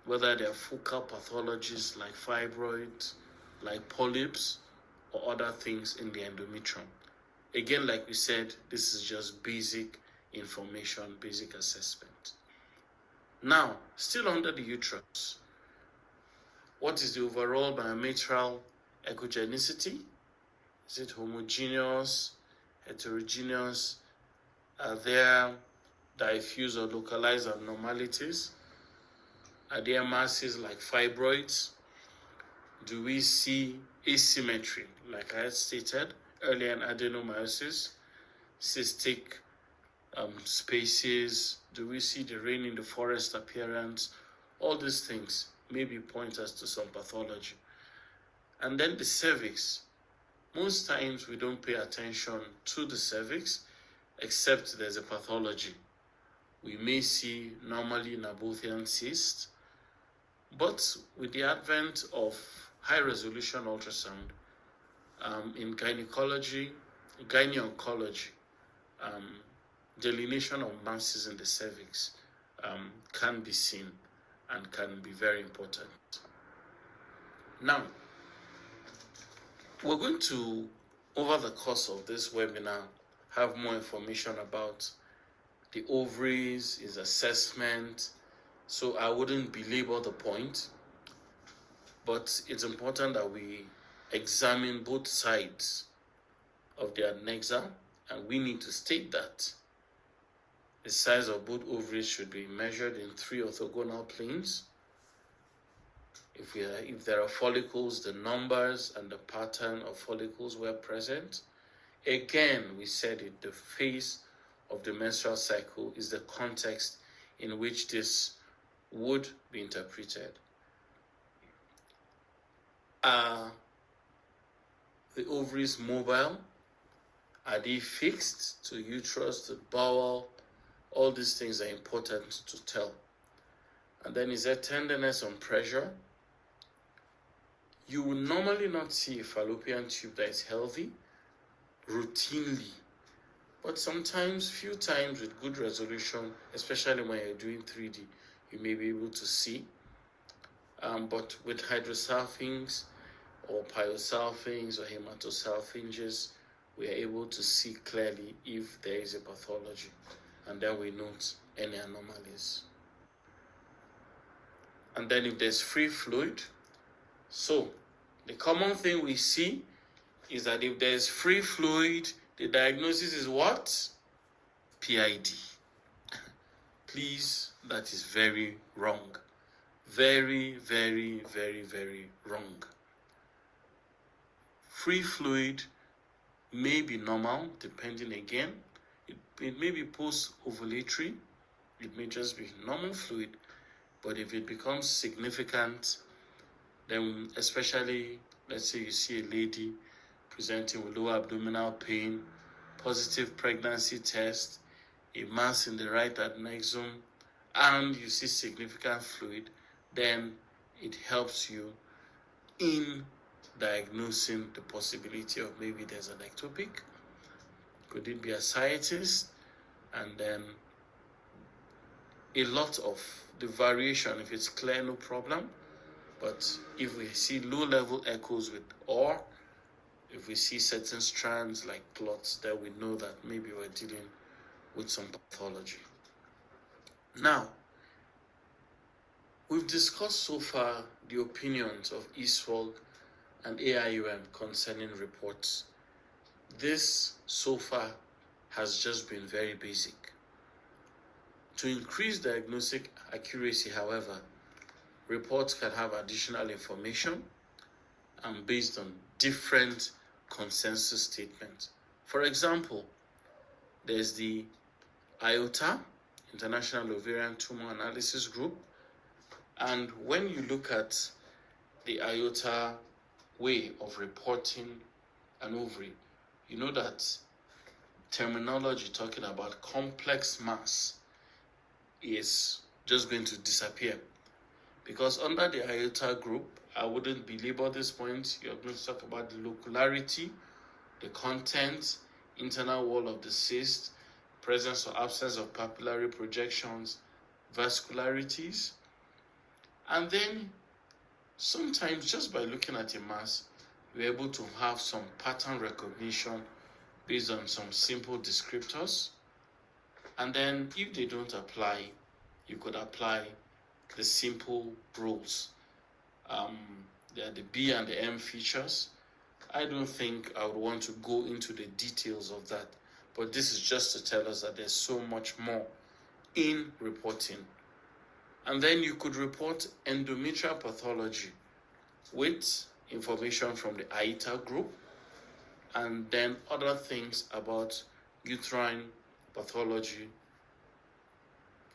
whether there are focal pathologies like fibroids, like polyps, or other things in the endometrium. Again, like we said, this is just basic information, basic assessment. Now, still under the uterus, what is the overall myometrial echogenicity? Is it homogeneous, heterogeneous? Are there diffuse or localized abnormalities? Are there masses like fibroids? Do we see asymmetry, like I had stated earlier in adenomyosis, cystic spaces? Do we see the rain in the forest appearance? All these things maybe point us to some pathology. And then the cervix. Most times we don't pay attention to the cervix except there's a pathology. We may see normally Nabothian cyst, but with the advent of high-resolution ultrasound in gynecology, gyne-oncology, delineation of masses in the cervix can be seen and can be very important. Now, we're going to, over the course of this webinar, have more information about the ovaries, its assessment, so I wouldn't belabor the point, but it's important that we examine both sides of the adnexa, and we need to state that the size of both ovaries should be measured in 3 orthogonal planes. If there are follicles, the numbers and the pattern of follicles were present. Again, we said it, the phase of the menstrual cycle is the context in which this would be interpreted. Are the ovaries mobile? Are they fixed to uterus, to bowel? All these things are important to tell. And then, is there tenderness on pressure? You will normally not see a fallopian tube that is healthy routinely, but sometimes, few times with good resolution, especially when you're doing 3D, you may be able to see. But with hydrosalpinx or pyosalpinx or hematosalpinges, we are able to see clearly if there is a pathology, and then we note any anomalies. And then if there's free fluid, so the common thing we see is that if there's free fluid, the diagnosis is what? PID. Please, that is very wrong. Very, very, very, very wrong. Free fluid may be normal, depending again. It may be post-ovulatory. It may just be normal fluid. But if it becomes significant, then especially, let's say you see a lady presenting with lower abdominal pain, positive pregnancy test, a mass in the right adnexum, and you see significant fluid, then it helps you in diagnosing the possibility of maybe there's an ectopic. Could it be ascites? and then a lot of the variation, if it's clear, no problem. But if we see low-level echoes or if we see certain strands like clots, then we know that maybe we're dealing with some pathology. Now, we've discussed so far the opinions of ISWOG and AIUM concerning reports. This so far has just been very basic. To increase diagnostic accuracy, however, reports can have additional information and based on different consensus statements. For example, there's the IOTA, International Ovarian Tumor Analysis Group, and when you look at the IOTA way of reporting an ovary, you know that terminology talking about complex mass is just going to disappear, because under the IOTA group, I wouldn't belabor this point. You're going to talk about the locularity, the content, internal wall of the cyst, presence or absence of papillary projections, vascularities, and then sometimes just by looking at a mass, we're able to have some pattern recognition based on some simple descriptors. And then if they don't apply, you could apply the simple rules. There are the B and the M features. I don't think I would want to go into the details of that, but this is just to tell us that there's so much more in reporting. And then you could report endometrial pathology with information from the IOTA group, and then other things about uterine pathology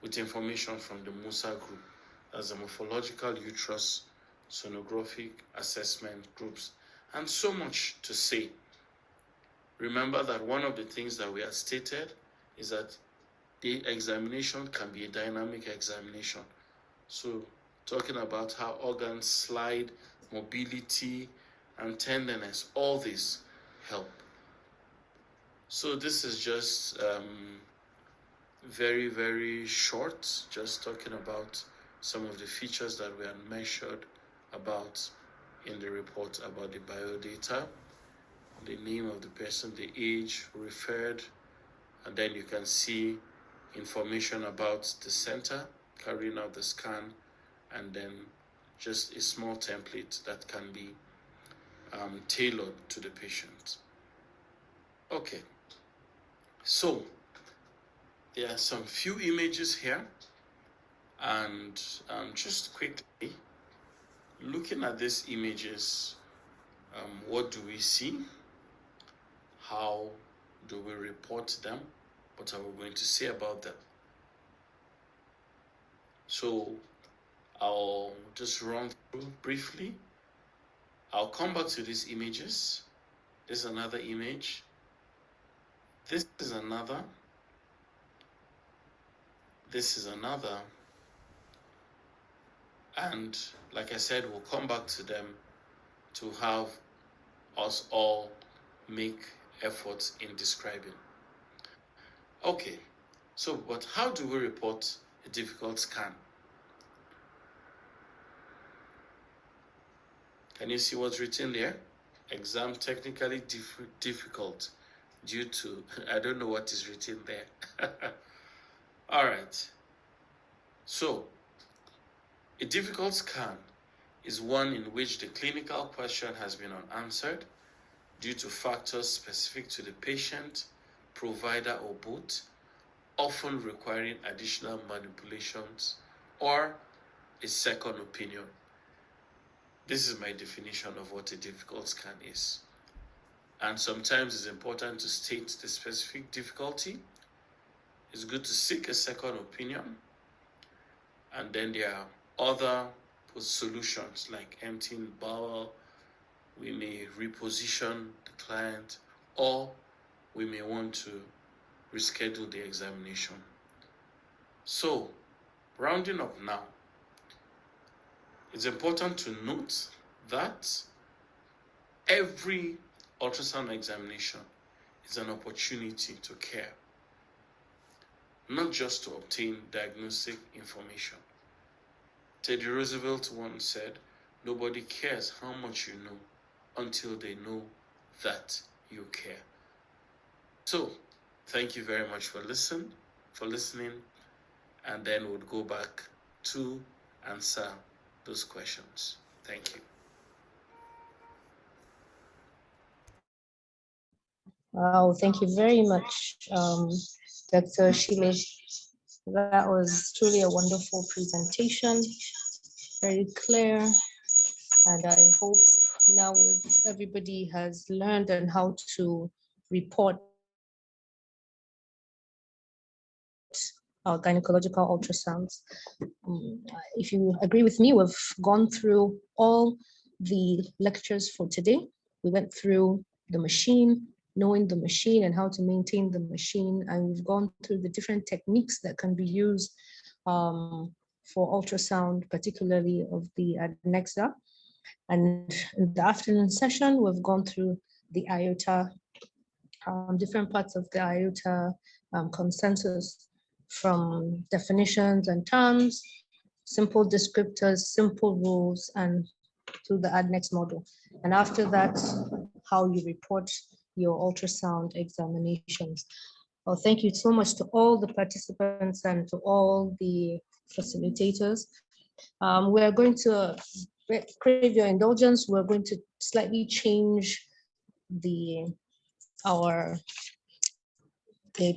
with information from the MUSA group, as a morphological uterus sonographic assessment groups, and so much to say. Remember that one of the things that we have stated is that the examination can be a dynamic examination. So talking about how organs slide, mobility, and tenderness, all this help. So this is just very, very short, just talking about some of the features that we had measured about in the report about the biodata, the name of the person, the age referred, and then you can see information about the center carrying out the scan, and then just a small template that can be tailored to the patient. Okay, so there are some few images here, and just quickly looking at these images, what do we see? How do we report them? What are we going to say about them? So I'll just run through briefly. I'll come back to these images. This is another image. This is another. This is another. And like I said, we'll come back to them to have us all make efforts in describing. Okay, so but how do we report a difficult scan? Can you see what's written there? Exam technically difficult due to, I don't know what is written there. All right. So, a difficult scan is one in which the clinical question has been unanswered due to factors specific to the patient, provider, or both, often requiring additional manipulations or a second opinion. This is my definition of what a difficult scan is. And sometimes it's important to state the specific difficulty. It's good to seek a second opinion. And then there are other solutions like emptying bowel. We may reposition the client, or we may want to reschedule the examination. So, rounding up now, it's important to note that every ultrasound examination is an opportunity to care. not just to obtain diagnostic information. Teddy Roosevelt once said, "Nobody cares how much you know until they know that you care." So, thank you very much for listening, and then we'll go back to answer those questions. Thank you. Wow, thank you very much, Dr. Shile. That was truly a wonderful presentation, very clear, and I hope now everybody has learned on how to report our gynecological ultrasounds. If you agree with me, we've gone through all the lectures for today. We went through the machine, knowing the machine and how to maintain the machine, and we've gone through the different techniques that can be used for ultrasound, particularly of the Adnexa. And in the afternoon session, we've gone through the IOTA, different parts of the IOTA consensus, from definitions and terms, simple descriptors, simple rules, and to the Adnexa model. And after that, how you report your ultrasound examinations. Well, thank you so much to all the participants and to all the facilitators. We are going to crave your indulgence. We're going to slightly change our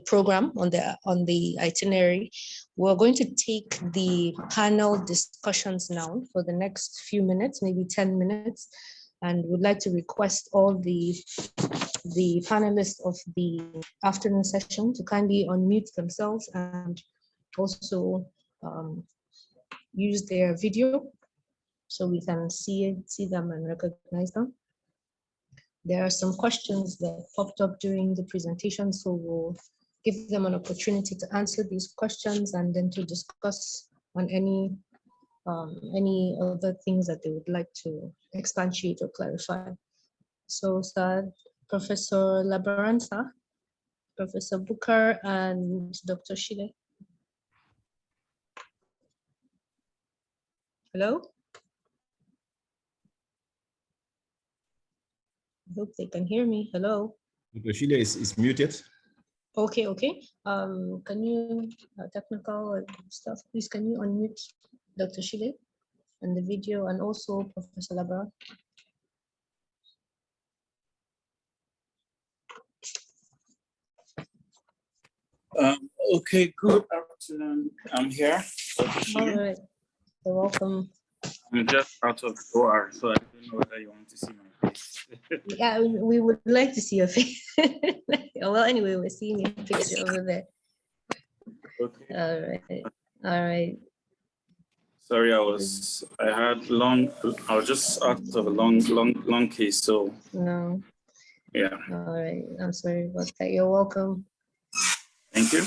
program on the itinerary. We're going to take the panel discussions now for the next few minutes, maybe 10 minutes, and would like to request all the panelists of the afternoon session to kindly unmute themselves and also use their video so we can see them and recognize them. There are some questions that popped up during the presentation, so we'll give them an opportunity to answer these questions and then to discuss on any other things that they would like to expatiate or clarify. So, sir, Professor Labaranza, Professor Booker, and Dr. Shile. Hello? I hope they can hear me. Hello? Dr. Shile is muted. Okay. Can you, technical stuff, please, can you unmute Dr. Shile and the video, and also Professor Labra? Okay, good afternoon. I'm here. All right, you're welcome. I'm just out of the OR, so I don't know whether you want to see my face. Yeah, we would like to see your face. Well, anyway, we're seeing your picture over there. Okay. All right. Sorry, I was just out of a long case, so. No. Yeah. All right, I'm sorry about that. You're welcome. Thank you.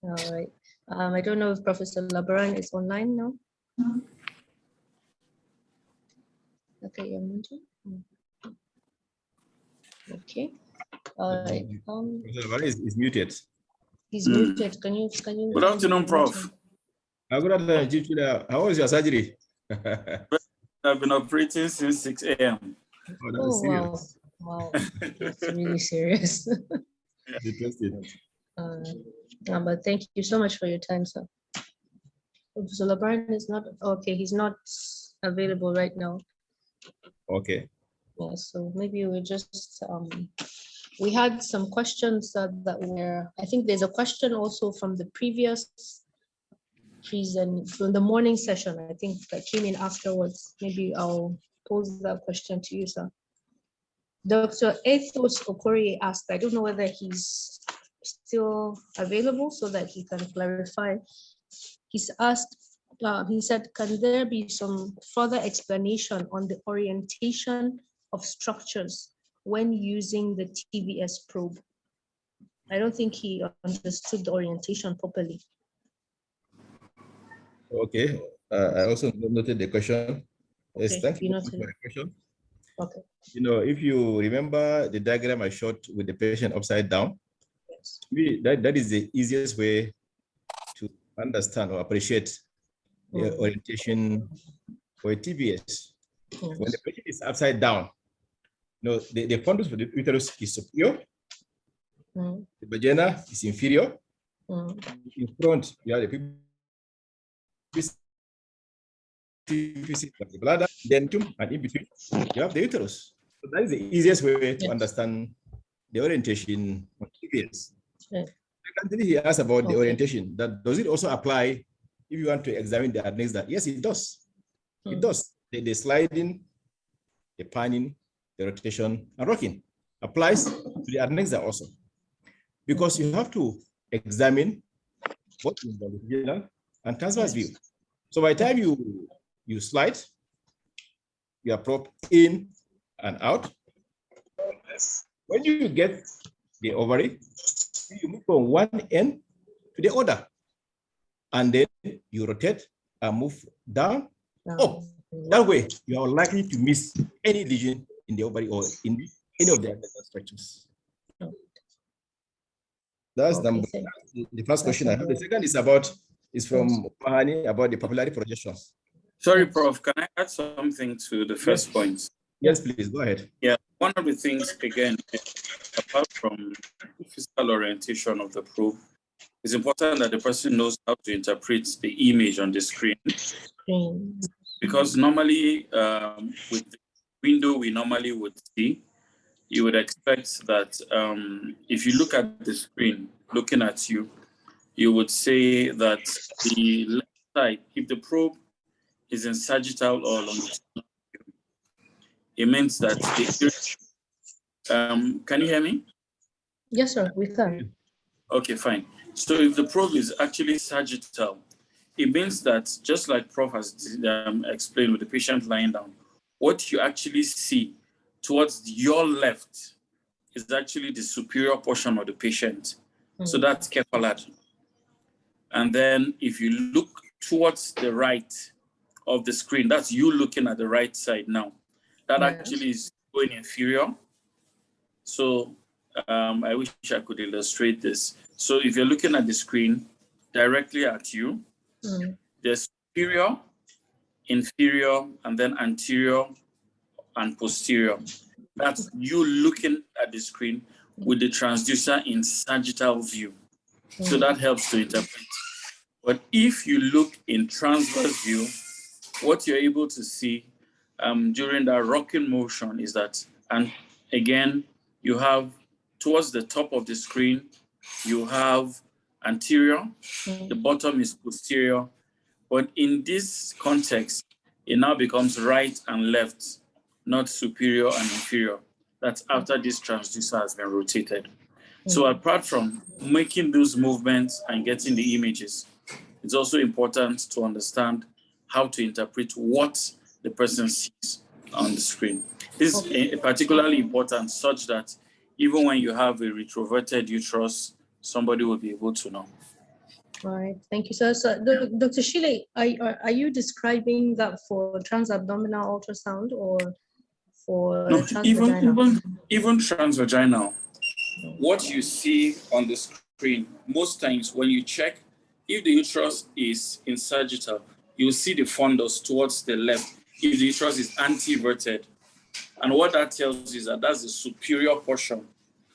All right. I don't know if Professor Labaran is online now. Okay, you're muted. Okay. All right. Professor Labaran is muted. He's muted. Can you? Good afternoon, Prof. Good afternoon. How was your surgery? I've been operating since 6 a.m. Oh, wow. Wow. That's really serious. But thank you so much for your time, sir. So LeBron is not, okay, he's not available right now. Okay. Yeah, so maybe we just, we had some questions that were, I think there's a question also from the previous from the morning session, I think, that came in afterwards. Maybe I'll pose that question to you, sir. Dr. Ethos Okorie asked, I don't know whether he's still available so that he can clarify. He's asked, he said, can there be some further explanation on the orientation of structures when using the TVS probe? I don't think he understood the orientation properly. Okay, I also noted the question. Yes, thank you for the question. Okay. You know, if you remember the diagram I showed with the patient upside down, yes, that is the easiest way understand or appreciate the orientation for a TBS. When the patient is upside down, the fundus for the uterus is superior, the vagina is inferior. In front, you have the bladder, then and in between, you have the uterus. So that is the easiest way to understand the orientation on TBS. Secondly, he asked about the orientation. That does it also apply if you want to examine the adnexa? Yes, it does. It does. The sliding, the panning, the rotation, and rocking applies to the adnexa also, because you have to examine both in the longitudinal and transverse view. So by the time you slide your probe in and out, when you get the ovary, you move from one end to the other, and then you rotate and move down, up. That way, you are likely to miss any lesion in the ovary or in any of the adnexal structures. That's the first question I have. The second is from Mahani about the papillary projections. Sorry, Prof, can I add something to the first point? Yes, please, go ahead. Yeah, one of the things, again, apart from the physical orientation of the probe, it's important that the person knows how to interpret the image on the screen. Because normally, with the window we normally would see, you would expect that if you look at the screen, looking at you, you would say that the left side, if the probe is in sagittal or longitudinal, it means that can you hear me? Yes, sir, we can. Okay, fine. So if the probe is actually sagittal, it means that, just like Prof has explained with the patient lying down, what you actually see towards your left is actually the superior portion of the patient. So that's cephalad. And then if you look towards the right of the screen, that's you looking at the right side now. That actually is going inferior. So I wish I could illustrate this. So if you're looking at the screen directly at you, there's superior, inferior, and then anterior and posterior. That's you looking at the screen with the transducer in sagittal view. So that helps to interpret. But if you look in transverse view, what you're able to see during that rocking motion is that, and again, you have towards the top of the screen, you have anterior, the bottom is posterior. But in this context, it now becomes right and left, not superior and inferior. That's after this transducer has been rotated. So apart from making those movements and getting the images, it's also important to understand how to interpret what the person sees on the screen. This is particularly important such that even when you have a retroverted uterus, somebody will be able to know. All right, thank you, sir. So, Dr. Shile, are you describing that for transabdominal ultrasound or for transvaginal? Even transvaginal. What you see on the screen, most times when you check, if the uterus is in sagittal, you'll see the fundus towards the left if the uterus is anteverted. And what that tells you is that that's the superior portion.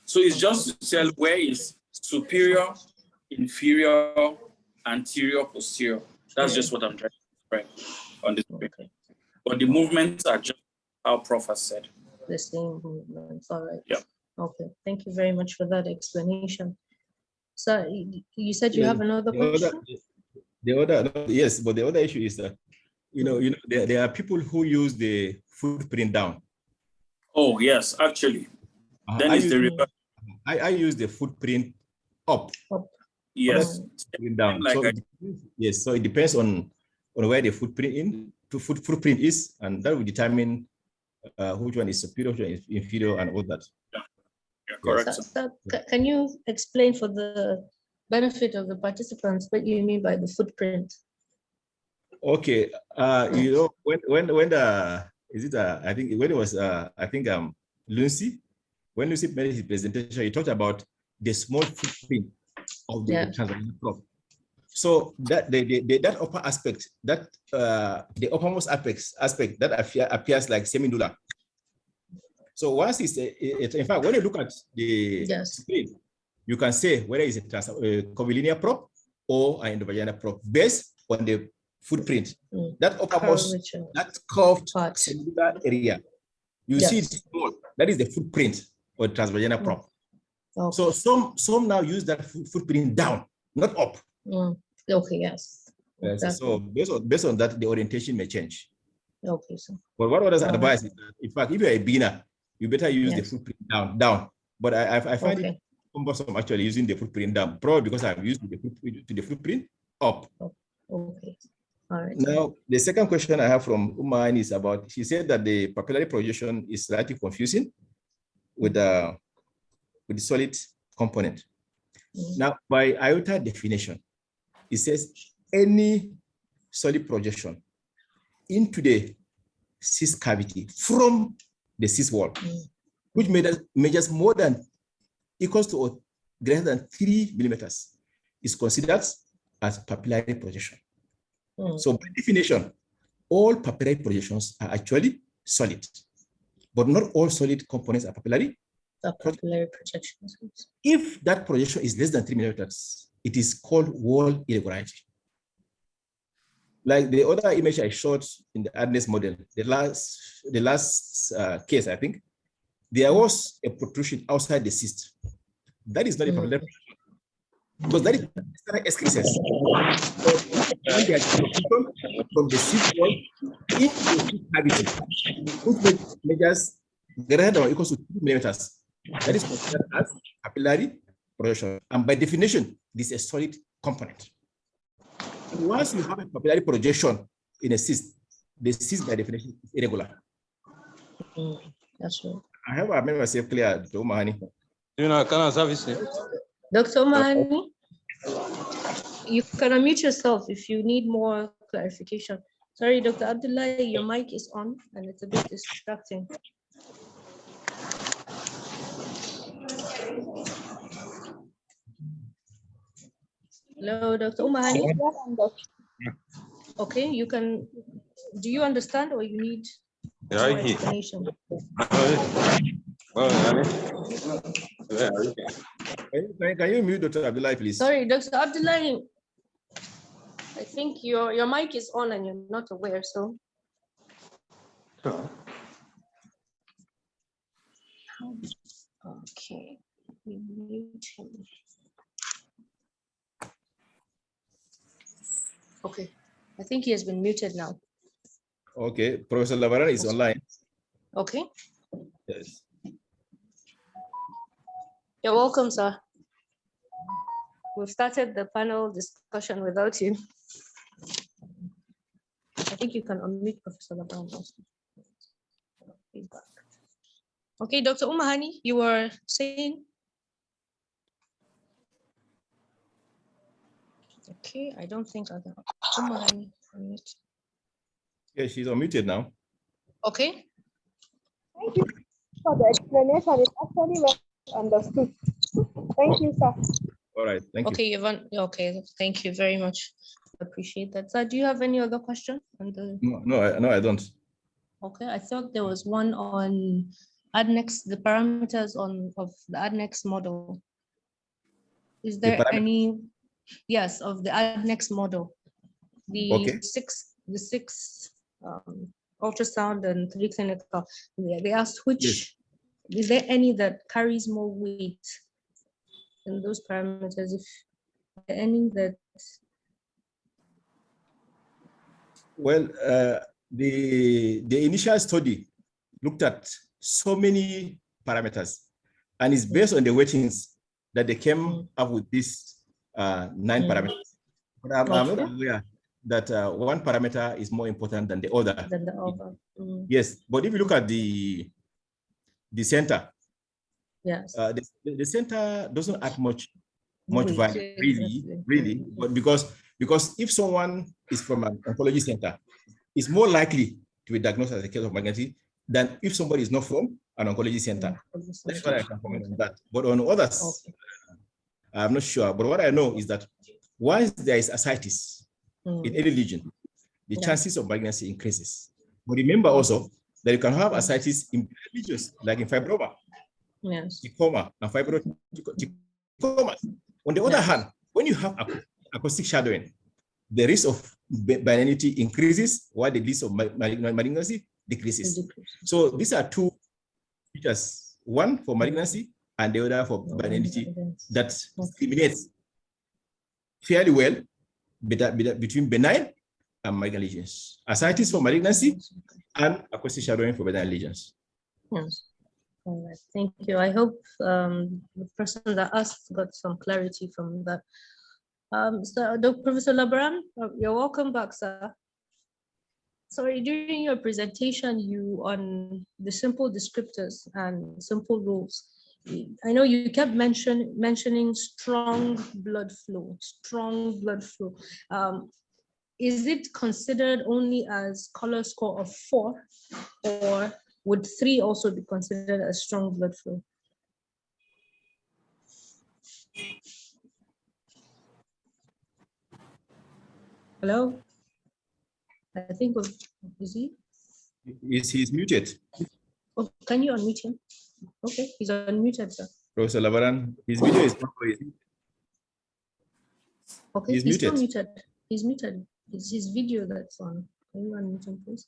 So it's just to tell where is superior, inferior, anterior, posterior. That's just what I'm trying to describe on the screen. But the movements are just how Prof has said. The same movements, all right. Yeah. Okay, thank you very much for that explanation. So you said you have another question? Yes, but the other issue is that, there are people who use the footprint down. Oh, yes, actually. Then it's the reverse. I use the footprint up. Yes. Down. Like so it depends on where the footprint is, and that will determine which one is superior, which one is inferior, and all that. Yeah, correct. So, can you explain for the benefit of the participants what you mean by the footprint? Okay, when I think when it was Lucy, when Lucy made his presentation, he talked about the small footprint of the transvaginal probe. So that that upper aspect, that the uppermost aspect that appears like seminular. So once it's in fact, when you look at the screen, you can say whether it's a curvilinear prop or an endovaginal prop based on the footprint. That uppermost, that curved seminular area, you see it's small. That is the footprint or transvaginal prop. So some now use that footprint down, not up. Okay, yes. Exactly. So based on that, the orientation may change. Okay, so. But what others advise is that, in fact, if you're a beginner, you better use the footprint down. But I find it cumbersome actually using the footprint down, probably because I've used the footprint up. Okay. All right. Now, the second question I have from Umain is about, she said that the papillary projection is slightly confusing with the solid component. Now, by IOTA definition, it says any solid projection into the cyst cavity from the cyst wall, which measures more than equals to or greater than 3 millimeters, is considered as papillary projection. So by definition, all papillary projections are actually solid, but not all solid components are papillary. Papillary projections. If that projection is less than 3 millimeters, it is called wall irregularity. Like the other image I showed in the Adnexa model, the last case, I think, there was a protrusion outside the cyst. That is not a papillary projection, because that is excrescence. So when there is protrusion from the cyst wall into the cyst cavity, which measures greater than or equal to 3 millimeters, that is considered as papillary projection. And by definition, this is a solid component. And once you have a papillary projection in a cyst, the cyst by definition is irregular. That's right. I hope I made myself clear, Dr. Mahani. Dr. Mahani, you can unmute yourself if you need more clarification. Sorry, Dr. Abdullah, your mic is on and it's a bit distracting. Hello, Dr. Umahani. Okay, you can. Do you understand or you need more explanation? Can you mute Dr. Abdullah, please? Sorry, Dr. Abdullah. I think your mic is on and you're not aware, so. Okay, we mute him. Okay, I think he has been muted now. Okay, Professor Lavaran is online. Okay. Yes. You're welcome, sir. We've started the panel discussion without you. I think you can unmute Professor Lavaran also. Feedback. Okay, Dr. Umahani, you were saying? Okay, I don't think I can. Umahani, unmute. Yeah, she's unmuted now. Okay. Thank you for the explanation. It's actually well understood. Thank you, sir. All right, thank you. Okay, Yvonne. Okay, thank you very much. Appreciate that. Sir, do you have any other question? No, I don't. Okay, I thought there was one on Adnexa, the parameters of the Adnexa model. Is there any? Yes, of the Adnexa model. The six ultrasound and 3 clinical. They asked which, is there any that carries more weight in those parameters? If any that. Well, the initial study looked at so many parameters, and it's based on the weightings that they came up with these 9 parameters. But I'm not aware that one parameter is more important than the other. Yes, but if you look at the center, yes, the center doesn't add much value, really, but because if someone is from an oncology center, it's more likely to be diagnosed as a case of malignancy than if somebody is not from an oncology center. That's why I can comment on that. But on others, I'm not sure. But what I know is that once there is ascites in any lesion, the Yeah. chances of malignancy increases. But remember also that you can have ascites in lesions, like in fibroma, Yes. sarcoma, and fibroticomas. On the other hand, when you have acoustic shadowing, the risk of benignity increases while the risk of malignancy decreases. So these are two features, one for malignancy and the other for benignity, that discriminates fairly well between benign and malignant lesions. Ascites for malignancy and acoustic shadowing for benign lesions. Yes. All right. Thank you. I hope the person that asked got some clarity from that. So, Professor Labaran, you're welcome back, sir. Sorry, during your presentation, you on the simple descriptors and simple rules, I know you kept mentioning strong blood flow, strong blood flow. Is it considered only as color score of 4, or would 3 also be considered as strong blood flow? Hello? I think, is he? He's muted. Oh, can you unmute him? Okay, he's unmuted, sir. Professor Labaran, his video is not going. Okay, He's he's still muted. muted. He's muted. It's his video that's on. Can you unmute him, please?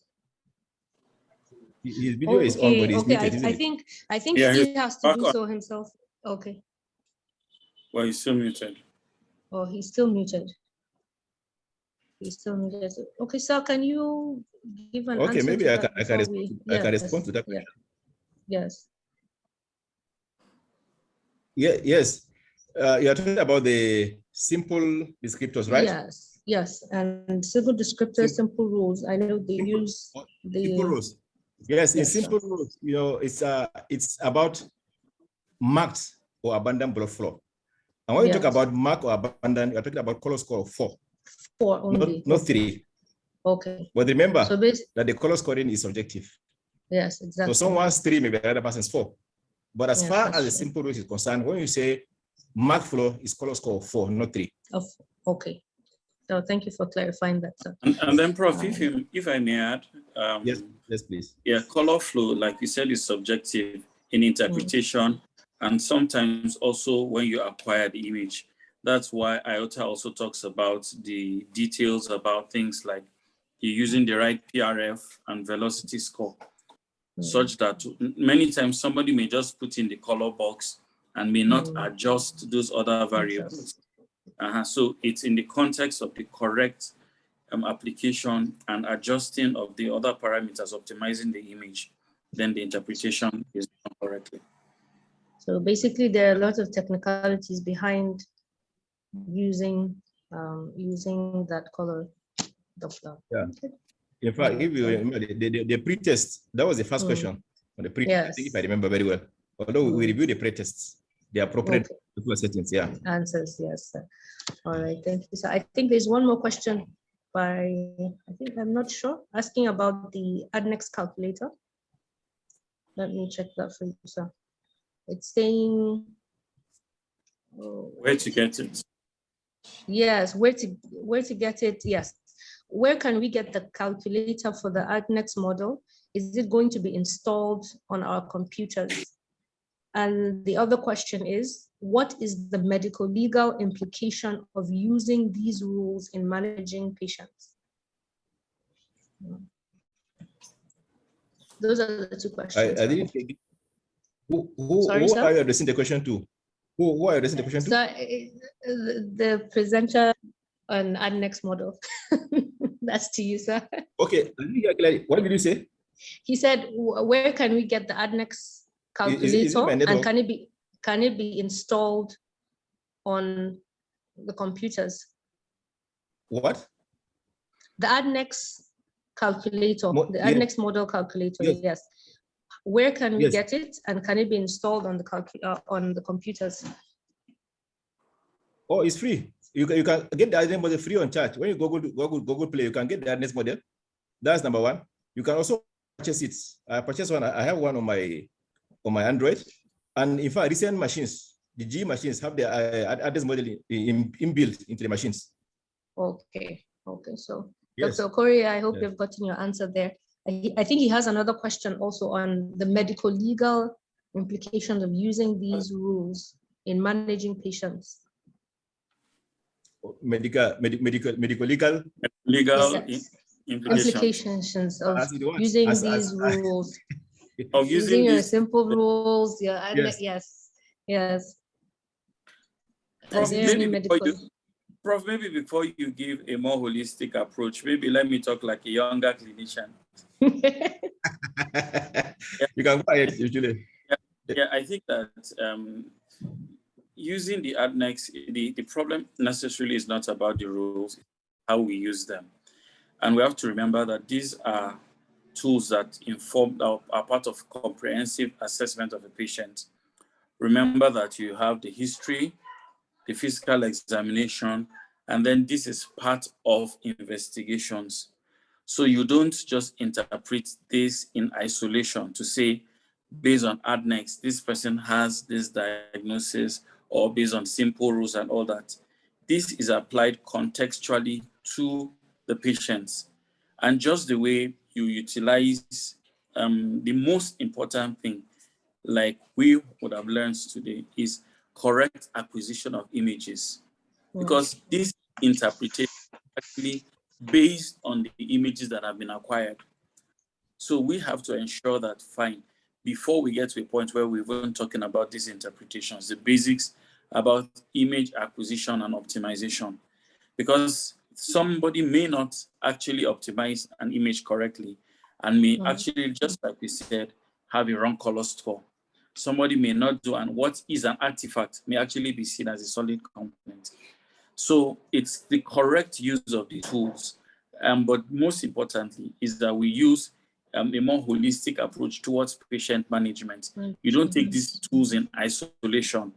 His video is on, but he's muted, isn't it? I think Yeah, he has to back do on. so himself. Okay. Well, he's still muted. Oh, he's still muted. He's still muted. Okay, sir, can you give an answer? Okay, maybe to I that can before respond to that yeah. question. Yes. Yes. You are talking about the simple descriptors, right? Yes, yes. And simple descriptors, simple rules. I know they use the simple rules. Yes, in Yes, sir. simple rules, you know, it's about marked or abundant blood flow. And when you talk Yes. about marked or abundant, you're talking about color score of 4. 4 only. Not 3. Okay. But remember So that the color scoring is subjective. yes, exactly. So someone's 3, maybe the other person's 4. But as Yes, far that's as the true. simple rules is concerned, when you say marked flow is color score of 4, not 3. Okay. So thank you for clarifying that, sir. And then, Prof, if I may add, yes, please. Yeah, color flow, like you said, is subjective in interpretation, and sometimes also when you acquire the image. That's why IOTA also talks about the details about things like you're using the right PRF and velocity score, such that many times somebody may just put in the color box and may not adjust those other variables. So it's in the context of the correct application and adjusting of the other parameters, optimizing the image, then the interpretation is done correctly. So basically, there are a lot of technicalities behind using that color Doppler. Yeah. In fact, if you remember the pre-test, that was the first question on the pre-test, Yes. I think, if I remember very well. Although we reviewed the pre-tests, the appropriate settings, yeah. Answers, yes, sir. All right, thank you, sir. I think there's one more question by, I'm not sure, asking about the Adnexa calculator. Let me check that for you, sir. It's saying where to get it. Yes, where to get it? Yes. Where can we get the calculator for the Adnexa model? Is it going to be installed on our computers? And the other question is, what is the medical legal implication of using these rules in managing patients? Those are the two questions. I didn't think. Who are you addressing the question to? Who are you addressing the question to? So, the presenter on Adnexa model. That's to you, sir. Okay, what did you say? He said, where can we get the Adnexa calculator, and can it be installed on the computers? What? The Adnexa calculator, the Adnexa model calculator. Yes. Where can we get it, and can it be installed on the computers? Oh, it's free. You can get the Adnexa model free on charge. When you Google Play, you can get the Adnexa model. That's number one. You can also purchase it. I purchased one. I have one on my Android, and in fact, recent machines the G machines have the Adnexa model inbuilt into the machines. Okay. Okay. So, Yes. Dr. Okori, I hope you've gotten your answer there. I think he has another question also on the medical legal implications of using these rules in managing patients. Medical legal implications of using these rules. Of using your simple rules, yes. Prof, maybe before you give a more holistic approach, maybe let me talk like a younger clinician. You can go ahead, usually. Yeah, I think that using the Adnexa, the problem necessarily is not about the rules, how we use them. And we have to remember that these are tools that inform are part of comprehensive assessment of a patient. Remember that you have the history, the physical examination, and then this is part of investigations. So you don't just interpret this in isolation to say, based on Adnexa, this person has this diagnosis, or based on simple rules and all that. This is applied contextually to the patients. And just the way you utilize the most important thing, like we would have learned today, is correct acquisition of images. Because this interpretation is actually based on the images that have been acquired. So we have to ensure that, fine, before we get to a point where we're even talking about these interpretations, the basics about image acquisition and optimization. Because somebody may not actually optimize an image correctly and may actually, just like we said, have a wrong color score. Somebody may not do, and what is an artifact may actually be seen as a solid component. So it's the correct use of the tools. But most importantly is that we use a more holistic approach towards patient management. You don't take these tools in isolation,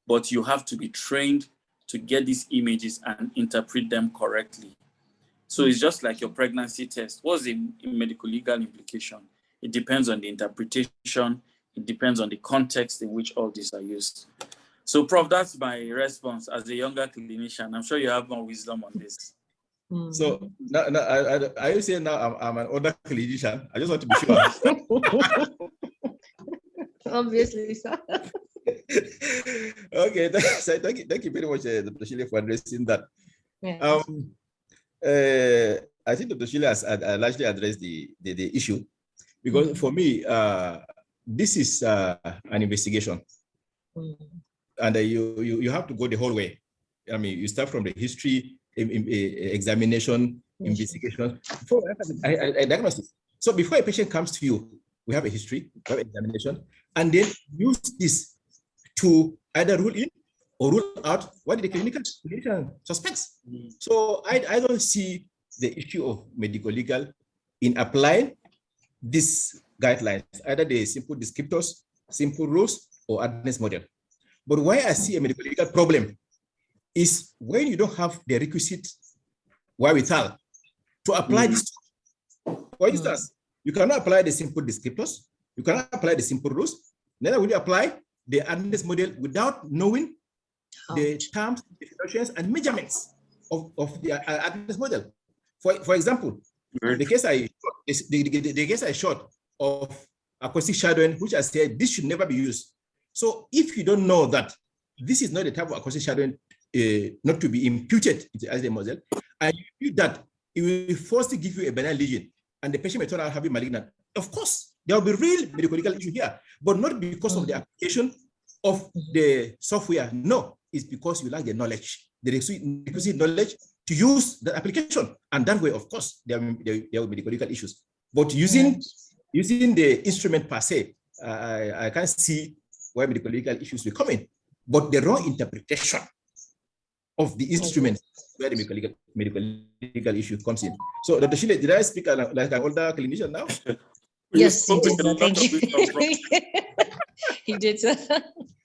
but you have to be trained to get these images and interpret them correctly. So it's just like your pregnancy test. What's the medical legal implication? It depends on the interpretation. It depends on the context in which all these are used. So, Prof, that's my response as a younger clinician. I'm sure you have more wisdom on this. So now, I say now I'm an older clinician. I just want to be sure. Obviously, sir. Okay, so thank you very much, Dr. Shile, for addressing that. Yes. I think Dr. Shile has largely addressed the issue, because for me, this is an investigation. And you have to go the whole way. I mean, you start from the history, examination, investigation, before a diagnosis. So before a patient comes to you, we have a history, we have examination, and then use this to either rule in or rule out what the clinician suspects. So I don't see the issue of medical legal in applying these guidelines, either the simple descriptors, simple rules, or Adnexa model. But why I see a medical legal problem is when you don't have the requisite wherewithal to apply this. For instance, you cannot apply the simple descriptors, you cannot apply the simple rules, neither will you apply the Adnexa model without knowing the terms, definitions, and measurements of the Adnexa model. For example, the case I showed of acoustic shadowing, which I said this should never be used. So if you don't know that this is not the type of acoustic shadowing not to be imputed into the model, and you do that, it will force to give you a benign lesion, and the patient may turn out having malignant. Of course, there will be real medical legal issue here, but not because of the application of the software. No, it's because you lack the knowledge, the requisite knowledge to use the application, and that way, of course, there will be medical legal issues. But using the instrument per se, I can't see where medical legal issues will come in. But the wrong interpretation of the instrument where the medical legal issue comes in. So, Dr. Shile, did I speak like an older clinician now? Yes, you did. Thank you. He did.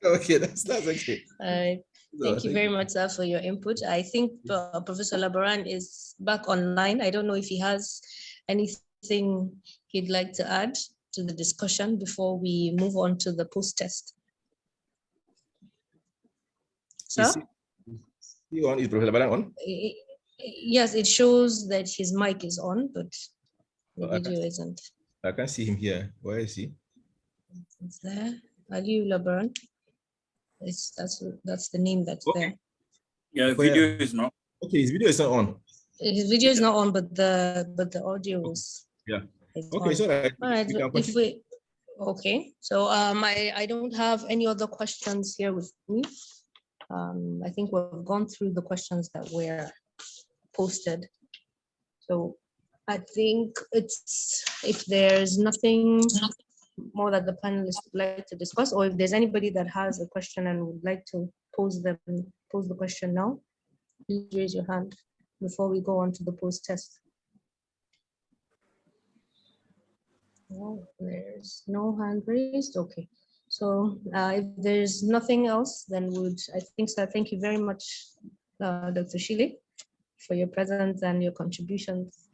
Okay, that's okay. Thank you very much, sir, for your input. I think Professor Labaran is back online. I don't know if he has anything he'd like to add to the discussion before we move on to the post-test. Sir? Is on? Is Professor Labaran on? Yes, it shows that his mic is on, but the video isn't. I can't see him here. Where is he? It's there. Aliu Labaran. That's the name that's there. Yeah, the video is not. Okay, his video is not on. His video is not on, but the audio is. Yeah. Okay, so all right. If we, okay, so I don't have any other questions here with me. I think we've gone through the questions that were posted. So I think it's, if there's nothing more that the panelists would like to discuss, or if there's anybody that has a question and would like to pose the question now, please raise your hand before we go on to the post-test. Oh, there's no hand raised. Okay, so if there's nothing else, then I think so. Thank you very much, Dr. Shile, for your presence and your contributions,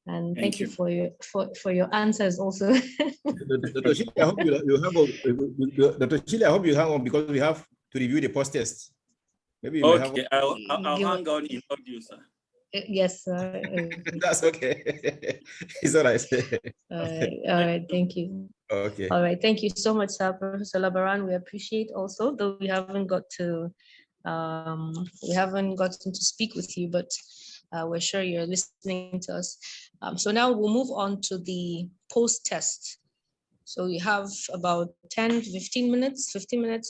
and thank you for your answers also. Dr. Shile, I hope you have Dr. Shile, I hope you hang on because we have to review the post-test. Maybe you okay, I'll hang on in audio, sir. Yes, sir. That's okay. It's all right. All right, thank you. Okay. All right, thank you so much, Professor Labaran. We appreciate also, though we haven't gotten to speak with you, but we're sure you're listening to us. So now we'll move on to the post-test. So you have about 10 to 15 minutes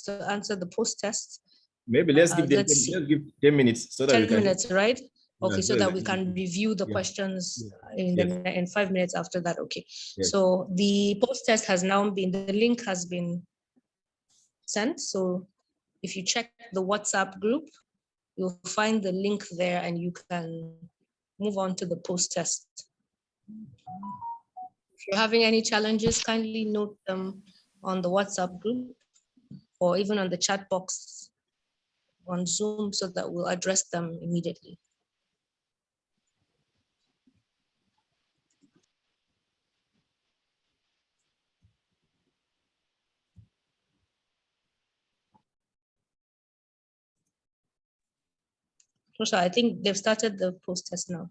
to answer the post-test. Maybe let's give 10 minutes so that 10 we can. minutes, right? Okay, Yeah, so that we can review the questions in 5 minutes after that. Okay, so the post-test has now been, the link has been sent. So if you check the WhatsApp group, you'll find the link there and you can move on to the post-test. If you're having any challenges, kindly note them on the WhatsApp group or even on the chat box on Zoom so that we'll address them immediately. So I think they've started the post-test now.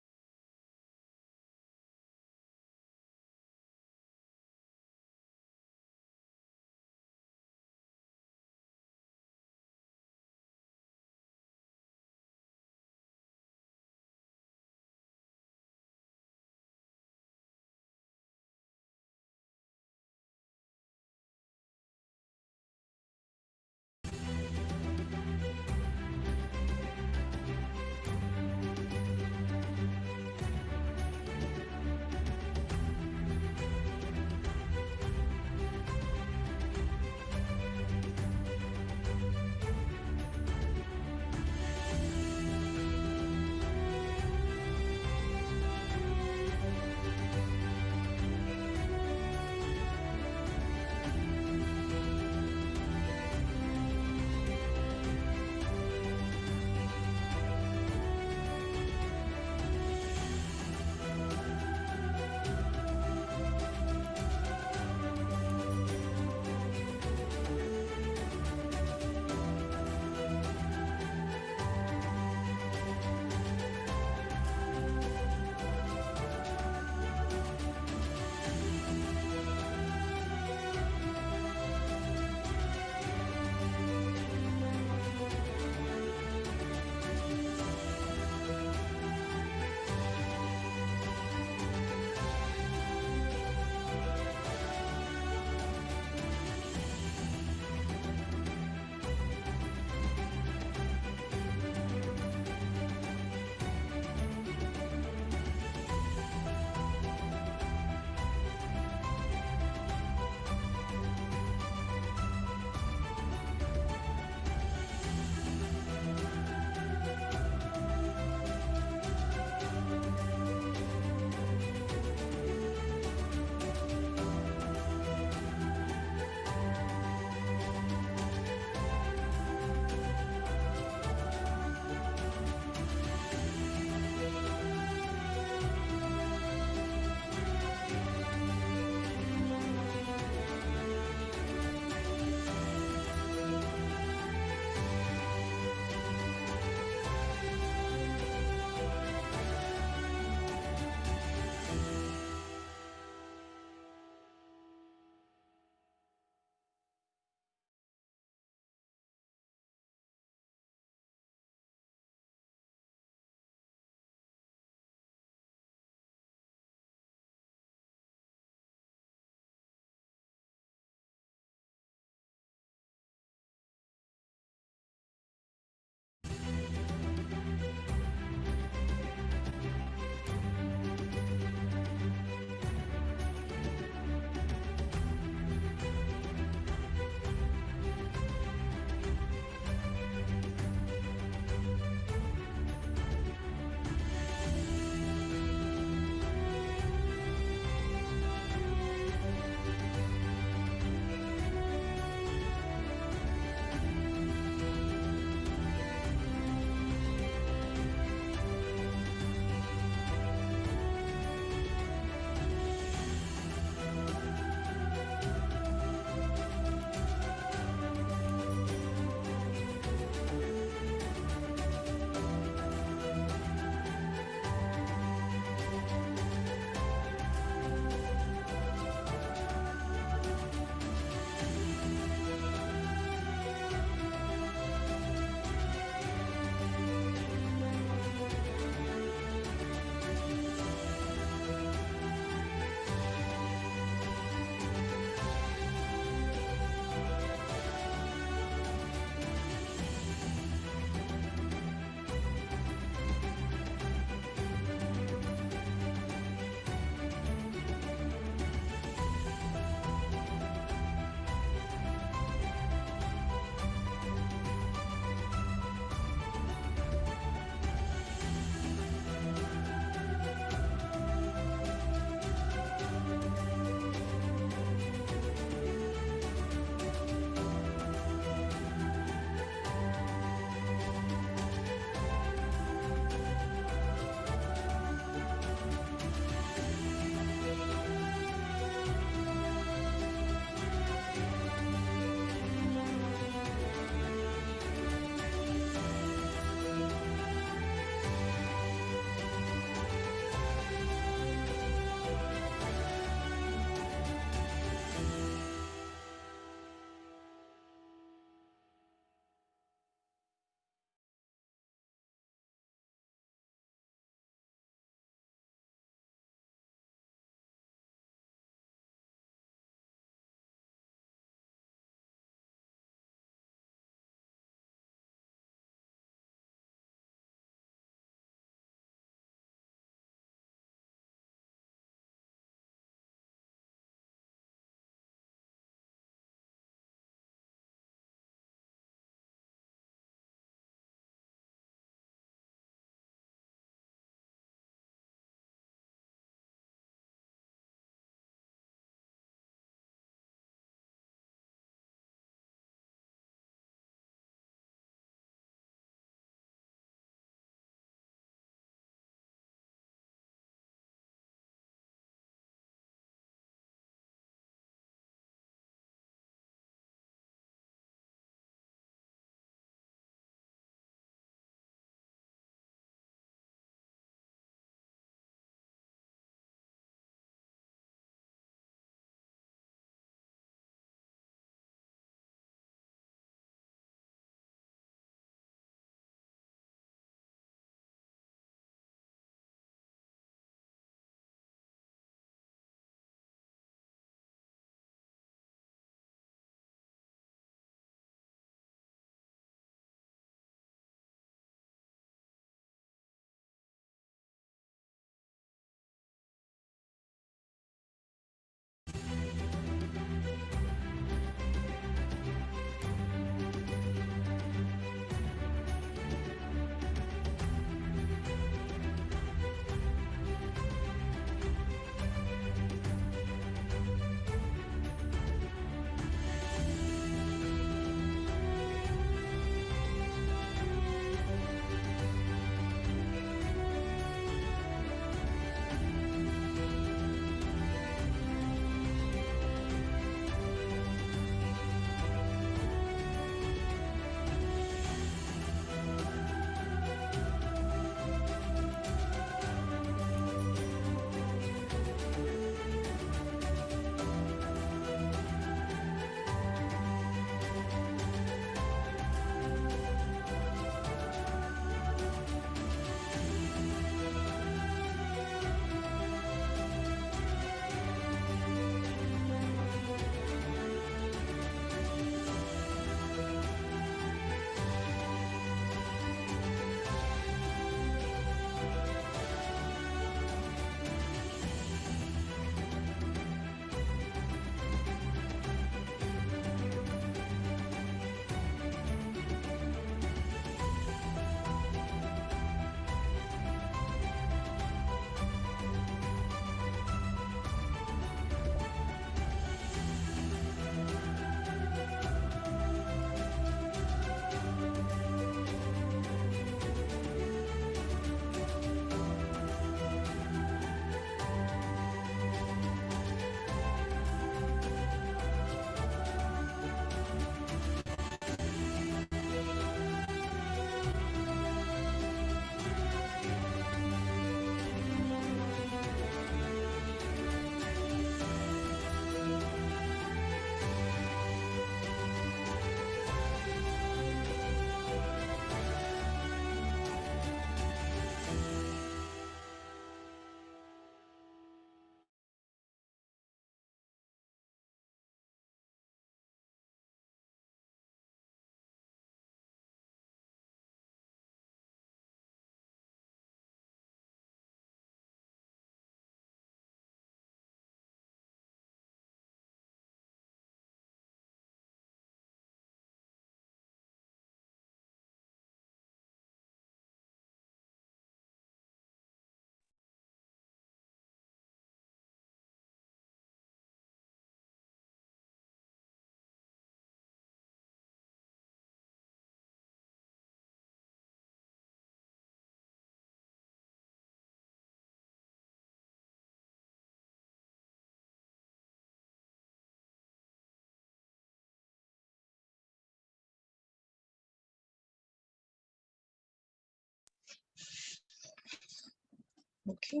Okay.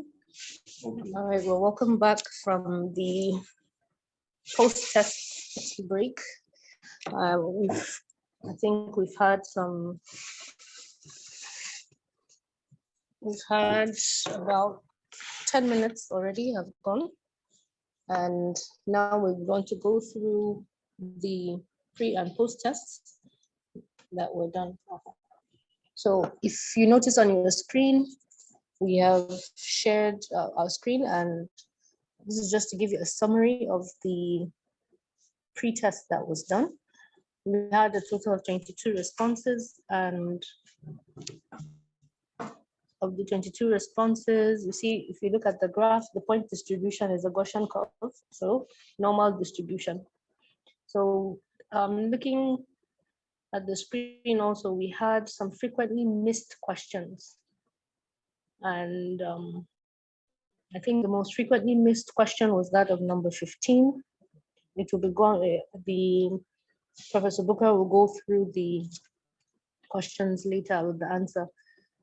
All right, well, welcome back from the post-test break. I think we've had about 10 minutes already have gone. And now we're going to go through the pre and post tests that were done. So if you notice on your screen, we have shared our screen, and this is just to give you a summary of the pre-test that was done. We had a total of 22 responses, and of the 22 responses, you see, if you look at the graph, the point distribution is a Gaussian curve, so normal distribution. So looking at the screen also, we had some frequently missed questions. And I think the most frequently missed question was that of number 15. It will be gone, Professor Booker will go through the questions later with the answer.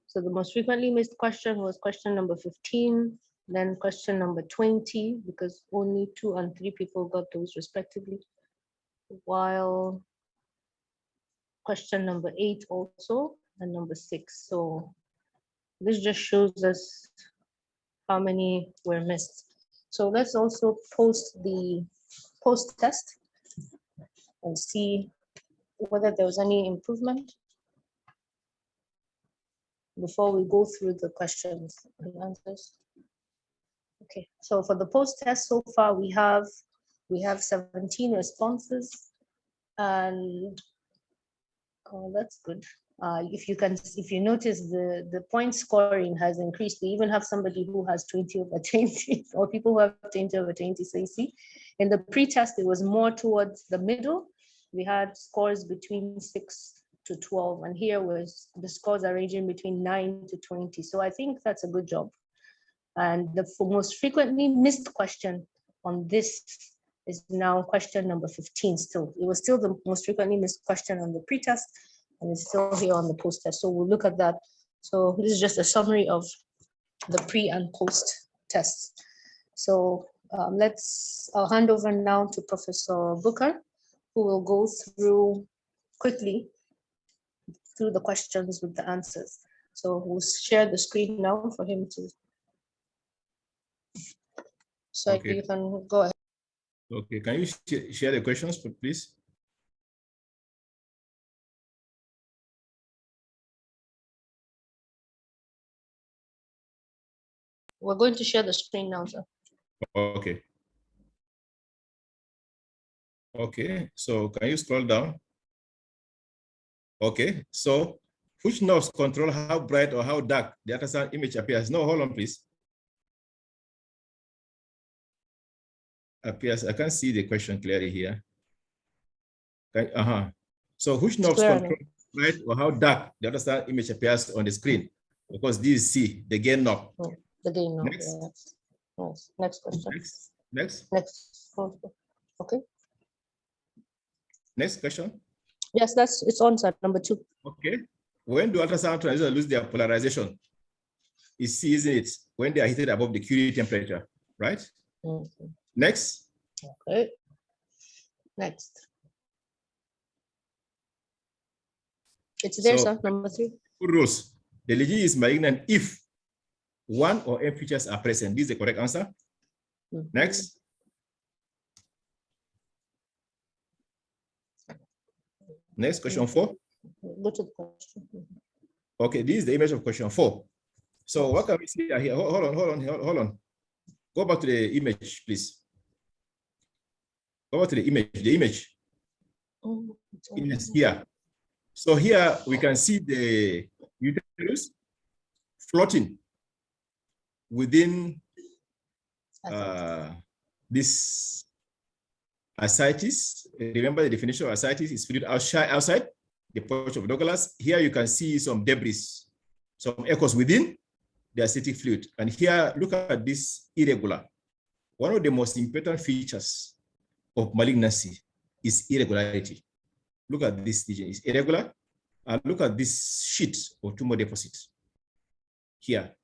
So the most frequently missed question was question number 15, then question number 20, because only 2 and 3 people got those respectively, while question number 8 also, and number 6. So this just shows us how many were missed. So let's also post the post test and see whether there was any improvement before we go through the questions and answers. Okay, so for the post test so far, we have 17 responses, and that's good. If you notice, the point scoring has increased. We even have somebody who has 20/20, or people who have 20/20. So you see, in the pre-test, it was more towards the middle. We had scores between 6 to 12, and here was the scores are ranging between 9 to 20. So I think that's a good job. And the most frequently missed question on this is now question number 15 still. It was still the most frequently missed question on the pre-test, and it's still here on the post-test. So we'll look at that. So this is just a summary of the pre and post tests. So I'll hand over now to Professor Booker, who will go through quickly through the questions with the answers. So we'll share the screen now for him to. So okay. You can go ahead. Okay, can you share the questions, please? We're going to share the screen now, sir. Okay. Okay, so can you scroll down? Okay, so which knobs control how bright or how dark the ultrasound image appears? No, hold on, please. Appears, I can't see the question clearly here. So which knobs control bright or how dark the ultrasound image appears on the screen? Because this is C, the gain knob. Oh, the gain knob. Next. Yes. Next question. Next. Okay. Next question. Yes, it's on, sir. Number 2. Okay. When do ultrasound transducers lose their polarization? It's C, isn't it? When they are heated above the Curie temperature, right? Mm-hmm. Next. Okay. Next. It's there, sir. Number 3. Good rules. The lesion is malignant if 1 or M features are present. This is the correct answer. Mm-hmm. Next. Next, question 4. Go to the question. Okay, this is the image of question 4. So what can we see here? Hold on. Go back to the image, please. Go back to the image. Yes, here. So here we can see the uterus floating within this ascites. Remember the definition of ascites is fluid outside the pouch of Douglas. Here you can see some debris, some echoes within the ascitic fluid. And here, look at this irregular. One of the most important features of malignancy is irregularity. Look at this region, it's irregular. And look at this sheet of tumor deposit here.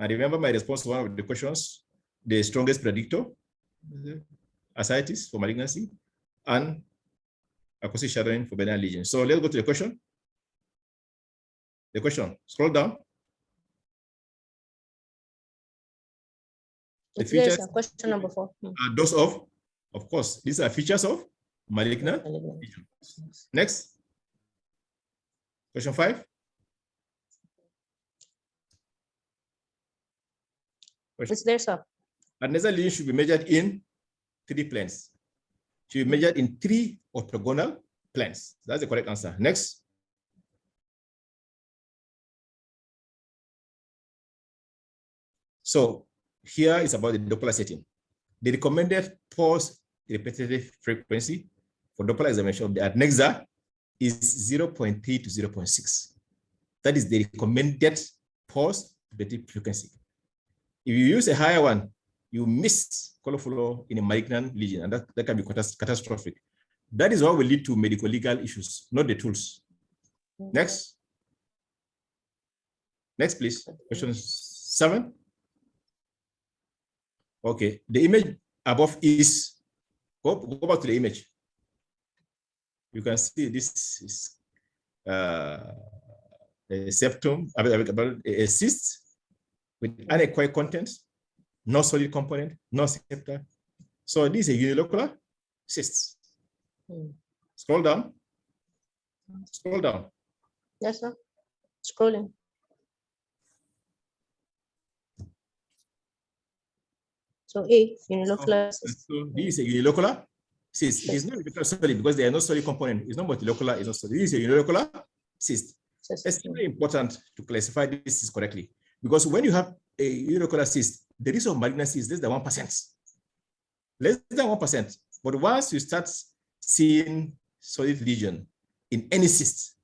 And remember my response to one of the questions, the strongest predictor, ascites for malignancy, and acoustic shadowing for benign lesion. So let's go to the question. The question, scroll down. The features, question number 4. Are those of course, these are features of malignant. Next. Question 5. It's there, sir. Adnexa lesion should be measured in 3 planes. Should be measured in 3 orthogonal planes. That's the correct answer. Next. So here is about the Doppler setting. The recommended pulse repetitive frequency for Doppler examination of the Adnexa is 0.3 to 0.6. That is the recommended pulse repetitive frequency. If you use a higher one, you miss color flow in a malignant lesion, and that can be catastrophic. That is what will lead to medical legal issues, not the tools. Next. Next, please. Question 7. Okay, the image above is, go back to the image. You can see this is a septum, a cyst with anechoic content, no solid component, no septa. So this is a unilocular cyst. Scroll down. Scroll down. Yes, sir. Scrolling. So A, unilocular. So this is a unilocular cyst. It is not unilocular solid because there are no solid component. It's not multilocular, it's not solid. This is a unilocular cyst. It's very important to classify this cyst correctly, because when you have a unilocular cyst, the risk of malignancy is less than 1%. Less than 1%. But once you start seeing solid lesion in any cyst,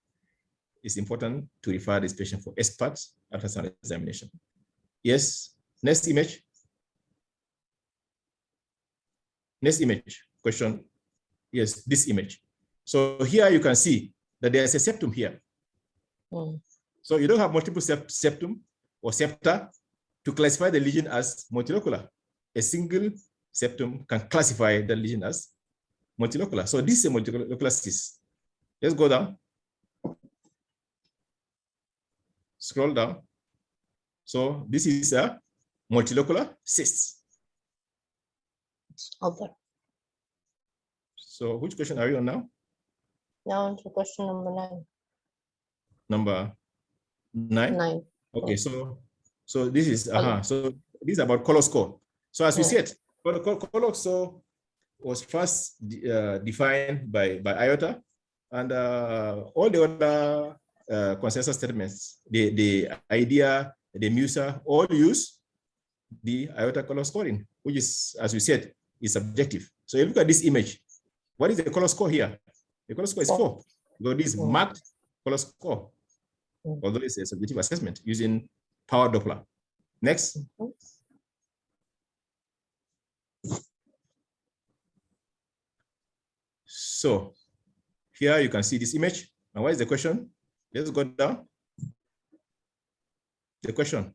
it's important to refer this patient for expert ultrasound examination. Yes. Next image. Next image. Question. Yes, this image. So here you can see that there's a septum here. So you don't have multiple septum or septa to classify the lesion as multilocular. A single septum can classify the lesion as multilocular. So this is a multilocular cyst. Let's go down. Scroll down. So this is a multilocular cyst. Okay. So which question are you on now? Now to question number 9. Number 9? 9. Okay, so this is so this is about color score. So as we said, color score was first defined by IOTA, and all the other consensus statements, the IDEA, the MUSA, all use the IOTA color scoring, which is, as we said, is subjective. So you look at this image. What is the color score here? The color score is 4. So this marked color score, although it's a subjective assessment using power Doppler. Next. So here you can see this image. And what is the question? Let's go down. The question.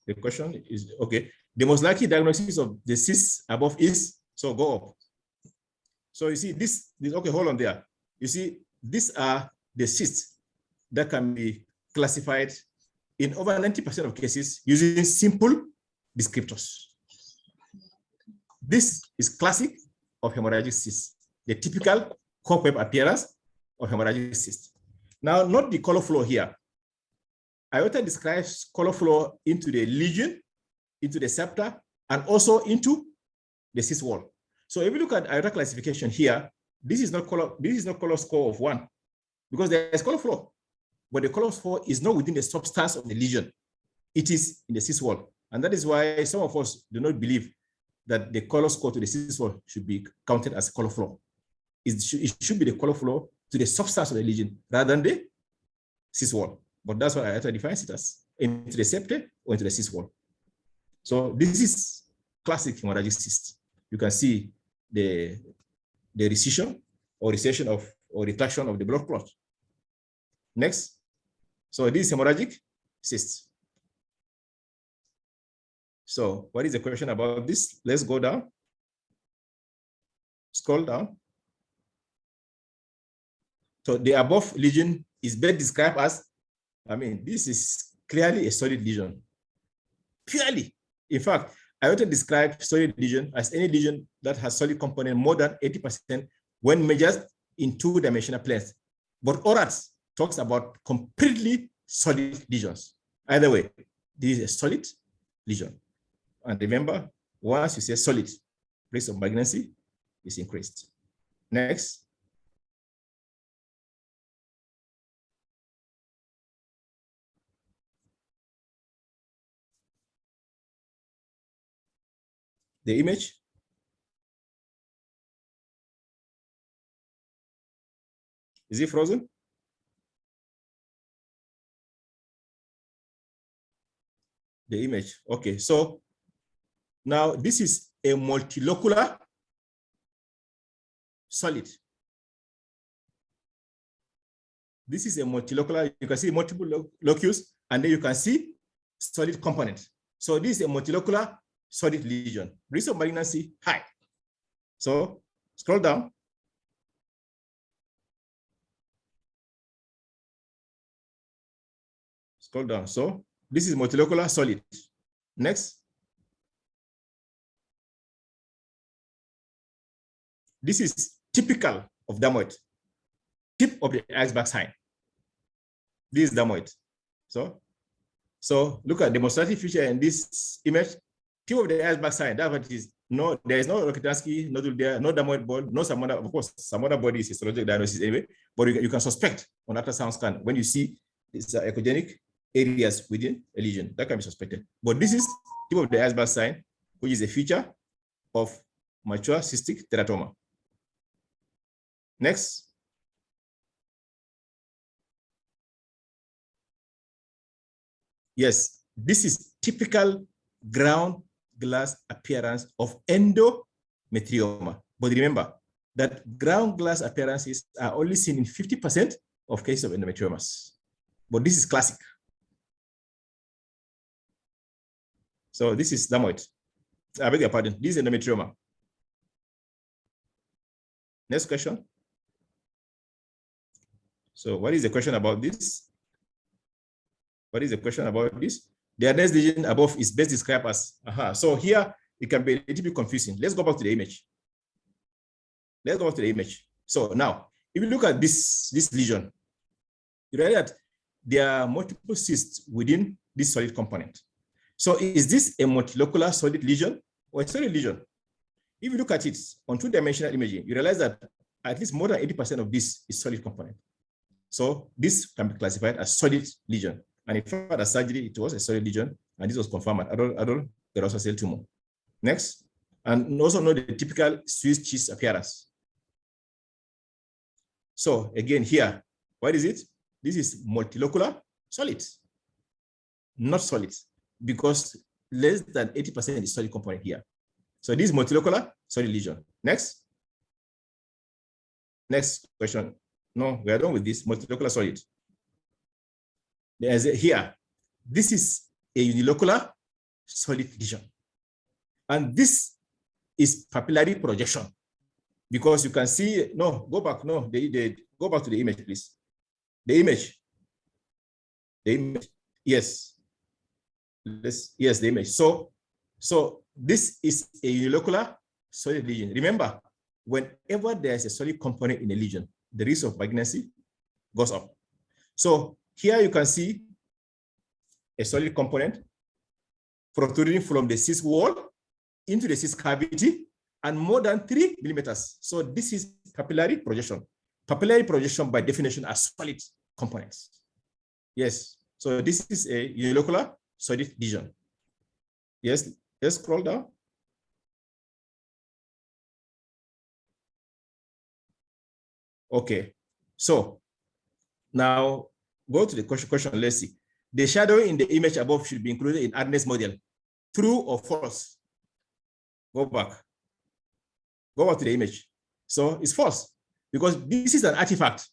The question is, okay, the most likely diagnosis of the cyst above is, so go up. So you see this okay, hold on there. You see, these are the cysts that can be classified in over 90% of cases using simple descriptors. This is classic of hemorrhagic cyst, the typical cobweb appearance of hemorrhagic cyst. Now, note the color flow here. IOTA describes color flow into the lesion, into the septa, and also into the cyst wall. So if you look at IOTA classification here, this is not color score of 1, because there is color flow, but the color flow is not within the substance of the lesion. It is in the cyst wall. And that is why some of us do not believe that the color score to the cyst wall should be counted as color flow. It should be the color flow to the substance of the lesion rather than the cyst wall. But that's what IOTA defines it as, into the septa or into the cyst wall. So this is classic hemorrhagic cyst. You can see the recession or recession of or retraction of the blood clot. Next. So this is hemorrhagic cyst. So what is the question about this? Let's go down. Scroll down. So the above lesion is best described as, this is clearly a solid lesion. Purely. In fact, IOTA describes solid lesion as any lesion that has solid component more than 80% when measured in two-dimensional planes. But ORATS talks about completely solid lesions. Either way, this is a solid lesion. And remember, once you say solid, risk of malignancy is increased. Next. The image. Is it frozen? The image. Okay, so now this is a multilocular solid. This is a multilocular, you can see multiple locus, and then you can see solid component. So this is a multilocular solid lesion. Risk of malignancy, high. So scroll down. Scroll down. So this is multilocular solid. Next. This is typical of dermoid. Tip of the iceberg sign. This is dermoid. So look at demonstrative feature in this image. Tip of the iceberg sign. That what it is. No, there is no Rokitansky nodule there, no dermoid ball, no some other, of course, some other body is histologic diagnosis anyway, but you can suspect on ultrasound scan when you see these echogenic areas within a lesion. That can be suspected. But this is tip of the iceberg sign, which is a feature of mature cystic teratoma. Next. Yes, this is typical ground glass appearance of endometrioma. But remember that ground glass appearances are only seen in 50% of cases of endometriomas. But this is classic. So this is dermoid. I beg your pardon. This is endometrioma. Next question. So what is the question about this? What is the question about this? The Adnexa lesion above is best described as, so here it can be a little bit confusing. Let's go back to the image. Let's go back to the image. So now, if you look at this lesion, you realize that there are multiple cysts within this solid component. So is this a multilocular solid lesion or a solid lesion? If you look at it on two-dimensional imaging, you realize that at least more than 80% of this is solid component. So this can be classified as solid lesion. And in fact, at surgery, it was a solid lesion, and this was confirmed at adult serous cell tumor. Next, and also know the typical Swiss cheese appearance. So again, here, what is it? This is multilocular solid, not solid, because less than 80% is solid component here. So this is multilocular solid lesion. Next. Next question. No, we are done with this multilocular solid. There's here, this is a unilocular solid lesion. And this is papillary projection, because you can see, no, go back, no, go back to the image, please. The image, yes. Yes, the image. So this is a unilocular solid lesion. Remember, whenever there's a solid component in a lesion, the risk of malignancy goes up. So here you can see a solid component protruding from the cyst wall into the cyst cavity and more than 3 millimeters. So this is papillary projection. Papillary projection by definition are solid components. Yes, so this is a unilocular solid lesion. Yes, let's scroll down. Okay, so now go to the question. Let's see. The shadowing in the image above should be included in Adnexa model. True or false? Go back. Go back to the image. So it's false, because this is an artifact.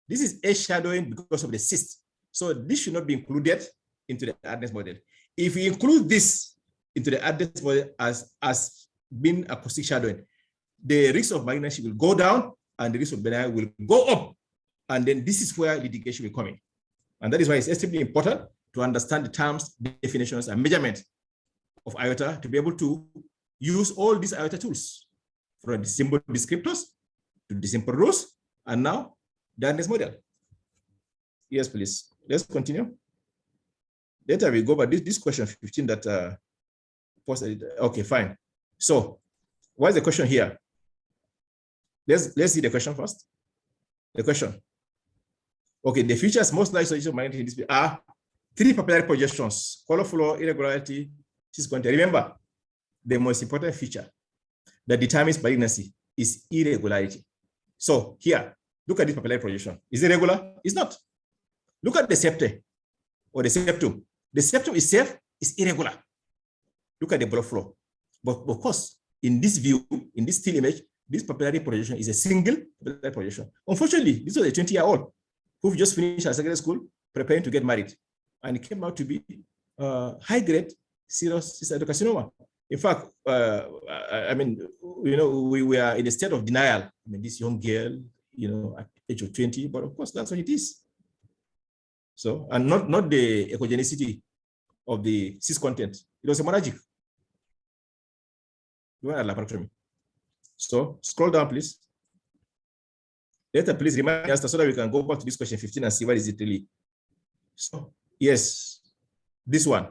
This is a shadowing because of the cyst. So this should not be included into the Adnexa model. If we include this into the Adnexa model as being acoustic shadowing, the risk of malignancy will go down and the risk of benign will go up. And then this is where litigation will come in. And that is why it's extremely important to understand the terms, definitions, and measurements of IOTA to be able to use all these IOTA tools, from the symbol descriptors to the simple rules, and now the Adnexa model. Yes, please. Let's continue. Later we go back this question 15 that posted. Okay, fine. So what is the question here? Let's see the question first. The question. Okay, the features most likely solution of magnetic in this are 3 papillary projections: color flow, irregularity, cis content. Remember, the most important feature that determines malignancy is irregularity. So here, look at this papillary projection. Is it regular? It's not. Look at the septum or the septum. The septum itself is irregular. Look at the blood flow. But of course, in this view, in this still image, this papillary projection is a single papillary projection. Unfortunately, this was a 20-year-old who just finished secondary school, preparing to get married, and it came out to be high-grade serous cystocarcinoma. In fact, I mean, you know, we are in a state of denial. I mean, this young girl, you know, at the age of 20, but of course, that's what it is. So, and not the echogenicity of the cis content. It was hemorrhagic. You want a laparotomy. So, scroll down, please. Later, please remind us so that we can go back to this question 15 and see what is it really. So, yes, this one.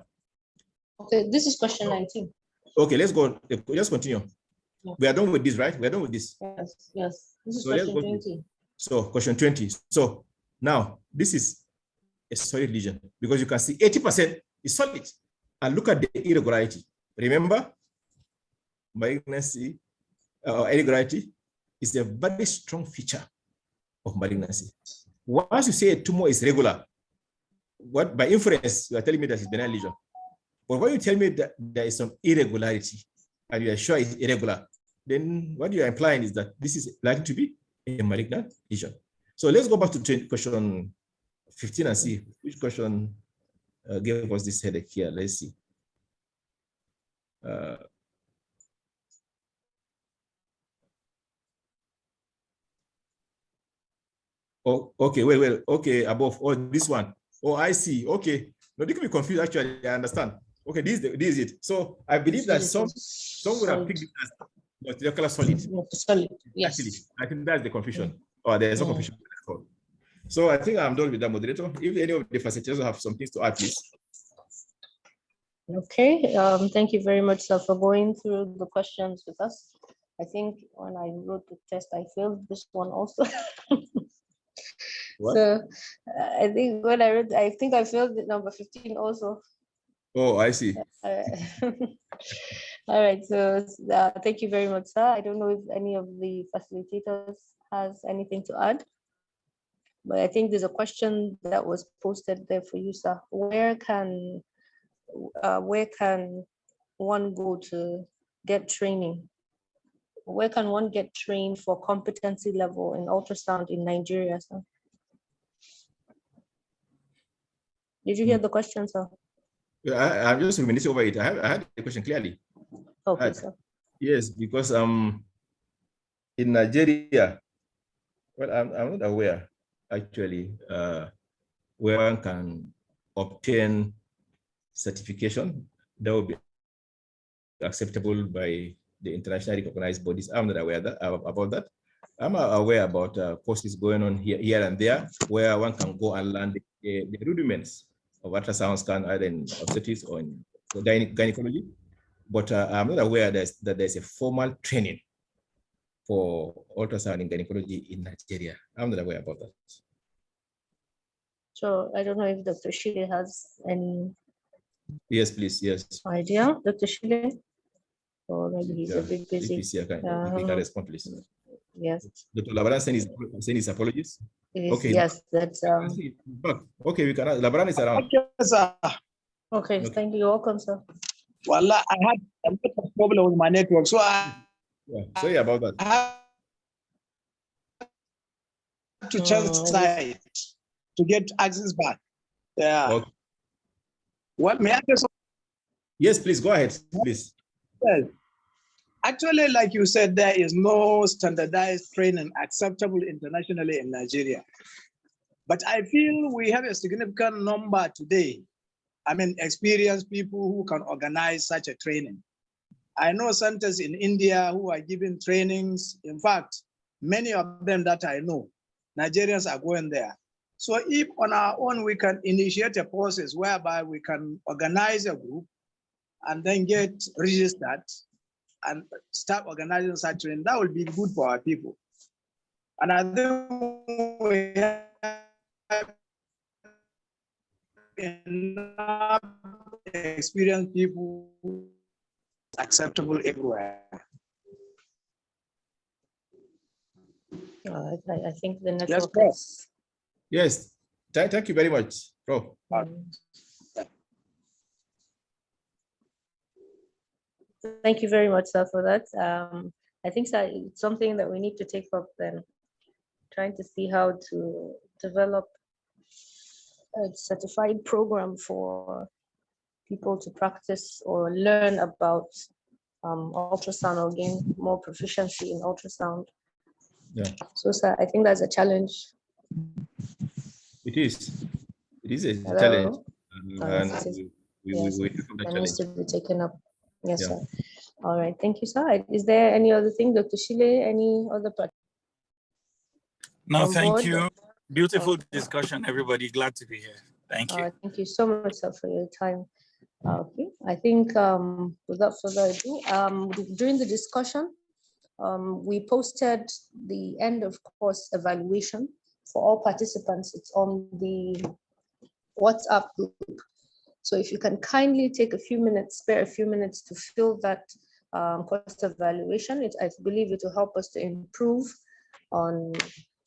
Okay, this is question 19. Okay, let's go. Let's continue. Yeah. We are done with this, right? We are done with this. Yes, yes. This is So question 20. So, question 20. So, now, this is a solid lesion because you can see 80% is solid. And look at the irregularity. Remember, malignancy irregularity is a very strong feature of malignancy. Once you say a tumor is regular, what by inference you are telling me that it's benign lesion. But when you tell me that there is some irregularity and you are sure it's irregular, then what you are implying is that this is likely to be a malignant lesion. So let's go back to question 15 and see which question gave us this headache here. Let's see. Oh, okay, wait, okay, above. Oh, this one. Oh, I see. Okay. No, they can be confused actually. I understand. Okay, this is it. So I believe that some would have picked it as molecular solid. Solid, yes. Actually, I think that's the confusion. Or there's no confusion. So I think I'm done with that, moderator. If any of the facilitators have some things to add, please. Okay, thank you very much, sir, for going through the questions with us. I think when I wrote the test, I failed this one also. What? So I think when I read, I think I failed the number 15 also. Oh, I see. All right, so thank you very much, sir. I don't know if any of the facilitators has anything to add, but I think there's a question that was posted there for you, sir. Where can one go to get training? Where can one get trained for competency level in ultrasound in Nigeria, sir? Did you hear the question, sir? Yeah, I'm just ruminating over it. I had the question clearly. Okay, sir. Yes, because in Nigeria, well, I'm not aware actually where one can obtain certification that will be acceptable by the internationally recognized bodies. I'm not aware about that. I'm aware about courses going on here and there where one can go and learn the rudiments of ultrasound scan either in obstetrics or in gynecology. But I'm not aware that there's a formal training for ultrasound in gynecology in Nigeria. I'm not aware about that. So I don't know if Dr. Shile has any. Yes, please. Yes. Idea, Dr. Shile? Or maybe he's a bit busy. If he can respond, please. Yes. Dr. Labaran send his apologies. Okay. Yes, that's okay, we can. Labaran is around. Okay, sir. Okay, thank you. You're welcome, sir. Well, I had a bit of problem with my network, so sorry about that. I had to change side to get access back. Yeah. Okay. What may I just? Yes, please go ahead, please. Yes. Actually, like you said, there is no standardized training acceptable internationally in Nigeria. But I feel we have a significant number today. I mean, experienced people who can organize such a training. I know centers in India who are giving trainings. In fact, many of them that I know, Nigerians are going there. So if on our own we can initiate a process whereby we can organize a group and then get registered and start organizing such training, that will be good for our people. And I think we have enough experienced people acceptable everywhere. I think the network Yes, bro. is... Yes, thank you very much, bro. Thank you very much, sir, for that. I think sir, it's something that we need to take up then, trying to see how to develop a certified program for people to practice or learn about ultrasound or gain more proficiency in ultrasound. Yeah. So, sir, I think that's a challenge. It is. It is a Hello? challenge. And Yes, it is. we Yes, have that that challenge. needs to be taken up. Yes, Yeah. sir. All right. Thank you, sir. Is there any other thing, Dr. Shile? Any other part? No, thank board? you. Beautiful discussion, everybody. Glad to be here. Thank you. Thank you so much, sir, for your time. Okay, I think without further ado, during the discussion, we posted the end of course evaluation for all participants. It's on the WhatsApp group. So if you can kindly take a few minutes, spare a few minutes to fill that course evaluation, I believe it will help us to improve on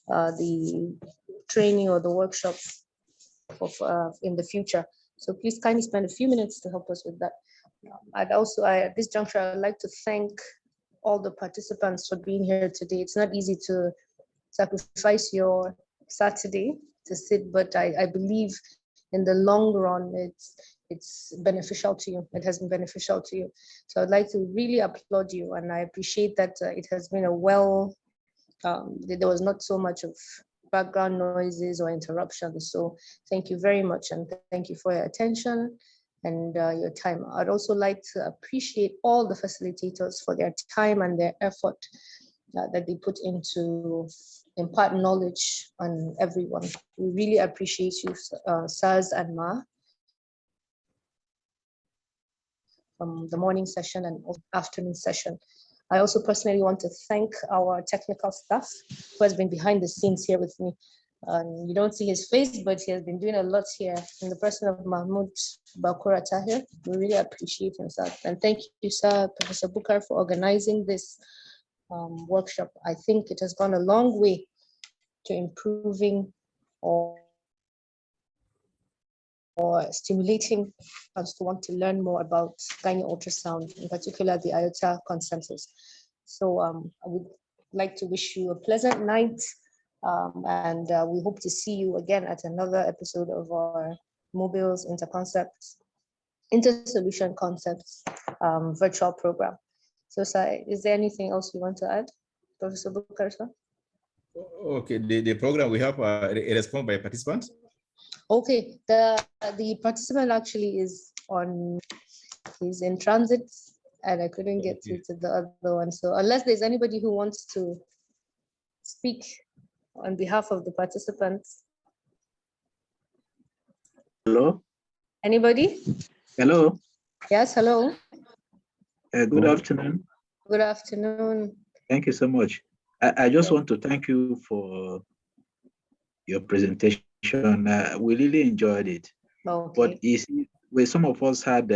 the training or the workshops in the future. So please kindly spend a few minutes to help us with that. At this juncture, I'd like to thank all the participants for being here today. It's not easy to sacrifice your Saturday to sit, but I believe in the long run, it's beneficial to you. It has been beneficial to you. So I'd like to really applaud you, and I appreciate that it has been there was not so much of background noises or interruptions. So thank you very much, and thank you for your attention and your time. I'd also like to appreciate all the facilitators for their time and their effort that they put into impart knowledge on everyone. We really appreciate you, Saz and Ma, from the morning session and afternoon session. I also personally want to thank our technical staff who has been behind the scenes here with me. You don't see his face, but he has been doing a lot here in the person of Mahmoud Bakura Tahir. We really appreciate him, sir. And thank you, sir, Professor Bukar, for organizing this workshop. I think it has gone a long way to improving or stimulating us to want to learn more about gynae ultrasound, in particular the IOTA consensus. So I would like to wish you a pleasant night, and we hope to see you again at another episode of our Mobiles Intersolution Concepts virtual program. So, sir, is there anything else you want to add, Professor Bukar, sir? Okay, the program we have a response by participants. Okay, the participant actually is in transit, and I couldn't get through to the other one. So unless there's anybody who wants to speak on behalf of the participants. Hello? Anybody? Hello? Yes, hello. Good afternoon. Good afternoon. Thank you so much. I just want to thank you for your presentation. We really enjoyed it. Okay. But you see, where some of us had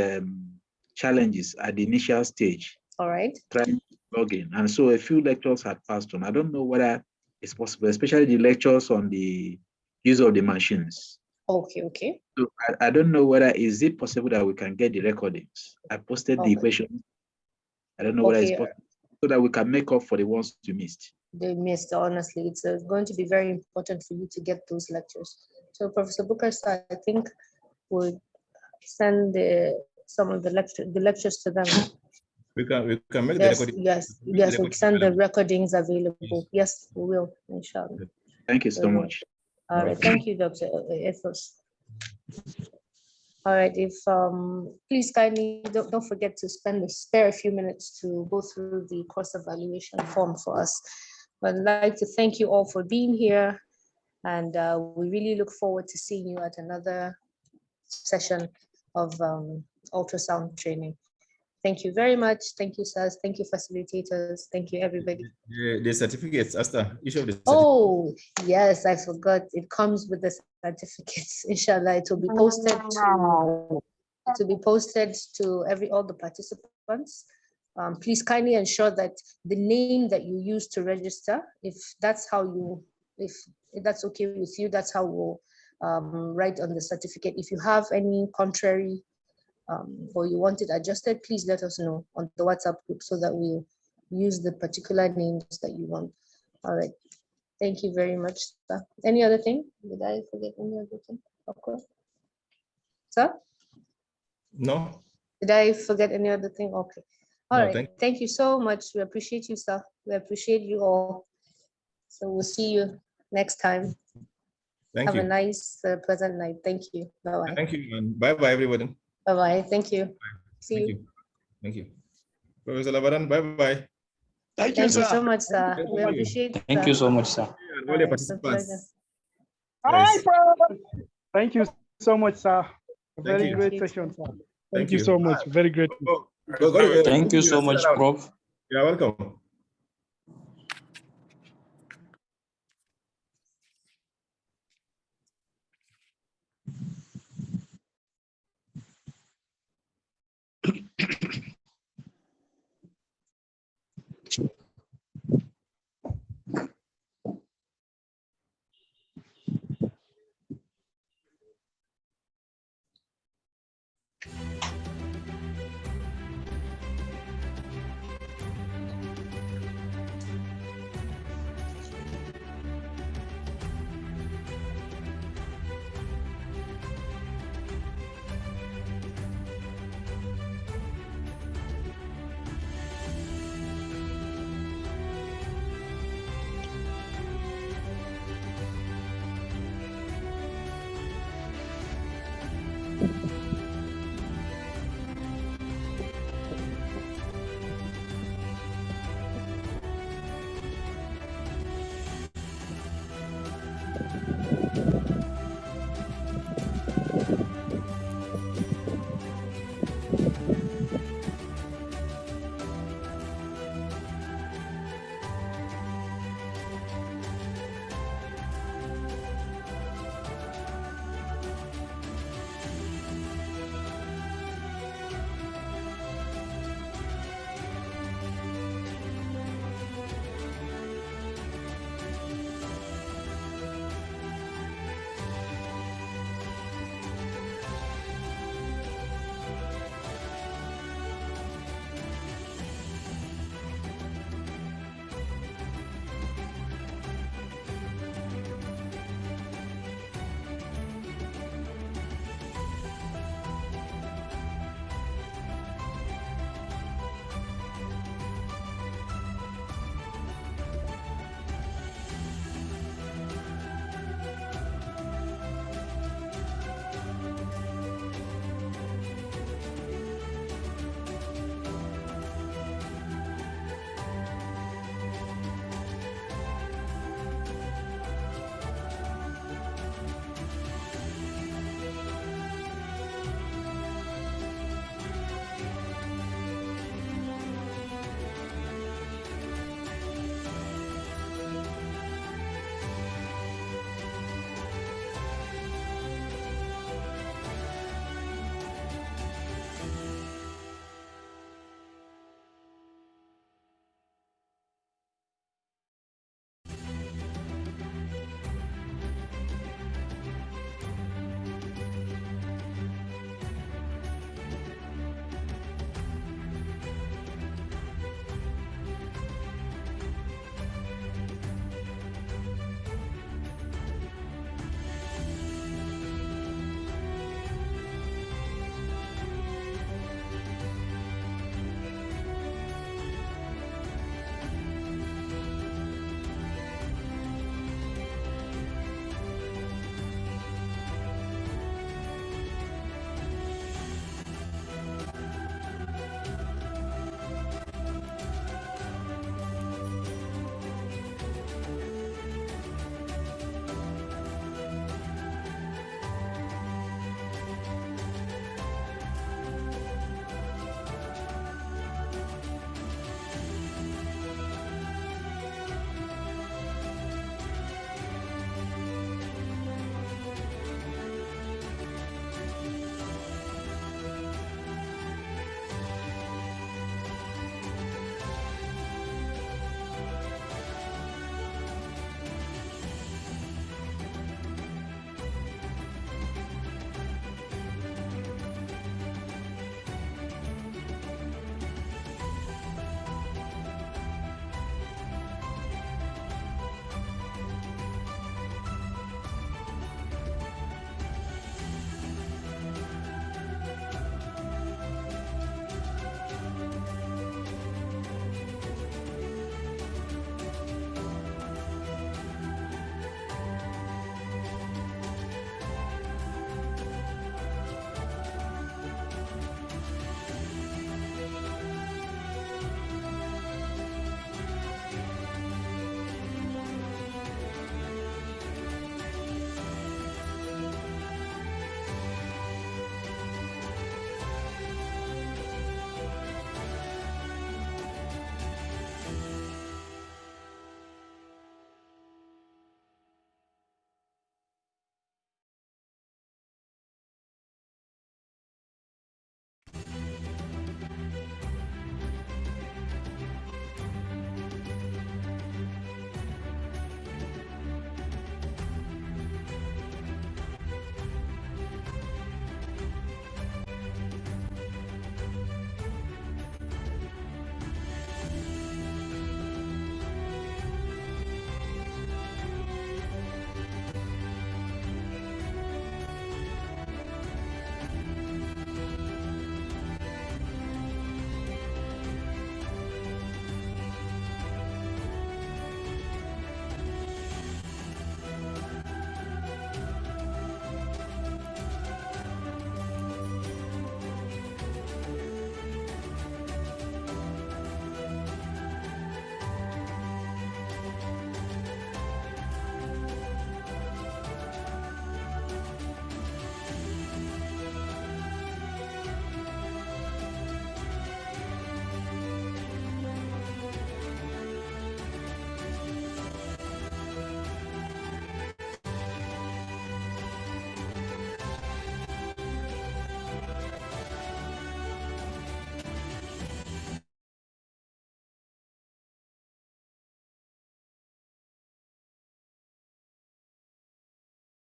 challenges at the initial stage. All right. Trying to log in. And so a few lectures had passed on. I don't know whether it's possible, especially the lectures on the use of the machines. Okay, okay. So I don't know whether is it possible that we can get the recordings. I posted the equation. I don't know whether it's possible, so that we can make up for the ones you missed. They missed, honestly. It's going to be very important for you to get those lectures. So Professor Booker, I think, would send some of the lectures to them. We can make yes, the recording. Yes, we'll send the recordings available. Yes, we will, inshallah. Thank you so much. All right, thank you, Dr. Ethos. All right, if please kindly don't forget to spare a few minutes to go through the course evaluation form for us. I'd like to thank you all for being here, and we really look forward to seeing you at another session of ultrasound training. Thank you very much. Thank you, sirs. Thank you, facilitators. Thank you, everybody. The certificates, Asta, issue of the certificates. Oh, yes, I forgot. It comes with the certificates. Inshallah, it will be posted to all the participants. Please kindly ensure that the name that you use to register, if that's okay with you, that's how we'll write on the certificate. If you have any contrary or you want it adjusted, please let us know on the WhatsApp group so that we'll use the particular names that you want. All right. Thank you very much, sir. Any other thing? Did I forget any other thing? Of course. Sir? No. Did I forget any other thing? Okay. All No, right. Thank you so much. We appreciate you, sir. We appreciate you all. So we'll see you next time. Thank you. Have a nice, pleasant night. Thank you. Bye-bye. Thank you, and bye-bye, everybody. Bye-bye. Thank you. See Thank you. you. Thank you. Professor Labaran, bye-bye. Thank you, sir. So much, sir. We appreciate it. Thank you so much, sir. And all the participants. Hi, Prof. Thank you so much, sir. Very you. great session, sir. Thank Thank you you. so much. Very great. Thank you so much, Prof. You're welcome.